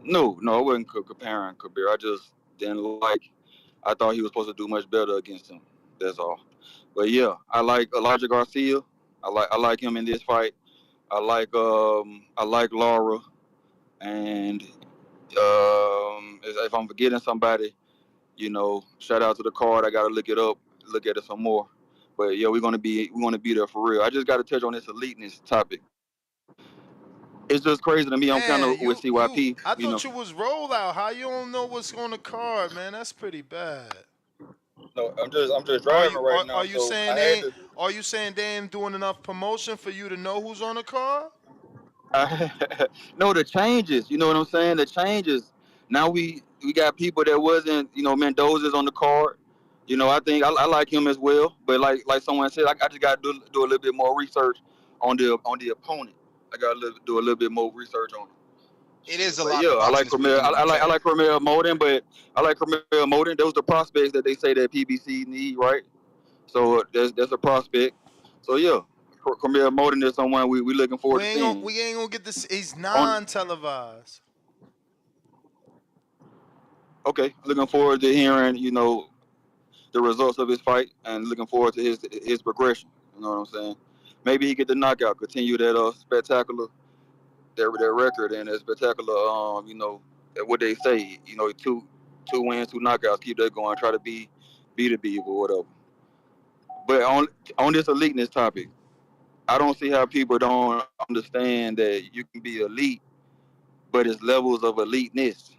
I: No, I wasn't comparing Cabrera. I just didn't like. I thought he was supposed to do much better against him. That's all. But yeah, I like Elijah Garcia. I like him in this fight. I like Lara, and if I'm forgetting somebody, shout out to the card. I gotta look it up, look at it some more. But yeah, we're gonna be there for real. I just gotta touch on this eliteness topic. It's just crazy to me. I'm kind of with CYP.
H: I thought you was rollout. How you don't know what's on the card, man? That's pretty bad.
I: No, I'm just driving right now.
H: Are you saying they ain't doing enough promotion for you to know who's on the card?
I: No, the changes. You know what I'm saying? The changes. Now we got people that wasn't. Mendoza's on the card. I think I like him as well. But like someone said, I just got to do a little bit more research on the opponent. I got to do a little bit more research on him.
G: It is a
I: But
G: lot
I: yeah,
G: of
I: I like
G: boxing this
I: Romero.
G: weekend.
I: I like Romero Moden, but I like Romero Moden. Those the prospects that they say that PBC need, right? So that's a prospect. So yeah, Romero Moden is someone we looking forward to seeing.
H: We ain't gonna get this. He's non-televised.
I: Okay, looking forward to hearing the results of his fight and looking forward to his progression. You know what I'm saying? Maybe he get the knockout, continue that spectacular their record and that spectacular what they say, two wins, two knockouts, keep that going, try to be B or whatever. But on this eliteness topic, I don't see how people don't understand that you can be elite, but it's levels of eliteness.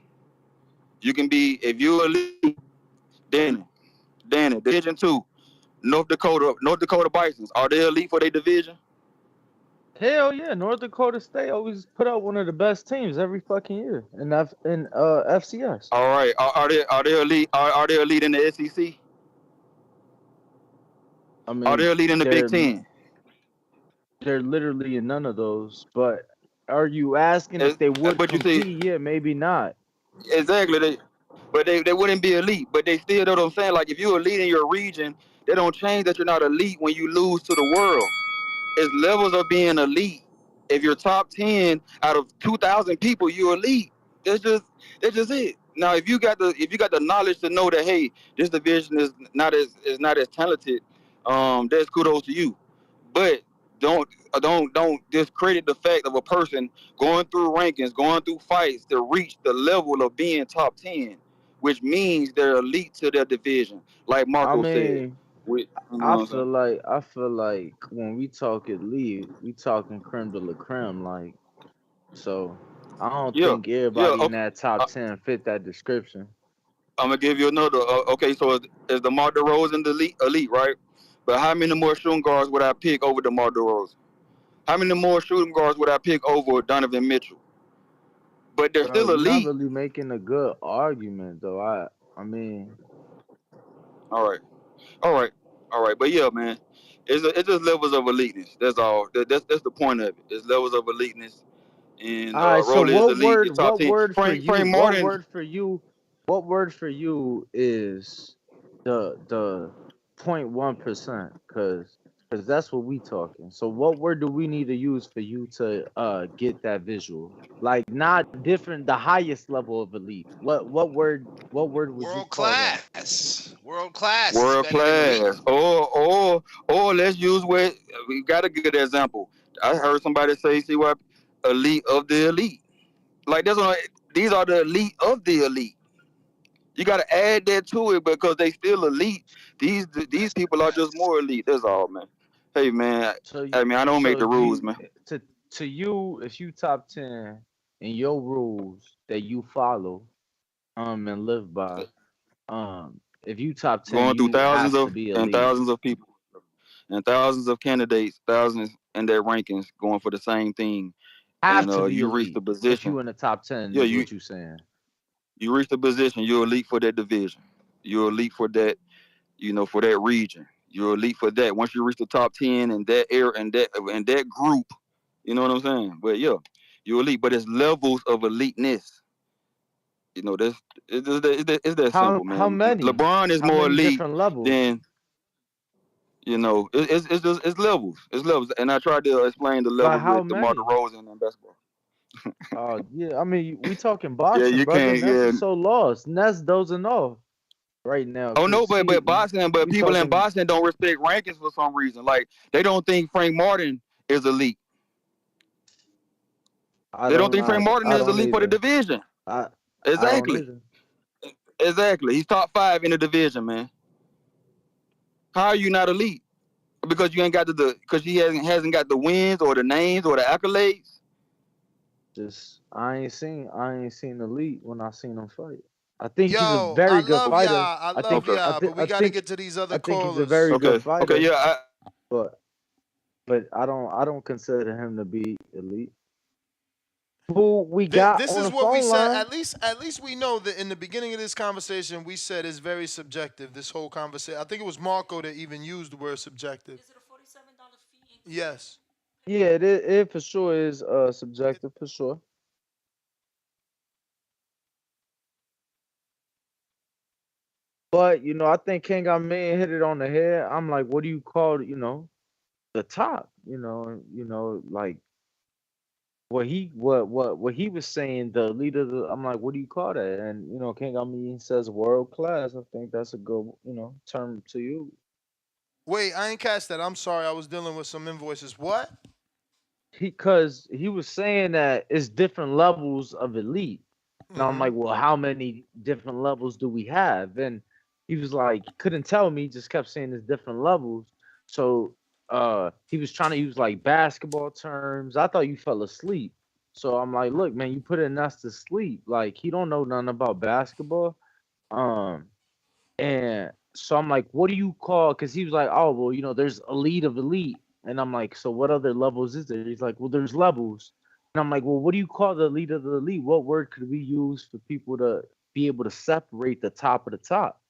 I: You can be, if you're elite, Danny, Division 2, North Dakota Bisons, are they elite for their division?
M: Hell yeah, North Dakota State always put out one of the best teams every fucking year in FCS.
I: All right, are they elite? Are they elite in the SEC?
M: I mean,
I: Are they elite in the Big Ten?
M: They're literally in none of those, but Are you asking if they would
I: But you see,
M: compete? Yeah, maybe not.
I: exactly. They wouldn't be elite, but they still know what I'm saying. Like if you're elite in your region, they don't change that you're not elite when you lose to the world. It's levels of being elite. If you're top 10 out of 2,000 people, you're elite. That's just it. Now, if you got the knowledge to know that, hey, this division is not as talented, that's kudos to you. But don't discredit the fact of a person going through rankings, going through fights to reach the level of being top 10, which means they're elite to their division, like
M: I
I: Marco said.
M: mean,
I: You know what I'm saying?
M: I feel like when we talk elite, we talking creme de la creme. Like, so I don't
I: Yeah,
M: think
I: yeah.
M: everybody in
I: Okay.
M: that top 10 fit that description.
I: I'm gonna give you another. Okay, so is DeMar DeRozan the elite, right? But how many more shooting guards would I pick over DeMar DeRozan? How many more shooting guards would I pick over Donovan Mitchell? But they're
M: Bro,
I: still
M: you're not
I: elite.
M: really making a good argument though. I mean,
I: All right, all right, all right. But yeah, man, it's just levels of eliteness. That's all. That's the point of it. It's levels of eliteness. And
M: all right, so
I: Rolly is elite. He's top
M: what
I: 10.
M: word for you?
I: Frank Martin.
M: What word for you is the 0.1%? Cause that's what we talking. So what word do we need to use for you to get that visual? Like not different, the highest level of elite. What word would you
G: World
M: call that?
G: class. World class is
I: World
G: better than elite.
I: class. Or let's use where we got a good example. I heard somebody say, see what, elite of the elite. Like that's what these are the elite of the elite. You got to add that to it because they still elite. These people are just more elite. That's all, man. Hey, man.
M: So
I: I mean, I don't make
M: so
I: the rules,
M: you
I: man.
M: to you, if you top 10 in your rules that you follow and live by, if you top 10,
I: Going through
M: you
I: thousands
M: have to
I: of
M: be
I: and
M: elite.
I: thousands of people and thousands of candidates, thousands in their rankings going for the same thing,
M: Have
I: and
M: to be
I: you reach
M: elite
I: the
M: if
I: position.
M: you in the top 10
I: Yeah,
M: is
I: you
M: what you saying.
I: you reach the position. You're elite for that division. You're elite for that. For that region. You're elite for that. Once you reach the top 10 in that area and that group, you know what I'm saying? But yeah, you're elite. But it's levels of eliteness. That's it's that simple,
M: How
I: man.
M: many?
I: LeBron is
M: How
I: more
M: many
I: elite
M: different levels?
I: than it's just it's levels. It's levels. And I tried to explain the
M: By
I: levels
M: how
I: with DeMar
M: many?
I: DeRozan and basketball.
M: Oh yeah, I mean we talking
I: Yeah,
M: boxing,
I: you
M: brother.
I: can't.
M: Ness
I: Yeah.
M: is so lost. Ness doesn't know right now
I: Oh no,
M: because
I: but boxing, but
M: we
I: people in
M: talking.
I: boxing don't respect rankings for some reason. Like they don't think Frank Martin is elite. They don't think Frank Martin
M: I
I: is
M: don't
I: elite for the
M: either.
I: division.
M: I I don't
I: Exactly.
M: either.
I: Exactly. He's top 5 in the division, man. How are you not elite? Because you ain't got because he hasn't got the wins or the names or the accolades.
M: Just I ain't seen Elite when I seen him fight. I think he's a
H: Yo, I
M: very good
H: love
M: fighter.
H: y'all. I
M: I
H: love
M: think
I: Okay.
M: I
H: y'all,
M: think
H: but we
M: I
H: got to
M: think
H: get to these other
M: I think he's a very
H: callers.
M: good
I: Okay. Okay.
M: fighter,
I: Yeah.
M: but I don't consider him to be elite. Who we got
H: This
M: on
H: is
M: the
H: what we
M: phone
H: said.
M: line?
H: At least we know that in the beginning of this conversation, we said it's very subjective. This whole conversation. I think it was Marco that even used the word subjective. Is it a $47 fee? Yes.
M: Yeah, it for sure is subjective for sure. But I think King Amin hit it on the head. I'm like, what do you call the top? Like what he was saying, the leader. I'm like, what do you call that? And King Amin says world class. I think that's a good term to you.
H: Wait, I ain't catch that. I'm sorry. I was dealing with some invoices. What?
M: Because he was saying that it's different levels of elite. And I'm
H: Mm-hmm.
M: like, well, how many different levels do we have? And he was like, couldn't tell me, just kept saying there's different levels. So he was trying to use like basketball terms. I thought you fell asleep. So I'm like, look, man, you putting us to sleep. Like he don't know nothing about basketball. Um, and so I'm like, what do you call? Because he was like, oh, well, there's elite of elite. And I'm like, so what other levels is there? He's like, well, there's levels. And I'm like, well, what do you call the elite of the elite? What word could we use for people to be able to separate the top of the top?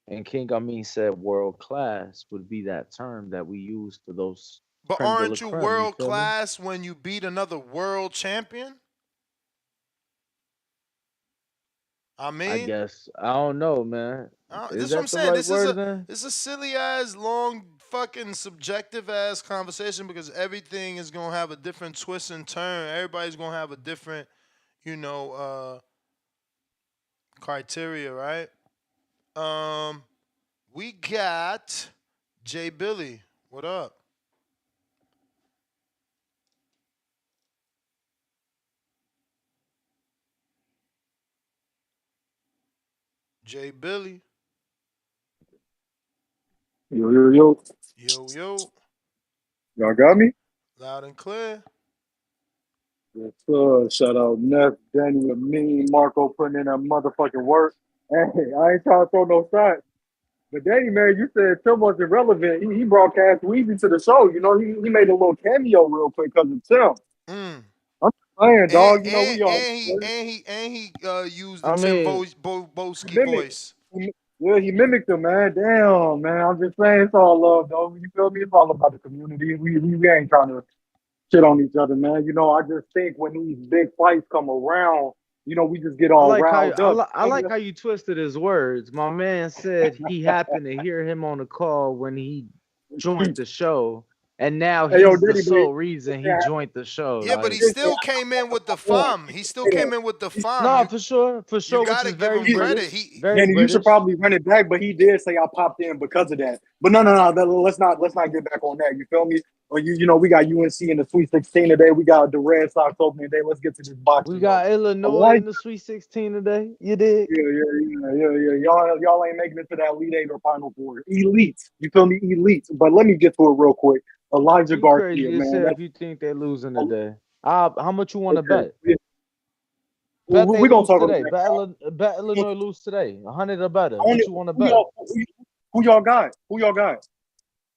M: And King Amin said world class would be that term that we use for those
H: But
M: creme de la
H: aren't you
M: creme. You
H: world
M: feel me?
H: class when you beat another world champion? I
M: I
H: mean,
M: guess I don't know, man.
H: this
M: Is
H: is what I'm
M: that the
H: saying.
M: right word then?
H: This is a silly ass, long, fucking subjective ass conversation because everything is gonna have a different twist and turn. Everybody's gonna have a different, you know, criteria, right? Um, we got Jay Billy. What up? Jay Billy.
J: Yo, yo, yo.
H: Yo, yo.
J: Y'all got me?
H: Loud and clear.
J: Yes, sir. Shout out Neff, Danny, and me, Marco putting in that motherfucking work. Hey, I ain't trying to throw no shots. But Danny, man, you said Tim was irrelevant. He broadcast Weezy to the show. You know, he made a little cameo real quick because of Tim.
H: Mm.
J: I'm saying,
H: And
J: dog, you know, we all.
H: he used the
M: I
H: Tim
M: mean,
J: He
H: Boski
J: mimicked.
H: voice.
J: Yeah, he mimicked him, man. Damn, man. I'm just saying it's all love, though. You feel me? It's all about the community. We ain't trying to shit on each other, man. You know, I just think when these big fights come around, you know, we just get
M: I
J: all
M: like how
J: riled up.
M: I like how you twisted his words. My man said he happened to hear him on the call when he joined the show, and now
J: Hey, yo,
M: he's the
J: Diddy, but
M: sole reason he joined the show.
H: Yeah, but
M: Like,
H: he still came in with the FAM. He still came in with the FAM.
M: no, for
H: You
M: sure, which
H: gotta
M: is
H: give
M: very
H: him credit.
M: British, very
J: Danny, you should
M: British.
J: probably run it back, but he did say I popped in because of that. But no, let's not get back on that. You feel me? Or you know, we got UNC in the Sweet 16 today. We got the Red Sox opening day. Let's get to this
M: We
J: boxing though.
M: got Illinois in the Sweet 16 today. You did.
J: Yeah. Y'all ain't making it to that Elite Eight or Final Four. Elite. You feel me? Elite. But let me get to it real quick. Elijah
M: You crazy
J: Garcia,
M: as
J: man.
M: hell
J: That's
M: if you think they're losing today. How much you want to
J: okay.
M: bet? Bet they
J: We're gonna
M: lose
J: talk about
M: today.
J: that.
M: Bet Illinois lose today. 100 or better.
J: I
M: What
J: want
M: you want to
J: who
M: bet?
J: y'all got? Who y'all got?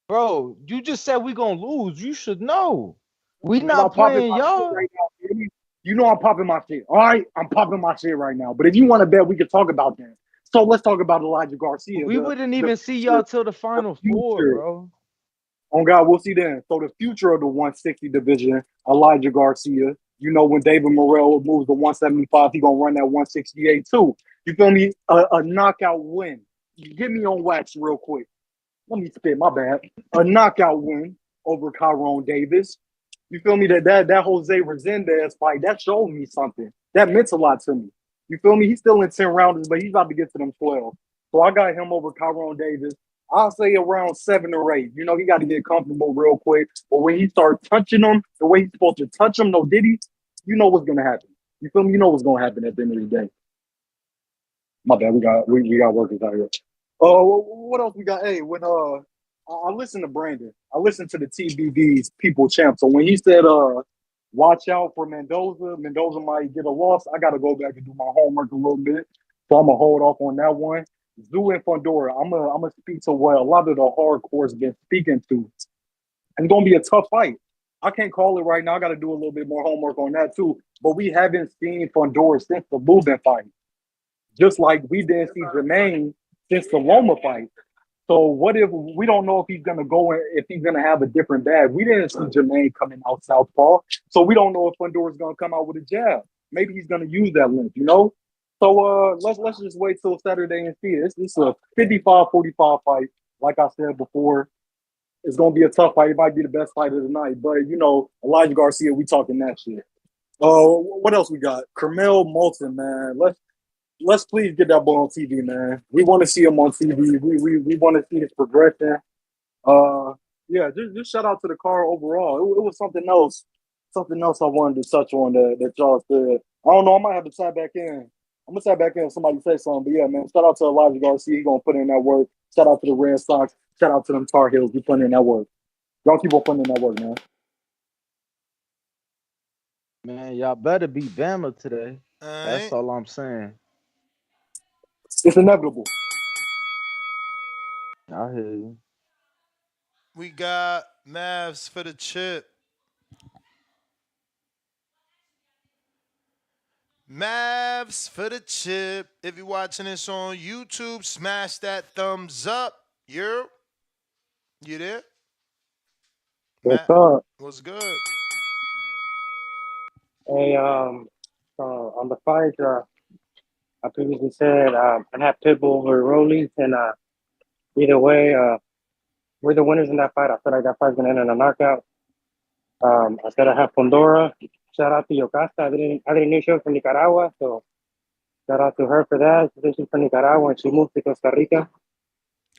M: Bro, you just said we gonna lose. You should know. We
J: Man, I'm
M: not
J: popping
M: playing
J: my shit
M: y'all.
J: right now, baby. You know I'm popping my shit. All right, I'm popping my shit right now. But if you want to bet, we can talk about that. So let's talk about Elijah Garcia,
M: We wouldn't
J: the
M: even see
J: future,
M: y'all till the
J: the
M: final four,
J: future.
M: bro.
J: On God, we'll see then. So the future of the 160 division, Elijah Garcia. You know when David Morrell moves to 175, he gonna run that 168 too. You feel me? A knockout win. Get me on wax real quick. Let me spit. My bad. A knockout win over Kyron Davis. You feel me? That Jose Resendez fight that showed me something. That meant a lot to me. You feel me? He's still in 10 rounds, but he's about to get to them 12. So I got him over Kyron Davis. I'll say around 7 or 8. You know, he got to get comfortable real quick. But when he starts touching them the way he's supposed to touch them, no diddy, you know what's gonna happen. You feel me? You know what's gonna happen at the end of the day. My bad. We got workers out here. What else we got? Hey, when I listened to Brandon. I listened to the TBV's People Champ. So when he said watch out for Mendoza, Mendoza might get a loss. I gotta go back and do my homework a little bit. So I'm gonna hold off on that one. Tszyu and Fundora. I'm gonna speak to what a lot of the hardcores been speaking to. It's gonna be a tough fight. I can't call it right now. I gotta do a little bit more homework on that too. But we haven't seen Fundora since the Lubin fight. Just like we didn't see Jermaine since the Loma fight. So what if we don't know if he's gonna go in, if he's gonna have a different bag? We didn't see Jermaine coming out southpaw, so we don't know if Fundora's gonna come out with a jab. Maybe he's gonna use that length, you know. So let's just wait till Saturday and see. It's a 55-45 fight. Like I said before, it's gonna be a tough fight. It might be the best fight of the night, but you know, Elijah Garcia, we talking that shit. What else we got? Carmel Moulton, man. Let's please get that boy on TV, man. We want to see him on TV. We want to see his progression. Yeah, just shout out to the car overall. It was something else I wanted to touch on that y'all said. I don't know. I might have to tap back in. I'm gonna tap back in if somebody say something. But yeah, man, shout out to Elijah Garcia. He gonna put in that work. Shout out to the Red Sox. Shout out to them Tar Heels. We putting in that work. Y'all keep on putting in that work, man.
M: Man, y'all better beat Bama today.
H: All
M: That's
H: right.
M: all I'm saying.
J: It's inevitable.
M: I hear you.
H: We got Mavs for the chip. Mavs for the chip. If you're watching this on YouTube, smash that thumbs up. You there?
K: What's
H: Matt,
K: up?
H: what's good?
K: Hey, on the fight, I previously said I have Pitbull over Rolly, and either way, we're the winners in that fight. I feel like that fight's gonna end in a knockout. I said I have Fundora. Shout out to Yocasta. I didn't know she was from Nicaragua, so shout out to her for that. She said she's from Nicaragua and she moved to Costa Rica.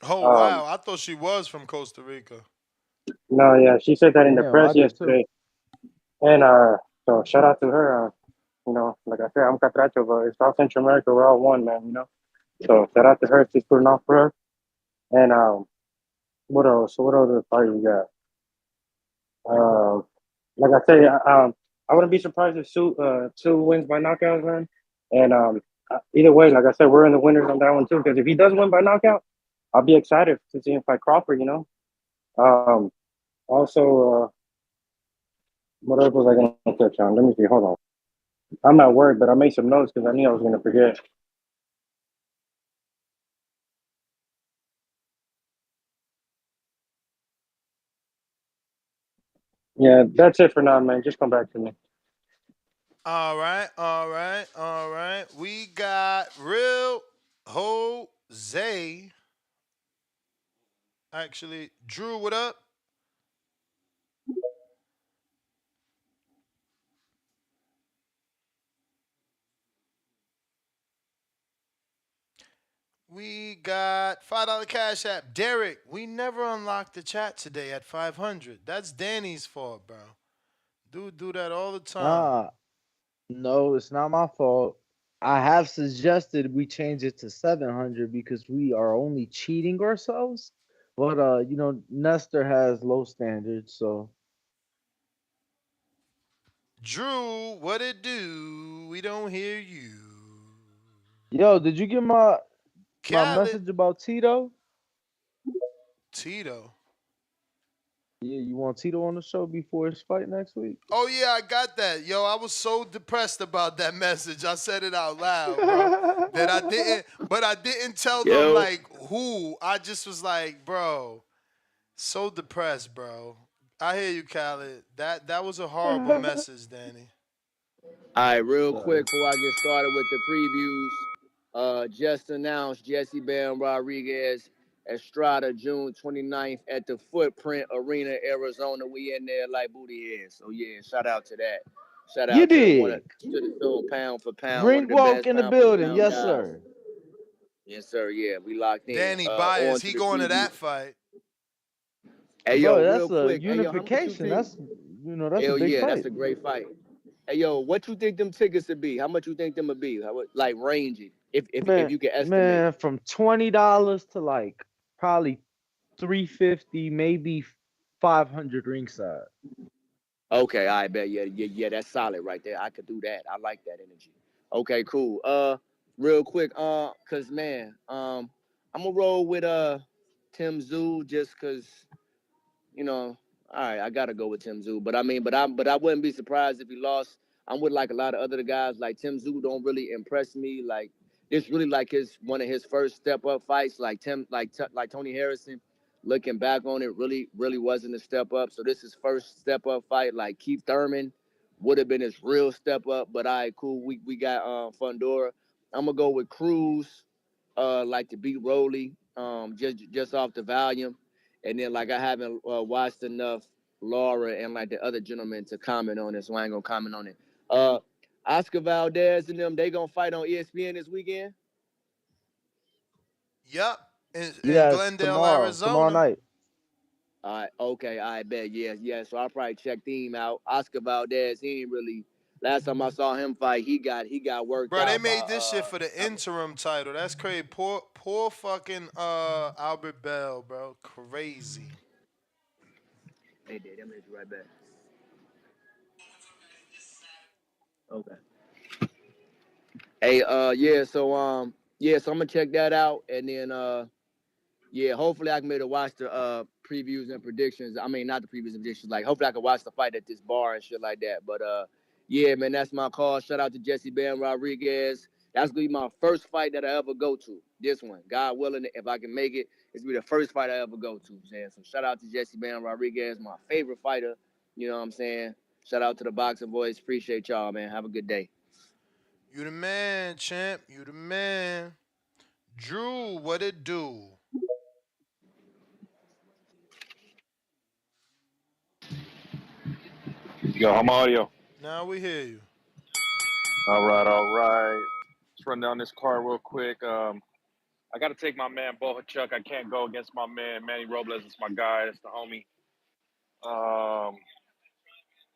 H: Oh
K: Um,
H: wow, I thought she was from Costa Rica.
K: no, yeah, she said that in the
D: Damn, I
K: press
D: did too.
K: yesterday, and so shout out to her. Like I said, I'm Catracho, but it's South Central America. We're all one, man. So shout out to her. She's putting on for her. And what else? What other fight we got? Um, like I say, I wouldn't be surprised if Tszyu wins by knockout, man. And either way, like I said, we're in the winners on that one too. Because if he does win by knockout, I'll be excited to see him fight Crawford. Um, also, what else was I going to touch on? Let me see. Hold on. I'm at work, but I made some notes because I knew I was going to forget. Yeah, that's it for now, man. Just come back to me.
H: All right, all right, all right. We got Real Jose. Actually, Drew, what up? We got $5 Cash App. Derek, we never unlocked the chat today at 500. That's Danny's fault, bro. Dude, do that all the time.
M: Ah, no, it's not my fault. I have suggested we change it to 700 because we are only cheating ourselves. But Nestor has low standards, so
H: Drew, what it do? We don't hear you.
M: yo, did you get my
H: Khaled,
M: message about Tito?
H: Tito.
M: Yeah, you want Tito on the show before his fight next week?
H: Oh yeah, I got that. Yo, I was so depressed about that message. I said it out loud, bro. That I didn't, but I didn't tell them
P: Yo,
H: like who. I just was like, bro, so depressed, bro. I hear you, Khaled. That was a horrible message, Danny.
L: All right, real
M: Sorry.
L: quick before I get started with the previews, just announced Jesse Bam Rodriguez Estrada June 29th at the Footprint Arena, Arizona. We in there like booty heads. So yeah, shout out to that. Shout
M: You
L: out to
M: did.
L: the film pound for pound, one of
M: Ring
L: the
M: walk
L: best
M: in the
L: pound for
M: building,
L: pound
M: yes
L: guys.
M: sir.
L: Yes, sir. Yeah, we locked in.
H: Danny
L: On
H: Byers,
L: to
H: he
L: the
H: going to
L: preview.
H: that fight.
L: Hey yo,
M: Bro,
L: real
M: that's a
L: quick. Hey yo, how much you
M: unification.
L: think?
M: That's a
L: Hell
M: big
L: yeah, that's
M: fight.
L: a great fight. Hey yo, what you think them tickets would be? How much you think them would be? Like range it, if
M: Man,
L: you can estimate.
M: man, from $20 to like probably 350, maybe 500 ringside.
L: Okay, I bet. Yeah, that's solid right there. I could do that. I like that energy. Okay, cool. Real quick, cause man, I'm gonna roll with Tim Zoo just cause all right, I gotta go with Tim Zoo. But I mean, but I wouldn't be surprised if he lost. I'm with like a lot of other guys. Like Tim Zoo don't really impress me. Like it's really like one of his first step up fights. Like like Tony Harrison. Looking back on it, really wasn't a step up. So this is first step up fight. Like Keith Thurman would have been his real step up. But all right, cool. We got Fundora. I'm gonna go with Cruz. Like to beat Rolly. Just off the volume. And then like I haven't watched enough Lara and like the other gentlemen to comment on it, so I ain't gonna comment on it. Oscar Valdez and them, they gonna fight on ESPN this weekend.
H: Yep, in
M: Yes,
H: Glendale,
M: tomorrow
H: Arizona.
M: night.
L: All right, okay, I bet, yeah. So I'll probably check him out. Oscar Valdez, he ain't really. Last time I saw him fight, he got worked
H: Bro, they
L: out by
H: made this shit for the interim title. That's crazy. Poor fucking Albert Bell, bro. Crazy.
L: Hey, Dad, I'm gonna hit you right back. Okay. Hey, so I'm gonna check that out, and then yeah, hopefully I can be able to watch the previews and predictions. I mean, not the previews and predictions. Like, hopefully I can watch the fight at this bar and shit like that. But yeah, man, that's my call. Shout out to Jesse Bam Rodriguez. That's gonna be my first fight that I ever go to. This one, God willing, if I can make it, it's be the first fight I ever go to. Saying so. Shout out to Jesse Bam Rodriguez, my favorite fighter. You know what I'm saying? Shout out to the Boxing Boys. Appreciate y'all, man. Have a good day.
H: You the man, champ. You the man. Drew, what it do?
R: Yo, I'm audio.
H: Now we hear you.
R: All right, all right. Let's run down this card real quick. I got to take my man Bohachuk. I can't go against my man Manny Robles. It's my guy. It's the homie.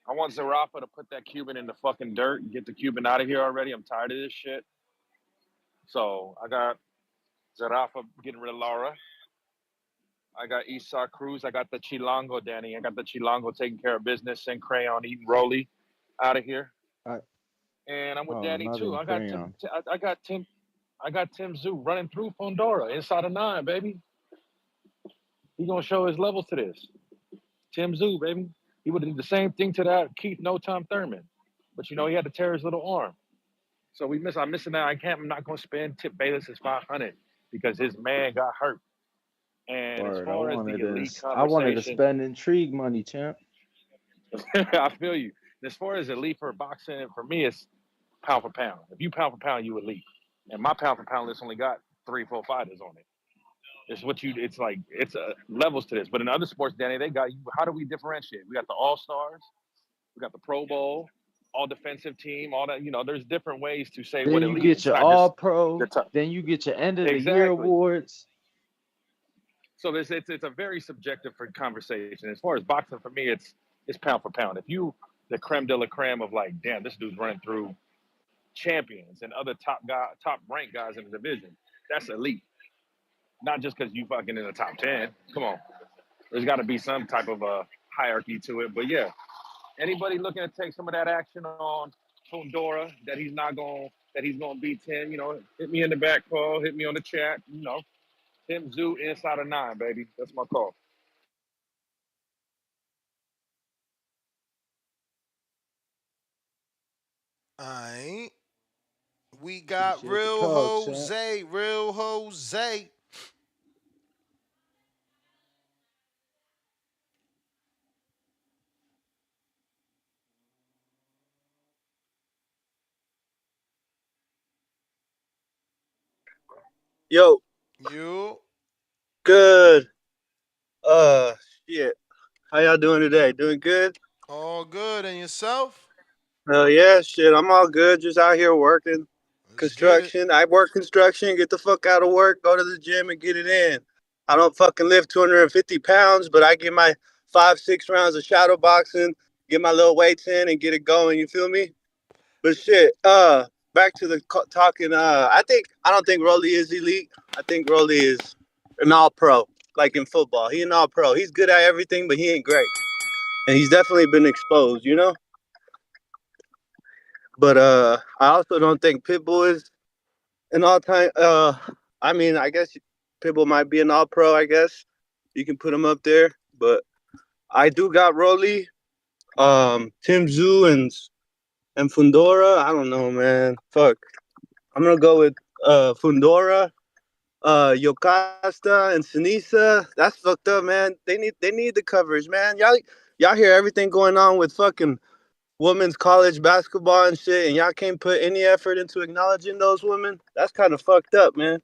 R: I want Zerafa to put that Cuban in the fucking dirt and get the Cuban out of here already. I'm tired of this shit. So I got Zerafa getting rid of Lara. I got Isa Cruz. I got the Chilango, Danny. I got the Chilango taking care of business. Send Crayon eating Rolly out of here. And I'm with Danny
M: not
R: too.
M: in
R: I got
M: crayon.
R: I got Tim Tszyu running through Fundora inside of 9, baby. He gonna show his levels to this. Tim Tszyu, baby. He would have did the same thing to that Keith No Time Thurman, but you know he had to tear his little arm. So I'm missing out. I'm not gonna spend Tip Bayless's 500 because his man got hurt. And as
M: Word.
R: far as the elite
M: I wanted to
R: conversation,
M: spend intrigue money, champ.
R: I feel you. As far as elite for boxing, for me, it's pound for pound. If you pound for pound, you elite. And my pound for pound list only got 3-4 fighters on it. It's like levels to this. But in other sports, Danny, they got you. How do we differentiate? We got the All Stars, we got the Pro Bowl, all defensive team, all that. You know, there's different ways to say
M: Then
R: what
M: you
R: elite.
M: get
R: It's
M: your
R: not just
M: all
R: the
M: pro.
R: top.
M: Then you get your end of the year
R: Exactly.
M: awards.
R: So it's a very subjective for conversation. As far as boxing, for me, it's pound for pound. If you the creme de la creme of like, damn, this dude's running through champions and other top ranked guys in the division, that's elite. Not just because you fucking in the top 10. Come on, there's got to be some type of a hierarchy to it. But yeah, anybody looking to take some of that action on Fundora that he's gonna beat 10, you know, hit me in the back call, hit me on the chat, you know. Tim Tszyu inside of 9, baby. That's my call.
H: All right. We got
M: Appreciate the
H: Real
M: call, champ.
H: Jose. Real Jose.
V: Yo,
H: You.
V: good. Shit. How y'all doing today? Doing good?
H: All good. And yourself?
V: Yeah, shit. I'm all good. Just out here working.
H: Let's get it.
V: Construction. I work construction. Get the fuck out of work. Go to the gym and get it in. I don't fucking lift 250 pounds, but I get my 5-6 rounds of shadow boxing, get my little weights in, and get it going. You feel me? But shit. Back to the talking. I don't think Rolly is elite. I think Rolly is an all pro, like in football. He an all pro. He's good at everything, but he ain't great. And he's definitely been exposed, you know? But I also don't think Pitbull is an all time I mean, I guess Pitbull might be an all pro, I guess. You can put him up there. But I do got Rolly, Tim Tszyu and Fundora. I don't know, man. Fuck. I'm gonna go with Fundora, Yokasta and Sinisa. That's fucked up, man. They need the coverage, man. Y'all hear everything going on with fucking women's college basketball and shit, and y'all can't put any effort into acknowledging those women. That's kind of fucked up, man.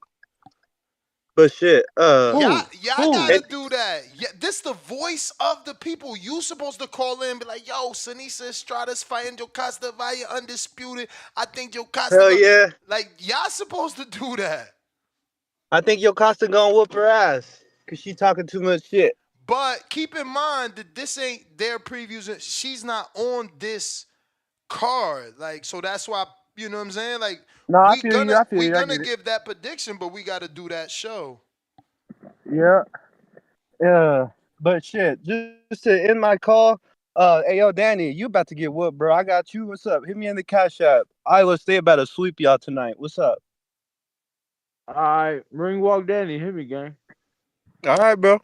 V: But shit,
H: Y'all gotta do that. Yeah, this the voice of the people. You supposed to call in and be like, yo, Sinisa Estrada's fighting Jocasta Valle undisputed. I think Jocasta
V: hell yeah.
H: like y'all supposed to do that.
V: I think Yokasta gonna whoop her ass because she talking too much shit.
H: But keep in mind that this ain't their previews. She's not on this card. Like, so that's why, you know what I'm saying? Like,
V: No, I
H: we
V: feel you. I
H: gonna
V: get it.
H: give that prediction, but we gotta do that show.
V: Yeah. Yeah. But shit, just to end my call, hey yo, Danny, you about to get whooped, bro. I got you. What's up? Hit me in the Cash App. Iowa State about to sweep y'all tonight. What's up?
M: All right, ring walk Danny, hit me, gang.
V: All right, bro.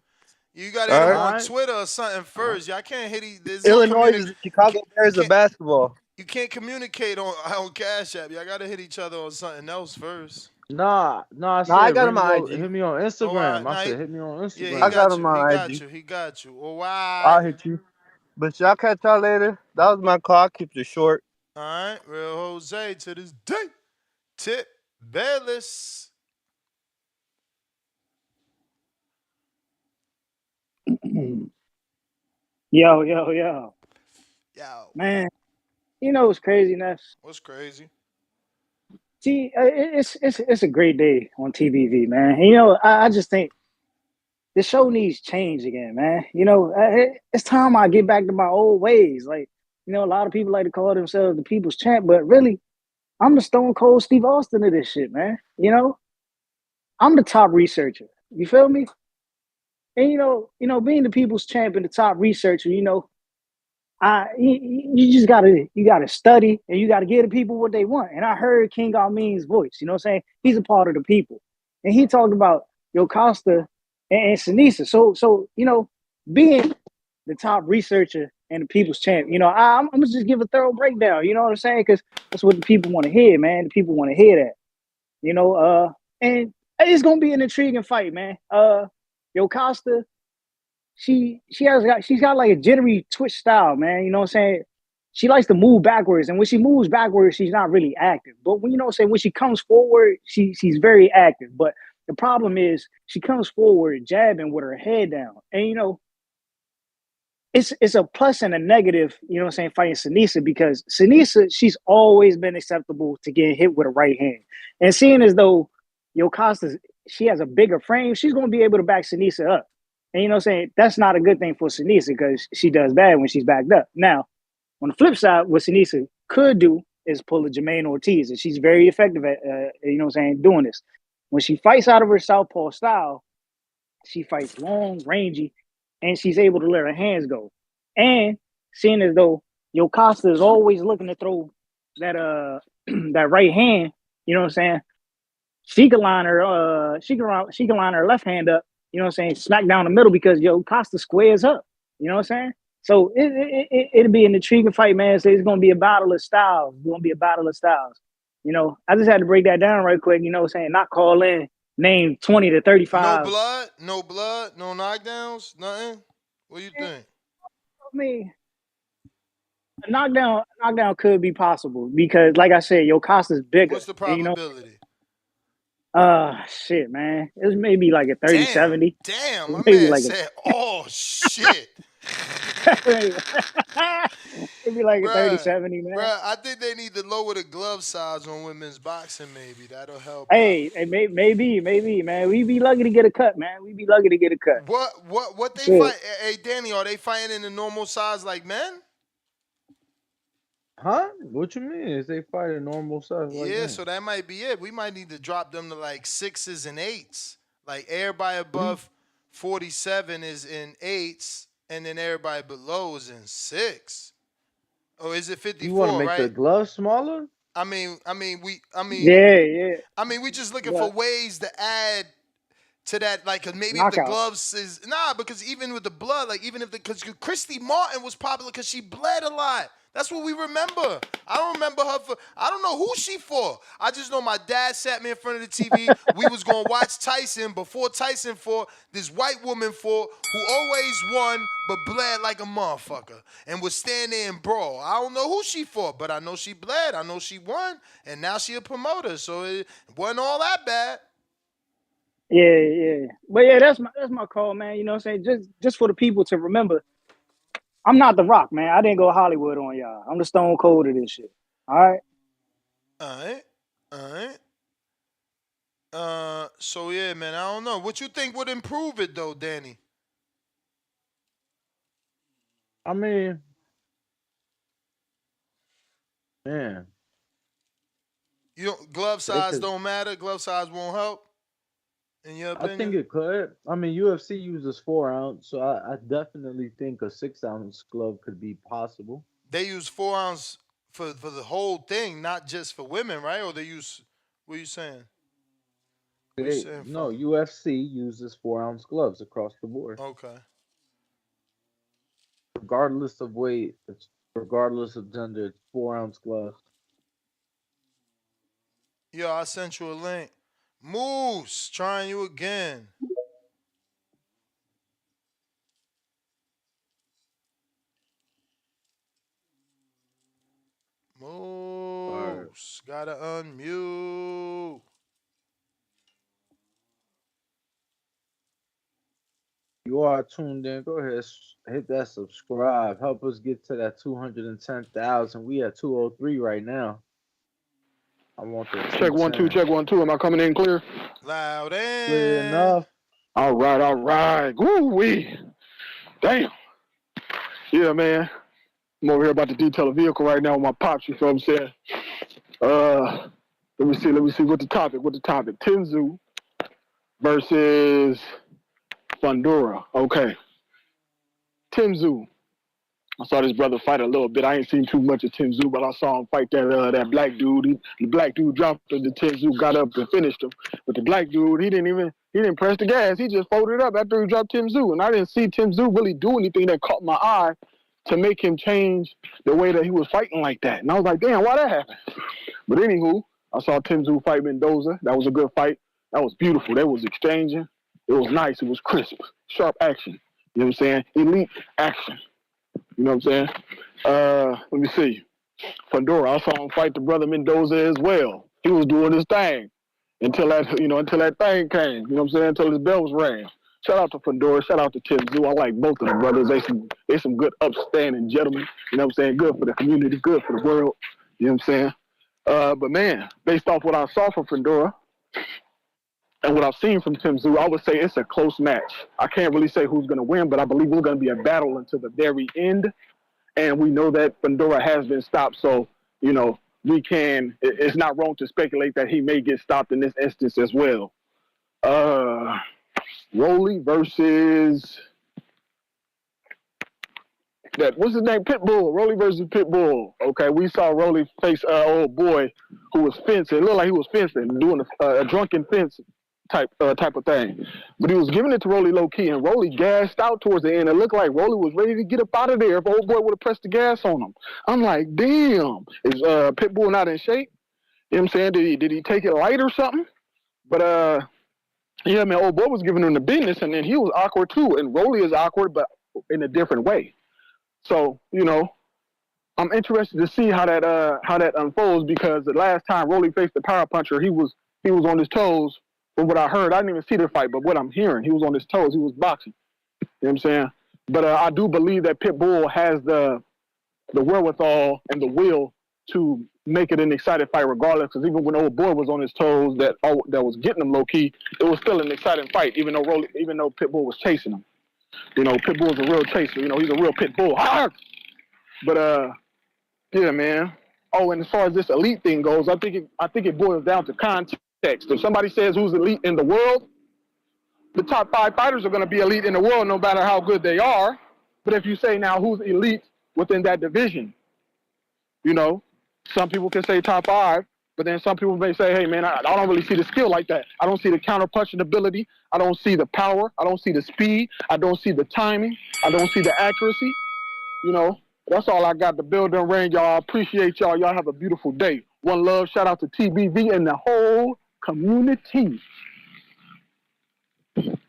H: You gotta hit him on Twitter or something first. Y'all can't hit. There's no
V: Illinois is the Chicago Bears of basketball.
H: You can't communicate on Cash App. Y'all gotta hit each other on something else first.
M: Nah, I
V: No, I
M: said
V: got him on
M: hit
V: IG.
M: me on
H: Oh,
M: Instagram. I
H: nah,
M: said hit me on
H: yeah,
V: I
H: he
M: Instagram.
V: got
H: got
V: him
H: you. He
V: on
H: got
V: IG.
H: you. He got you. All right.
V: I'll hit you. But y'all catch y'all later. That was my call. I'll keep it short.
H: All right. Real Jose to this day. Tip Bayless.
B: Yo.
H: Yo.
B: Man, you know what's crazy, Ness?
H: What's crazy?
B: See, it's a great day on TBV, man. And, you know, I just think the show needs change again, man. You know, it's time I get back to my old ways. Like, you know, a lot of people like to call themselves the people's champ, but really, I'm the Stone Cold Steve Austin of this shit, man. You know, I'm the top researcher. You feel me? And being the people's champ and the top researcher, you know, you just gotta study and you gotta give the people what they want. And I heard King Almin's voice. You know what I'm saying? He's a part of the people, and he talked about Costa and Sinisa. So being the top researcher and the people's champ, you know, I'm gonna just give a thorough breakdown. You know what I'm saying? Because that's what the people want to hear, man. The people want to hear that. You know, and it's gonna be an intriguing fight, man. Costa, she's got like a jittery twitch style, man. You know what I'm saying? She likes to move backwards, and when she moves backwards, she's not really active. But when when she comes forward, she's very active. But the problem is she comes forward jabbing with her head down, and it's a plus and a negative. You know what I'm saying? Fighting Sinisa, because Sinisa, she's always been acceptable to get hit with a right hand, and seeing as though Costa, she has a bigger frame, she's going to be able to back Sinisa up. And you know what I'm saying? That's not a good thing for Sinisa because she does bad when she's backed up. Now, on the flip side, what Sinisa could do is pull a Jermaine Ortiz, and she's very effective at, you know what I'm saying, doing this. When she fights out of her southpaw style, she fights long, rangy, and she's able to let her hands go. And seeing as though Costa is always looking to throw that that right hand, you know what I'm saying? She can line her she can line her left hand up, you know what I'm saying, smack down the middle because Costa squares up. You know what I'm saying? So it'll be an intriguing fight, man. So it's gonna be a battle of styles. It's gonna be a battle of styles. You know, I just had to break that down right quick, you know what I'm saying? Not call in, name 20 to 35.
H: No blood, no knockdowns, nothing. What do you think?
B: I mean, a knockdown could be possible because, like I said, Costa's bigger.
H: What's the probability?
B: Shit, man. It was maybe like a 30-70.
H: Damn, my
B: Maybe
H: man
B: like
H: said, oh, shit.
B: Maybe like a 30-70, man.
H: Bruh, I think they need to lower the glove size on women's boxing, maybe. That'll help
B: Hey, maybe, man. We be lucky to get a cut, man. We be lucky to get a cut.
H: What they
B: Shit.
H: fight? Hey, Danny, are they fighting in the normal size like men?
M: Huh? What you mean? Is they fight a normal size like
H: Yeah,
M: that?
H: so that might be it. We might need to drop them to like 6s and 8s. Like everybody above 47 is in 8s, and then everybody below is in 6. Or is it 54?
M: You want to make the
H: right?
M: gloves smaller?
H: I mean,
B: Yeah.
H: we just looking
B: But
H: for ways to add to that, like, cause maybe if the
B: knockout.
H: gloves is because even with the blood, like even if because Christy Martin was popular because she bled a lot. That's what we remember. I don't remember her for. I don't know who she for. I just know my dad sat me in front of the TV. We was gonna watch Tyson before Tyson fought. This white woman fought who always won but bled like a motherfucker and would stand there and brawl. I don't know who she fought, but I know she bled. I know she won, and now she a promoter. So it wasn't all that bad.
B: Yeah. But yeah, that's my call, man. You know what I'm saying? Just for the people to remember, I'm not The Rock, man. I didn't go Hollywood on y'all. I'm the Stone Cold of this shit. All right?
H: All right. So yeah, man, I don't know. What you think would improve it though, Danny?
M: I mean, man.
H: Glove size don't matter. Glove size won't help. In your opinion?
M: I think it could. I mean, UFC uses 4-ounce, so I definitely think a 6-ounce glove could be possible.
H: They use 4-ounce for the whole thing, not just for women, right? Or they use what are you saying?
M: No, UFC uses 4-ounce gloves across the board.
H: Okay.
M: Regardless of weight, regardless of gender, it's 4-ounce gloves.
H: Yo, I sent you a link. Moose, trying you again.
M: Word.
H: Moose, gotta unmute.
M: You are tuned in. Go ahead, hit that subscribe. Help us get to that 210,000. We at 203 right now. I want the
O: Check 1 2,
M: 210.
O: check 1 2. Am I coming in clear?
H: Loud
M: Clear
H: and
M: enough.
O: All right, all right. Woo wee. Damn. Yeah, man. I'm over here about to detail a vehicle right now with my pops, you feel what I'm saying? Uh let me see what the topic. Tszyu versus Fundora. Okay. Tszyu. I saw this brother fight a little bit. I ain't seen too much of Tszyu, but I saw him fight that black dude. The black dude dropped him. The Tszyu got up and finished him. But the black dude, he didn't press the gas. He just folded up after he dropped Tszyu. And I didn't see Tszyu really do anything that caught my eye to make him change the way that he was fighting like that. And I was like, damn, why that happened? But anywho, I saw Tszyu fight Mendoza. That was a good fight. That was beautiful. They was exchanging. It was nice. It was crisp. Sharp action. You know what I'm saying? Elite action. You know what I'm saying? Let me see. Fundora, I saw him fight the brother Mendoza as well. He was doing his thing until that thing came. You know what I'm saying? Until his bells rang. Shout out to Fundora. Shout out to Tszyu. I like both of them brothers. They some good, upstanding gentlemen. You know what I'm saying? Good for the community. Good for the world. You know what I'm saying? But man, based off what I saw from Fundora and what I've seen from Tszyu, I would say it's a close match. I can't really say who's going to win, but I believe it's going to be a battle until the very end. And we know that Fundora has been stopped, so, it's not wrong to speculate that he may get stopped in this instance as well. Rolly versus what's his name? Pitbull. Rolly versus Pitbull. Okay, we saw Rolly face old boy who was fencing. It looked like he was fencing, doing a drunken fence type of thing. But he was giving it to Rolly low key, and Rolly gassed out towards the end. It looked like Rolly was ready to get up out of there if old boy would have pressed the gas on him. I'm like, damn, is Pitbull not in shape? You know what I'm saying? Did he take it light or something? But yeah, man, old boy was giving him the business, and then he was awkward too. And Rolly is awkward, but in a different way. So, I'm interested to see how that unfolds, because the last time Rolly faced the power puncher, he was on his toes. From what I heard, I didn't even see the fight, but what I'm hearing, he was on his toes. He was boxing. You know what I'm saying? But I do believe that Pitbull has the wherewithal and the will to make it an exciting fight regardless, because even when old boy was on his toes that was getting him low key, it was still an exciting fight, even though Pitbull was chasing him. Pitbull's a real chaser. He's a real Pitbull. But yeah, man. Oh, and as far as this elite thing goes, I think it boils down to context. If somebody says who's elite in the world, the top 5 fighters are going to be elite in the world no matter how good they are. But if you say now who's elite within that division, some people can say top 5, but then some people may say, hey, man, I don't really see the skill like that. I don't see the counter punching ability. I don't see the power. I don't see the speed. I don't see the timing. I don't see the accuracy. That's all I got to build and ring, y'all. Appreciate y'all. Y'all have a beautiful day. One love. Shout out to TBV and the whole community.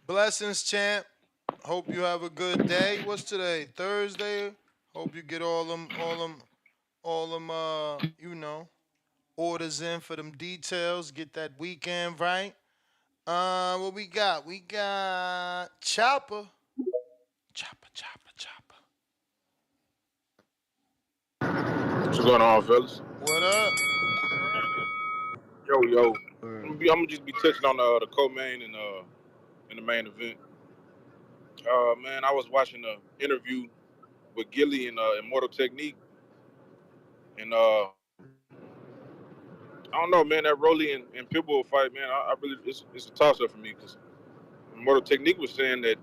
H: blessings, champ. Hope you have a good day. What's today? Thursday. Hope you get all them orders in for them details. Get that weekend right. What we got? We got Chopper. Chopper.
U: What's going on, fellas?
H: What up?
U: Yo. I'm gonna just be touching on the co-main and in the main event. Man, I was watching an interview with Gilly in Immortal Technique, and I don't know, man. That Rolly and Pitbull fight, man, I really it's a toss up for me, because Immortal Technique was saying that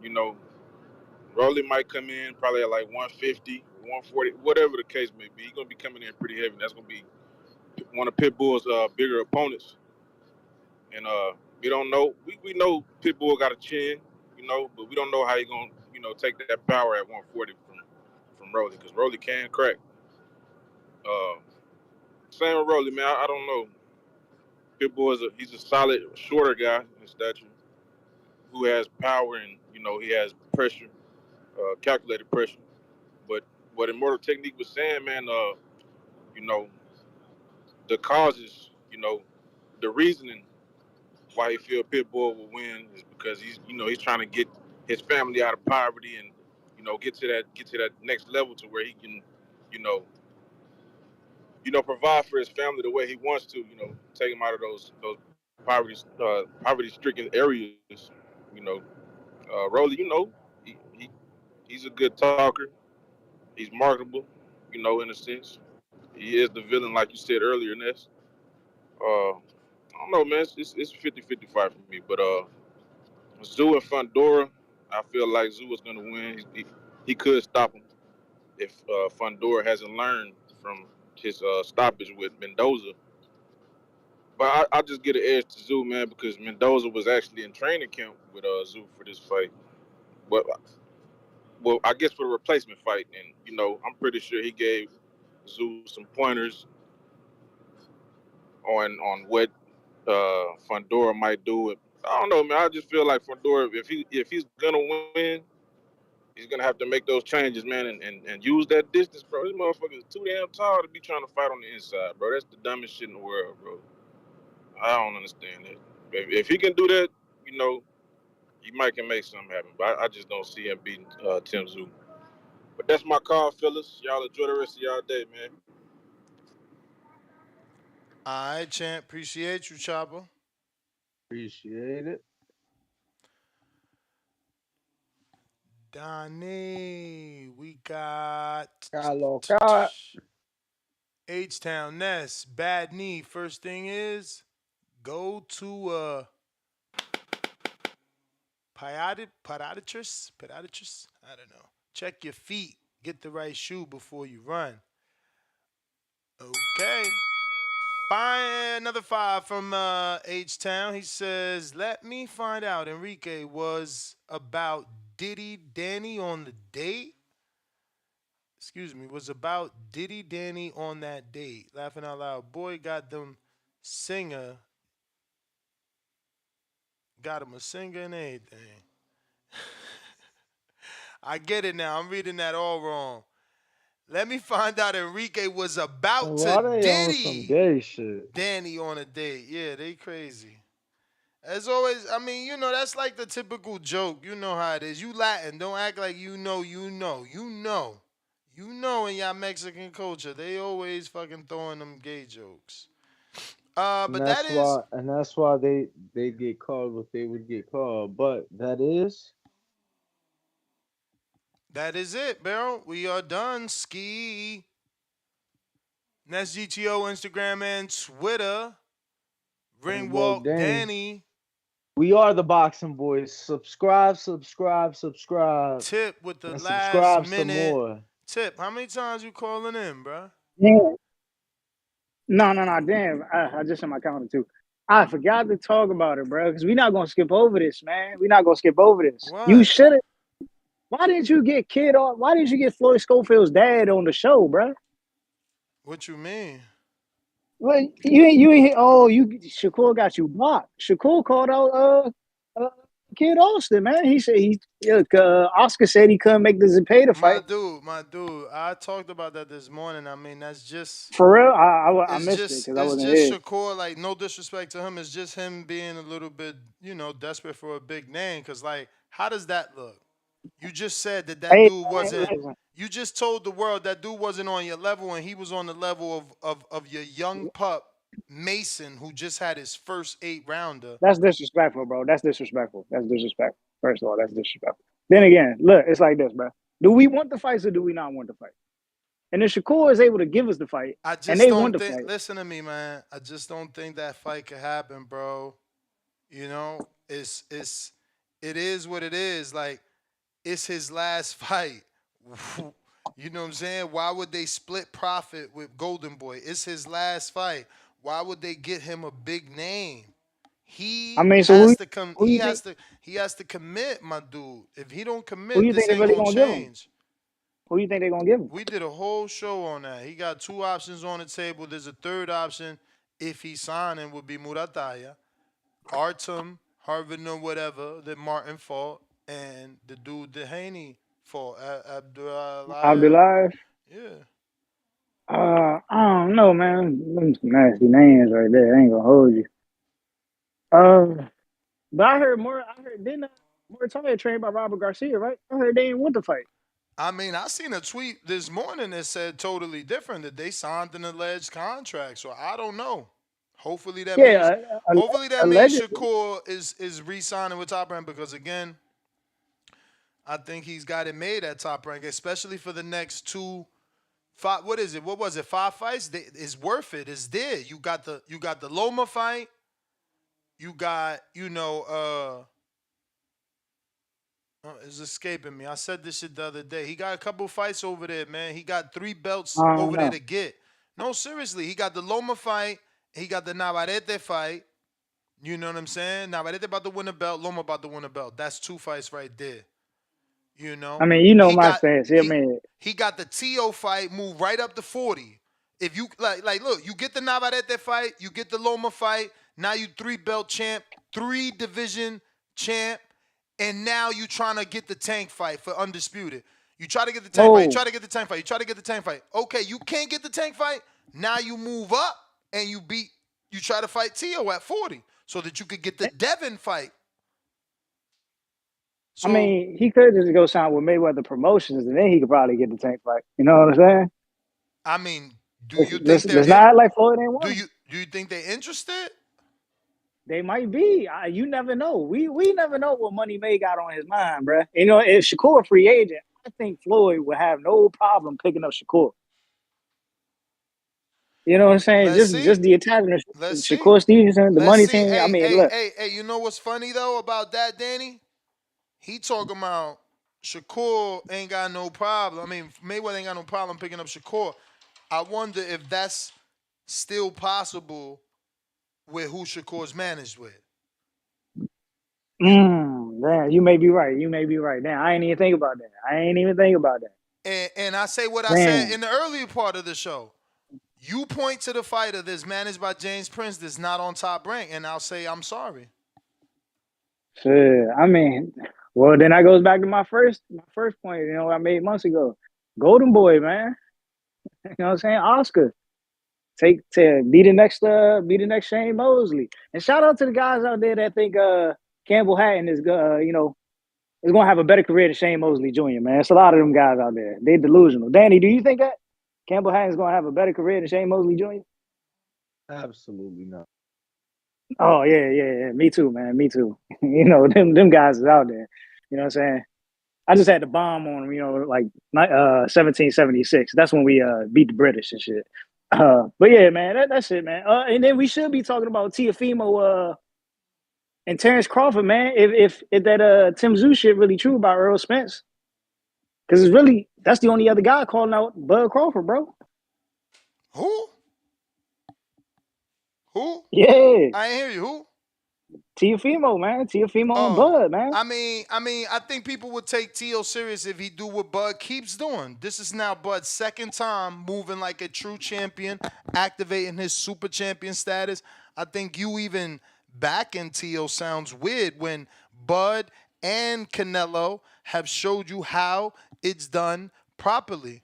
U: Rolly might come in probably at like 150, 140, whatever the case may be. He's gonna be coming in pretty heavy. That's gonna be one of Pitbull's bigger opponents. And we don't know. We know Pitbull got a chin, but we don't know how he gonna take that power at 140 from Rolly, because Rolly can crack. Same with Rolly, man. I don't know. Pitbull he's a solid, shorter guy in stature who has power and he has pressure, calculated pressure. But what Immortal Technique was saying, man, you know, the causes, the reasoning why he feel Pitbull will win is because he's trying to get his family out of poverty and get to that next level to where he can, you know, provide for his family the way he wants to, take him out of those poverty stricken areas. You know, Rolly, he's a good talker. He's marketable, in a sense. He is the villain, like you said earlier, Ness. I don't know, man. It's 50-50 fight for me. But Tszyu and Fundora, I feel like Tszyu is going to win. He could stop him if Fundora hasn't learned from his stoppage with Mendoza. But I just get an edge to Tszyu, man, because Mendoza was actually in training camp with Tszyu for this fight. But well, I guess for the replacement fight, and I'm pretty sure he gave Tszyu some pointers on what Fundora might do. I don't know, man. I just feel like Fundora, if he's gonna win, he's gonna have to make those changes, man, and use that distance, bro. This motherfucker is too damn tall to be trying to fight on the inside, bro. That's the dumbest shit in the world, bro. I don't understand it. If he can do that, he might can make something happen. But I just don't see him beating Tim Tszyu. But that's my call, fellas. Y'all enjoy the rest of y'all day, man.
H: All right, champ. Appreciate you, Chopper.
M: Appreciate it.
H: Donnie, we got
M: Loca.
H: H-Town Ness. Bad knee. First thing is go to podiatrist. I don't know. Check your feet. Get the right shoe before you run. Okay. Fine. Another 5 from H-Town. He says, let me find out. Enrique was about Diddy Danny on the date. Excuse me, was about Diddy Danny on that date. Laughing out loud. Boy got them singer. Got him a singer and everything. I get it now. I'm reading that all wrong. Let me find out Enrique was about to
M: on some gay shit.
H: Danny on a date. Yeah, they crazy. As always, I mean, that's like the typical joke. You know how it is. You Latin. Don't act like you know. You know in y'all Mexican culture, they always fucking throwing them gay jokes. But
M: that's why they get called what they would get called. But that is
H: it, Barrel. We are done. Ski. Next GTO, Instagram, and Twitter. Ringwalk Danny.
M: We are the Boxing Boys. Subscribe.
H: Tip with the
M: and
H: last minute.
M: Some more.
H: Tip, how many times you calling in, bro?
B: Yeah. No. Damn, I just in my counter too. I forgot to talk about it, bro, because we're not gonna skip over this, man. We're not gonna skip over this.
H: What?
B: You should have. Why didn't you get Why didn't you get Floyd Schofield's dad on the show, bro?
H: What you mean?
B: Well, you ain't. Oh, Shakur got you blocked. Shakur called out Kid Austin, man. He said Oscar said he couldn't make the Zepeda fight.
H: My dude. I talked about that this morning. I mean, that's just
B: for real. I missed it because I wasn't here.
H: It's just Shakur. Like, no disrespect to him. It's just him being a little bit, desperate for a big name. Because, like, how does that look? You just said that dude wasn't. You just told the world that dude wasn't on your level, and he was on the level of your young pup Mason, who just had his first 8-rounder.
B: That's disrespectful, bro. That's disrespectful. First of all, that's disrespectful. Then again, look, it's like this, bro. Do we want the fights or do we not want the fight? And if Shakur is able to give us the fight, and they want the fight.
H: Listen to me, man. I just don't think that fight could happen, bro. It is what it is. Like, it's his last fight. You know what I'm saying? Why would they split profit with Golden Boy? It's his last fight. Why would they get him a big name? He has to commit, my dude. If he don't commit, this ain't gonna change.
B: Who do you think they're gonna give him?
H: We did a whole show on that. He got 2 options on the table. There's a third option. if he's signing, would be Murataya, Artem, Harvin or whatever that Martin fought, and the dude that Haney fought, Abdullah.
B: Abdullah.
H: Yeah.
B: I don't know, man. Them some nasty names right there. I ain't gonna hold you. But I heard more. I heard didn't Murataya trained by Robert Garcia, right? I heard they didn't want to fight.
H: I mean, I seen a tweet this morning that said totally different, that they signed an alleged contract. So I don't know. Hopefully that means
B: Yeah, allegedly.
H: Shakur is re-signing with Top Rank, because again, I think he's got it made at Top Rank, especially for the next 5. What is it? What was it? 5 fights? It's worth it. It's there. You got the Loma fight. You got it's escaping me. I said this shit the other day. He got a couple fights over there, man. He got 3 belts
B: I don't
H: over there
B: know.
H: to get. No, seriously. He got the Loma fight. He got the Navarrete fight. You know what I'm saying? Navarrete about to win a belt. Loma about to win a belt. That's 2 fights right there. You know?
B: I mean, you know my stance. I mean,
H: He got the Tszyu fight, move right up to 40. If you look, you get the Navarrete fight, you get the Loma fight. Now you 3-belt champ, 3 division champ, and now you trying to get the tank fight for undisputed. You try to get the tank fight. You try to get the tank fight. You try to get the tank fight. Okay, you can't get the tank fight. Now you move up and you try to fight Tszyu at 40 so that you could get the Devin fight.
B: So, I mean, he could just go sign with Mayweather Promotions, and then he could probably get the tank fight. You know what I'm saying?
H: I mean, do you think
B: they're not like Floyd ain't won?
H: Do you think they're interested?
B: They might be. You never know. We never know what Money May got on his mind, bruh. You know, if Shakur a free agent, I think Floyd would have no problem picking up Shakur. You know what I'm saying? Just the attachment of Shakur Stevenson, the money team.
H: Hey,
B: I mean,
H: hey,
B: look.
H: Hey, you know what's funny though about that, Danny? He talking about Shakur ain't got no problem. I mean, Mayweather ain't got no problem picking up Shakur. I wonder if that's still possible with who Shakur's managed with.
B: Man, you may be right. Damn, I ain't even think about that.
H: And I say what I said in the earlier part of the show. You point to the fighter that's managed by James Prince that's not on Top Rank, and I'll say I'm sorry.
B: Shit, I mean, well, then that goes back to my first point. You know, I made months ago. Golden Boy, man. You know what I'm saying? Oscar, be the next Shane Mosley. And shout out to the guys out there that think Campbell Hatton is is gonna have a better career than Shane Mosley Jr. Man, it's a lot of them guys out there. They delusional. Danny, do you think that Campbell Hatton's gonna have a better career than Shane Mosley Jr.?
M: Absolutely not.
B: Oh yeah. Me too, man. Me too. You know, them guys is out there. You know what I'm saying? I just had to bomb on them, you know, like 1776. That's when we beat the British and shit. But yeah, man, that's it, man. And then we should be talking about Teofimo and Terrence Crawford, man. If that Tim Tszyu shit really true about Earl Spence, because that's the only other guy calling out Bud Crawford, bro.
H: Who?
B: Yeah.
H: I ain't hear you. Who?
B: Teofimo, man. Teofimo and Bud, man.
H: I mean, I think people would take Teo serious if he do what Bud keeps doing. This is now Bud's 2nd time moving like a true champion, activating his super champion status. I think you even backing Teo sounds weird when Bud and Canelo have showed you how it's done properly.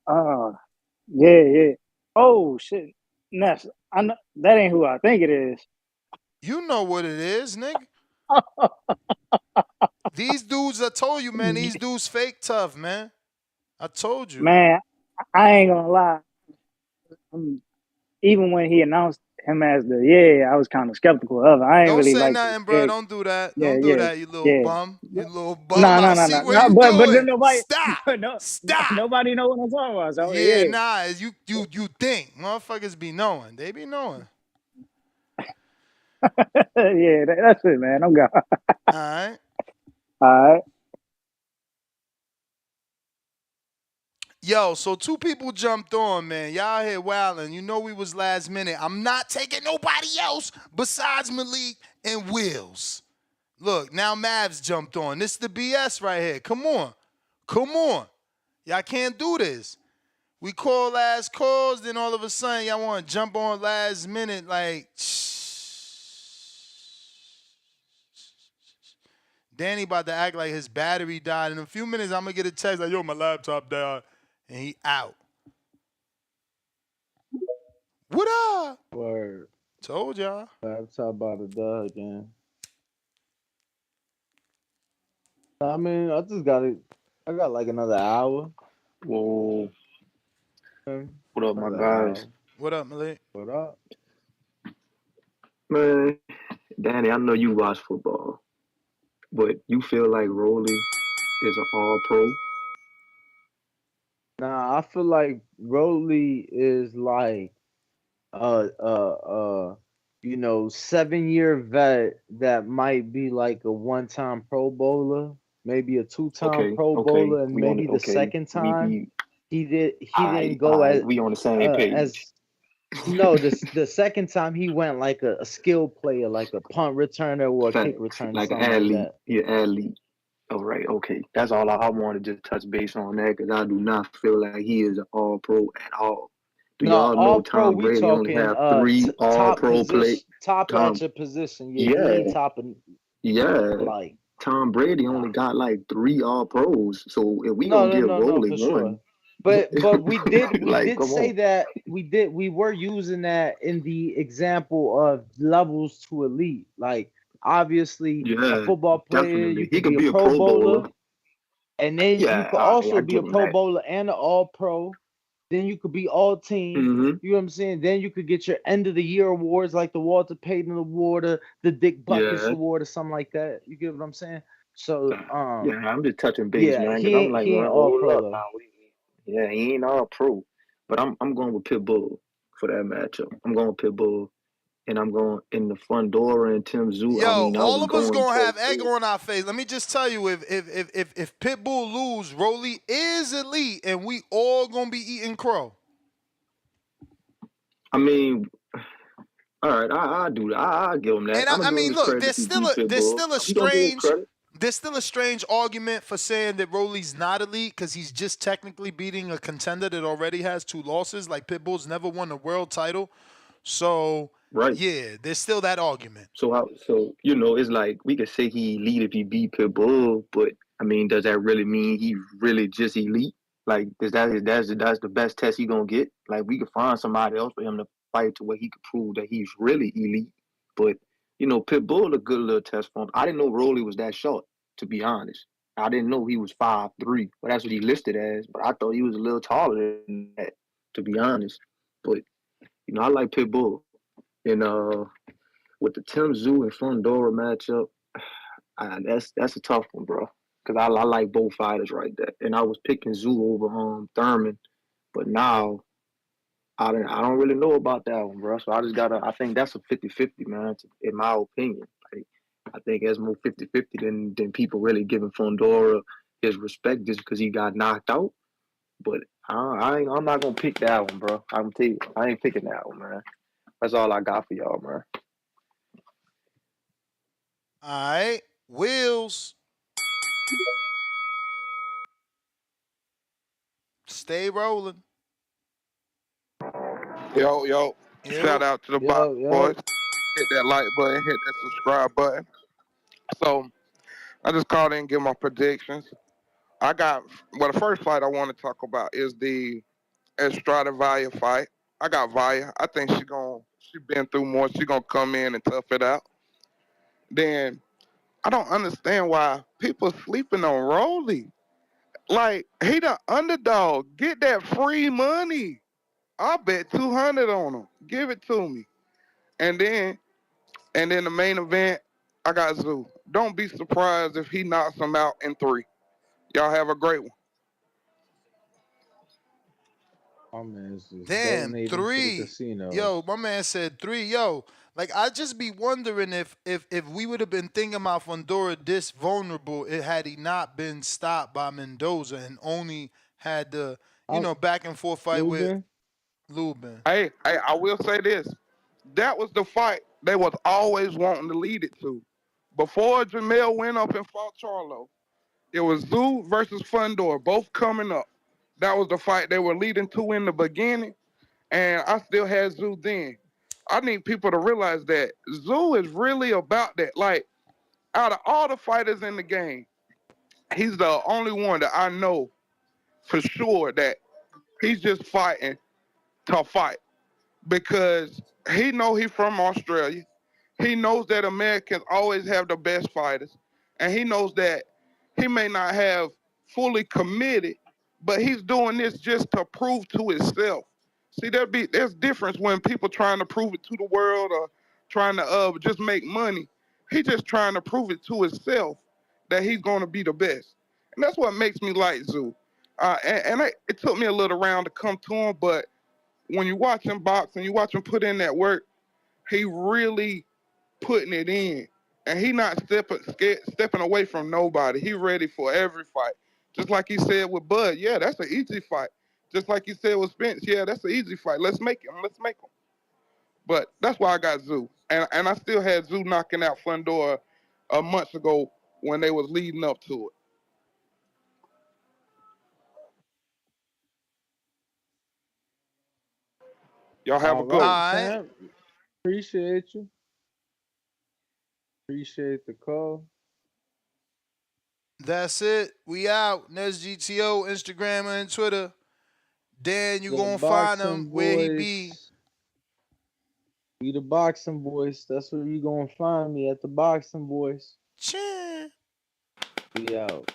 B: Yeah. Oh shit, Ness. That ain't who I think it is.
H: You know what it is, nigga. These dudes, I told you, man. These dudes fake tough, man. I told you.
B: Man, I ain't gonna lie. Even when he announced him as I was kind of skeptical of it. I ain't really like.
H: Don't say nothing, bro.
B: Yeah.
H: Don't do that. Don't do that, you little bum. You little bum.
B: No.
H: I see what you doing.
B: But then nobody.
H: Stop. Stop.
B: Nobody know what I'm talking about. So,
H: Nah. You think motherfuckers be knowing? They be knowing.
B: Yeah, that's it, man. I'm gone.
H: All
B: right.
H: Yo, so 2 people jumped on, man. Y'all here wilding. You know we was last minute. I'm not taking nobody else besides Malik and Wills. Look, now Mavs jumped on. This is the BS right here. Come on. Y'all can't do this. We call last calls, then all of a sudden y'all want to jump on last minute like, Danny about to act like his battery died. In a few minutes, I'm going to get a text like, yo, my laptop died. And he out. What up?
M: Word.
H: Told y'all.
M: Laptop about to die again. I mean, I just got it. I got like another hour.
A: Whoa. What up, my
M: Another
A: guys?
M: hour.
H: What up, Malik?
M: What up?
A: Man, Danny, I know you watch football, but you feel like Rolly is an all-pro?
M: Nah, I feel like Rolly is like you know, 7-year vet that might be like a one-time Pro Bowler, maybe a two-time Pro Bowler, and maybe the second time he didn't go
A: we on the same page.
M: as no, the second time he went like a skill player, like a punt returner or a kick returner,
A: like an
M: something
A: athlete.
M: like that.
A: Yeah, athlete. All right, okay. That's all I want to just touch base on that because I do not feel like he is an all-pro at all. Do
M: No,
A: y'all know
M: all pro.
A: Tom
M: We
A: Brady only
M: talking
A: have 3 all-pro play?
M: top
A: Tom,
M: at your position. Yeah, he ain't topping.
A: yeah.
M: Like
A: Tom Brady only got like 3 all-pros. So if we
M: no,
A: gonna give Rolly
M: for
A: one,
M: sure. But we did
A: like, come
M: say
A: on.
M: that we were using that in the example of levels to elite. Like obviously a
A: Yeah,
M: football player,
A: definitely.
M: you
A: He
M: could be a
A: Pro
M: Pro
A: Bowler.
M: Bowler, and then you
A: Yeah,
M: could also
A: I
M: be a
A: give him
M: Pro
A: that.
M: Bowler and an All Pro. Then you could be all team.
A: Mm-hmm.
M: You know what I'm saying? Then you could get your end of the year awards like the Walter Payton Award, or the Dick Buckus
A: Yeah.
M: Award, or something like that. You get what I'm saying? So
A: Yeah, I'm just touching base,
M: yeah,
A: man,
M: he
A: because I'm like,
M: ain't
A: well,
M: all
A: hold
M: pro
A: up
M: though.
A: now. Yeah, he ain't all pro. But I'm going with Pitbull for that matchup. I'm going with Pitbull, and I'm going in the Fundora and Tszyu.
H: Yo,
A: I mean, I
H: all
A: was
H: of us
A: going
H: gonna have
A: to
H: egg on our face. Let me just tell you, if Pitbull lose, Rolly is elite, and we all gonna be eating crow.
A: I mean, all right, I do that. I give him that.
H: And
A: I'm gonna
H: I
A: give him
H: mean,
A: his
H: look,
A: credit if he beat Pitbull. He gonna get his credit.
H: there's still a strange argument for saying that Rolly's not elite because he's just technically beating a contender that already has 2 losses. Like Pitbull's never won a world title, so
A: Right.
H: yeah, there's still that argument.
A: So you know, it's like we could say he elite if he beat Pitbull, but I mean, does that really mean he really just elite? Like, that's the best test he gonna get? Like, we could find somebody else for him to fight to where he could prove that he's really elite. But you know, Pitbull a good little test for him. I didn't know Rolly was that short, to be honest. I didn't know he was 5'3", but that's what he listed as. But I thought he was a little taller than that, to be honest. But you know, I like Pitbull, and with the Tszyu and Fundora matchup, that's a tough one, bro. Because I like both fighters right there. And I was picking Tszyu over Thurman, but now I don't really know about that one, bro. So I think that's a 50-50, man, in my opinion. Like, I think it's more 50-50 than people really giving Fundora his respect just because he got knocked out. But I'm not going to pick that one, bro. I'm tell you, I ain't picking that one, man. That's all I got for y'all, man.
H: All right, Wheels. Stay rolling.
U: Yo. Shout out to the box boys. Hit that like button, hit that subscribe button. So I just called in and give my predictions. The first fight I want to talk about is the Estrada Vaya fight. I got Vaya. I think she been through more. She gonna come in and tough it out. Then I don't understand why people sleeping on Rolly. Like, he the underdog. Get that free money. I bet 200 on him. Give it to me. And then the main event, I got Tszyu. Don't be surprised if he knocks him out in 3. Y'all have a great one.
M: My man's just
H: Damn,
M: donating to the
H: 3.
M: casino.
H: Yo, my man said 3. Yo, like I just be wondering if we would have been thinking about Fundora this vulnerable, had he not been stopped by Mendoza and only had the back and forth fight with Lubin.
U: Hey, I will say this. That was the fight they was always wanting to lead it to. Before Jamel went up and fought Charlo, it was Tszyu versus Fundora, both coming up.
C: that was the fight they were leading to in the beginning, and I still had Tszyu then. I need people to realize that Tszyu is really about that. Like, out of all the fighters in the game, he's the only one that I know for sure that he's just fighting to fight, because he know he's from Australia. He knows that Americans always have the best fighters, and he knows that he may not have fully committed, but he's doing this just to prove to himself. See, there's difference when people trying to prove it to the world or trying to just make money. He just trying to prove it to himself that he's going to be the best, and that's what makes me like Tszyu. It took me a little round to come to him, but when you watch him box and you watch him put in that work, he really putting it in, and he not stepping away from nobody. He ready for every fight. Just like he said with Bud, yeah, that's an easy fight. Just like he said with Spence, yeah, that's an easy fight. Let's make him. But that's why I got Tszyu, and I still had Tszyu knocking out Fundora a month ago when they was leading up to it. Y'all have a good one.
M: Champ. Appreciate you. Appreciate the call.
H: That's it. We out. Nez GTO, Instagram and Twitter. Dan, you gonna find him where he be.
M: We the Boxing Boys. That's where you gonna find me, at the Boxing Boys.
H: Chin.
M: We out.